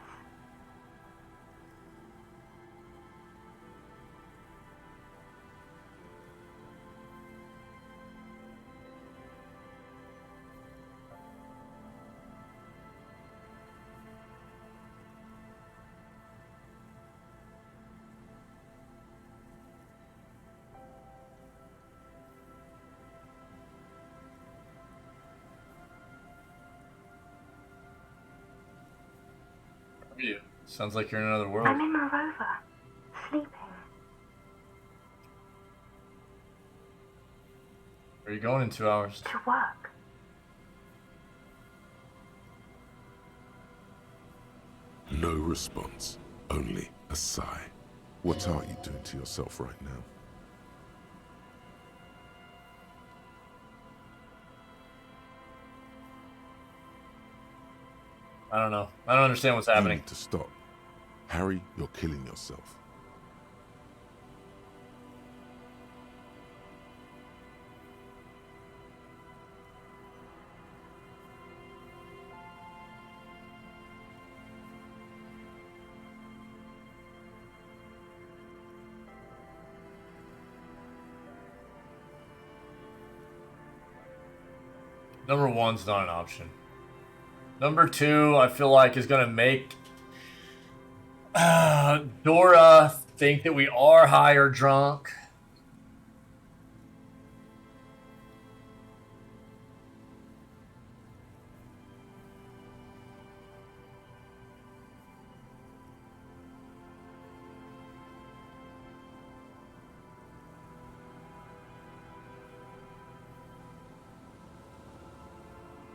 You. Sounds like you're in another world. I'm in my rover, sleeping. Where are you going in 2 hours? To work. No response, only a sigh. What are you doing to yourself right now? I don't know. I don't understand what's happening. You need to stop. Harry, you're killing yourself. Number 1's not an option. Number 2, I feel like, is going to make Dora think that we are high or drunk.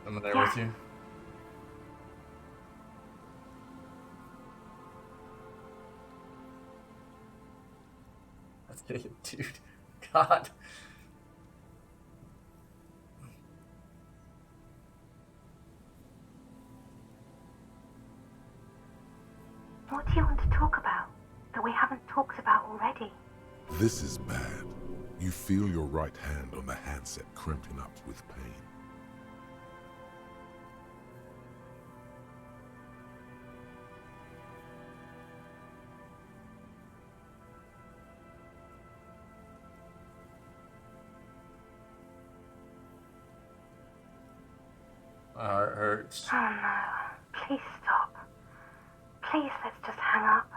Am I there with you? Dude, God. What do you want to talk about that we haven't talked about already? This is bad. You feel your right hand on the handset cramping up with pain. My heart hurts. Oh no. Please stop. Please, let's just hang up.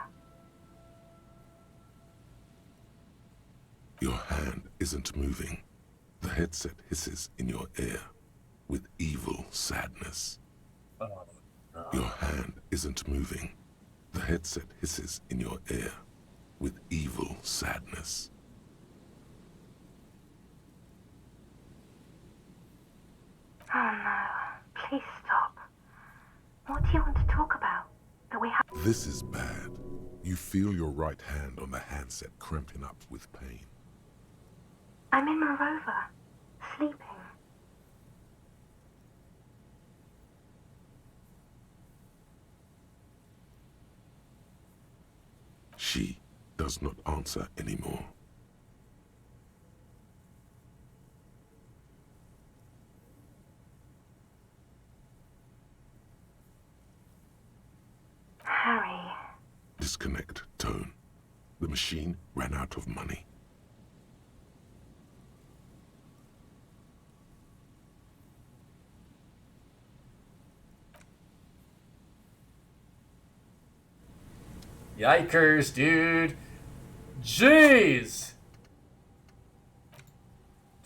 Your hand isn't moving. The headset hisses in your ear with evil sadness. Oh, no. Your hand isn't moving. The headset hisses in your ear with evil sadness. Oh no, please stop. What do you want to talk about? That we have. This is bad. You feel your right hand on the handset cramping up with pain. I'm in my rover, sleeping. She does not answer anymore. Harry. Disconnect tone. The machine ran out of money. Yikers, dude. Jeez.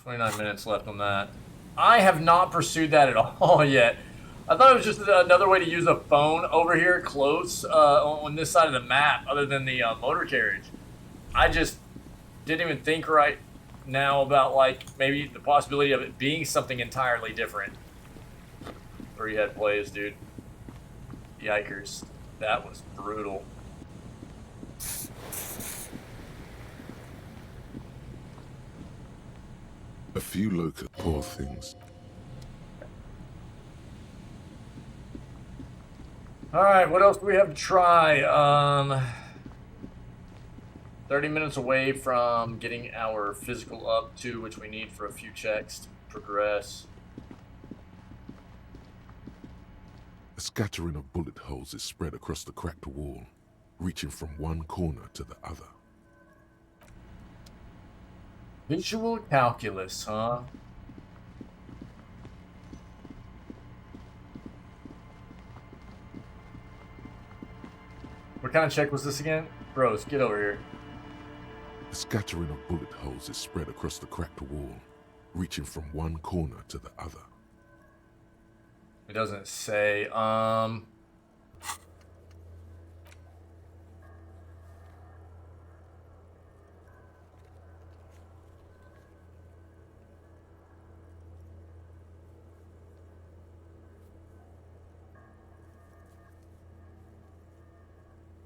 29 minutes left on that. I have not pursued that at all yet. I thought it was just another way to use a phone over here close on this side of the map other than the motor carriage. I just didn't even think right now about like maybe the possibility of it being something entirely different. 3-head plays, dude. Yikers. That was brutal. A few local poor things. Alright, what else do we have to try? 30 minutes away from getting our physical up to, which we need for a few checks to progress. A scattering of bullet holes is spread across the cracked wall, reaching from one corner to the other. Visual calculus, huh? What kind of check was this again? Bros, get over here. A scattering of bullet holes is spread across the cracked wall, reaching from one corner to the other. It doesn't say,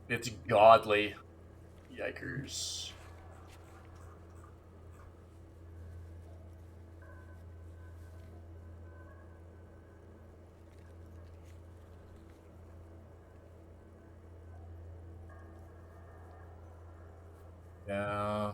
It's godly. Yikers. Yeah.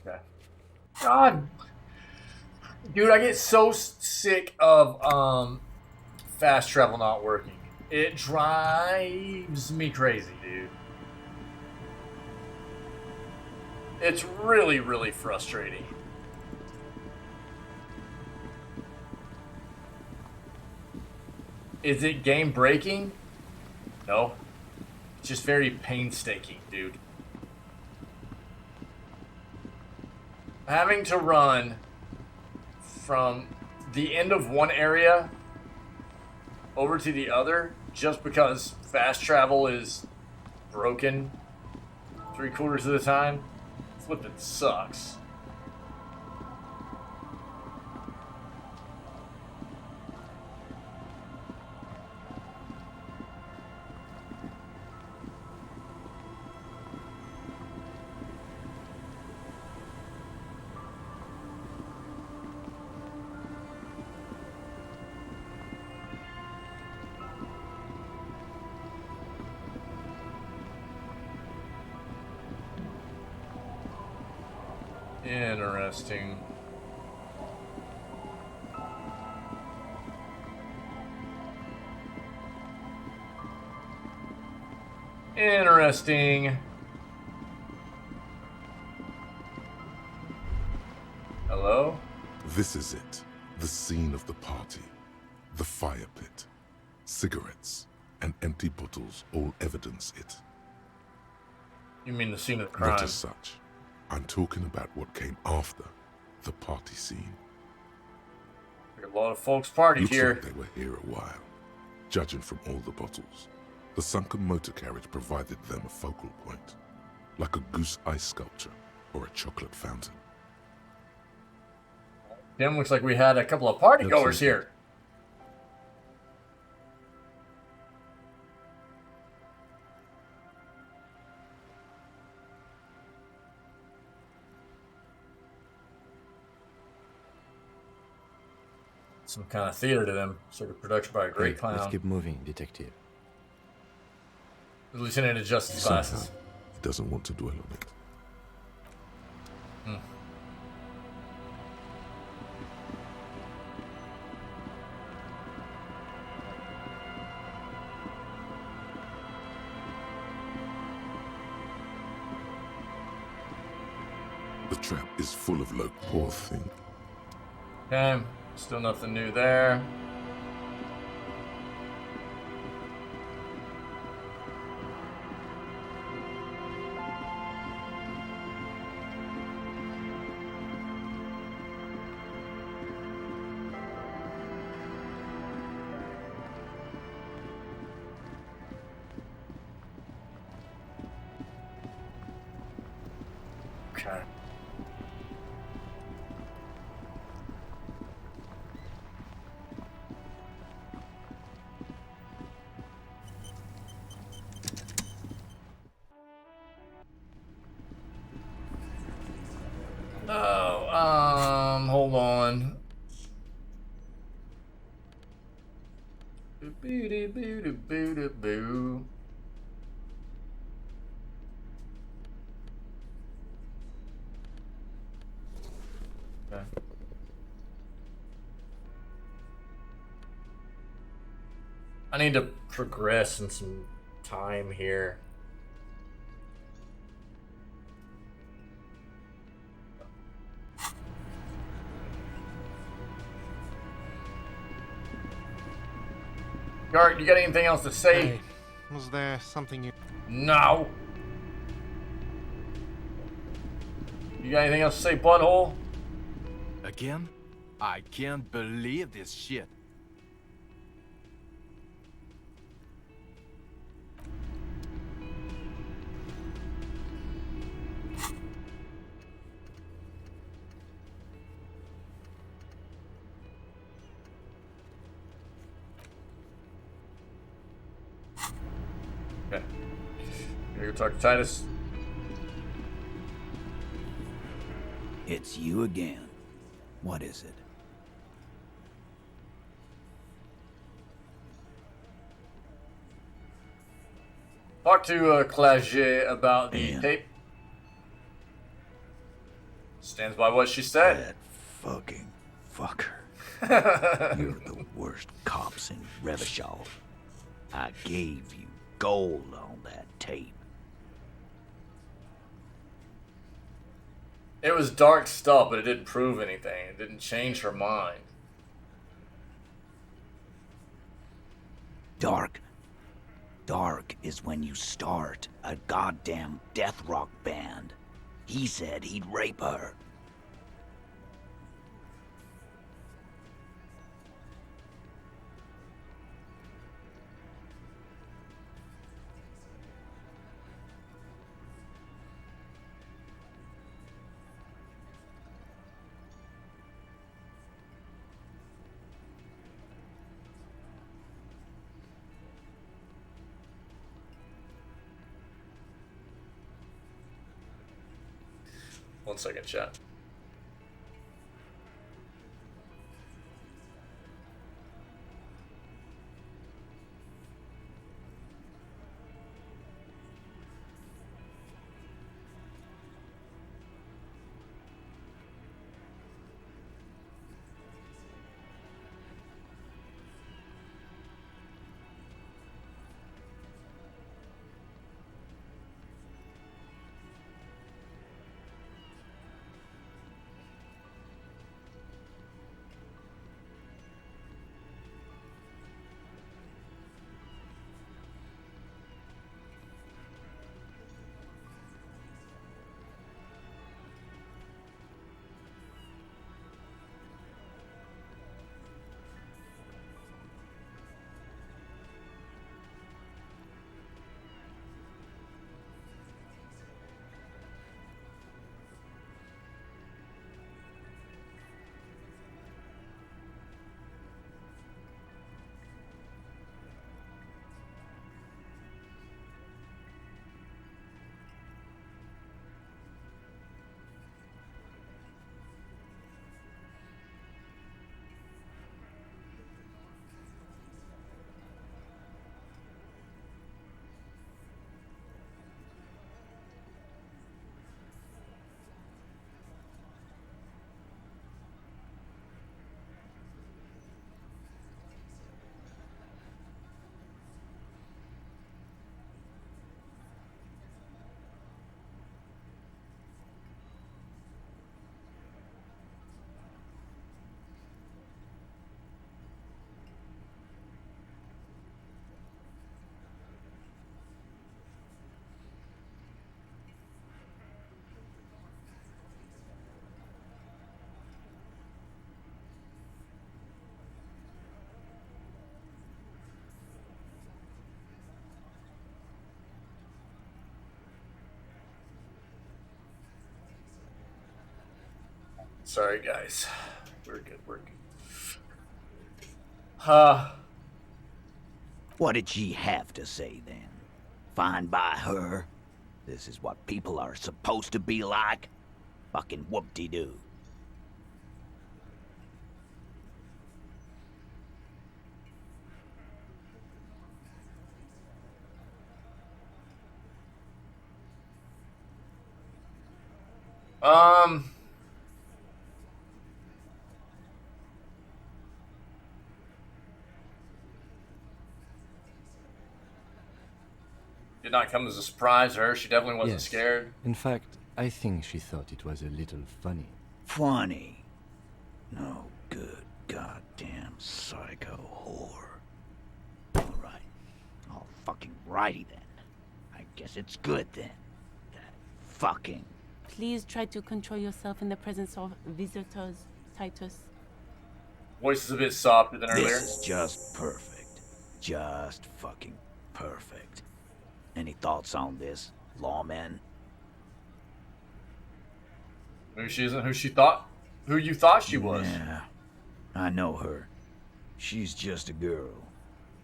Okay. God. Dude, I get so sick of fast travel not working. It drives me crazy, dude. It's really, really frustrating. Is it game breaking? No. It's just very painstaking, dude. Having to run from the end of one area over to the other just because fast travel is broken 3/4 of the time, flipping sucks. Interesting. Interesting. Hello? This is it. The scene of the party. The fire pit. Cigarettes and empty bottles all evidence it. You mean the scene of the crime? Not as such. I'm talking about what came after the party scene. A lot of folks partied Looks here. like they were here a while, judging from all the bottles. The sunken motor carriage provided them a focal point, like a goose ice sculpture or a chocolate fountain. Damn, looks like we had a couple of party goers here. Some kind of theater to them. Sort of production by a great clown. Let's keep moving, detective. The lieutenant adjusts his glasses. Somehow, he doesn't want to dwell on it. Hmm. The trap is full of low. Poor thing. Okay, still nothing new there. Okay. Oh, hold on. Boo. Okay. I need to progress in some time here. Gart, you got anything else to say? Hey, was there something you... No. You got anything else to say, butthole? Again? I can't believe this shit. Okay. Gonna go talk to Titus. It's you again. What is it? Talk to Claget about the tape. Stands by what she said. That fucking fucker. You're the worst cops in Revachol. I gave you gold on that tape. It was dark stuff, but it didn't prove anything. It didn't change her mind. Dark. Dark is when you start a goddamn death rock band. He said he'd rape her. One second, chat. Sorry, guys. We're good. We're good. What did she have to say then? Fine by her? This is what people are supposed to be like? Fucking whoop-de-doo. Did not come as a surprise to her. She definitely wasn't Yes. scared. In fact, I think she thought it was a little funny. Funny? No good goddamn psycho whore. Alright. All fucking righty then. I guess it's good then. That fucking... Please try to control yourself in the presence of visitors, Titus. Voice is a bit softer than earlier. This is just perfect. Just fucking perfect. Any thoughts on this, lawmen? Maybe she isn't who you thought she was. Yeah, I know her. She's just a girl.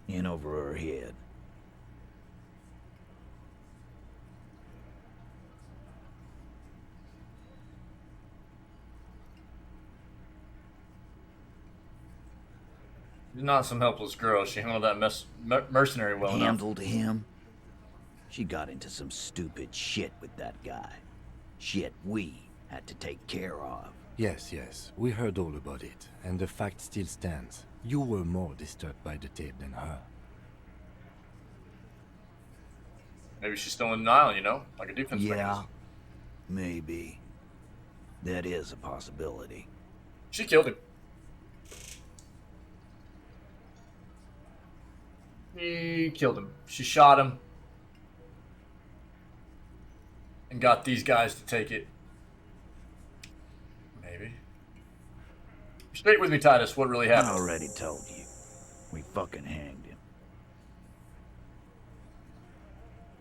In over her head. She's not some helpless girl. She handled that mercenary well enough. Handled him? She got into some stupid shit with that guy. Shit we had to take care of. Yes, yes, we heard all about it, and the fact still stands. You were more disturbed by the tape than her. Maybe she's still in denial, you know? Like a defense Yeah, mechanism. maybe. That is a possibility. She killed him. He killed him. She shot him. And got these guys to take it. Maybe. Straight with me, Titus. What really happened? I already told you. We fucking hanged him.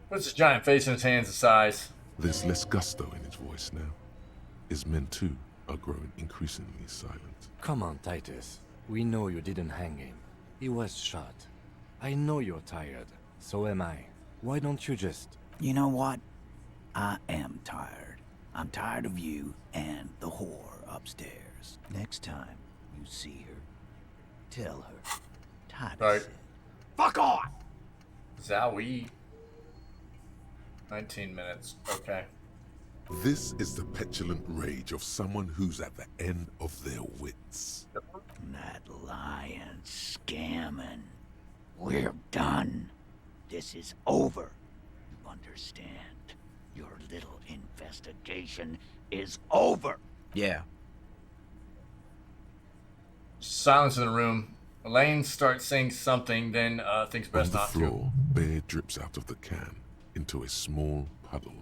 Puts his giant face in his hands and sighs. There's less gusto in his voice now. His men too are growing increasingly silent. Come on, Titus. We know you didn't hang him. He was shot. I know you're tired. So am I. Why don't you just... You know what? I am tired. I'm tired of you and the whore upstairs. Next time you see her, tell her. Titus Right. said, fuck off! Zowie. 19 minutes. Okay. This is the petulant rage of someone who's at the end of their wits. That lying, scamming. We're done. This is over. You understand? Your little investigation is over. Yeah. Silence in the room. Elaine starts saying something, then thinks On best the not floor, beer drips out of the can into a small puddle.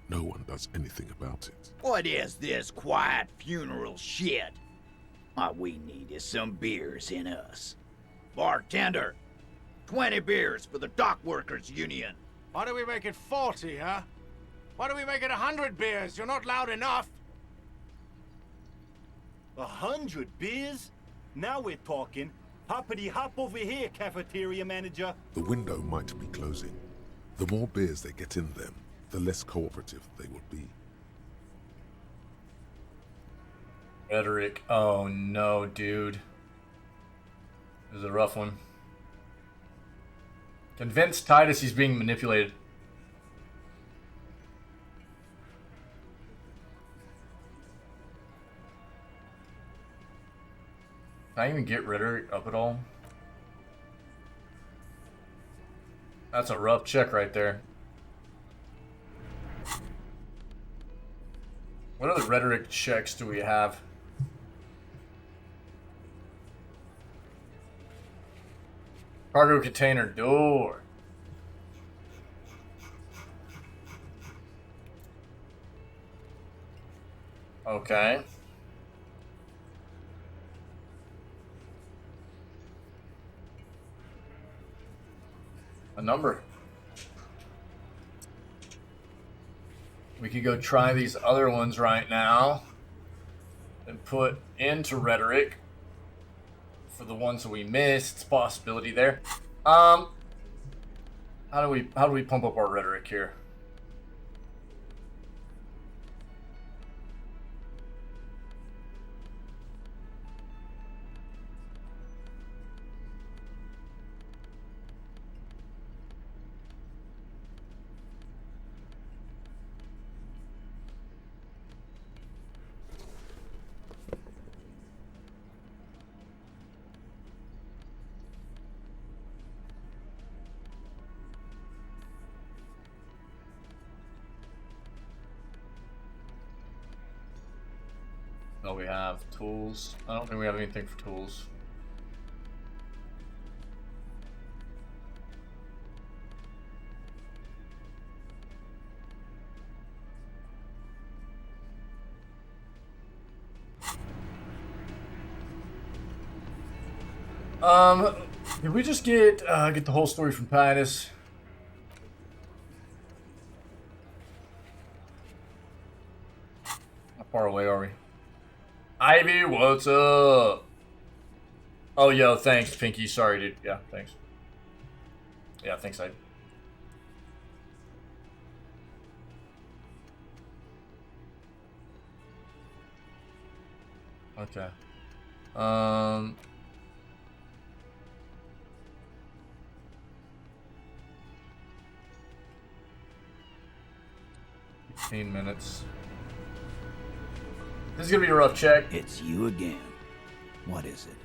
No one does anything about it. What is this quiet funeral shit? All we need is some beers in us. Bartender, 20 beers for the Dock Workers Union. Why do we make it 40, huh? Why do we make it 100 beers? You're not loud enough. 100 beers? Now we're talking. Hoppity hop over here, cafeteria manager. The window might be closing. The more beers they get in them, the less cooperative they will be. Rhetoric. Oh no, dude. This is a rough one. Convince Titus he's being manipulated. Can I even get rhetoric up at all? That's a rough check right there. What other rhetoric checks do we have? Cargo container door. Okay. A number. We could go try these other ones right now. and put into rhetoric for the ones that we missed. Possibility there. How do we pump up our rhetoric here? No, we have tools. I don't think we have anything for tools. Did we just get the whole story from Titus? How far away are we? Ivy, what's up? Oh, yo, thanks, Pinky. Sorry, dude. Yeah, thanks. Yeah, thanks, Ivy. Okay. 15 minutes. This is gonna be a rough check. It's you again. What is it?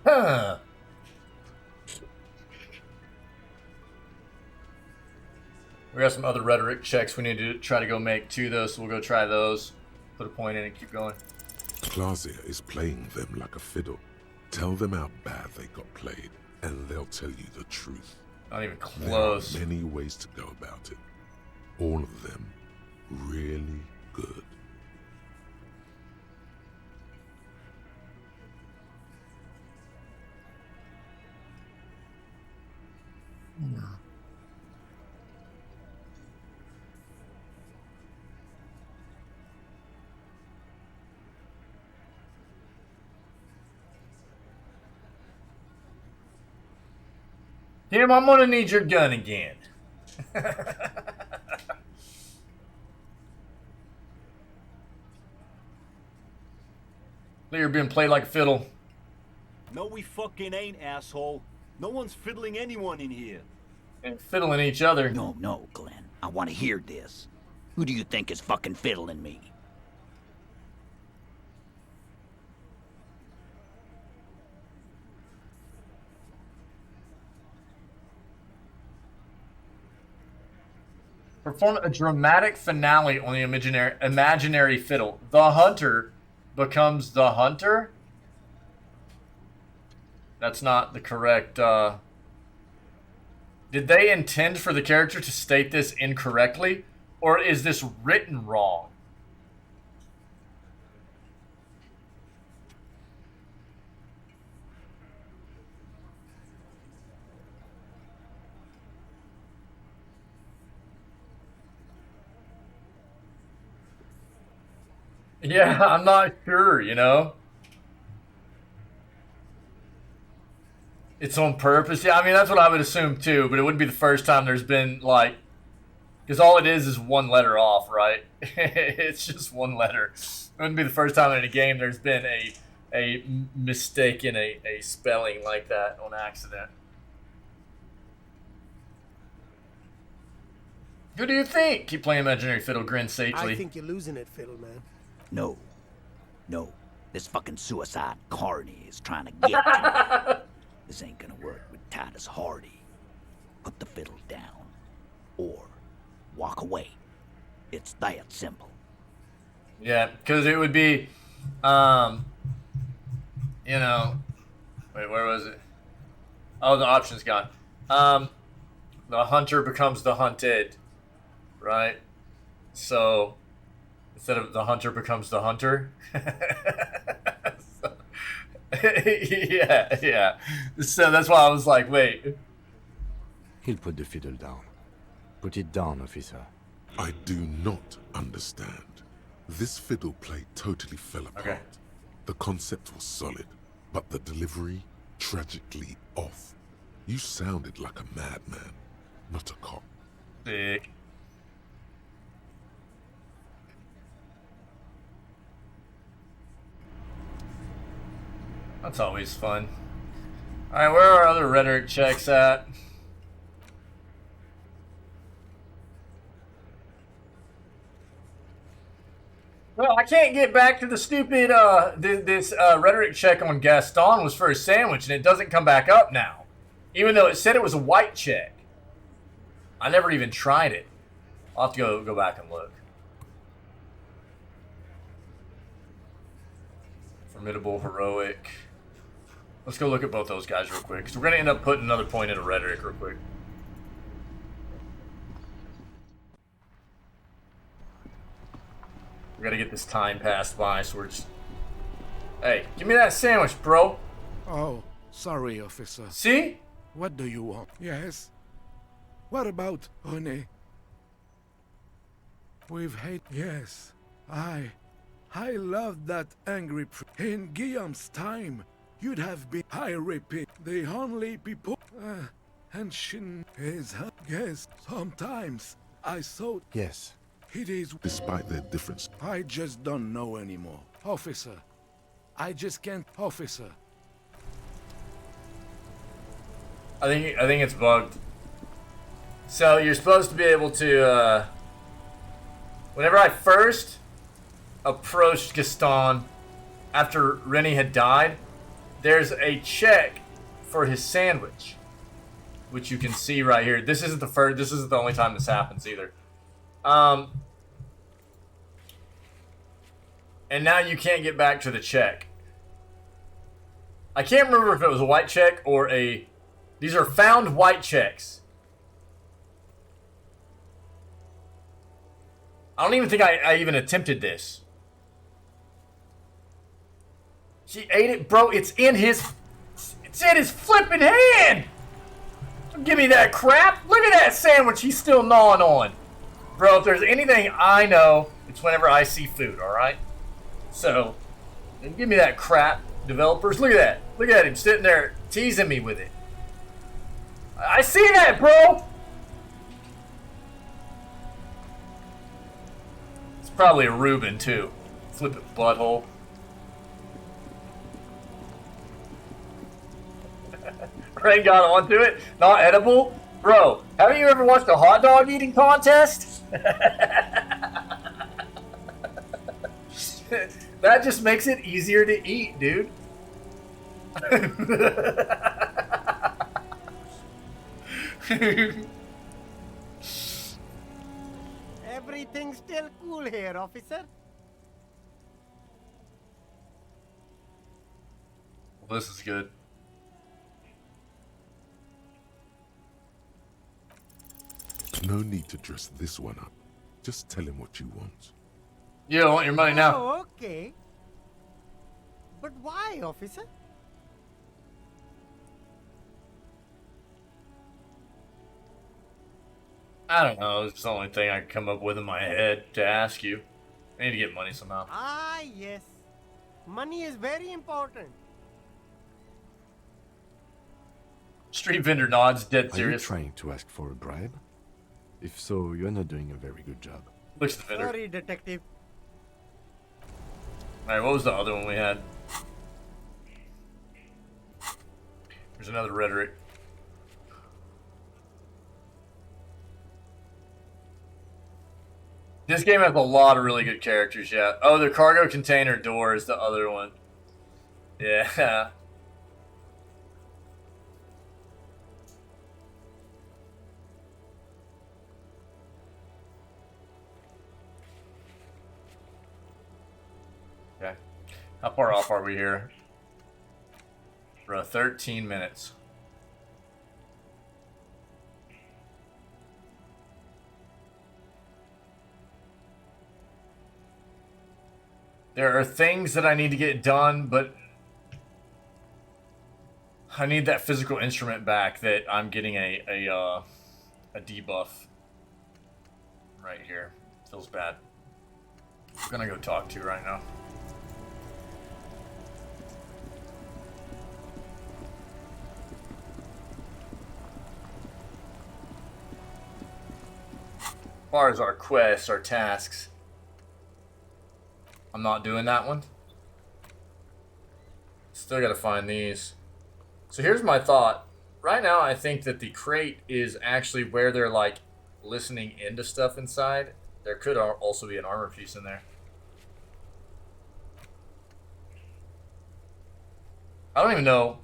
Huh. We got some other rhetoric checks we need to try to go make too, though, so we'll go try those. Put a point in and keep going. Clausia is playing them like a fiddle. Tell them how bad they got played, and they'll tell you the truth. Not even close. There are many ways to go about it. All of them really good. Tim, I'm gonna need your gun again. You're being played like a fiddle. No, we fucking ain't, asshole. No one's fiddling anyone in here. And fiddling each other. No, Glenn. I want to hear this. Who do you think is fucking fiddling me? Perform a dramatic finale on the imaginary fiddle. The hunter becomes the hunter? That's not the correct... Did they intend for the character to state this incorrectly? Or is this written wrong? Yeah, I'm not sure, you know? It's on purpose. Yeah, I mean, that's what I would assume too, but it wouldn't be the first time there's been, like... Because all it is one letter off, right? It's just one letter. It wouldn't be the first time in a game there's been a mistake in a spelling like that on accident. Who do you think? Keep playing imaginary fiddle, grin sagely. I think you're losing it, Fiddle Man. No. This fucking suicide Carney is trying to get to me. This ain't gonna work with Titus Hardy. Put the fiddle down. Or walk away. It's that simple. Yeah, because it would be, you know... Wait, where was it? Oh, the option's gone. The hunter becomes the hunted, right? So... Instead of the hunter becomes the hunter. yeah. So that's why I was like, wait. He'll put the fiddle down. Put it down, officer. I do not understand. This fiddle play totally fell apart. Okay. The concept was solid, but the delivery tragically off. You sounded like a madman, not a cop. Sick. That's always fun. Alright, where are our other rhetoric checks at? Well, I can't get back to the stupid, this rhetoric check on Gaston was for a sandwich, and it doesn't come back up now. Even though it said it was a white check. I never even tried it. I'll have to go back and look. Formidable, heroic. Let's go look at both those guys real quick, because we're going to end up putting another point into rhetoric real quick. We gotta get this time passed by, so we're just... Hey, give me that sandwich, bro. Oh, sorry, officer. See? What do you want? Yes? What about honey? We've hate... Yes, I loved that angry... In Guillaume's time, you'd have been... I repeat, the only people... and she is... Yes, sometimes I thought... Yes. It is... Despite their difference. I just don't know anymore. Officer. I just can't... Officer. I think it's bugged. So you're supposed to be able to, whenever I first approached Gaston after Rennie had died, there's a check for his sandwich, which you can see right here. This isn't the only time this happens either. And now you can't get back to the check. I can't remember if it was a white check or a... These are found white checks. I don't even think I even attempted this. She ate it, bro. It's in his flipping hand. Don't give me that crap. Look at that sandwich he's still gnawing on. Bro, if there's anything I know, it's whenever I see food, alright? So, don't give me that crap, developers. Look at that. Look at him sitting there teasing me with it. I see that, bro! It's probably a Reuben, too. Flip it, butthole. Ray got onto it. Not edible? Bro, haven't you ever watched a hot dog eating contest? That just makes it easier to eat, dude. Everything's still cool here, officer. Well, this is good. No need to dress this one up. Just tell him what you want. You don't want your money now. Oh, okay. But why, officer? I don't know. It's the only thing I can come up with in my head to ask you. I need to get money somehow. Ah, yes. Money is very important. Street vendor nods, dead serious. Are you trying to ask for a bribe? If so, you're not doing a very good job. Looks the vendor. Sorry, detective. Alright, what was the other one we had? There's another rhetoric. This game has a lot of really good characters, yeah. Oh, the cargo container door is the other one. Yeah. Okay. How far off are we here? Bro, 13 minutes. There are things that I need to get done, but I need that physical instrument back that I'm getting a debuff right here. Feels bad. I'm gonna go talk to right now. As far as our quests, our tasks, I'm not doing that one. Still gotta find these. So here's my thought. Right now, I think that the crate is actually where they're like listening into stuff inside. There could also be an armor piece in there. I don't even know.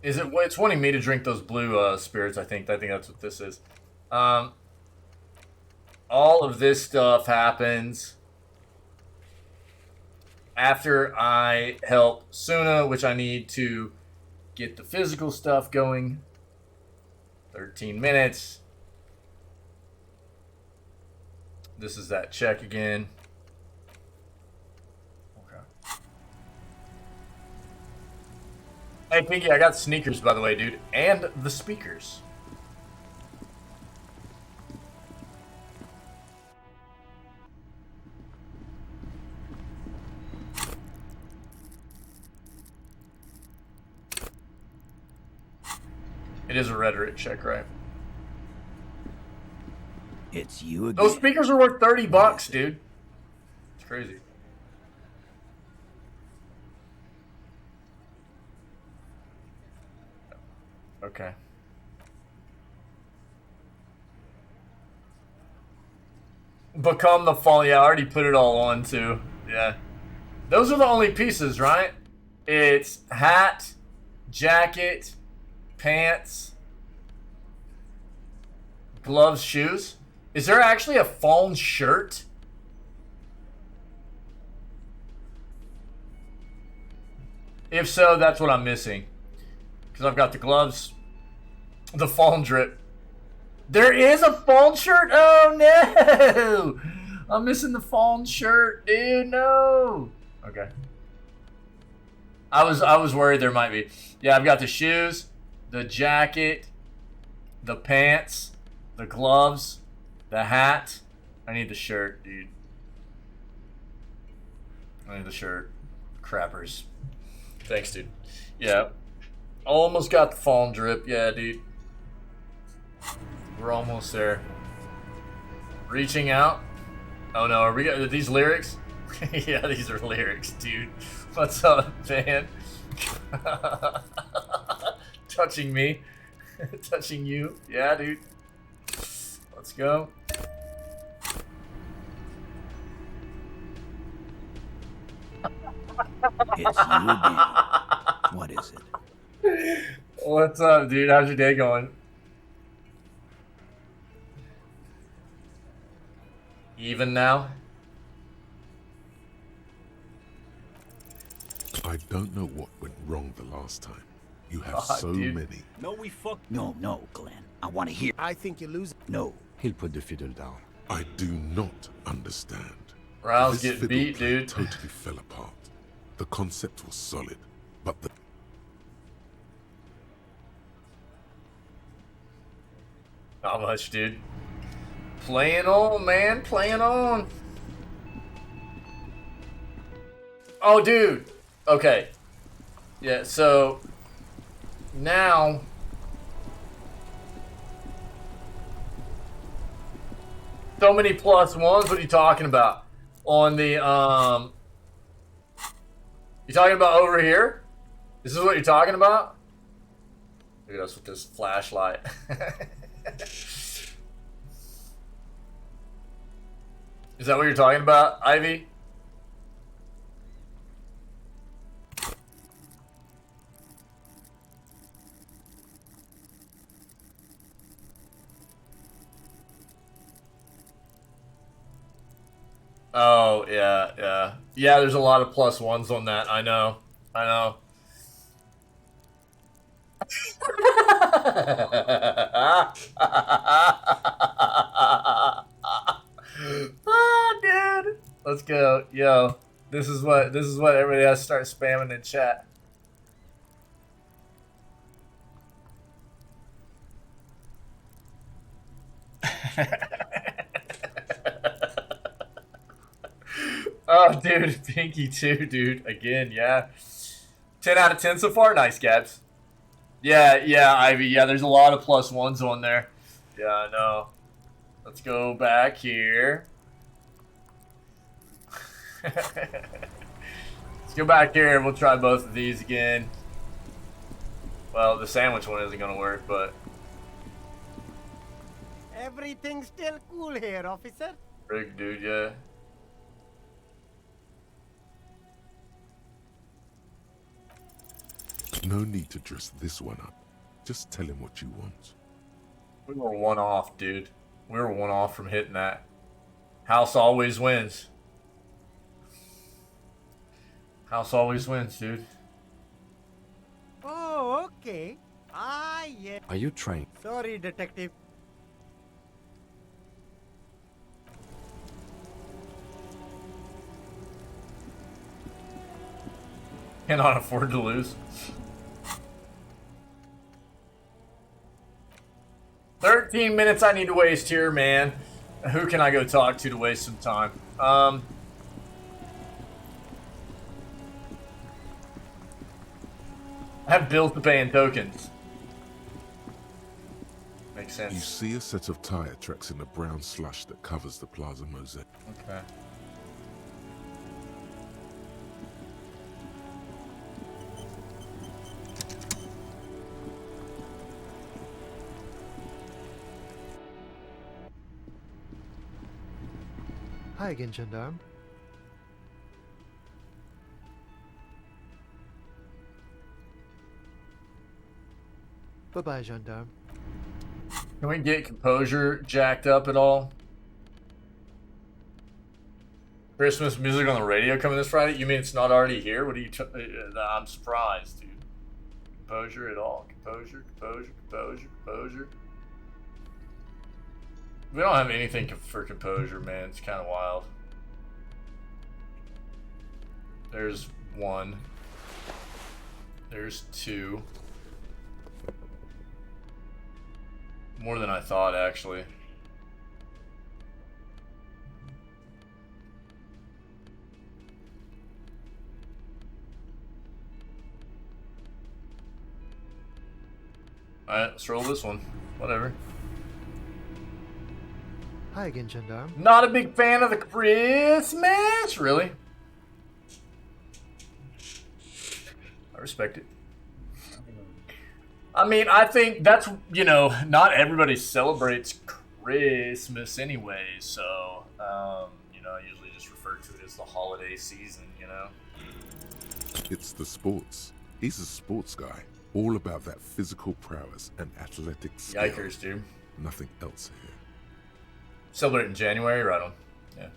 Is it? It's wanting me to drink those blue spirits. I think that's what this is. All of this stuff happens after I help Suna, which I need to get the physical stuff going. 13 minutes. This is that check again. Okay. Hey, Pinky, I got sneakers, by the way, dude. And the speakers. It is a rhetoric check, right? It's you again. Those speakers are worth $30, dude. It's crazy. Okay. Become the fall. Yeah, I already put it all on too. Yeah. Those are the only pieces, right? It's hat, jacket, pants, gloves, shoes. Is there actually a fawn shirt? If so, that's what I'm missing. Because I've got the gloves, the fawn drip. There is a fawn shirt? Oh no! I'm missing the fawn shirt, dude. No. Okay. I was worried there might be. Yeah, I've got the shoes, the jacket, the pants, the gloves, the hat. I need the shirt, dude. I need the shirt. Crappers. Thanks, dude. Yeah. Almost got the fawn drip. Yeah, dude. We're almost there. Reaching out. Oh no, are these lyrics? Yeah, these are lyrics, dude. What's up, man? Touching me. Touching you. Yeah, dude. Let's go. It's you again. What is it? What's up, dude? How's your day going? Even now? I don't know what went wrong the last time. You have dude. many. No, we fucked. No, Glenn. I want to hear. I think you're losing. No. He'll put the fiddle down. I do not understand. Rouse This get fiddle beat, play dude. Totally fell apart. The concept was solid, but the Not much, dude. Playing on, man. Playing on. Oh, dude. Okay. Yeah, so now so many plus ones. What are you talking about? On the you talking about over here? This is what you're talking about? Look at us with this flashlight. Is that what you're talking about, Ivy? Oh, yeah, yeah. Yeah, there's a lot of plus ones on that. I know. I know. Oh, dude. Let's go. Yo, this is what everybody has to start spamming in chat. Oh, dude, Pinky too, dude. Again, yeah. 10 out of 10 so far. Nice, Gabs. Yeah, Ivy. Yeah, there's a lot of +1s on there. Yeah, I know. Let's go back here. Let's go back here and we'll try both of these again. Well, the sandwich one isn't gonna work, but Everything's still cool here, officer. Rick, dude, yeah. No need to dress this one up. Just tell him what you want. We were one off, dude. We were one off from hitting that. House always wins. House always wins, dude. Oh, okay. Ah, yeah. Are you trained? Sorry, detective. Cannot afford to lose. 13 minutes I need to waste here, man. Who can I go talk to waste some time? I have bills to pay in tokens. Makes sense. You see a set of tire tracks in the brown slush that covers the plaza mosaic. Okay. Hi again, gendarme. Bye-bye, gendarme. Can we get composure jacked up at all? Christmas music on the radio coming this Friday? You mean it's not already here? What are you? I'm surprised, dude. Composure at all? Composure. We don't have anything for composure, man. It's kind of wild. There's one. There's two. More than I thought, actually. Alright, let's roll this one. Whatever. Hi again, gendarme. Not a big fan of the Christmas, really. I respect it. I mean, I think that's, you know, not everybody celebrates Christmas anyway, so, you know, I usually just refer to it as the holiday season, you know? It's the sports. He's a sports guy, all about that physical prowess and athletic skill. Yikers, dude. Nothing else here. Celebrate in January, right on. Yeah.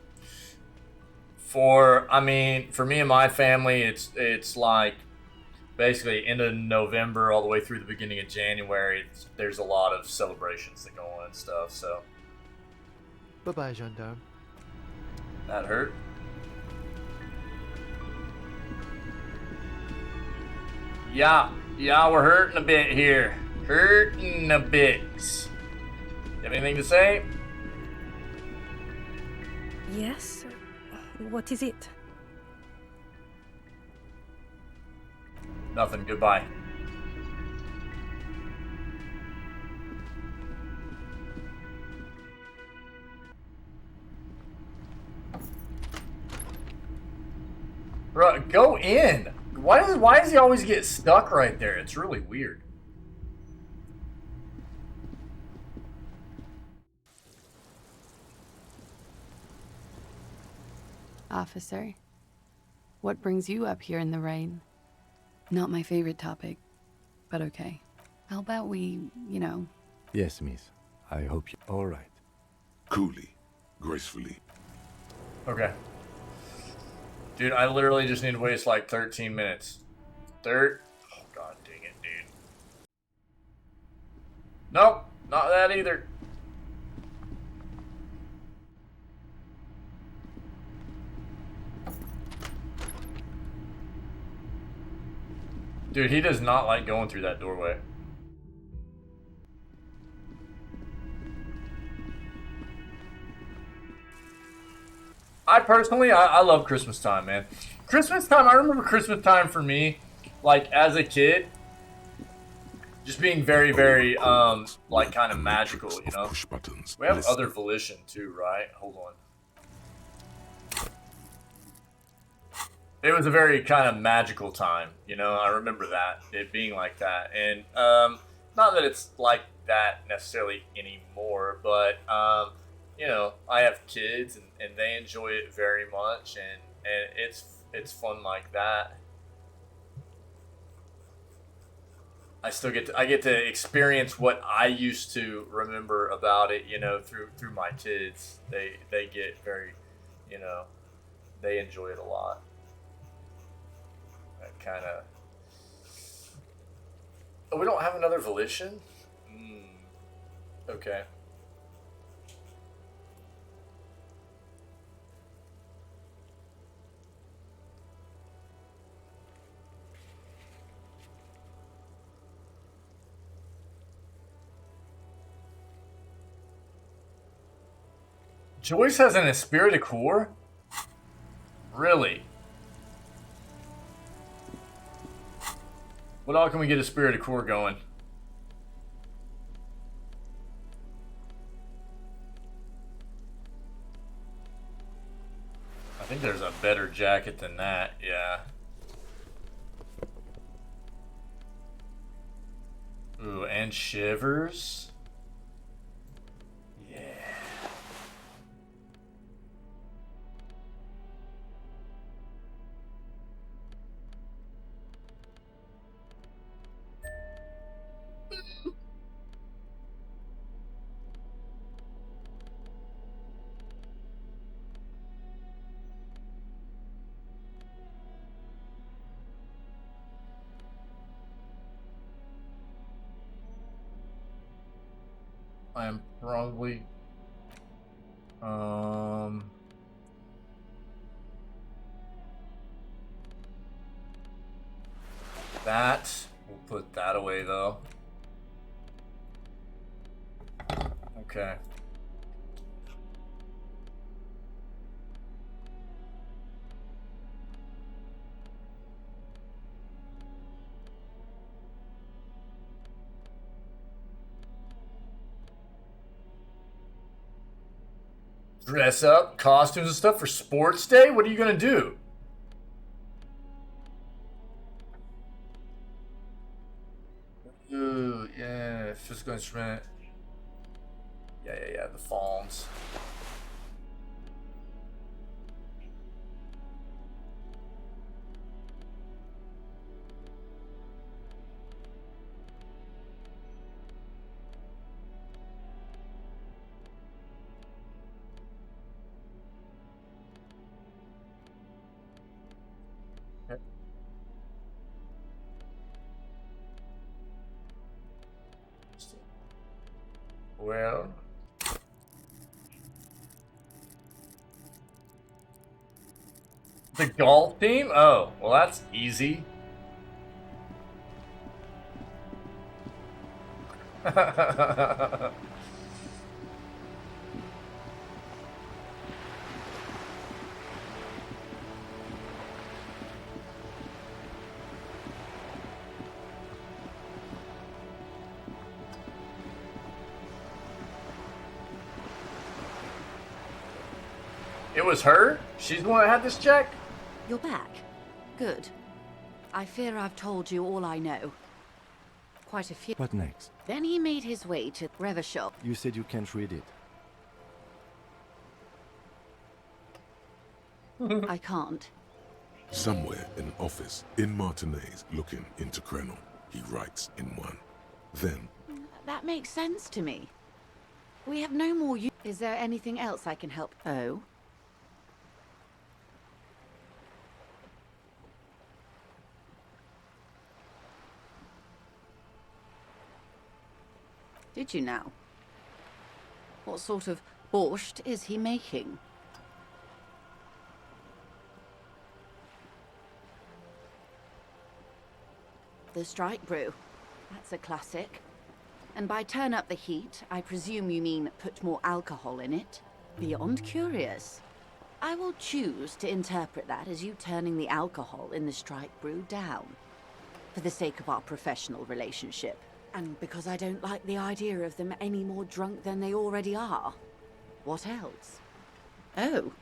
For me and my family, it's like basically end of November all the way through the beginning of January. There's a lot of celebrations that go on and stuff. So. Bye-bye, gendarme. That hurt. Yeah, we're hurting a bit here. Hurting a bit. You have anything to say? Yes? What is it? Nothing. Goodbye. Bro, go in. Why does he always get stuck right there? It's really weird. Officer, what brings you up here in the rain? Not my favorite topic, but okay. How about we, you know... Yes, miss. I hope you're all right. Coolly, gracefully. Okay. Dude, I literally just need to waste like 13 minutes. Oh, god dang it, dude. Nope, not that either. Dude, he does not like going through that doorway. I personally, I love Christmas time, man. Christmas time, I remember Christmas time for me, like, as a kid, just being very, very, like, kind of magical, you know? We have other volition, too, right? Hold on. It was a very kind of magical time, you know? I remember that, it being like that. And, not that it's like that necessarily anymore, but, you know, I have kids, and they enjoy it very much, and it's fun like that. I still get to experience what I used to remember about it, you know, through my kids. They get very, you know, they enjoy it a lot. That kind of. Oh, we don't have another volition? Okay. Joyce has an esprit de corps? Really? What all can we get a esprit de corps going? I think there's a better jacket than that, yeah. Ooh, and shivers? Yeah. I am probably that we'll put that away though. Okay. Dress up, costumes and stuff for sports day? What are you gonna do? Ooh, yeah, physical instrument. Yeah, the fawns. Well, the golf team? Oh, well, that's easy. It was her? She's the one that had this check? You're back. Good. I fear I've told you all I know. Quite a few. What next? Then he made his way to Revachol. You said you can't read it. I can't. Somewhere in an office in Martinez looking into Krenel, he writes in one. Then... That makes sense to me. We have no more use. Is there anything else I can help? Oh? Did you now? What sort of borscht is he making? the strike brew. That's a classic. And by turn up the heat, I presume you mean put more alcohol in it? Beyond curious. I will choose to interpret that as you turning the alcohol in the strike brew down. For the sake of our professional relationship. And because I don't like the idea of them any more drunk than they already are. What else? Oh.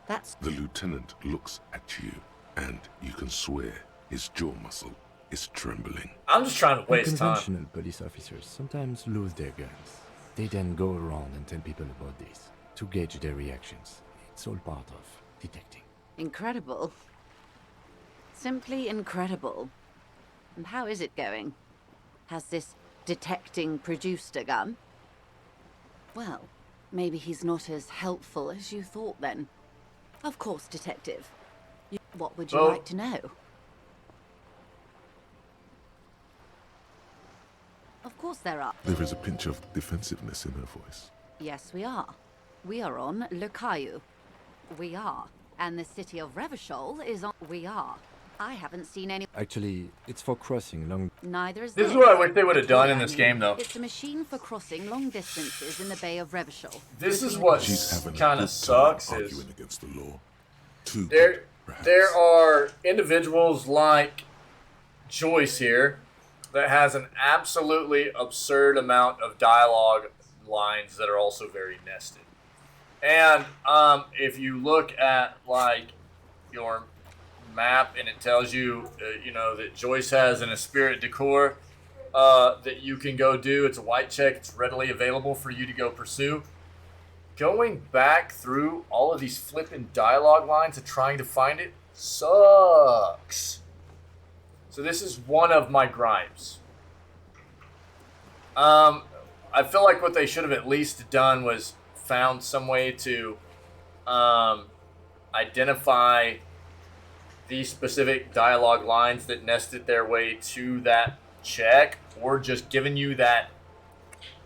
That's... The lieutenant looks at you, and you can swear his jaw muscle is trembling. I'm just trying to waste time. Conventional police officers sometimes lose their guns. They then go around and tell people about this, to gauge their reactions. It's all part of detecting. Incredible. Simply incredible. And how is it going? Has this detecting produced a gun? Well, maybe he's not as helpful as you thought then. Of course, Detective. What would you like to know? Of course there are. There is a pinch of defensiveness in her voice. Yes, we are. We are on Le Caillou. We are. And the city of Revachol is on... We are. I haven't seen any... Actually, it's for crossing long... Neither is This is what I wish they would have done in this game, though. It's a machine for crossing long distances in the Bay of Revachol. This is what kind of sucks is... Arguing against the law. There are individuals like Joyce here that has an absolutely absurd amount of dialogue lines that are also very nested. And if you look at like your map and it tells you, you know, that Joyce has an Esprit de Corps that you can go do. It's a white check. It's readily available for you to go pursue. Going back through all of these flipping dialogue lines and trying to find it sucks. So this is one of my gripes. I feel like what they should have at least done was found some way to identify these specific dialogue lines that nested their way to that check, or just giving you that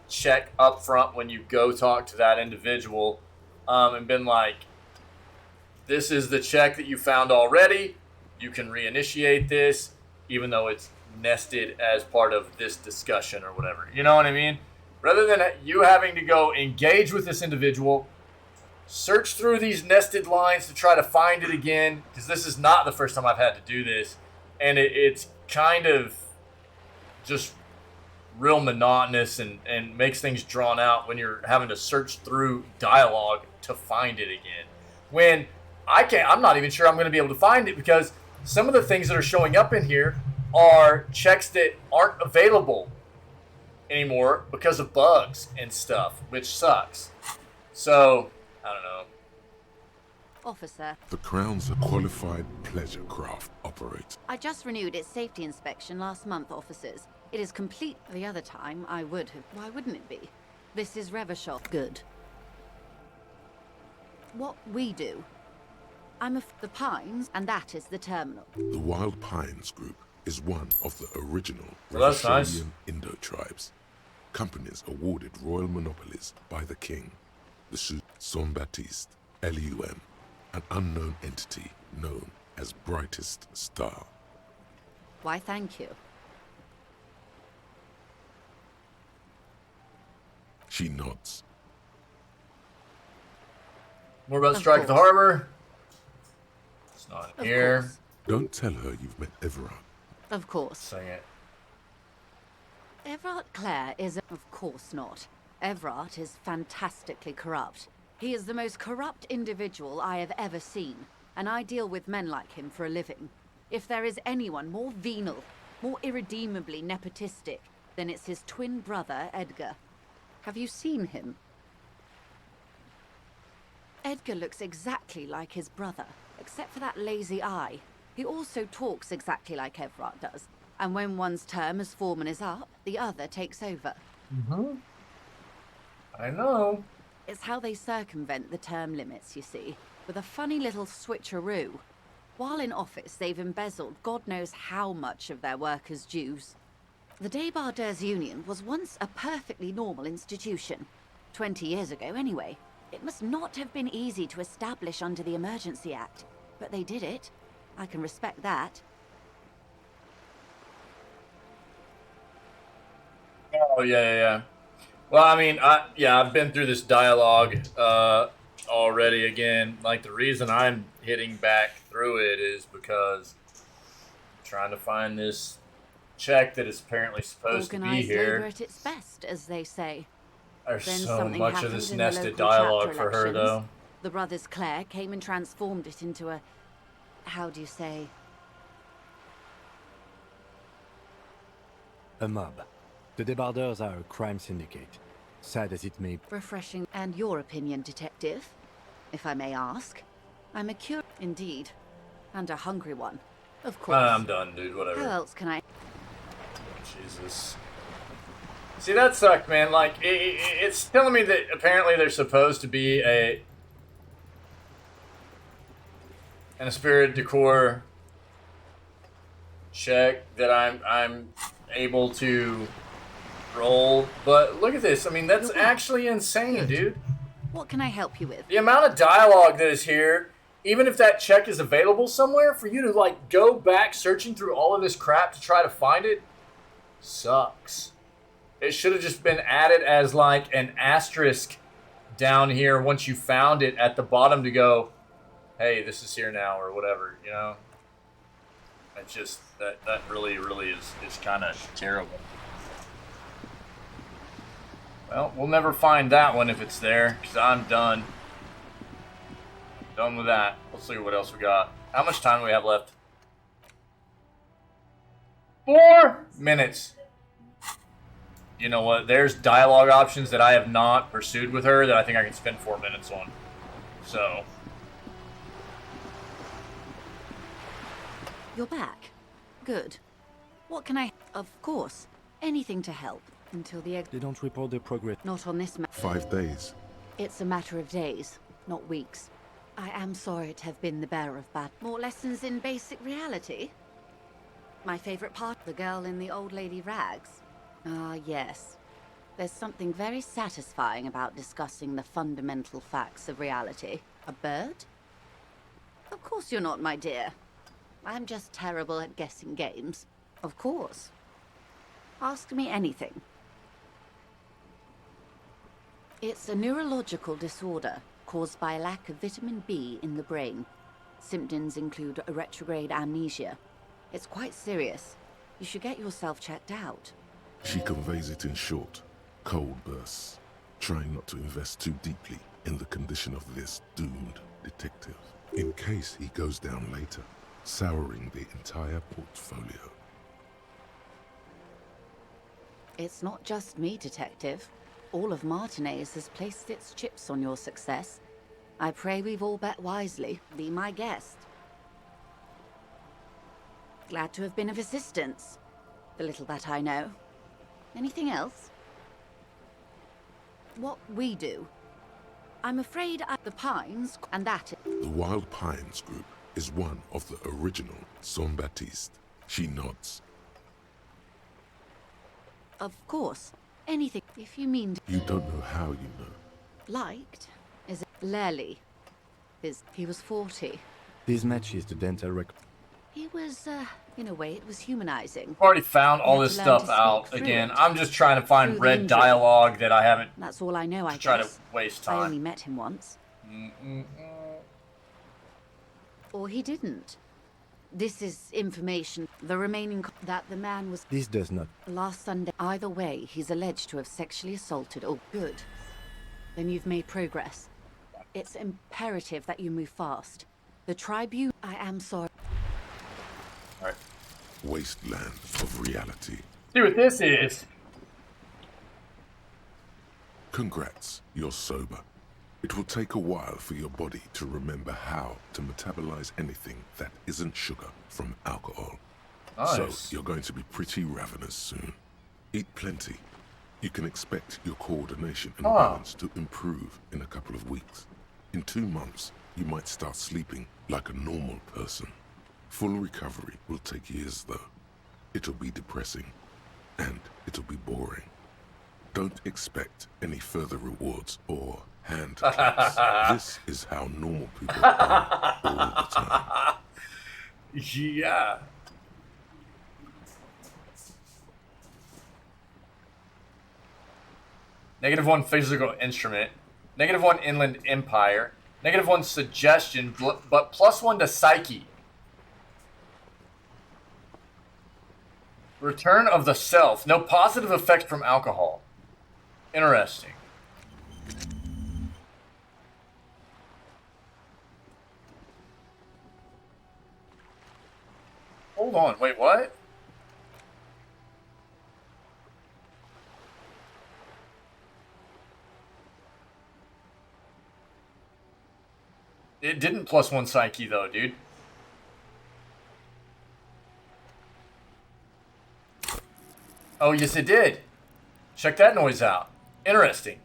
check up front when you go talk to that individual, and been like, this is the check that you found already. You can reinitiate this, even though it's nested as part of this discussion or whatever. You know what I mean? Rather than you having to go engage with this individual, search through these nested lines to try to find it again, because this is not the first time I've had to do this, and it's kind of just real monotonous and makes things drawn out when you're having to search through dialogue to find it again. When I'm not even sure I'm going to be able to find it, because some of the things that are showing up in here are checks that aren't available anymore because of bugs and stuff, which sucks. So, I don't know. Officer. The Crown's a qualified pleasure craft operator. I just renewed its safety inspection last month, officers. It is complete. The other time I would have. Why wouldn't it be? This is Revachol. Good. What we do. I'm the Pines, and that is the terminal. The Wild Pines Group is one of the original that's nice. Indo tribes. Companies awarded royal monopolies by the king. The Saint-Baptiste, Elysium, an unknown entity known as Brightest Star. Why, thank you. She nods. More about Strike at the Harbor. It's not Of here. course. Don't tell her you've met Everard. Of course. Sing it. Everard Clare is... Of course not. Everard is fantastically corrupt. He is the most corrupt individual I have ever seen, and I deal with men like him for a living. If there is anyone more venal, more irredeemably nepotistic, then it's his twin brother, Edgar. Have you seen him? Edgar looks exactly like his brother, except for that lazy eye. He also talks exactly like Everard does, and when one's term as foreman is up, the other takes over. Mm-hmm. I know. It's how they circumvent the term limits, you see, with a funny little switcheroo. While in office, they've embezzled God knows how much of their workers' dues. The Débardeurs Union was once a perfectly normal institution. 20 years ago, anyway. It must not have been easy to establish under the Emergency Act, but they did it. I can respect that. Oh yeah. Well, I mean, I've been through this dialogue already. Again, like the reason I'm hitting back through it is because I'm trying to find this check that is apparently supposed to be Organised here. labour at its best, as they say. There's Then so something much of happened this in the nested local dialogue chapter for her, elections. though. The brothers Clare came and transformed it into a, how do you say? A mob. The Debardeurs are a crime syndicate. Sad as it may be. Refreshing. And your opinion, detective, if I may ask? I'm a indeed, and a hungry one, of course. I'm done, dude. Whatever. How else can I? Jesus. See, that sucked, man. Like, it's telling me that apparently there's supposed to be an esprit de corps check that I'm able to roll, but look at this. I mean, that's actually insane, dude. What can I help you with? The amount of dialogue that is here, even if that check is available somewhere, for you to like go back searching through all of this crap to try to find it, sucks. It should have just been added as like an asterisk down here once you found it at the bottom to go, hey, this is here now, or whatever, you know? It's just, that really is kind of terrible. Well, we'll never find that one if it's there, because I'm done. Done with that. Let's see what else we got. How much time do we have left? 4 minutes. You know what? There's dialogue options that I have not pursued with her that I think I can spend 4 minutes on. So. You're back. Good. What can I... Of course. Anything to help. Until the egg... They don't report their progress. Not on this... 5 days. It's a matter of days, not weeks. I am sorry to have been the bearer of bad... More lessons in basic reality? My favorite part, the girl in the old lady rags. Ah, yes. There's something very satisfying about discussing the fundamental facts of reality. A bird? Of course you're not, my dear. I'm just terrible at guessing games. Of course. Ask me anything. It's a neurological disorder caused by a lack of vitamin B in the brain. Symptoms include a retrograde amnesia. It's quite serious. You should get yourself checked out. She conveys it in short, cold bursts, trying not to invest too deeply in the condition of this doomed detective, in case he goes down later, souring the entire portfolio. It's not just me, detective. All of Martinez has placed its chips on your success. I pray we've all bet wisely. Be my guest. Glad to have been of assistance. The little that I know. Anything else? What we do. I'm afraid the Pines, and that... The Wild Pines group is one of the original Son Baptiste. She nods. Of course. Anything, if you mean... You don't know how you know. Liked? Is it Lely? He was 40. These matches the dental record. He was, in a way, it was humanizing. I've already found all this stuff out again. I'm just trying to find red dialogue that I haven't... That's all I know, I guess. Try to waste time. I only met him once. Or he didn't. This is information. The remaining... that the man was... This does not... Last Sunday. Either way, he's alleged to have sexually assaulted... Oh, good. Then you've made progress. It's imperative that you move fast. The Tribune... I am sorry. Alright. Wasteland of reality. See what this is. Congrats, you're sober. It will take a while for your body to remember how to metabolize anything that isn't sugar from alcohol. Nice. So you're going to be pretty ravenous soon. Eat plenty. You can expect your coordination and balance to improve in a couple of weeks. In 2 months, you might start sleeping like a normal person. Full recovery will take years, though. It'll be depressing, and it'll be boring. Don't expect any further rewards or hand claps. This is how normal people are all the time. Yeah. -1 physical instrument, -1 inland empire, -1 suggestion, but +1 to psyche. Return of the self. No positive effects from alcohol. Interesting. Hold on, wait, what? It didn't +1 psyche though, dude. Oh, yes it did. Check that noise out. Interesting.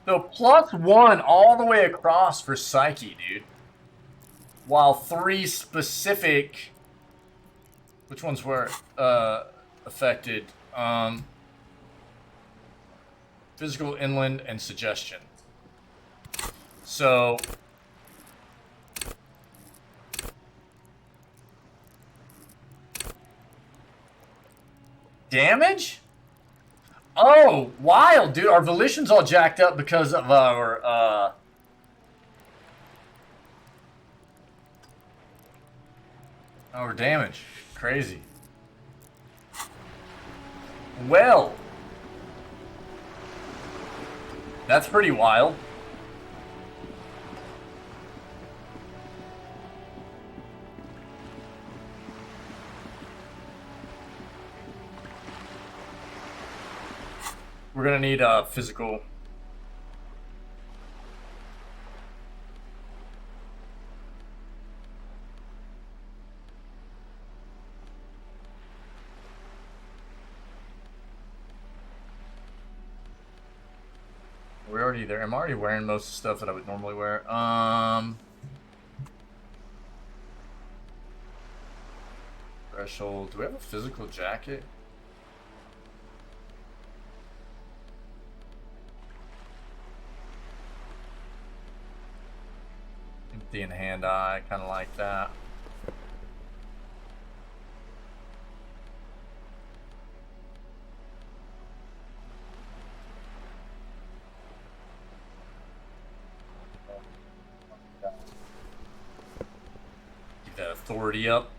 So +1 all the way across for psyche, dude. While 3 specific, which ones were affected? Physical, inland, and suggestion. So damage? Oh, wild, dude. Our volition's all jacked up because of our damage. Crazy. Well, that's pretty wild. We're gonna need a physical. We're already there. I'm already wearing most of the stuff that I would normally wear. Threshold. Do we have a physical jacket? Empty and hand eye, kind of like that. Get that authority up.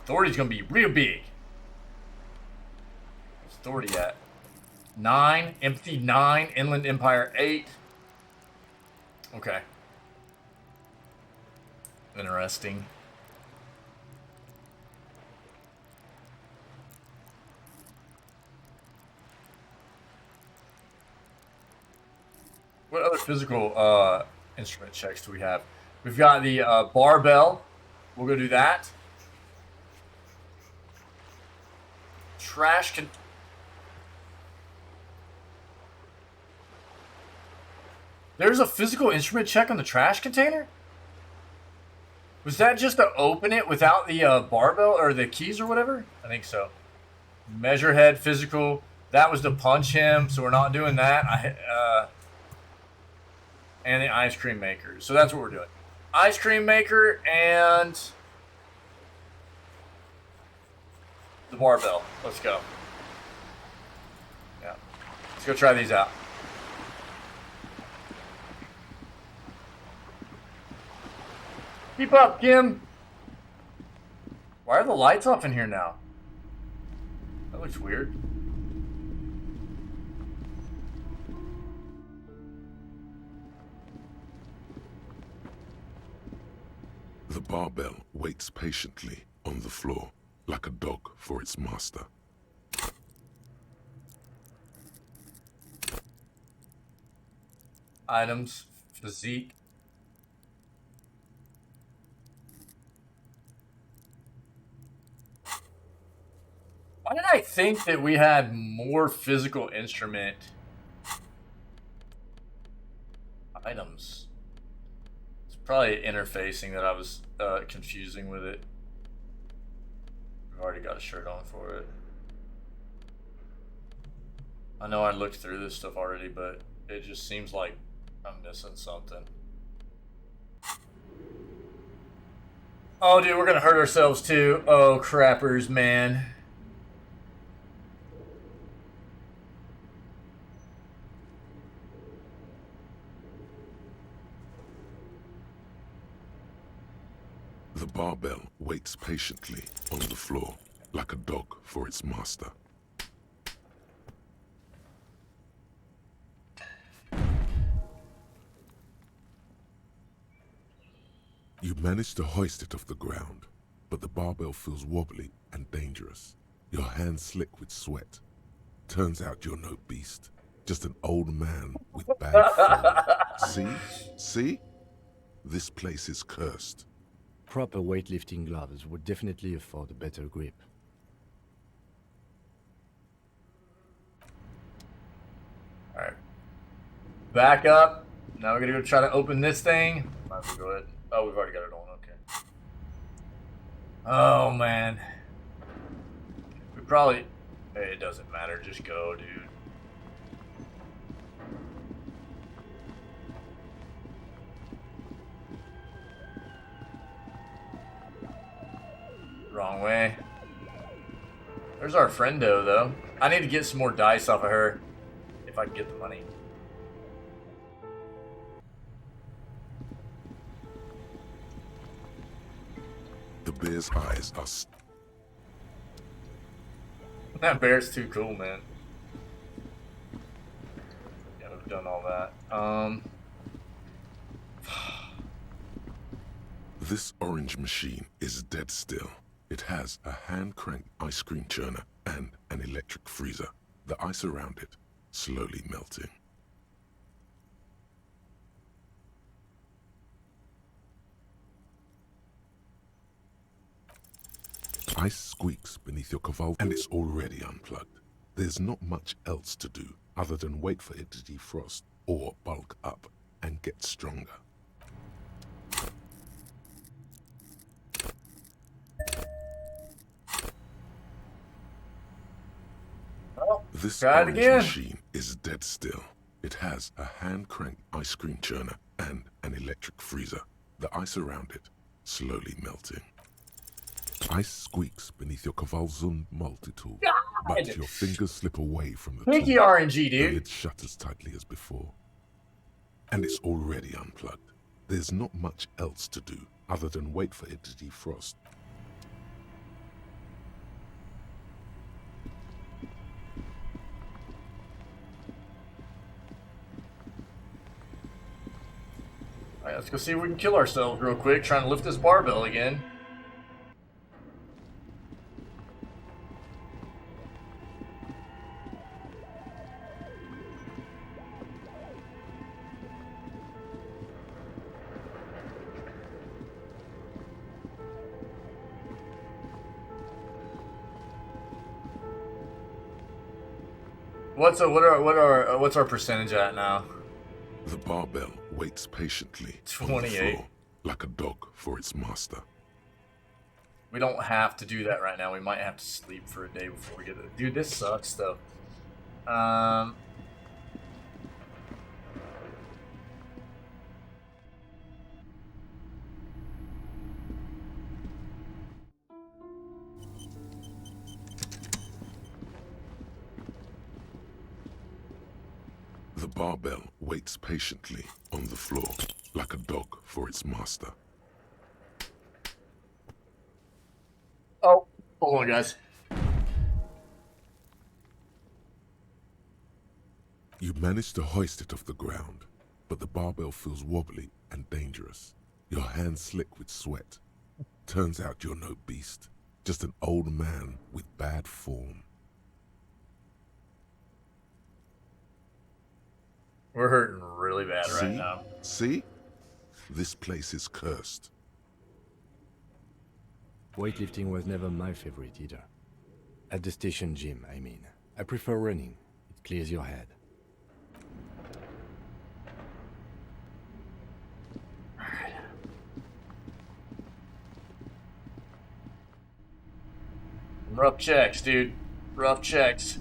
Authority's gonna be real big. What's authority at? 9, empty 9, inland empire 8. Okay. Interesting. What other physical instrument checks do we have? We've got the barbell. We'll go do that. Trash can. There's a physical instrument check on the trash container? Was that just to open it without the barbell or the keys or whatever? I think so. Measure head, physical. That was to punch him, so we're not doing that. And the ice cream maker. So that's what we're doing. Ice cream maker and the barbell. Let's go. Yeah. Let's go try these out. Keep up, Kim. Why are the lights off in here now? That looks weird. The barbell waits patiently on the floor, like a dog for its master. Items, physique. Why did I think that we had more physical instrument items? It's probably interfacing that I was confusing with it. We've already got a shirt on for it. I know I looked through this stuff already, but It just seems like I'm missing something. Oh, dude, we're gonna hurt ourselves too. Oh, crappers, man. The barbell waits patiently on the floor, like a dog for its master. You manage to hoist it off the ground, but the barbell feels wobbly and dangerous. Your hands slick with sweat. Turns out you're no beast, just an old man with bad form. See? See? This place is cursed. Proper weightlifting gloves would definitely afford a better grip. Alright. Back up. Now we're gonna go try to open this thing. Might as well go ahead. Oh, we've already got it on. Okay. Oh, man. We probably... Hey, it doesn't matter. Just go, dude. Wrong way. There's our friendo, though. I need to get some more dice off of her. If I can get the money. The bear's eyes are... That bear's too cool, man. Yeah, we've done all that. This orange machine is dead still. It has a hand-cranked ice cream churner and an electric freezer. The ice around it slowly melting. Ice squeaks beneath your caval and it's already unplugged. There's not much else to do other than wait for it to defrost or bulk up and get stronger. This orange machine is dead still. It has a hand-cranked ice cream churner and an electric freezer. The ice around it slowly melting. Ice squeaks beneath your Kavalzund multi-tool, but your fingers slip away from the Pinky tool. RNG, dude. The lid shutters tightly as before. And it's already unplugged. There's not much else to do other than wait for it to defrost. Alright, let's go see if we can kill ourselves real quick, trying to lift this barbell again. What's our percentage at now? The barbell waits patiently 28. on the floor, like a dog for its master. We don't have to do that right now. We might have to sleep for a day before we get it. Dude, this sucks though. The barbell waits patiently on the floor, like a dog for its master. Oh, hold on, guys. You manage to hoist it off the ground, but the barbell feels wobbly and dangerous. Your hands slick with sweat. Turns out you're no beast, just an old man with bad form. We're hurting really bad right now. See? This place is cursed. Weightlifting was never my favorite either. At the station gym, I mean. I prefer running. It clears your head. Rough checks, dude. Rough checks.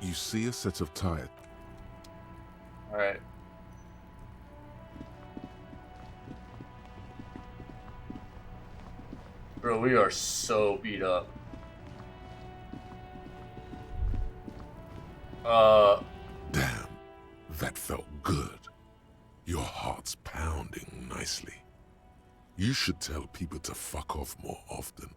You see a set of tires. Alright. Bro, we are so beat up. Damn, that felt good. Your heart's pounding nicely. You should tell people to fuck off more often.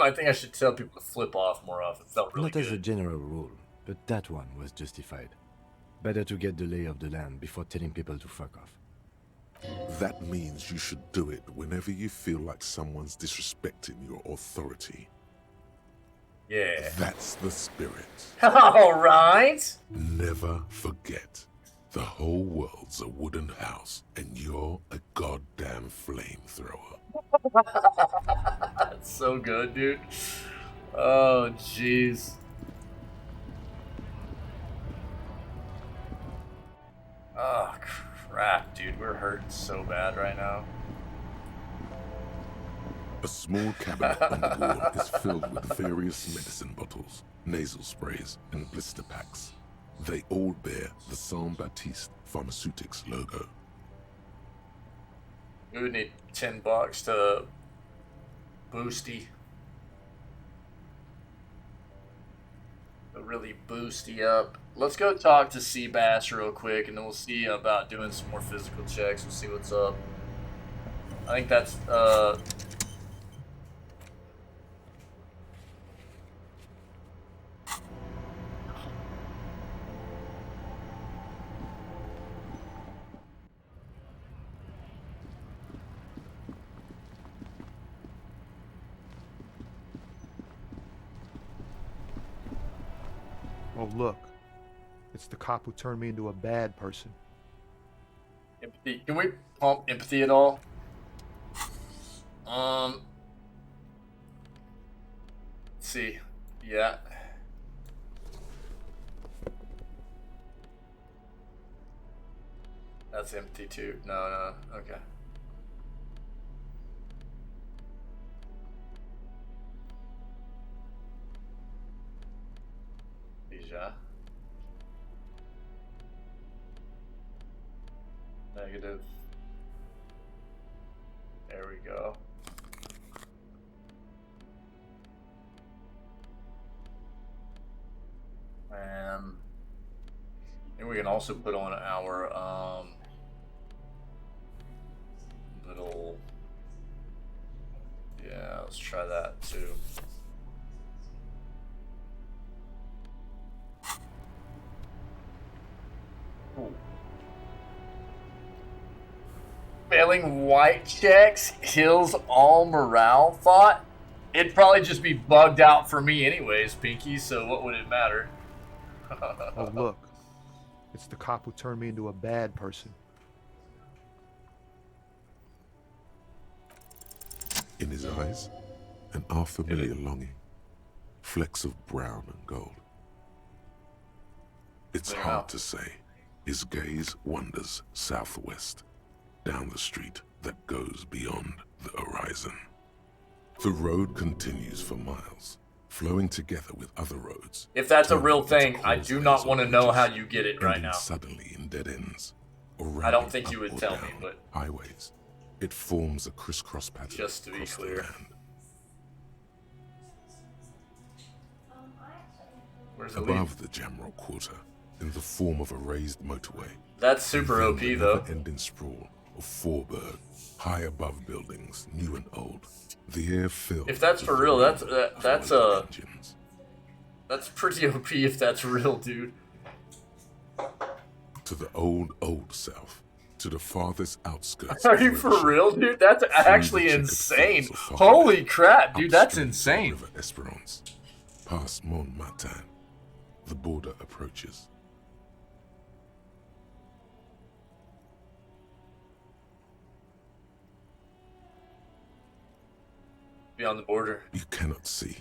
I think I should tell people to flip off more often. It felt really Not good. as a general rule, but that one was justified. Better to get the lay of the land before telling people to fuck off. That means you should do it whenever you feel like someone's disrespecting your authority. Yeah. That's the spirit. Alright. Never forget, the whole world's a wooden house, and you're a goddamn flamethrower. That's so good, dude. Oh, jeez. Oh, crap, dude. We're hurting so bad right now. A small cabinet on the wall is filled with various medicine bottles, nasal sprays, and blister packs. They all bear the Saint Baptiste Pharmaceutics logo. We would need $10 to boosty. To really boosty up. Let's go talk to Seabass real quick, and then we'll see about doing some more physical checks. We'll see what's up. I think that's, Oh, look. It's the cop who turned me into a bad person. empathy. Can we pump empathy at all? Let's see. Yeah. That's empathy too. No. Okay. Deja. Negative. There we go. And we can also put on our little, yeah, let's try that too. Ooh. Failing white checks kills all morale thought. It'd probably just be bugged out for me anyways, Pinky, so what would it matter? Oh, look. It's the cop who turned me into a bad person. In his eyes, an unfamiliar longing. Flecks of brown and gold. It's hard to say. His gaze wanders southwest, down the street that goes beyond the horizon. The road continues for miles, flowing together with other roads. If that's a real thing, I do not want to know how you get it right now. Suddenly in dead ends. Or I don't think you would tell me, but highways. It forms a crisscross pattern. Just to be clear. Where's the above the Jamrock Quarter, in the form of a raised motorway. That's super OP though. Ending sprawl of Forberg, high above buildings, new and old. The air filled. If that's for real, that's pretty OP if that's real, dude. To the old South, to the farthest outskirts. Are you for real, dude? That's actually insane. Holy crap, dude, that's insane. River Esperance, past Montmartin, the border approaches. Beyond the border. You cannot see.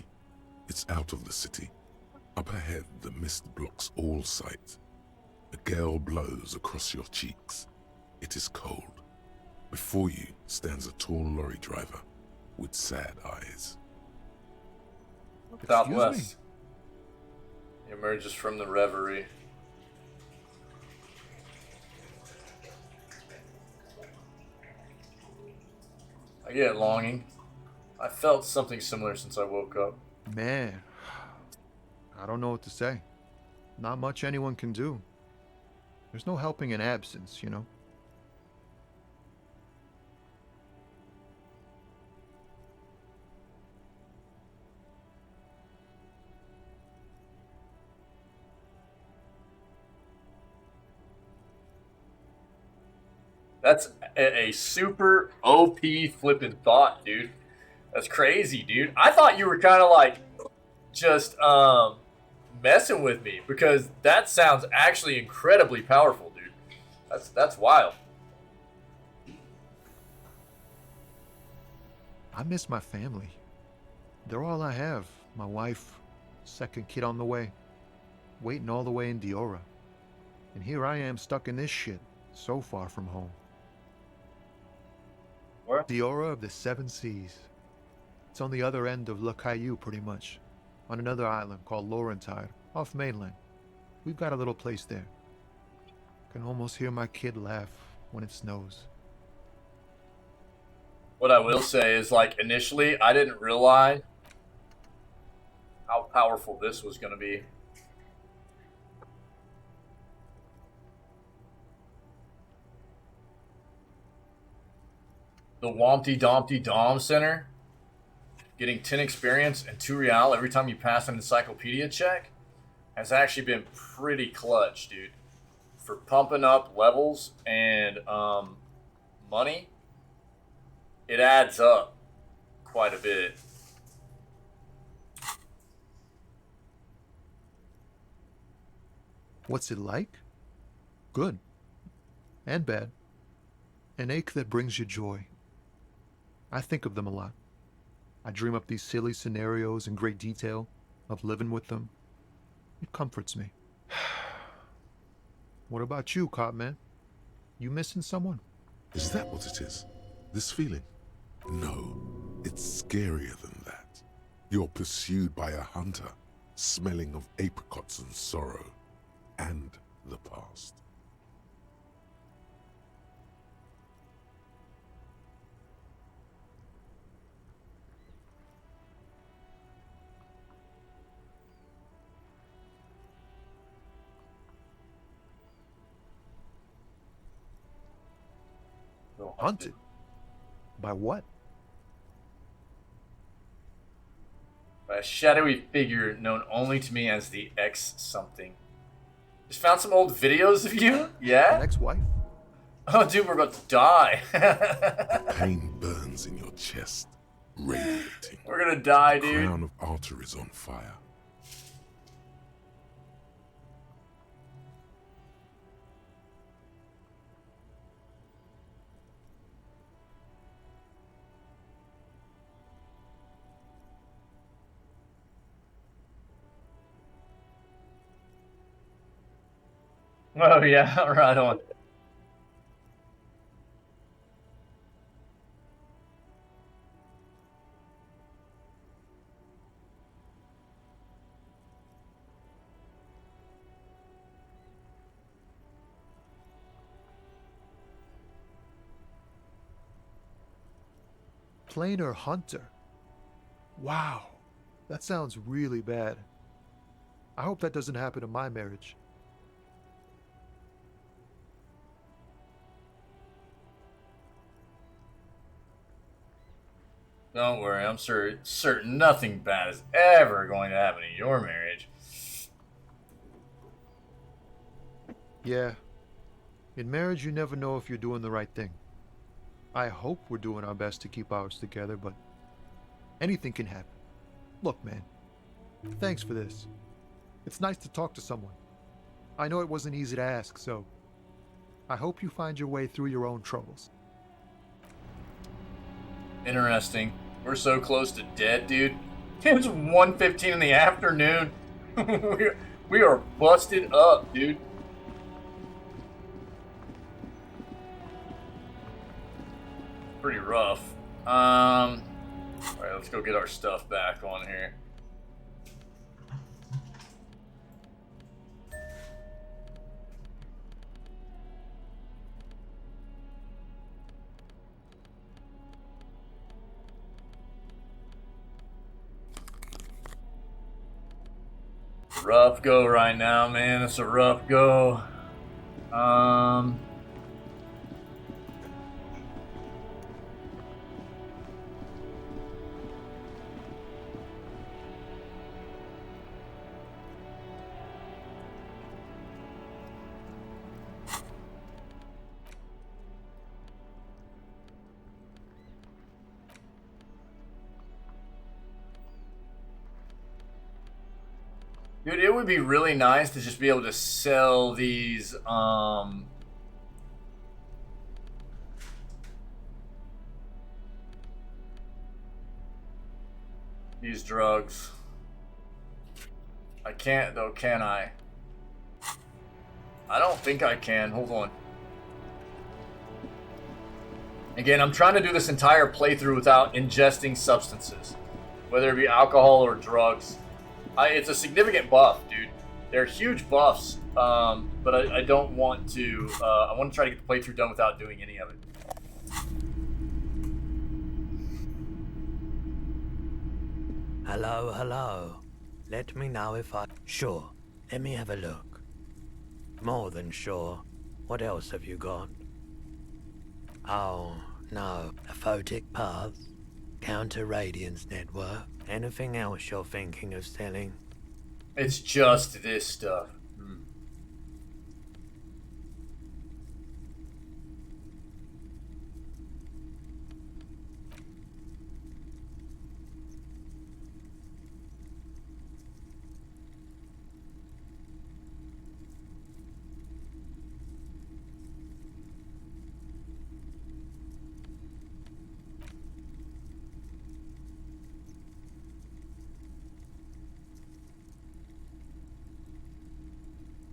It's out of the city. Up ahead, the mist blocks all sight. A gale blows across your cheeks. It is cold. Before you stands a tall lorry driver with sad eyes. Southwest. He emerges from the reverie. I get longing. I felt something similar since I woke up. Man, I don't know what to say. Not much anyone can do. There's no helping in absence, you know? That's a super OP flippin' thought, dude. That's crazy, dude. I thought you were kind of like just messing with me because that sounds actually incredibly powerful, dude. That's wild. I miss my family. They're all I have. My wife, second kid on the way, waiting all the way in Diora. And here I am stuck in this shit, so far from home. Where? Diora of the Seven Seas. It's on the other end of Le Caillou, pretty much, on another island called Laurentide, off mainland. We've got a little place there. Can almost hear my kid laugh when it snows. What I will say is, like, initially, I didn't realize how powerful this was going to be. The Wompty Dompty Dom Center, getting 10 experience and 2 real every time you pass an encyclopedia check, has actually been pretty clutch, dude. For pumping up levels and money, it adds up quite a bit. What's it like? Good. And bad. An ache that brings you joy. I think of them a lot. I dream up these silly scenarios in great detail of living with them. It comforts me. What about you, Cop Man? You missing someone? Is that what it is? This feeling? No, it's scarier than that. You're pursued by a hunter, smelling of apricots and sorrow, and the past. Hunted? By what? By a shadowy figure known only to me as the X something. Just found some old videos of you? Yeah? An ex-wife? Oh, dude, we're about to die. Pain burns in your chest, radiating. We're gonna die, The dude. crown of altar is on fire. Oh, yeah, right on. Planer Hunter? Wow, that sounds really bad. I hope that doesn't happen in my marriage. Don't worry, I'm certain nothing bad is ever going to happen in your marriage. Yeah. In marriage, you never know if you're doing the right thing. I hope we're doing our best to keep ours together, but anything can happen. Look, man, thanks for this. It's nice to talk to someone. I know it wasn't easy to ask, so I hope you find your way through your own troubles. Interesting. We're so close to dead, dude. It's 1:15 in the afternoon. we are busted up, dude. Alright, let's go get our stuff back on here. Rough go right now, man. It's a rough go. Dude, it would be really nice to just be able to sell these, these drugs. I can't though, can I? I don't think I can. Hold on. Again, I'm trying to do this entire playthrough without ingesting substances, whether it be alcohol or drugs. It's a significant buff, dude. They're huge buffs, but I don't want to. I want to try to get the playthrough done without doing any of it. Hello, hello. Let me know if I... Sure. Let me have a look. More than sure. What else have you got? Oh, no. A photic path? Counter-radiance network? Anything else you're thinking of selling? It's just this stuff.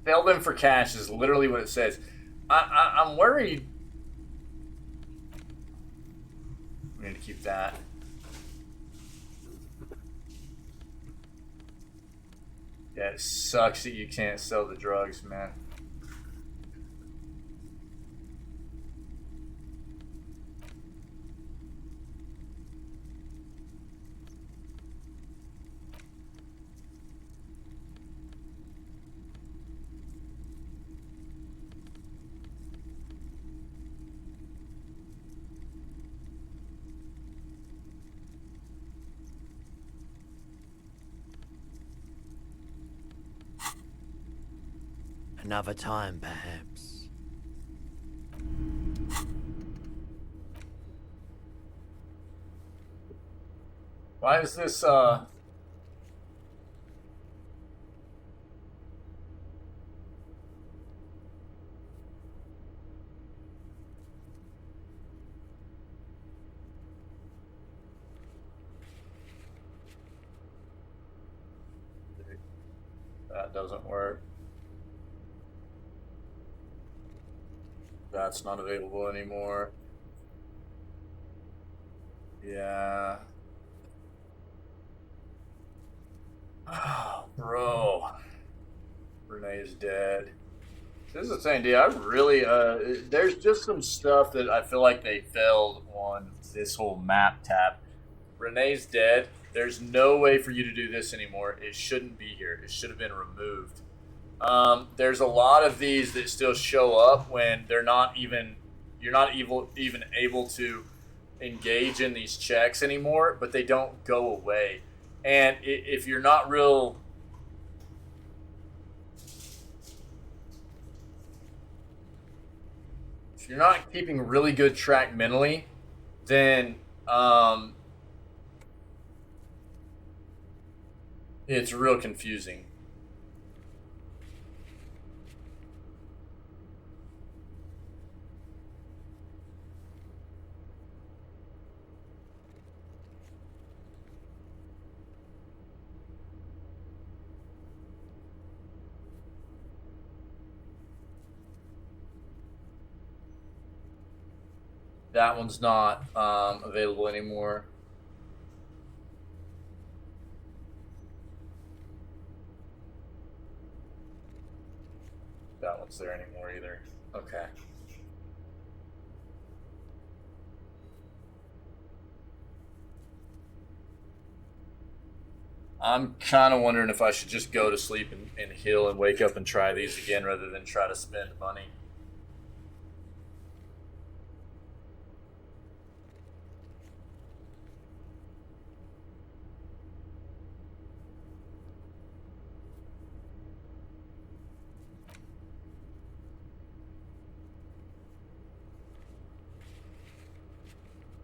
Sell them for cash is literally what it says. I'm worried. We need to keep that. Yeah, it sucks that you can't sell the drugs, man. Another time, perhaps. Why is this, that doesn't work. That's not available anymore. Yeah. Bro. Renee is dead. This is the thing, dude. I really, there's just some stuff that I feel like they failed on this whole map tab. Renee's dead. There's no way for you to do this anymore. It shouldn't be here. It should have been removed. There's a lot of these that still show up when they're not even, you're not even able to engage in these checks anymore, but they don't go away. And if you're not real, if you're not keeping really good track mentally, then it's real confusing. That one's not available anymore. That one's there anymore either. Okay. I'm kind of wondering if I should just go to sleep and heal and wake up and try these again rather than try to spend money.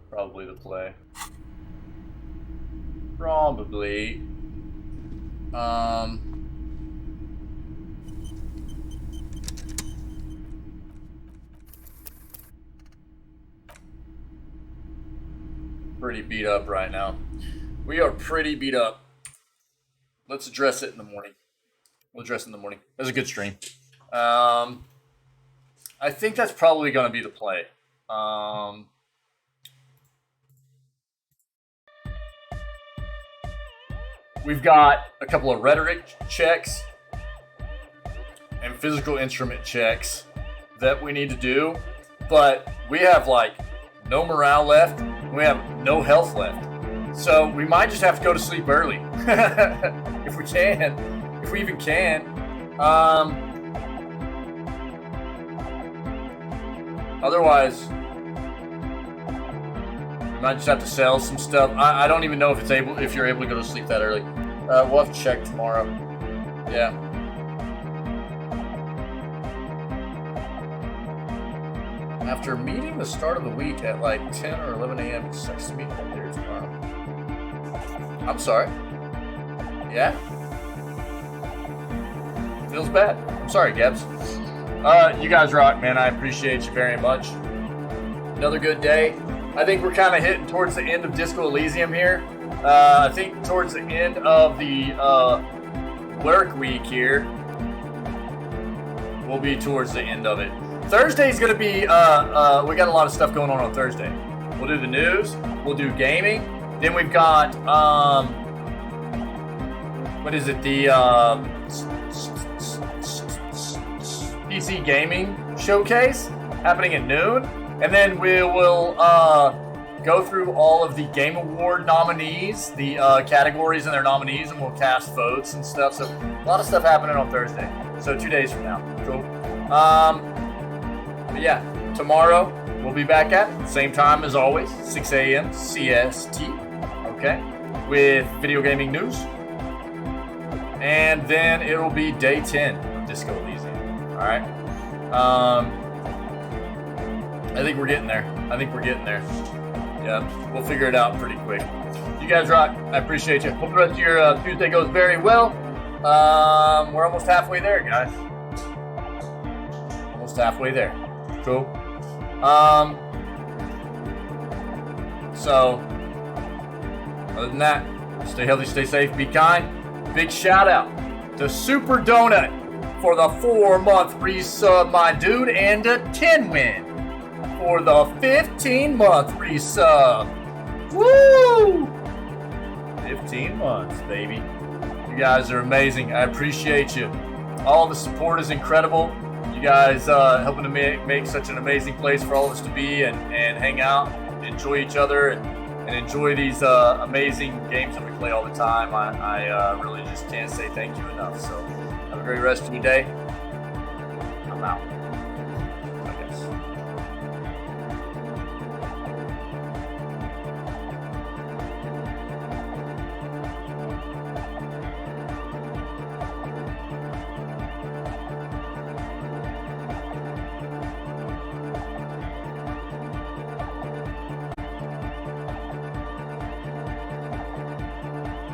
Probably the play. Probably. Pretty beat up right now. We are pretty beat up. Let's address it in the morning. We'll address it in the morning. It was a good stream. I think that's probably going to be the play. We've got a couple of rhetoric checks and physical instrument checks that we need to do, but we have like no morale left. We have no health left. So we might just have to go to sleep early. If we can. If we even can. Otherwise, we might just have to sell some stuff. I don't even know if you're able to go to sleep that early. We'll have to check tomorrow. Yeah. After meeting the start of the week at like 10 or 11 a.m., it sucks to meet later tomorrow. I'm sorry. Yeah? Feels bad. I'm sorry, Gebs. You guys rock, man. I appreciate you very much. Another good day. I think we're kind of hitting towards the end of Disco Elysium here. I think towards the end of the work week here, we'll be towards the end of it. Thursday's going to be, we got a lot of stuff going on Thursday. We'll do the news, we'll do gaming, then we've got, what is it, the PC Gaming Showcase happening at noon, and then we will go through all of the Game Award nominees, the categories and their nominees, and we'll cast votes and stuff. So a lot of stuff happening on Thursday. So 2 days from now. Cool. But yeah, tomorrow we'll be back at it, same time as always, 6 a.m. CST. Okay, with video gaming news, and then it'll be day 10 of Disco Elysium. All right. I think we're getting there. Yeah, we'll figure it out pretty quick. You guys rock. I appreciate you. Hope the rest of your Tuesday goes very well. We're almost halfway there, guys. Almost halfway there. Cool. So, other than that, stay healthy, stay safe, be kind. Big shout out to Super Donut for the 4-month resub, my dude, and a 10 win for the 15-month resub. Woo! 15 months, baby. You guys are amazing. I appreciate you. All the support is incredible. You guys helping to make such an amazing place for all of us to be and hang out, enjoy each other, and enjoy these amazing games that we play all the time. I really just can't say thank you enough. So have a great rest of your day. I'm out.